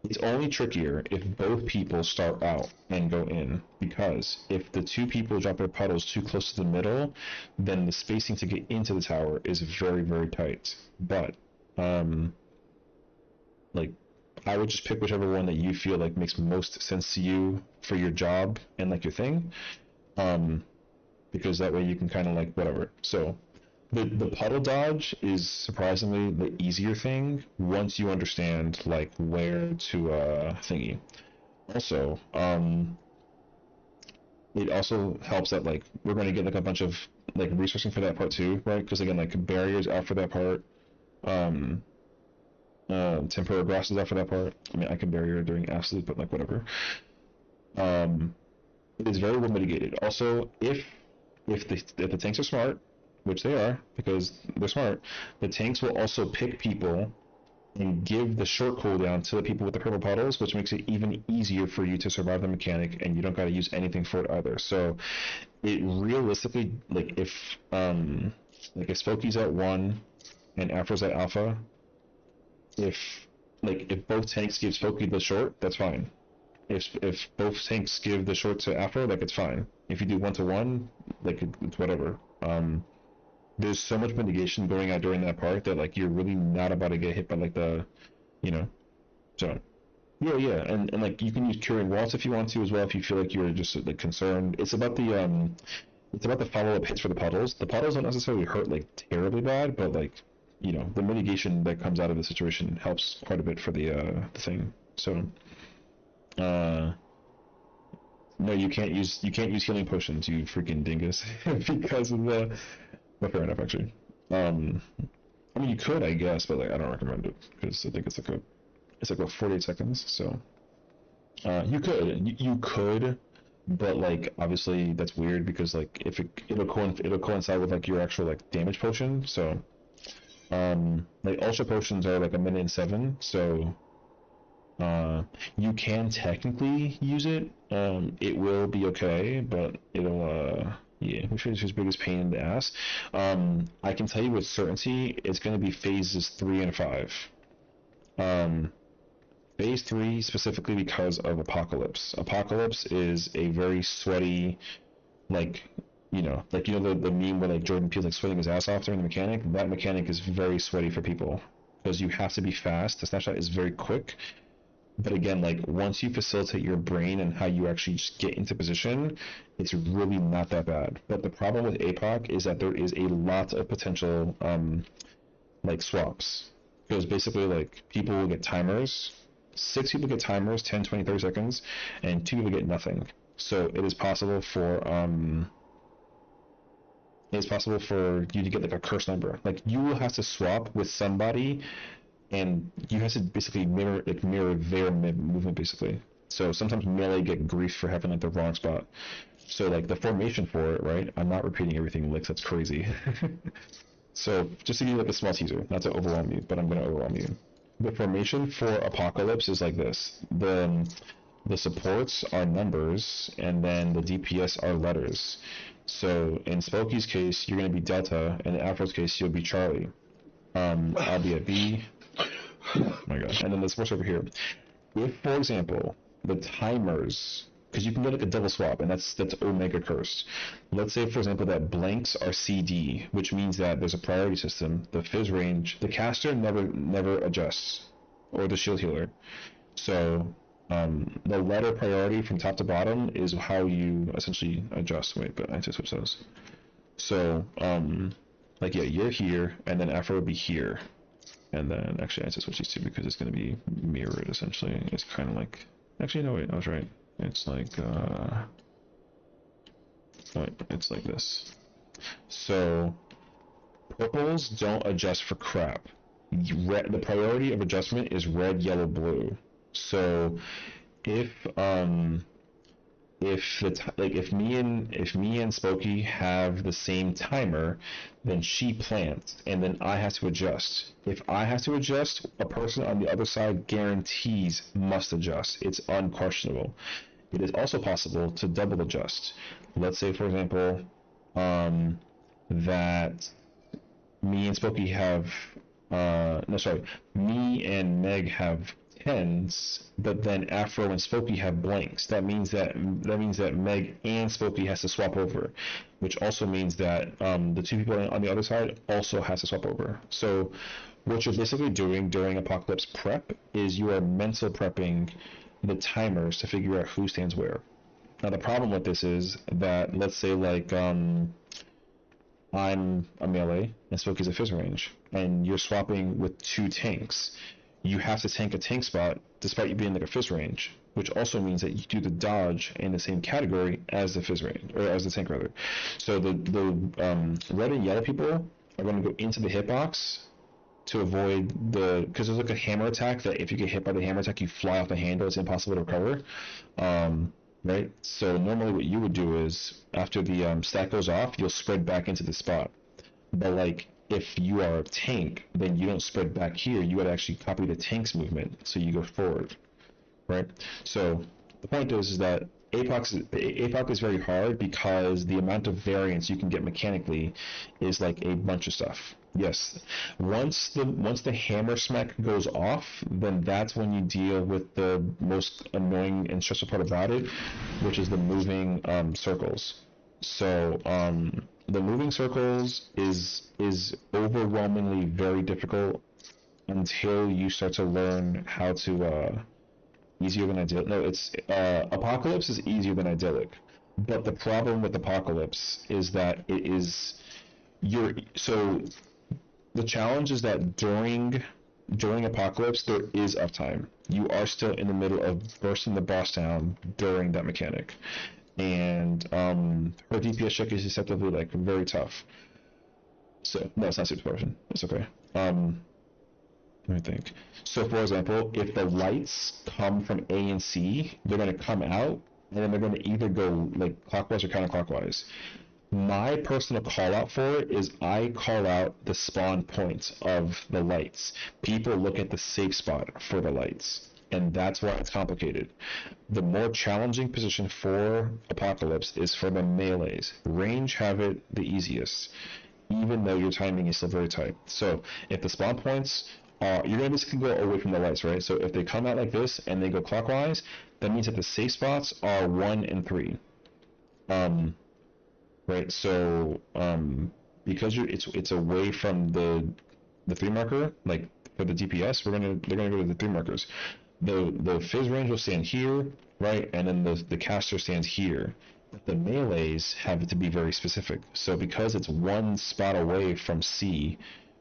It's only trickier if both people start out and go in, because if the 2 people drop their puddles too close to the middle, then the spacing to get into the tower is very, very tight. But like, I would just pick whichever one that you feel like makes most sense to you for your job and like your thing, because that way you can kind of like whatever. So the puddle dodge is surprisingly the easier thing once you understand like where to thingy. Also, it also helps that like we're going to get like a bunch of like resourcing for that part too, right? Because again, like barriers out for that part, temporary grasses out for that part. I mean, I can barrier during absolute, but like whatever. It is very well mitigated. Also, if the tanks are smart, which they are, because they're smart, the tanks will also pick people and give the short cooldown to the people with the purple puddles, which makes it even easier for you to survive the mechanic, and you don't gotta use anything for it either. So, it realistically, like if Spokey's at 1 and Afro's at Alpha, if both tanks give Spokey the short, that's fine. If both tanks give the short to Afro, like it's fine. If you do 1-to-1, like it's whatever. There's so much mitigation going on during that part that like you're really not about to get hit by like the, so yeah, and like you can use curing waltz if you want to as well if you feel like you're just like concerned. It's about the follow-up hits for the puddles. The puddles don't necessarily hurt like terribly bad, but like the mitigation that comes out of the situation helps quite a bit for the thing. So no, you can't use healing potions, you freaking dingus, because of the. But fair enough, actually. I mean, you could, I guess, but like I don't recommend it because I think it's like 48 seconds. So you could, but like obviously that's weird because like if it'll coincide with like your actual like damage potion. So like ultra potions are like 1 minute and 7. So You can technically use it. It will be okay, but it'll yeah, which is his biggest pain in the ass. I can tell you with certainty, it's going to be phases 3 and 5. Phase 3 specifically because of Apocalypse. Apocalypse is a very sweaty, like, the meme where like Jordan Peele's like sweating his ass off during the mechanic. That mechanic is very sweaty for people because you have to be fast. The snapshot is very quick. But again, like once you facilitate your brain and how you actually just get into position, it's really not that bad. But the problem with APOC is that there is a lot of potential like swaps. Because basically like people will get timers, 6 people get timers, 10, 20, 30 seconds, and 2 people get nothing. So it is possible for you to get like a curse number. Like you will have to swap with somebody and you have to basically mirror their movement basically. So sometimes melee get grief for having like the wrong spot. So like the formation for it, right? I'm not repeating everything, Licks, that's crazy. So just to give you like a small teaser, not to overwhelm you, but I'm gonna overwhelm you. The formation for Apocalypse is like this. The supports are numbers, and then the DPS are letters. So in Spokey's case, you're gonna be Delta, and in Afro's case, you'll be Charlie. I'll be a B. Oh my god. And then the supports over here. If, for example, the timers, because you can get like a double swap, and that's Omega cursed. Let's say, for example, that blanks are CD, which means that there's a priority system. The fizz range, the caster never adjusts, or the shield healer. So the letter priority from top to bottom is how you essentially adjust. Wait, but I have to switch those. So like yeah, you're here, and then Afro will be here. And then, actually, I have to switch these two because it's going to be mirrored, essentially. It's kind of like... Actually, no, wait, I was right. It's like, it's like this. So, purples don't adjust for crap. The priority of adjustment is red, yellow, blue. So, if me and Spokey have the same timer, then she plants, and then I have to adjust. If I have to adjust, a person on the other side guarantees must adjust. It's unquestionable. It is also possible to double adjust. Let's say, for example, that me and Spokey have, me and Meg have 10s, but then Afro and Spokey have blanks. That means that Meg and Spokey has to swap over, which also means that the 2 people on the other side also has to swap over. So what you're basically doing during Apocalypse prep is you are mental prepping the timers to figure out who stands where. Now the problem with this is that, let's say like I'm a melee and Spokey's a fizz range, and you're swapping with 2 tanks. You have to tank a tank spot despite you being like a fizz range, which also means that you do the dodge in the same category as the fizz range, or as the tank rather. So the red and yellow people are going to go into the hitbox to avoid because there's like a hammer attack that if you get hit by the hammer attack, you fly off the handle. It's impossible to recover. Right? So normally what you would do is after the stack goes off, you'll spread back into the spot. But like, if you are a tank, then you don't spread back here. You would actually copy the tank's movement, so you go forward, right? So the point is that APOC is very hard because the amount of variance you can get mechanically is like a bunch of stuff. Yes, once the hammer smack goes off, then that's when you deal with the most annoying and stressful part about it, which is the moving circles. So the moving circles is overwhelmingly very difficult until you start to learn how to easier than idyllic. No, it's Apocalypse is easier than idyllic, but the problem with Apocalypse is that it is the challenge is that during Apocalypse there is uptime. You are still in the middle of bursting the boss down during that mechanic. And her DPS check is deceptively like very tough. So no, it's not super potion. It's okay. Let me think. So for example, if the lights come from A and C, they're going to come out, and then they're going to either go like clockwise or counterclockwise. My personal call out for it is I call out the spawn points of the lights. People look at the safe spot for the lights. and that's why it's complicated. The more challenging position for Apocalypse is for the melees. Range have it the easiest, even though your timing is still very tight. So if the spawn points are, you're going to basically go away from the lights, right? So if they come out like this and they go clockwise, that means that the safe spots are 1 and 3. Right, so because it's away from the 3 marker, like for the DPS, they're gonna go to the 3 markers. The Fizz range will stand here, right, and then the caster stands here. But the melees have it to be very specific. So because it's 1 spot away from C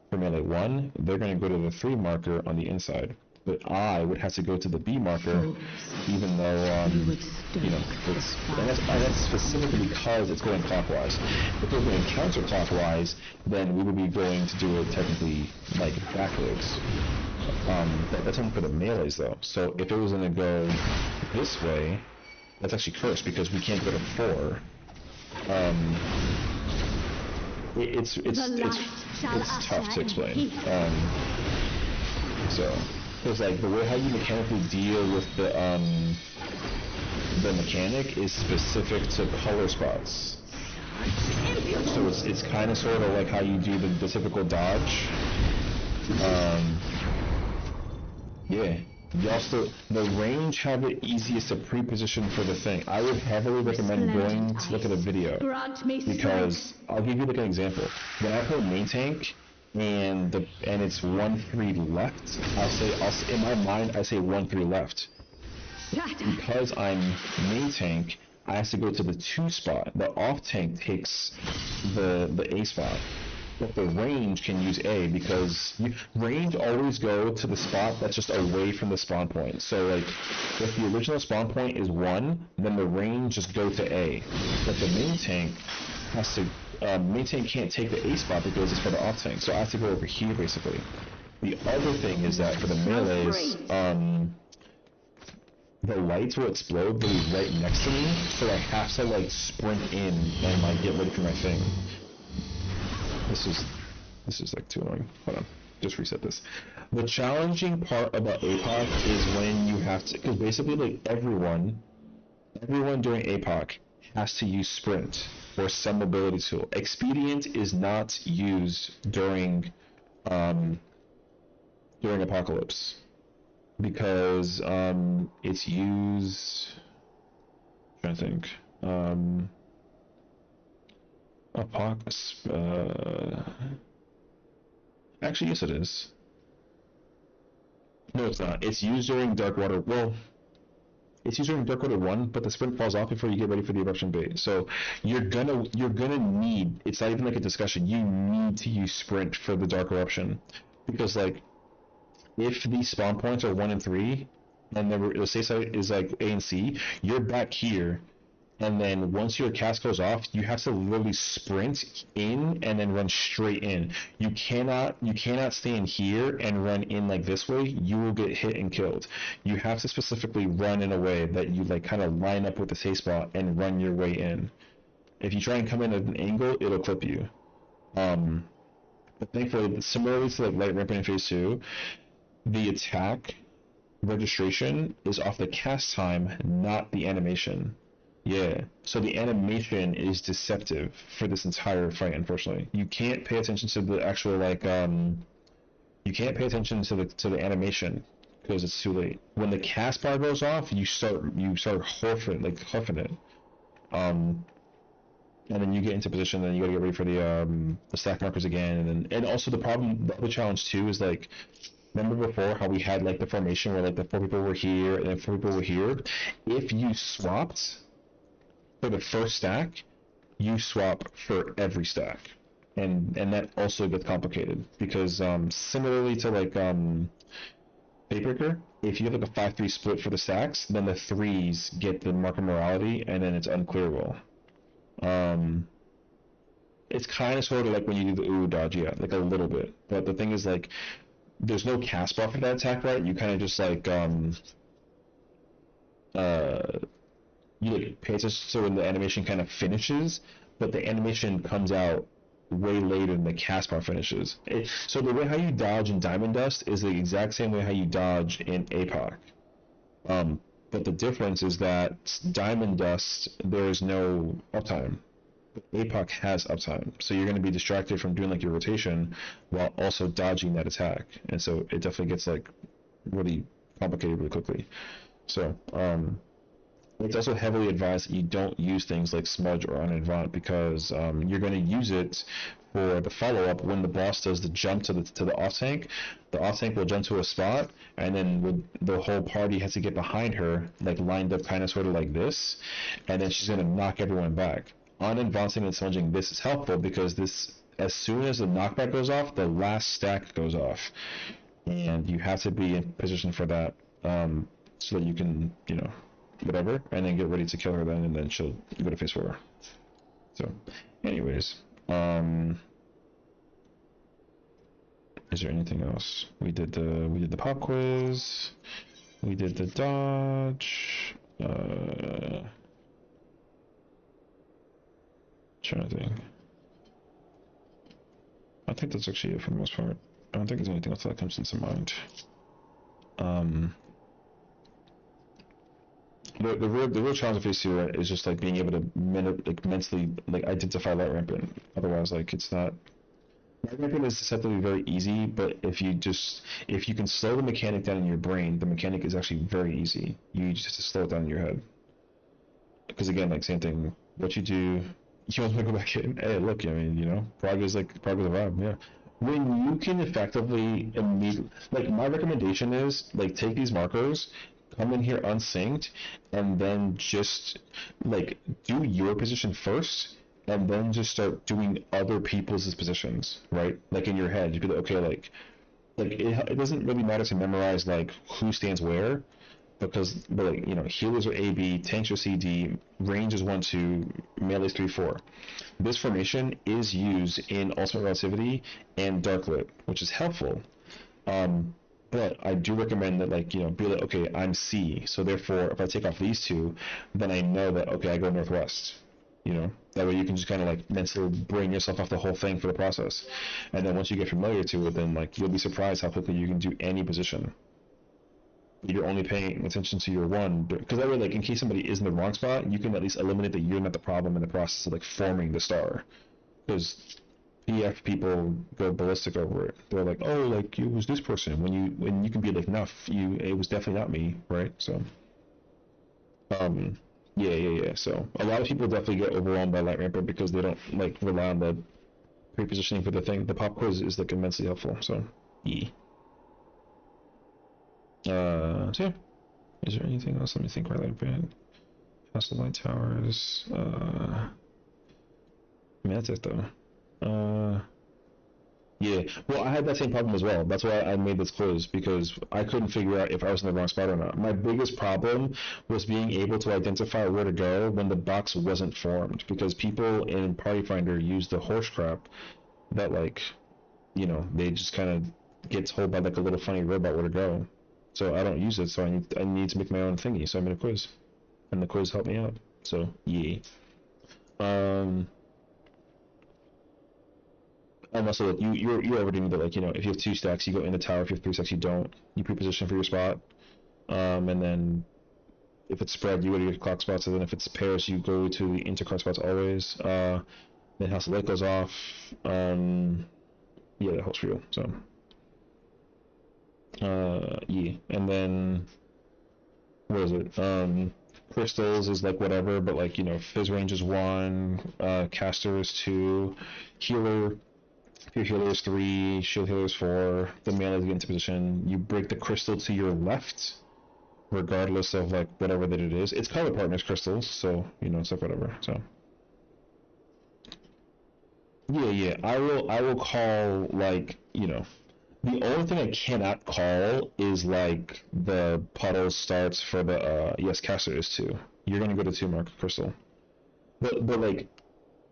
for melee 1, they're gonna go to the 3 marker on the inside. But I would have to go to the B marker, even though, you know, and that's specifically because it's going clockwise. If we're going counterclockwise, then we would be going to do it technically, like, backwards. That's only for the melees, though. So if it was going to go this way, that's actually cursed, because we can't go to 4. It's tough to explain. So... Because like the way how you mechanically deal with the mechanic is specific to color spots. So it's kind of sort of like how you do the typical dodge. Yeah. You also, the range have it easiest to pre-position for the thing. I would heavily recommend going to look at a video, because I'll give you like an example. When I play main tank, and it's 1-3 left, I'll in my mind I say 1-3 left. Because I'm main tank, I have to go to the 2 spot. The off tank takes the A spot. But the range can use A, because range always go to the spot that's just away from the spawn point. So like if the original spawn point is 1, then the range just go to A. But the main tank has to main tank can't take the A spot because it's for the off tank, so I have to go over here basically. The other thing is that for the melees, the lights will explode really right next to me, so I have to like sprint in and like get ready for my thing. This is like too annoying. Hold on, just reset this. The challenging part about APOC is when you have to, because basically like everyone during APOC has to use sprint or some mobility tool. Expedient is not used during Apocalypse, because it's used, I'm trying to think, actually yes it is. No, it's not. It's used during Darkwater. Well, it's used during Darkwater 1, but the sprint falls off before you get ready for the eruption bait. So you're gonna need, it's not even like a discussion, you need to use sprint for the Dark Eruption. Because like, if these spawn points are 1 and 3, and the safe side is like A and C, you're back here, and then once your cast goes off, you have to literally sprint in and then run straight in. You cannot stay in here and run in like this way. You will get hit and killed. You have to specifically run in a way that you like kind of line up with the safe spot and run your way in. If you try and come in at an angle, it'll clip you. But thankfully, similarly to like Light Rampant in Phase 2, the attack registration is off the cast time, not the animation. Yeah, so the animation is deceptive for this entire fight, unfortunately. You can't pay attention to the actual, like, you can't pay attention to the animation, because it's too late. When the cast bar goes off, you start huffing it. And then you get into position, and you gotta get ready for the stack markers again, and also the other challenge too is like, remember before how we had like the formation where like the 4 people were here and then 4 people were here? If you swapped for the first stack, you swap for every stack, and that also gets complicated, because similarly to like Daybreaker, if you have like a 5-3 split for the stacks, then the 3s get the marker morality, and then it's unclearable. It's kind of sort of like when you do the ooh dodge, yeah, like a little bit, but the thing is like, there's no cast bar for that attack, right? You kind of just like you like pay attention to when the animation kind of finishes, but the animation comes out way later than the cast bar finishes. So the way how you dodge in Diamond Dust is the exact same way how you dodge in APOC. But the difference is that Diamond Dust, there is no uptime. APOC has uptime, so you're going to be distracted from doing like your rotation while also dodging that attack, and so it definitely gets like really complicated really quickly. So it's also heavily advised that you don't use things like Smudge or Unadvant because you're going to use it for the follow-up when the boss does the jump to the off tank. The off tank will jump to a spot, and then the whole party has to get behind her, like lined up kind of sort of like this, and then she's going to knock everyone back. Unadvancing and smudging this is helpful because this, as soon as the knockback goes off, the last stack goes off, and you have to be in position for that, so that you can, you know, whatever, and then get ready to kill her then, and then she'll go to phase 4. So, anyways, is there anything else? We did the pop quiz, we did the dodge, trying to think. I think that's actually it for the most part. I don't think there's anything else that comes into mind. The real challenge of phase 2 is just like being able to mentally like identify light rampant. Otherwise, like it's not. Light rampant is susceptible to be very easy, but if you can slow the mechanic down in your brain, the mechanic is actually very easy. You just have to slow it down in your head. Because again, like same thing. What you do, you want to go back in. Hey, look, I mean, you know, progress the vibe. Yeah. When you can effectively immediately, like my recommendation is like take these markers, come in here unsynced, and then just like do your position first, and then just start doing other people's positions, right? Like in your head, you'd be like, okay, like it doesn't really matter to memorize like who stands where, because like, you know, healers are AB, tanks are CD, range is 1-2, melee is 3-4. This formation is used in Ultimate Relativity and Darklit, which is helpful. But I do recommend that, like, you know, be like, okay, I'm C, so therefore if I take off these two, then I know that, okay, I go northwest. You know, that way you can just kind of like mentally bring yourself off the whole thing for the process. And then once you get familiar to it, then like you'll be surprised how quickly you can do any position. You're only paying attention to your one, because that way, like, in case somebody is in the wrong spot, you can at least eliminate that you're not the problem in the process of like forming the star. Because PF people go ballistic over it. They're like, oh, like it was this person. When you can be like, no, it was definitely not me, right? So, yeah. So a lot of people definitely get overwhelmed by light rampant because they don't like rely on the pre-positioning for the thing. The pop quiz is like immensely helpful. So, yeah. So yeah. Is there anything else? Let me think. Right, light band, House of Light Towers. I mean, that's it though. Yeah. Well, I had that same problem as well. That's why I made this quiz, because I couldn't figure out if I was in the wrong spot or not. My biggest problem was being able to identify where to go when the box wasn't formed, because people in Party Finder use the horse crap that, like, you know, they just kind of get told by like a little funny robot where to go. So I don't use it, so I need to make my own thingy. So I made a quiz, and the quiz helped me out. So yeah. And also, like, you already know that, like, you know, if you have 2 stacks, you go in the tower. If you have 3 stacks, you don't. You pre-position for your spot. And then if it's spread, you go to your clock spots. And then if it's pairs, you go to the intercard spots always. Then House of Light goes off. Yeah, that holds for you. So. Yeah. And then what is it? Crystals is like whatever, but like, you know, Fizz range is 1, caster is 2, healer, pure healer is 3, shield healer is 4, the melee is get into position. You break the crystal to your left, regardless of like whatever that it is. It's color partners crystals, so you know, it's like whatever. So yeah, I will call, like, you know. The only thing I cannot call is like the puddle starts for the yes, caster is 2. You're gonna go to 2 mark crystal. But like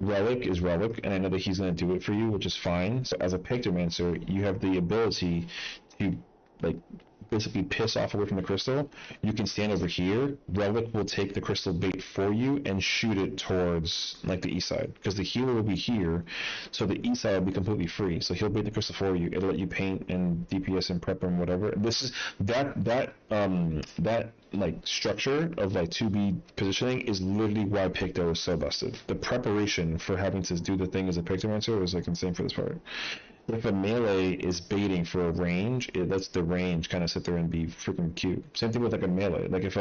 relic is relic, and I know that he's gonna do it for you, which is fine. So as a Pictomancer, you have the ability to like basically piss off away from the crystal, you can stand over here. Relic will take the crystal bait for you and shoot it towards like the east side, because the healer will be here, so the east side will be completely free. So he'll bait the crystal for you. It'll let you paint and DPS and prep and whatever. This is that like structure of like 2B positioning is literally why Picto is so busted. The preparation for having to do the thing as a Pictomancer was like insane for this part. If a melee is baiting for a range, it lets the range kind of sit there and be freaking cute. Same thing with like a melee. Like if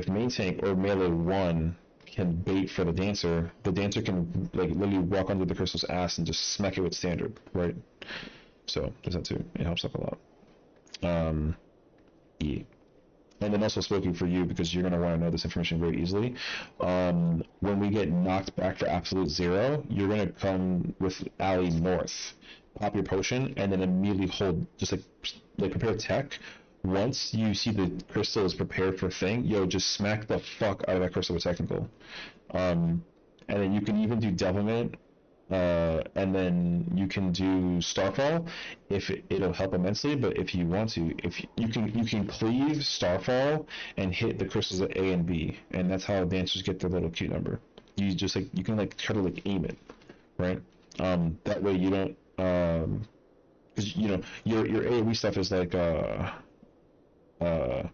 main tank or melee 1 can bait for the dancer can like literally walk under the crystal's ass and just smack it with standard, right? So there's that too. It helps up a lot. Yeah. And then also speaking for you, because you're going to want to know this information very easily, when we get knocked back for absolute 0, you're going to come with alley north, pop your potion, and then immediately hold, just like prepare tech. Once you see the crystal is prepared for thing, yo, just smack the fuck out of that crystal with technical. And then you can even do devilment, and then you can do Starfall if it'll help immensely. But if you want to, you can cleave Starfall and hit the crystals at A and B, and that's how dancers get their little Q number. You just like, you can like try to like aim it, right? That way you don't, because you know your AoE stuff is like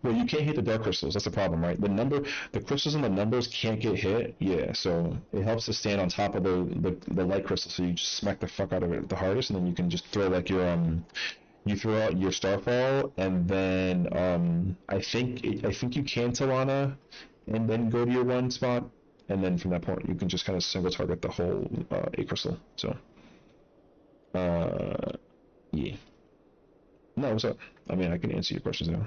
well, you can't hit the dark crystals. That's the problem, right? The crystals and the numbers can't get hit. Yeah, so it helps to stand on top of the light crystal. So you just smack the fuck out of it the hardest, and then you can just throw like your you throw out your Starfall, and then I think you can Talana, and then go to your 1 spot, and then from that point you can just kind of single target the whole A crystal. So yeah. No, what's up? I mean, I can answer your questions now.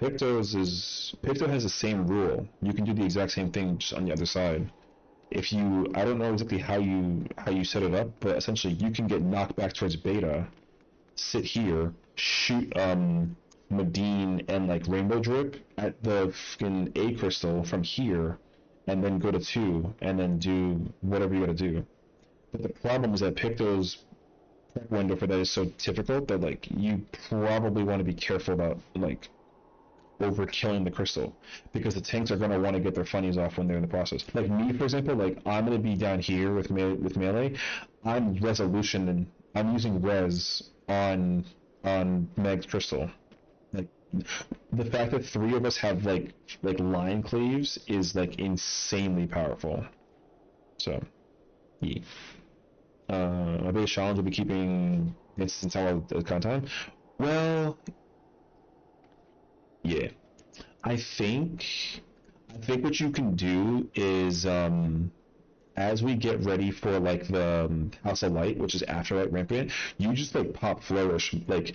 Picto has the same rule. You can do the exact same thing just on the other side. If you, I don't know exactly how you set it up, but essentially you can get knocked back towards beta, sit here, shoot Medine and like Rainbow Drip at the fucking A crystal from here, and then go to 2, and then do whatever you gotta do. But the problem is that Picto's window for that is so difficult that like you probably want to be careful about like overkilling the crystal, because the tanks are going to want to get their funnies off when they're in the process. Like me, for example, like I'm going to be down here with melee. I'm resolution and I'm using res on Meg's crystal. Like the fact that 3 of us have like line cleaves is like insanely powerful. So yeah. My biggest challenge will be keeping instance all the time. Well, yeah. I think what you can do is as we get ready for like the House of Light, which is Afterlight Rampant, you just like pop Flourish. Like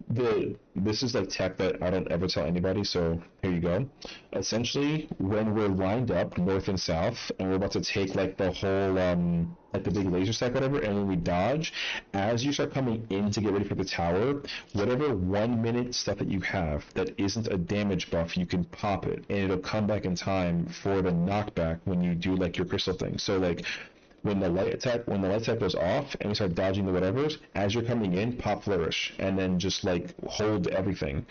this is like tech that I don't ever tell anybody, so here you go. Essentially, when we're lined up north and south and we're about to take like the whole like the big laser stack, whatever, and when we dodge, as you start coming in to get ready for the tower, whatever 1 minute stuff that you have that isn't a damage buff, you can pop it and it'll come back in time for the knockback when you do like your crystal thing. So like when the light attack goes off and we start dodging the whatevers, as you're coming in, pop Flourish and then just like hold everything.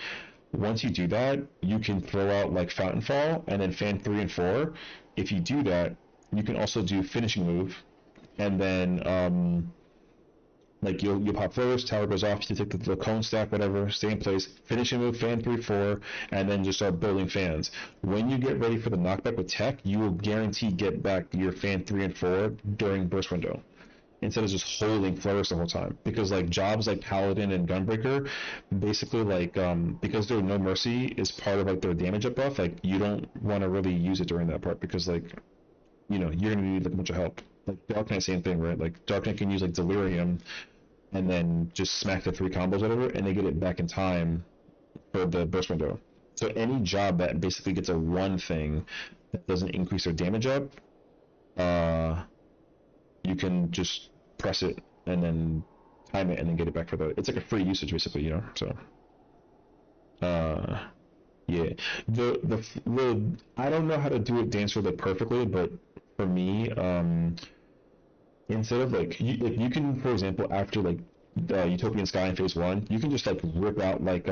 Once you do that, you can throw out like Fountain Fall and then fan 3 and 4. If you do that, you can also do finishing move, and then like you'll pop Flourish, tower goes off, you take the cone stack, whatever, stay in place, finishing move, fan 3, 4, and then just start building fans. When you get ready for the knockback with tech, you will guarantee get back your fan 3 and 4 during burst window, instead of just holding Flourish the whole time. Because like jobs like Paladin and Gunbreaker, basically like because their No Mercy is part of like their damage up buff, like you don't want to really use it during that part, because like, you know, you're gonna need like a bunch of help. Like Dark Knight, same thing, right? Like Dark Knight can use like Delirium and then just smack the 3 combos, whatever, and they get it back in time for the burst window. So any job that basically gets a 1 thing that doesn't increase their damage up, you can just press it and then time it and then get it back for the. It's like a free usage basically, you know. So, yeah. The I don't know how to do it dancer like perfectly, but for me, instead of like you can, for example, after like Utopian Sky in phase 1, you can just like rip out like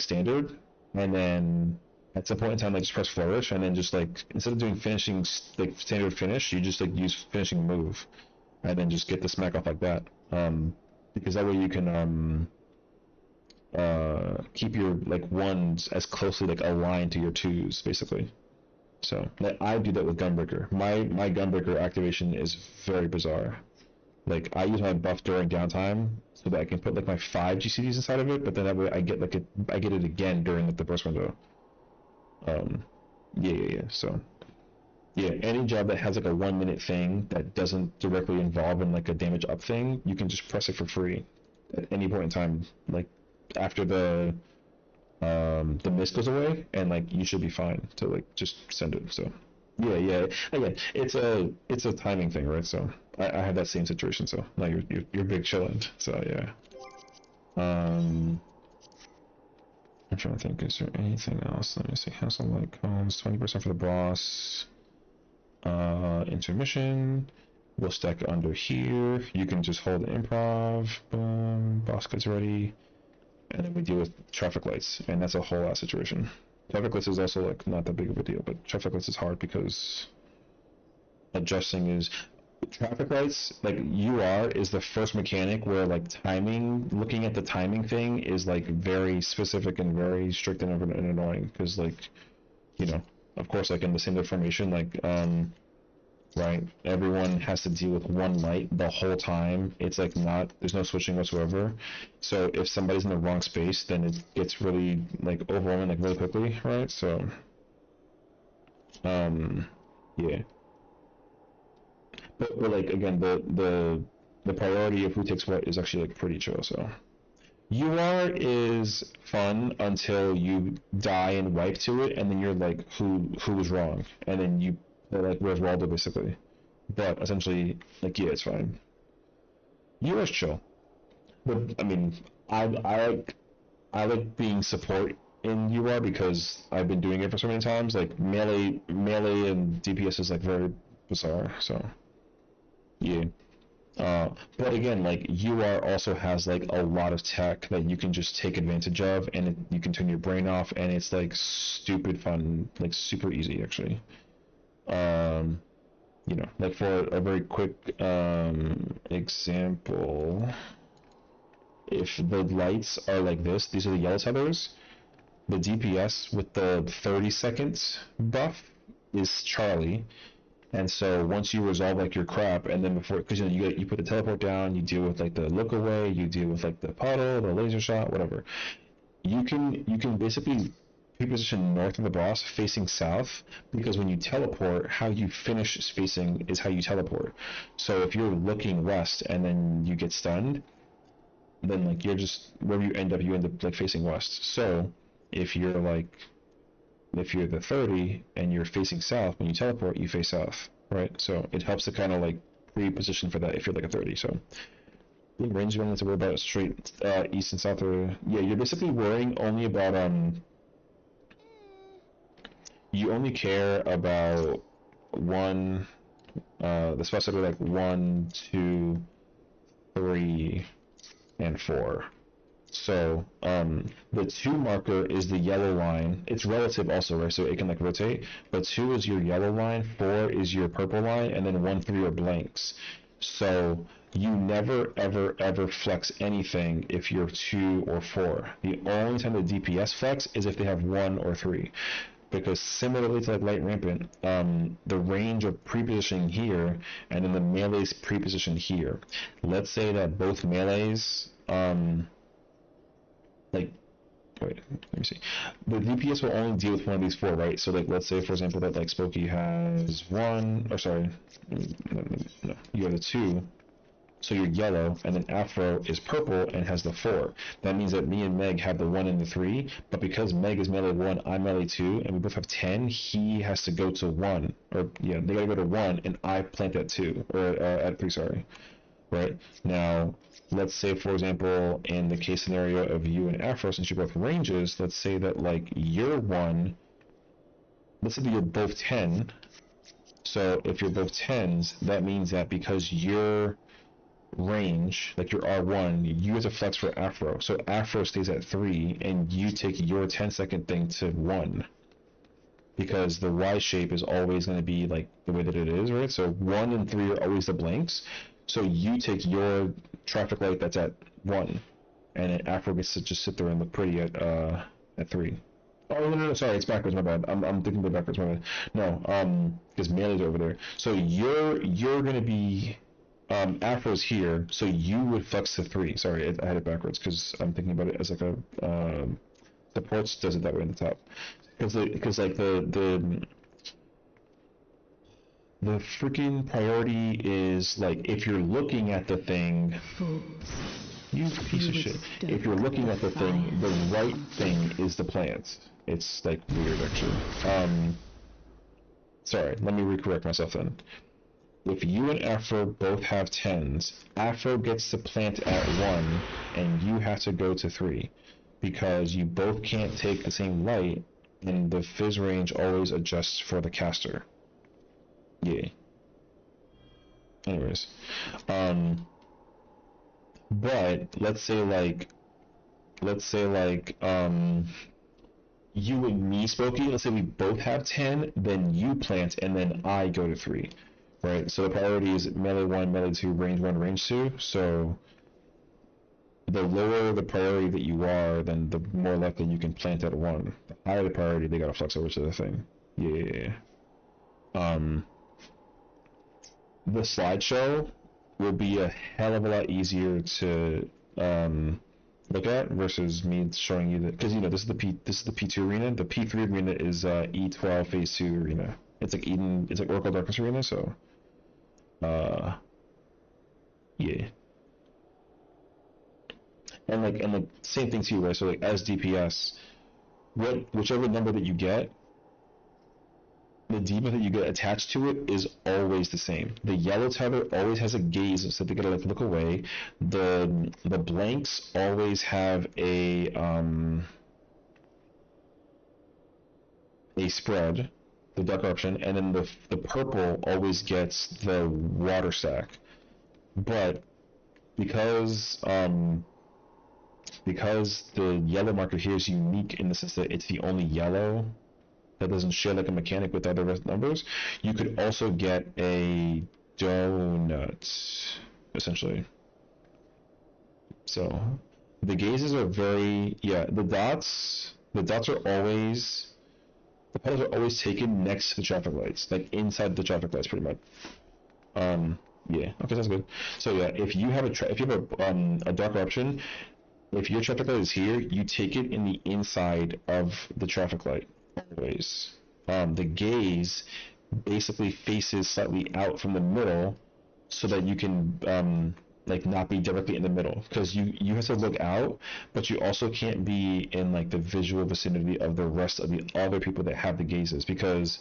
standard, and then at some point in time like just press flourish, and then just like instead of doing finishing like standard finish, you just like use finishing move, and then just get the smack off like that. Because that way you can keep your like ones as closely like aligned to your twos basically. So I do that with Gunbreaker. My Gunbreaker activation is very bizarre. Like I use my buff during downtime so that I can put like my 5 GCDs inside of it, but then that way I get like I get it again during like the burst window. Yeah. So yeah, any job that has like a 1 minute thing that doesn't directly involve in like a damage up thing, you can just press it for free at any point in time, like after the mist goes away, and like you should be fine to like just send it. So yeah. Again, it's a timing thing, right? So I had that same situation. So now you're big chilling. So yeah. I'm trying to think. Is there anything else? Let me see. Hassle light cones, 20% for the boss. Intermission. We'll stack it under here. You can just hold improv. Boom. Boss gets ready. And then we deal with traffic lights, and that's a whole ass situation. Traffic lights is also like not that big of a deal, but traffic lights is hard because adjusting is traffic lights. Like UR is the first mechanic where like timing, looking at the timing thing is like very specific and very strict and annoying because like, you know, of course like in the single formation like right, everyone has to deal with one light the whole time. It's like there's no switching whatsoever. So if somebody's in the wrong space, then it gets really like overwhelming like really quickly, right? So yeah. But like again, the priority of who takes what is actually like pretty chill. So UR is fun until you die and wipe to it, and then you're like who was wrong, and then you like where's Waldo basically. But essentially like yeah, it's fine. UR's chill. But I mean I like being support in UR because I've been doing it for so many times. Like melee and DPS is like very bizarre, so yeah. But again, like UR also has like a lot of tech that you can just take advantage of, and you can turn your brain off, and it's like stupid fun, like super easy actually. You know, like for a very quick example, if the lights are like this, these are the yellow tethers, the DPS with the 30 seconds buff is Charlie. And so once you resolve like your crap, and then before, because you know you put the teleport down, you deal with like the look away, you deal with like the puddle, the laser shot, whatever. You can basically pre-position north of the boss facing south, because when you teleport, how you finish spacing is how you teleport. So if you're looking west and then you get stunned, then like you're just wherever you end up like facing west. So if you're the 30 and you're facing south, when you teleport, you face south, right? So it helps to kind of like pre-position for that if you're like a 30. So the range you don't have to worry about straight east and south, or yeah, you're basically worrying only about you only care about one the spots that are like 1, 2, 3, and 4. So the 2 marker is the yellow line. It's relative also, right? So it can like rotate, but 2 is your yellow line, 4 is your purple line, and then 1, 3 are blanks. So you never ever flex anything if you're 2 or 4. The only time the DPS flex is if they have 1 or 3. Because similarly to like Light Rampant, the range of pre-positioning here, and then the melee's pre-position here. Let's say that both melees, like, wait, let me see. The DPS will only deal with one of these 4, right? So like, let's say for example that like Spooky has 1, or sorry, no, you have the 2. So you're yellow, and then Afro is purple and has the 4. That means that me and Meg have the 1 and the 3, but because Meg is melee 1, I'm melee 2, and we both have 10, he has to go to 1. Or, yeah, they gotta go to 1, and I plant at 2, or at 3, sorry. Right? Now, let's say, for example, in the case scenario of you and Afro, since you're both ranges, let's say that, like, you're 1, let's say that you're both 10, so if you're both 10s, that means that because you're range, like your R1, you have to flex for Afro. So Afro stays at 3, and you take your 10-second thing to 1. Because the Y shape is always going to be like the way that it is, right? So 1 and 3 are always the blanks. So you take your traffic light that's at 1, and then Afro gets to just sit there and look pretty at 3. Oh no, sorry, it's backwards. My bad. I'm thinking about backwards. My bad. No, because Melee's over there. So you're gonna be Afro's here. So you would flex to 3. Sorry, I had it backwards because I'm thinking about it as like a supports does it that way in the top. Because like the freaking priority is like if you're looking at the thing. You piece of shit. If you're looking at the thing, the right thing is the plant. It's like weird actually. Sorry, let me recorrect myself then. If you and Afro both have 10s, Afro gets to plant at 1, and you have to go to 3. Because you both can't take the same light, and the fizz range always adjusts for the caster. Yeah. Anyways. But let's say like you and me, Spooky, let's say we both have 10, then you plant and then I go to 3, right? So the priority is melee 1, melee 2, range 1, range 2. So the lower the priority that you are, then the more likely you can plant at 1. The higher the priority, they gotta flex over to the thing. Yeah. The slideshow will be a hell of a lot easier to look at versus me showing you that, because you know this is the P2 arena. The P3 arena is E12 phase 2 arena. It's like Oracle Darkness arena. So yeah, and like same thing too, right? So like as DPS, whichever number that you get, the demon that you get attached to it is always the same. The yellow tether always has a gaze, so they gotta like look away. The blanks always have a spread, the dark option, and then the purple always gets the water stack. But because the yellow marker here is unique in the sense that it's the only yellow that doesn't share like a mechanic with other numbers, you could also get a donut, essentially. So the gazes are very, yeah, the dots are always, the petals are always taken next to the traffic lights, like inside the traffic lights pretty much. Yeah, okay, that's good. So yeah, if you have a dark option, if your traffic light is here, you take it in the inside of the traffic light. Always. The gaze basically faces slightly out from the middle so that you can like not be directly in the middle, because you have to look out, but you also can't be in like the visual vicinity of the rest of the other people that have the gazes, because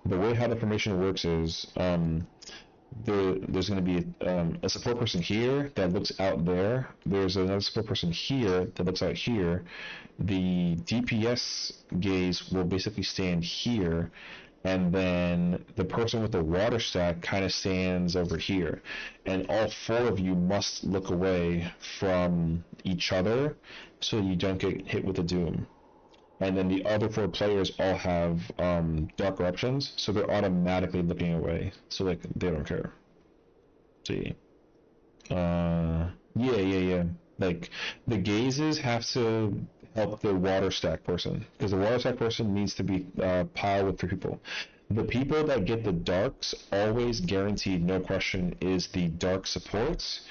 the way how the formation works is there's going to be a support person here that looks out there. There's another support person here that looks out here. The DPS gaze will basically stand here, and then the person with the water stack kind of stands over here. And all 4 of you must look away from each other so you don't get hit with the doom. And then the other 4 players all have dark options, so they're automatically looking away. So like they don't care. See, yeah. Like the gazes have to help the water stack person, because the water stack person needs to be piled with 3 people. The people that get the darks always guaranteed, no question, is the dark supports,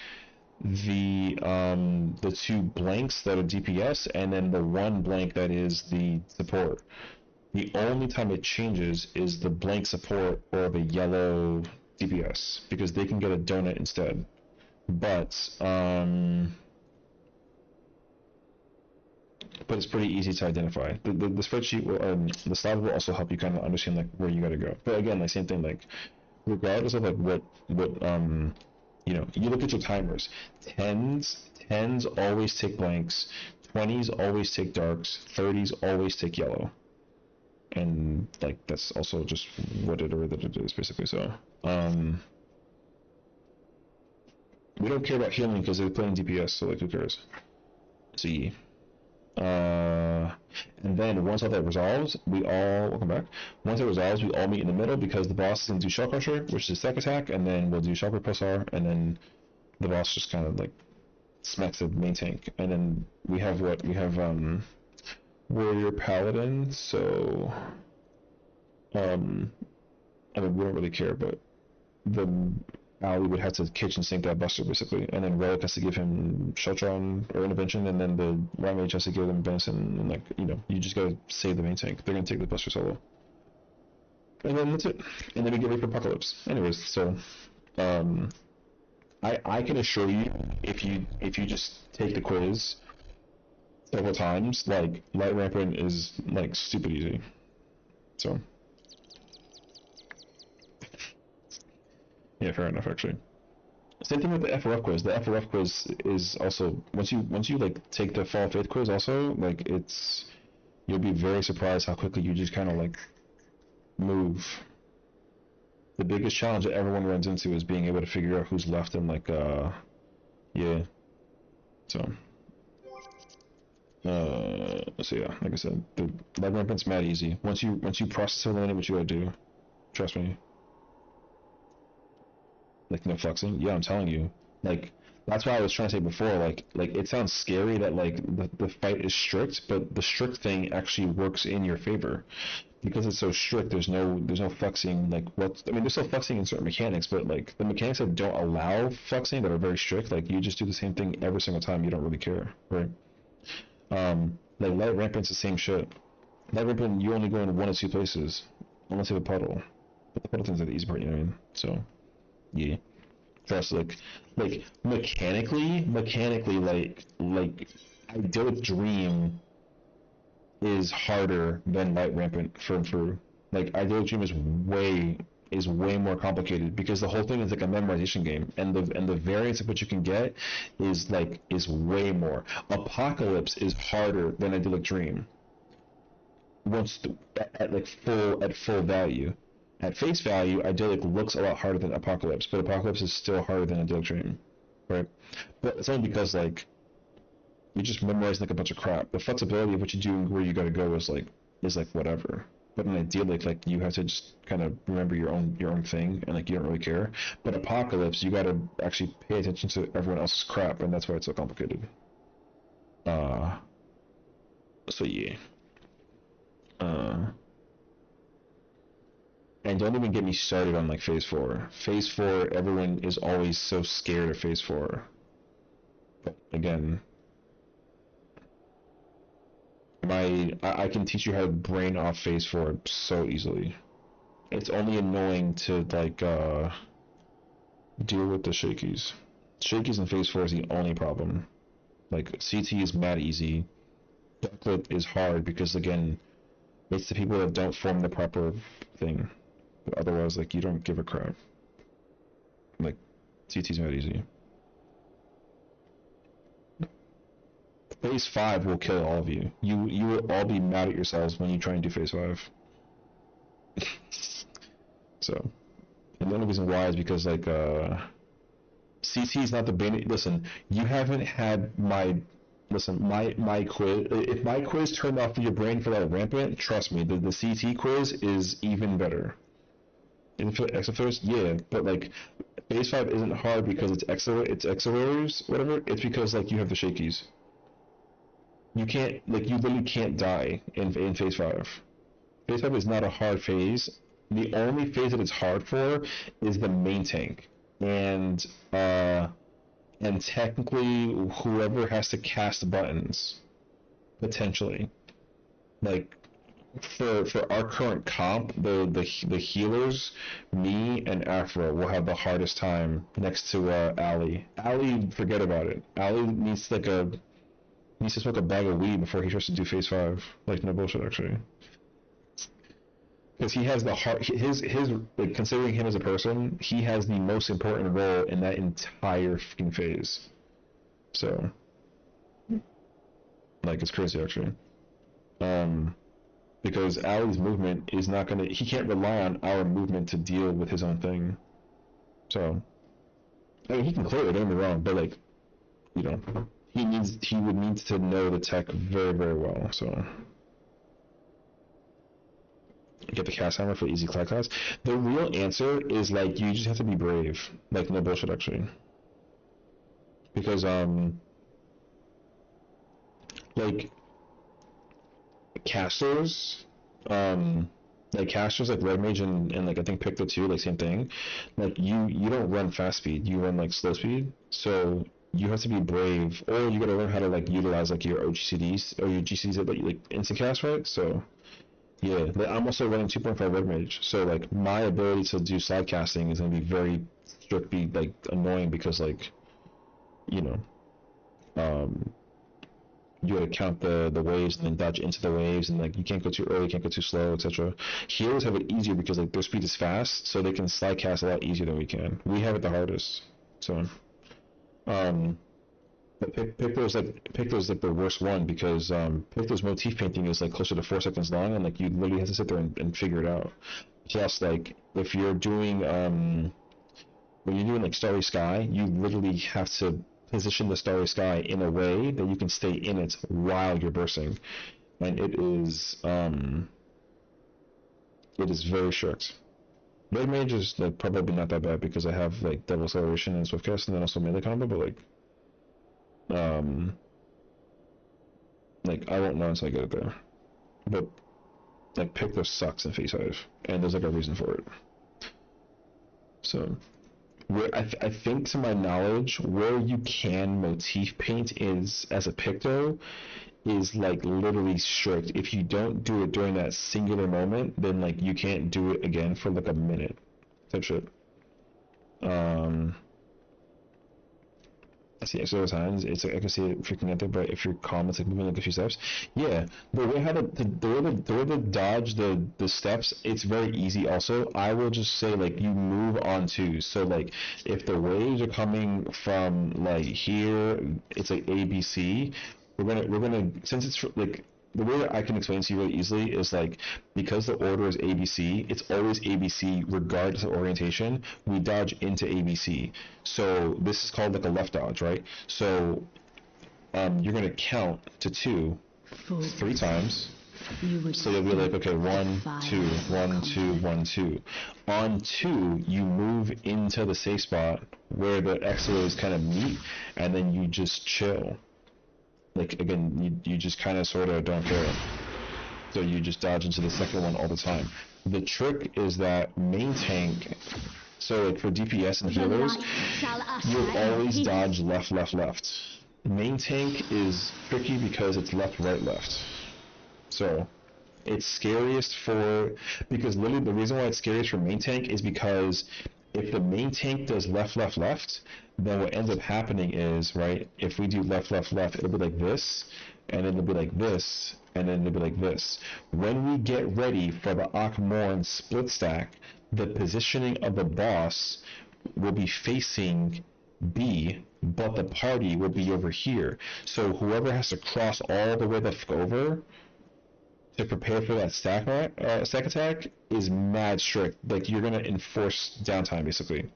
the 2 blanks that are DPS, and then the 1 blank that is the support. The only time it changes is the blank support or the yellow DPS, because they can get a donut instead. But it's pretty easy to identify. The spreadsheet will, the slide will also help you kind of understand like where you gotta go. But again, like same thing, like regardless of like what you know, you look at your timers. 10s always take blanks, 20s always take darks, 30s always take yellow. And like that's also just what it is basically. So we don't care about healing because they're playing DPS, so like who cares? See. And then once all that resolves, welcome back. Once it resolves, we all meet in the middle because the boss is gonna do Shell Crusher, which is Stack Attack, and then we'll do Shell Repulsar, and then the boss just kind of like smacks the main tank. And then we have Warrior Paladin, so I mean we don't really care, but the Ali would have to kitchen sink that buster basically, and then Relic has to give him Sheltron or Intervention, and then the Rhyme Mage has to give them Benson, and like, you know, you just gotta save the main tank. They're gonna take the buster solo. And then that's it. And then we get ready for Apocalypse. Anyways, so I can assure you, if you just take the quiz several times, like Light Rampant is like stupid easy. So yeah, fair enough actually. Same thing with the FRF quiz. The FRF quiz is also once you like take the Fall of Faith quiz also, like you'll be very surprised how quickly you just kind of like move. The biggest challenge that everyone runs into is being able to figure out who's left and like yeah. So yeah, like I said, the Light Rampant's mad easy. Once you process eliminate what you gotta do, trust me. Like no flexing, yeah, I'm telling you. Like that's why I was trying to say before. Like it sounds scary that like the fight is strict, but the strict thing actually works in your favor because it's so strict. There's no flexing. Like I mean, there's still flexing in certain mechanics, but like the mechanics that don't allow flexing that are very strict, like you just do the same thing every single time. You don't really care, right? Like Light Rampant's the same shit. Light Rampant, you only go in one or two places unless you have a puddle, but the puddle thing's like the easy part, you know what I mean? So. Yeah, just like mechanically, like Idyllic Dream is harder than Light Rampant for FRU. Like Idyllic Dream is way more complicated because the whole thing is like a memorization game, and the variance of what you can get is way more. Apocalypse is harder than Idyllic Dream. Once at full value. At face value, Idyllic looks a lot harder than Apocalypse, but Apocalypse is still harder than Idyllic Dream, right? But it's only because, like, you just memorize like a bunch of crap. The flexibility of what you do and where you gotta go is whatever. But in Idyllic, like, you have to just kind of remember your own thing, and like you don't really care. But Apocalypse, you gotta actually pay attention to everyone else's crap, and that's why it's so complicated. So yeah. And don't even get me started on like Phase 4. Phase 4, everyone is always so scared of Phase 4. But again, I can teach you how to brain off Phase 4 so easily. It's only annoying to like deal with the shakies. Shakies in Phase 4 is the only problem. Like CT is mad easy. Ducklet is hard because again, it's the people that don't form the proper thing. Otherwise, like, you don't give a crap. Like, CT's not easy. Phase 5 will kill all of you. You will all be mad at yourselves when you try and do Phase 5. So, and the only reason why is because, like, CT is not the bane. Listen, you haven't had my quiz. If my quiz turned off your brain for that Rampant, trust me, the CT quiz is even better. Exifers, yeah, but like Phase 5 isn't hard because it's accelerators, whatever. It's because like you have the shakies. You can't, like, you literally can't die in Phase 5. Phase 5 is not a hard phase. The only phase that it's hard for is the main tank, and technically whoever has to cast buttons, potentially, like. For our current comp, the healers, me and Afro will have the hardest time next to Ali. Ali, forget about it. Ali needs to smoke a bag of weed before he tries to do Phase 5. Like, no bullshit, actually. Because he has the his like, considering him as a person, he has the most important role in that entire fucking phase. So, like, it's crazy, actually. Because Ali's movement is not he can't rely on our movement to deal with his own thing. So, I mean, he can clear it, don't get me wrong, but like, you know, he would need to know the tech very, very well, so. Get the cast hammer for easy class. The real answer is like, you just have to be brave. Like, no bullshit, actually. Because, like, casters, like Red Mage and like I think Picto too, like same thing. Like you don't run fast speed, you run like slow speed. So you have to be brave, or you gotta learn how to like utilize like your OGCDs or your GCDs that like instant cast, right? So yeah, like, I'm also running 2.5 Red Mage, so like my ability to do slide casting is gonna be very strict, be like annoying because like, you know, you gotta count the waves and then dodge into the waves, and like you can't go too early, can't go too slow, etc. Healers have it easier because like their speed is fast, so they can slide cast a lot easier than we can. We have it the hardest. So but Picto's like the worst one because Picto's motif painting is like closer to 4 seconds long, and like you literally have to sit there and figure it out. Plus, like if you're doing when you're doing like Starry Sky, you literally have to position the Starry Sky in a way that you can stay in it while you're bursting, and it is very strict. Red Mage is like probably not that bad because I have like double acceleration and swift cast and then also melee combo, but like I won't know until I get it there. But like Picto sucks in Phase 5, and there's like a reason for it. So I think, to my knowledge, where you can motif paint is as a Picto is like literally strict. If you don't do it during that singular moment, then like you can't do it again for like a minute type shit. I see extra times. It's like I can see it freaking out there, but if you're calm, it's like moving like a few steps. Yeah, the way how to dodge the steps, it's very easy. Also, I will just say like you move on to. So like if the waves are coming from like here, it's like A B C. We're gonna since it's like. The way that I can explain to you really easily is like, because the order is ABC, it's always ABC regardless of orientation, we dodge into ABC. So this is called like a left dodge, right? So you're going to count to 2 3 times. So you'll be like, okay, 1, 2, 1, 2, 1, 2. On 2, you move into the safe spot where the X-rays kind of meet, and then you just chill. Like, again, you just kind of sort of don't care. So you just dodge into the second one all the time. The trick is that main tank, so like for DPS and healers, you'll always dodge left, left, left. Main tank is tricky because it's left, right, left. So it's scariest because literally the reason why it's scariest for main tank is because if the main tank does left, left, left, then what ends up happening is, right, if we do left, left, left, it'll be like this, and then it'll be like this, and then it'll be like this. When we get ready for the Akmorn split stack, the positioning of the boss will be facing B, but the party will be over here. So whoever has to cross all the way the fuck over to prepare for that stack attack is mad strict. Like, you're gonna enforce downtime basically.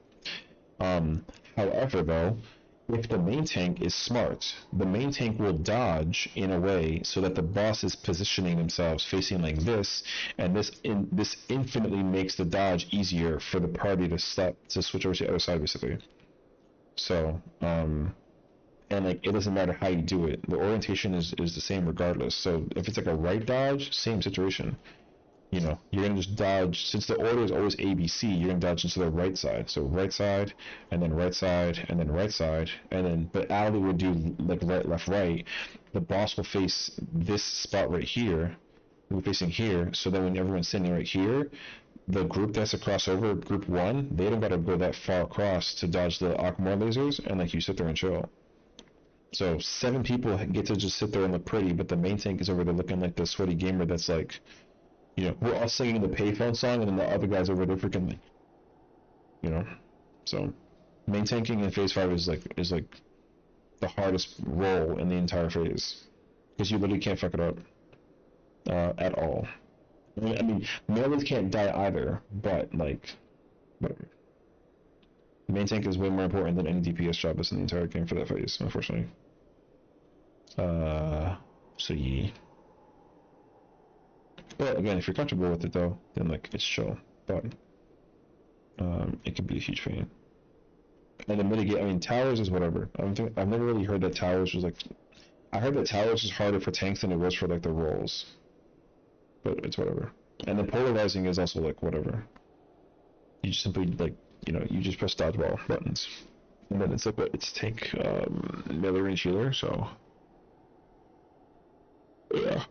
However, though, if the main tank is smart, the main tank will dodge in a way so that the boss is positioning themselves facing like this, and this infinitely makes the dodge easier for the party to switch over to the other side basically. So, and like it doesn't matter how you do it, the orientation is the same regardless. So if it's like a right dodge, same situation. You know, you're gonna just dodge, since the order is always ABC, you're gonna dodge into the right side. So right side, and then right side, and then right side, and then, but Ali would do like right, left, right. The boss will face this spot right here, we're facing here, so then when everyone's sitting right here, the group that's to cross over, group 1, they don't gotta go that far across to dodge the Akmor lasers, and like you sit there and chill. So 7 people get to just sit there and look pretty, but the main tank is over there looking like the sweaty gamer that's like, you know, we're all singing the payphone song, and then the other guys over there freaking, you know. So main tanking in Phase 5 is like the hardest role in the entire phase, because you literally can't fuck it up at all. I mean, melees can't die either, but like, whatever. Main tank is way more important than any DPS job is in the entire game for that phase, unfortunately. So yeah. But again, if you're comfortable with it though, then like it's chill. But it could be a huge pain. And to mitigate, I mean, towers is whatever. I've never really heard that towers was like. I heard that towers is harder for tanks than it was for like the rolls. But it's whatever. And the polarizing is also like whatever. You just simply like, you know, you just press dodgeball buttons, and then it's like it's tank melee range healer. So yeah.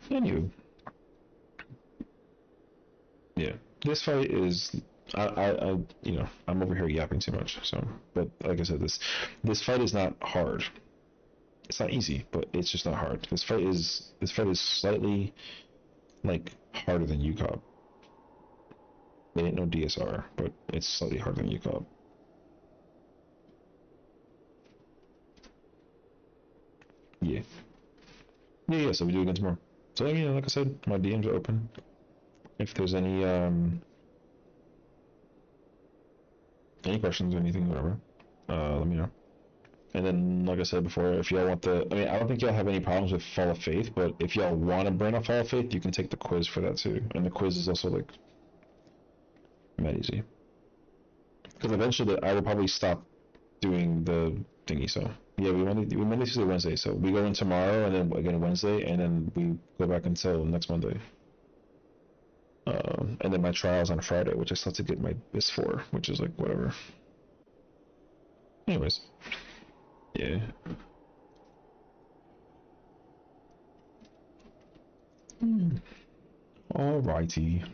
Anywho, yeah, this fight is I you know, I'm over here yapping too much. So, but like I said, this fight is not hard. It's not easy, but it's just not hard. This fight is slightly like harder than UCOB. It ain't no DSR, but it's slightly harder than UCOB. Yeah. Yeah, so we do it again tomorrow. So yeah, like I said, my DMs are open. If there's any questions or anything, whatever, let me know. And then, like I said before, if y'all want I mean, I don't think y'all have any problems with Fall of Faith, but if y'all want to burn a Fall of Faith, you can take the quiz for that too. And the quiz is also like mad easy. Because eventually, I will probably stop doing the thingy. So yeah, we Monday, Tuesday, Wednesday. So we go in tomorrow, and then again Wednesday, and then we go back until next Monday. And then my trial's on Friday, which I still have to get my BIS for, which is like whatever. Anyways, yeah. Alrighty.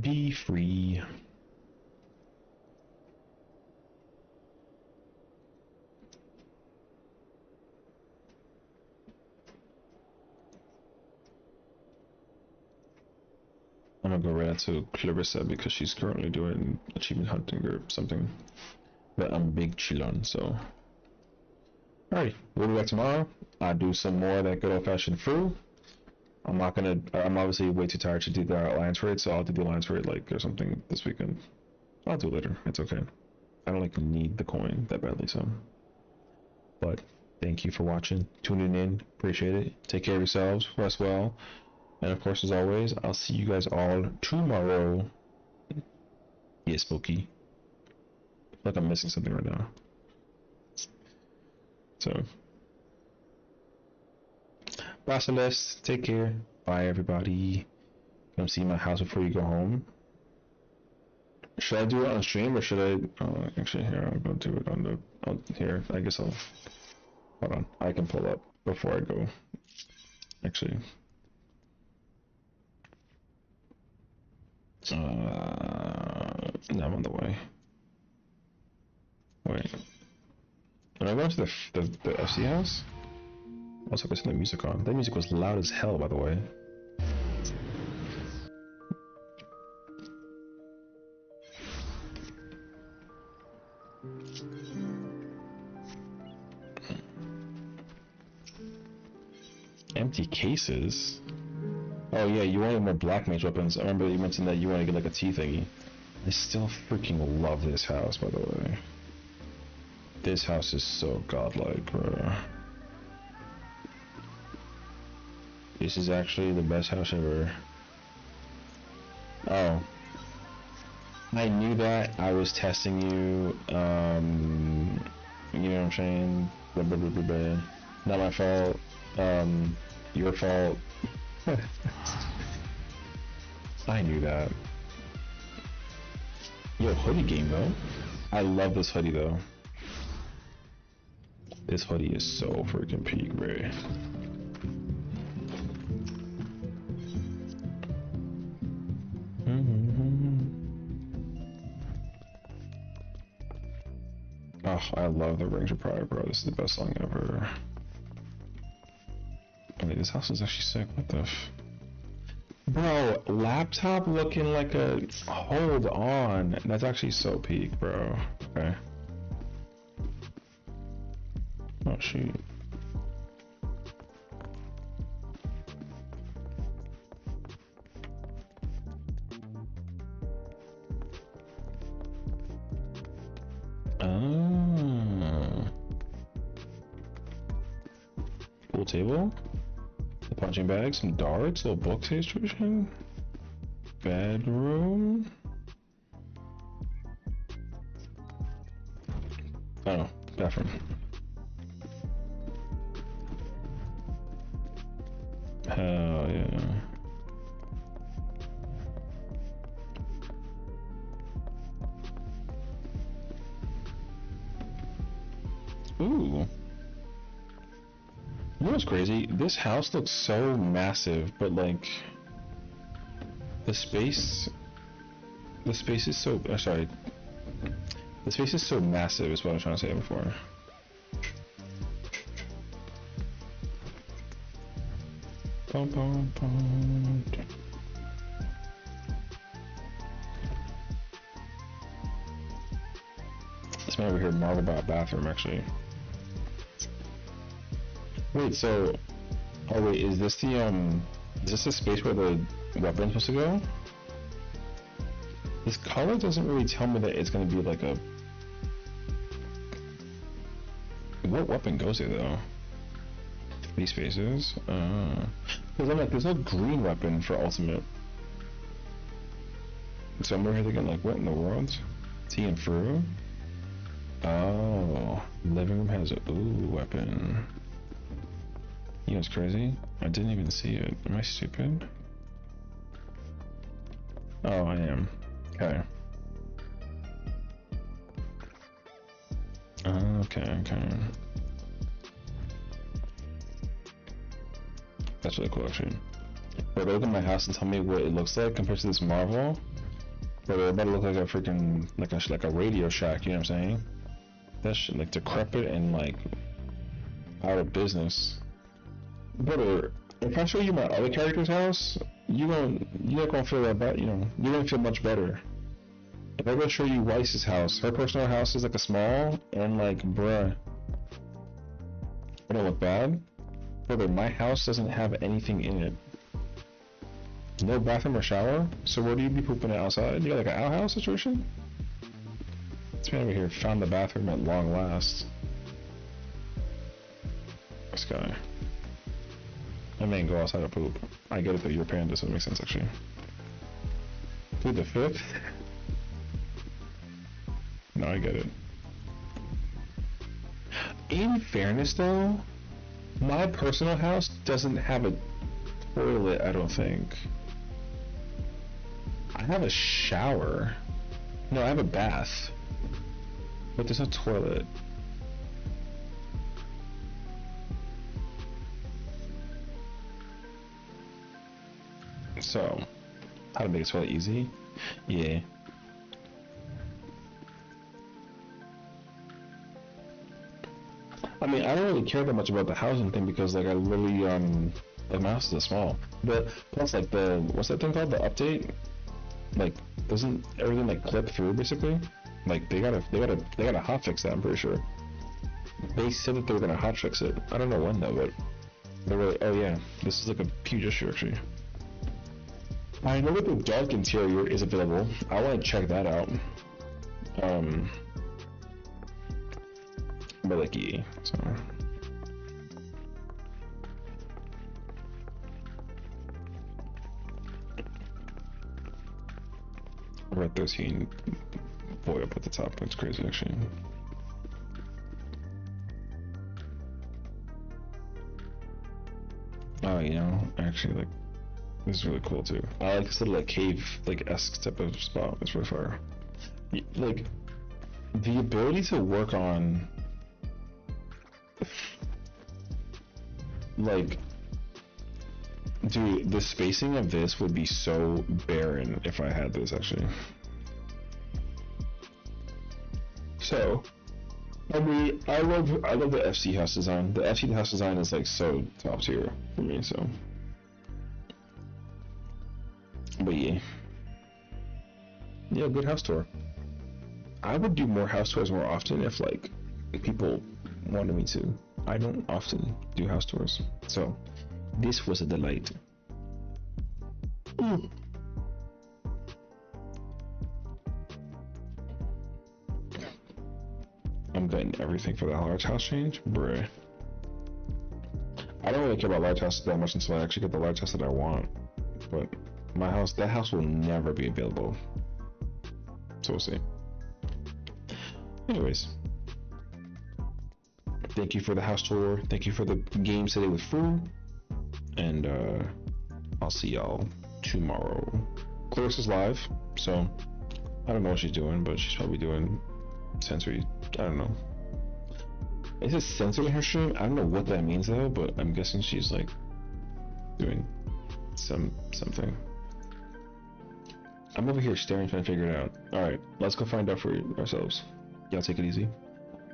Be free. I'm gonna go right out to Clarissa because she's currently doing achievement hunting or something that I'm big chill on, so. Alright, we'll be back tomorrow. I'll do some more of that good old-fashioned FRU. I'm obviously way too tired to do the Alliance raid, so I'll do the Alliance raid like or something this weekend. I'll do it later, it's okay. I don't like need the coin that badly, so. But, thank you for watching, tuning in, appreciate it. Take care of yourselves, rest well. And of course, as always, I'll see you guys all tomorrow. Yeah, spooky. I feel like I'm missing something right now. So, bye, Celeste. Take care. Bye, everybody. Come see my house before you go home. Should I do it on stream or should I? Oh, actually, here I'm gonna do it on here. I guess I'll. Hold on. I can pull up before I go. Actually. No, I'm on the way. Wait. When I go to the FC house? Also, I could turn the music on. That music was loud as hell, by the way. Empty cases? Oh yeah, you wanted more black mage weapons. I remember you mentioned that you want to get like a T thingy. I still freaking love this house, by the way. This house is so godlike, bro. This is actually the best house ever. Oh. I knew that. I was testing you. You know what I'm saying? Blah, blah, blah, blah, blah. Not my fault. Your fault. I knew that. Yo, hoodie game though. I love this hoodie though. This hoodie is so freaking peak, bro. Oh, I love the Rings of Pride, bro. This is the best song ever. Wait, this house is actually sick. What the f... Bro, laptop looking like a... Hold on. That's actually so peak, bro. Okay. Oh, shoot. Oh. Pool table. The punching bag, some darts, little book situation. Bedroom. Oh, bathroom. Hell yeah. Ooh. You know what's crazy? This house looks so massive, but like the space is so sorry. The space is so massive is what I was trying to say before. Bum, bum, bum. This man over here marveled about a bathroom actually. Wait, so oh wait, is this the space where the weapon's supposed to go? This color doesn't really tell me that it's gonna be like a what weapon goes here though? These spaces? Because I'm like, there's no green weapon for ultimate. So I'm over here thinking like, what in the world? T and FRU? Oh, living room has a ooh weapon. You know what's crazy? I didn't even see it. Am I stupid? Oh, I am. Okay. Okay. That's really cool, actually. But look at my house and tell me what it looks like compared to this Marvel. But it better look like a freaking like a Radio Shack. You know what I'm saying? That shit like decrepit and like out of business. Brother, if I show you my other character's house, you're not gonna feel that bad. You know, you're gonna feel much better. If I go show you Weiss's house, her personal house is like a small and like, bruh, it don't look bad. Brother, my house doesn't have anything in it. No bathroom or shower. So where do you be pooping it outside? You got like an outhouse situation? This man over here found the bathroom at long last. This guy. That man go outside to poop. I get it that you're a panda, so it makes sense actually. Plead the fifth? No, I get it. In fairness though, my personal house doesn't have a toilet, I don't think. I have a shower. No, I have a bath. But there's no toilet. So, how to make a toilet easy? Yeah. I mean, I don't really care that much about the housing thing because, like, I literally, like, my house is small. But plus, like, what's that thing called? The update? Like, doesn't everything like clip through basically? Like, they gotta hotfix that. I'm pretty sure. They said that they were gonna hotfix it. I don't know when though, but they were like, oh yeah, this is like a huge issue actually. I know that the dark interior is available. I want to check that out. But like, yeah, so. We're at 13 boy up at the top. That's crazy actually. Oh, you know, actually, like, this is really cool too. I like this little like cave like esque type of spot. It's really far. Like the ability to work on like, dude, the spacing of this would be so barren if I had this actually. So, I mean, I love the FC house design. The FC house design is like so top tier for me. So, but yeah, good house tour. I would do more house tours more often if like people wanted me to. I don't often do house tours, so this was a delight. Ooh. I'm getting everything for that large house change? Bruh. I don't really care about large houses that much until I actually get the large house that I want. But my house, that house will never be available. So we'll see. Anyways. Thank you for the house tour. Thank you for the games today with FRU. And I'll see y'all tomorrow. Clarissa's live, so I don't know what she's doing, but she's probably doing sensory. I don't know. Is it sensory in her stream? I don't know what that means though, but I'm guessing she's like doing something. I'm over here staring, trying to figure it out. All right, let's go find out for ourselves. Y'all take it easy.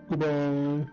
Goodbye.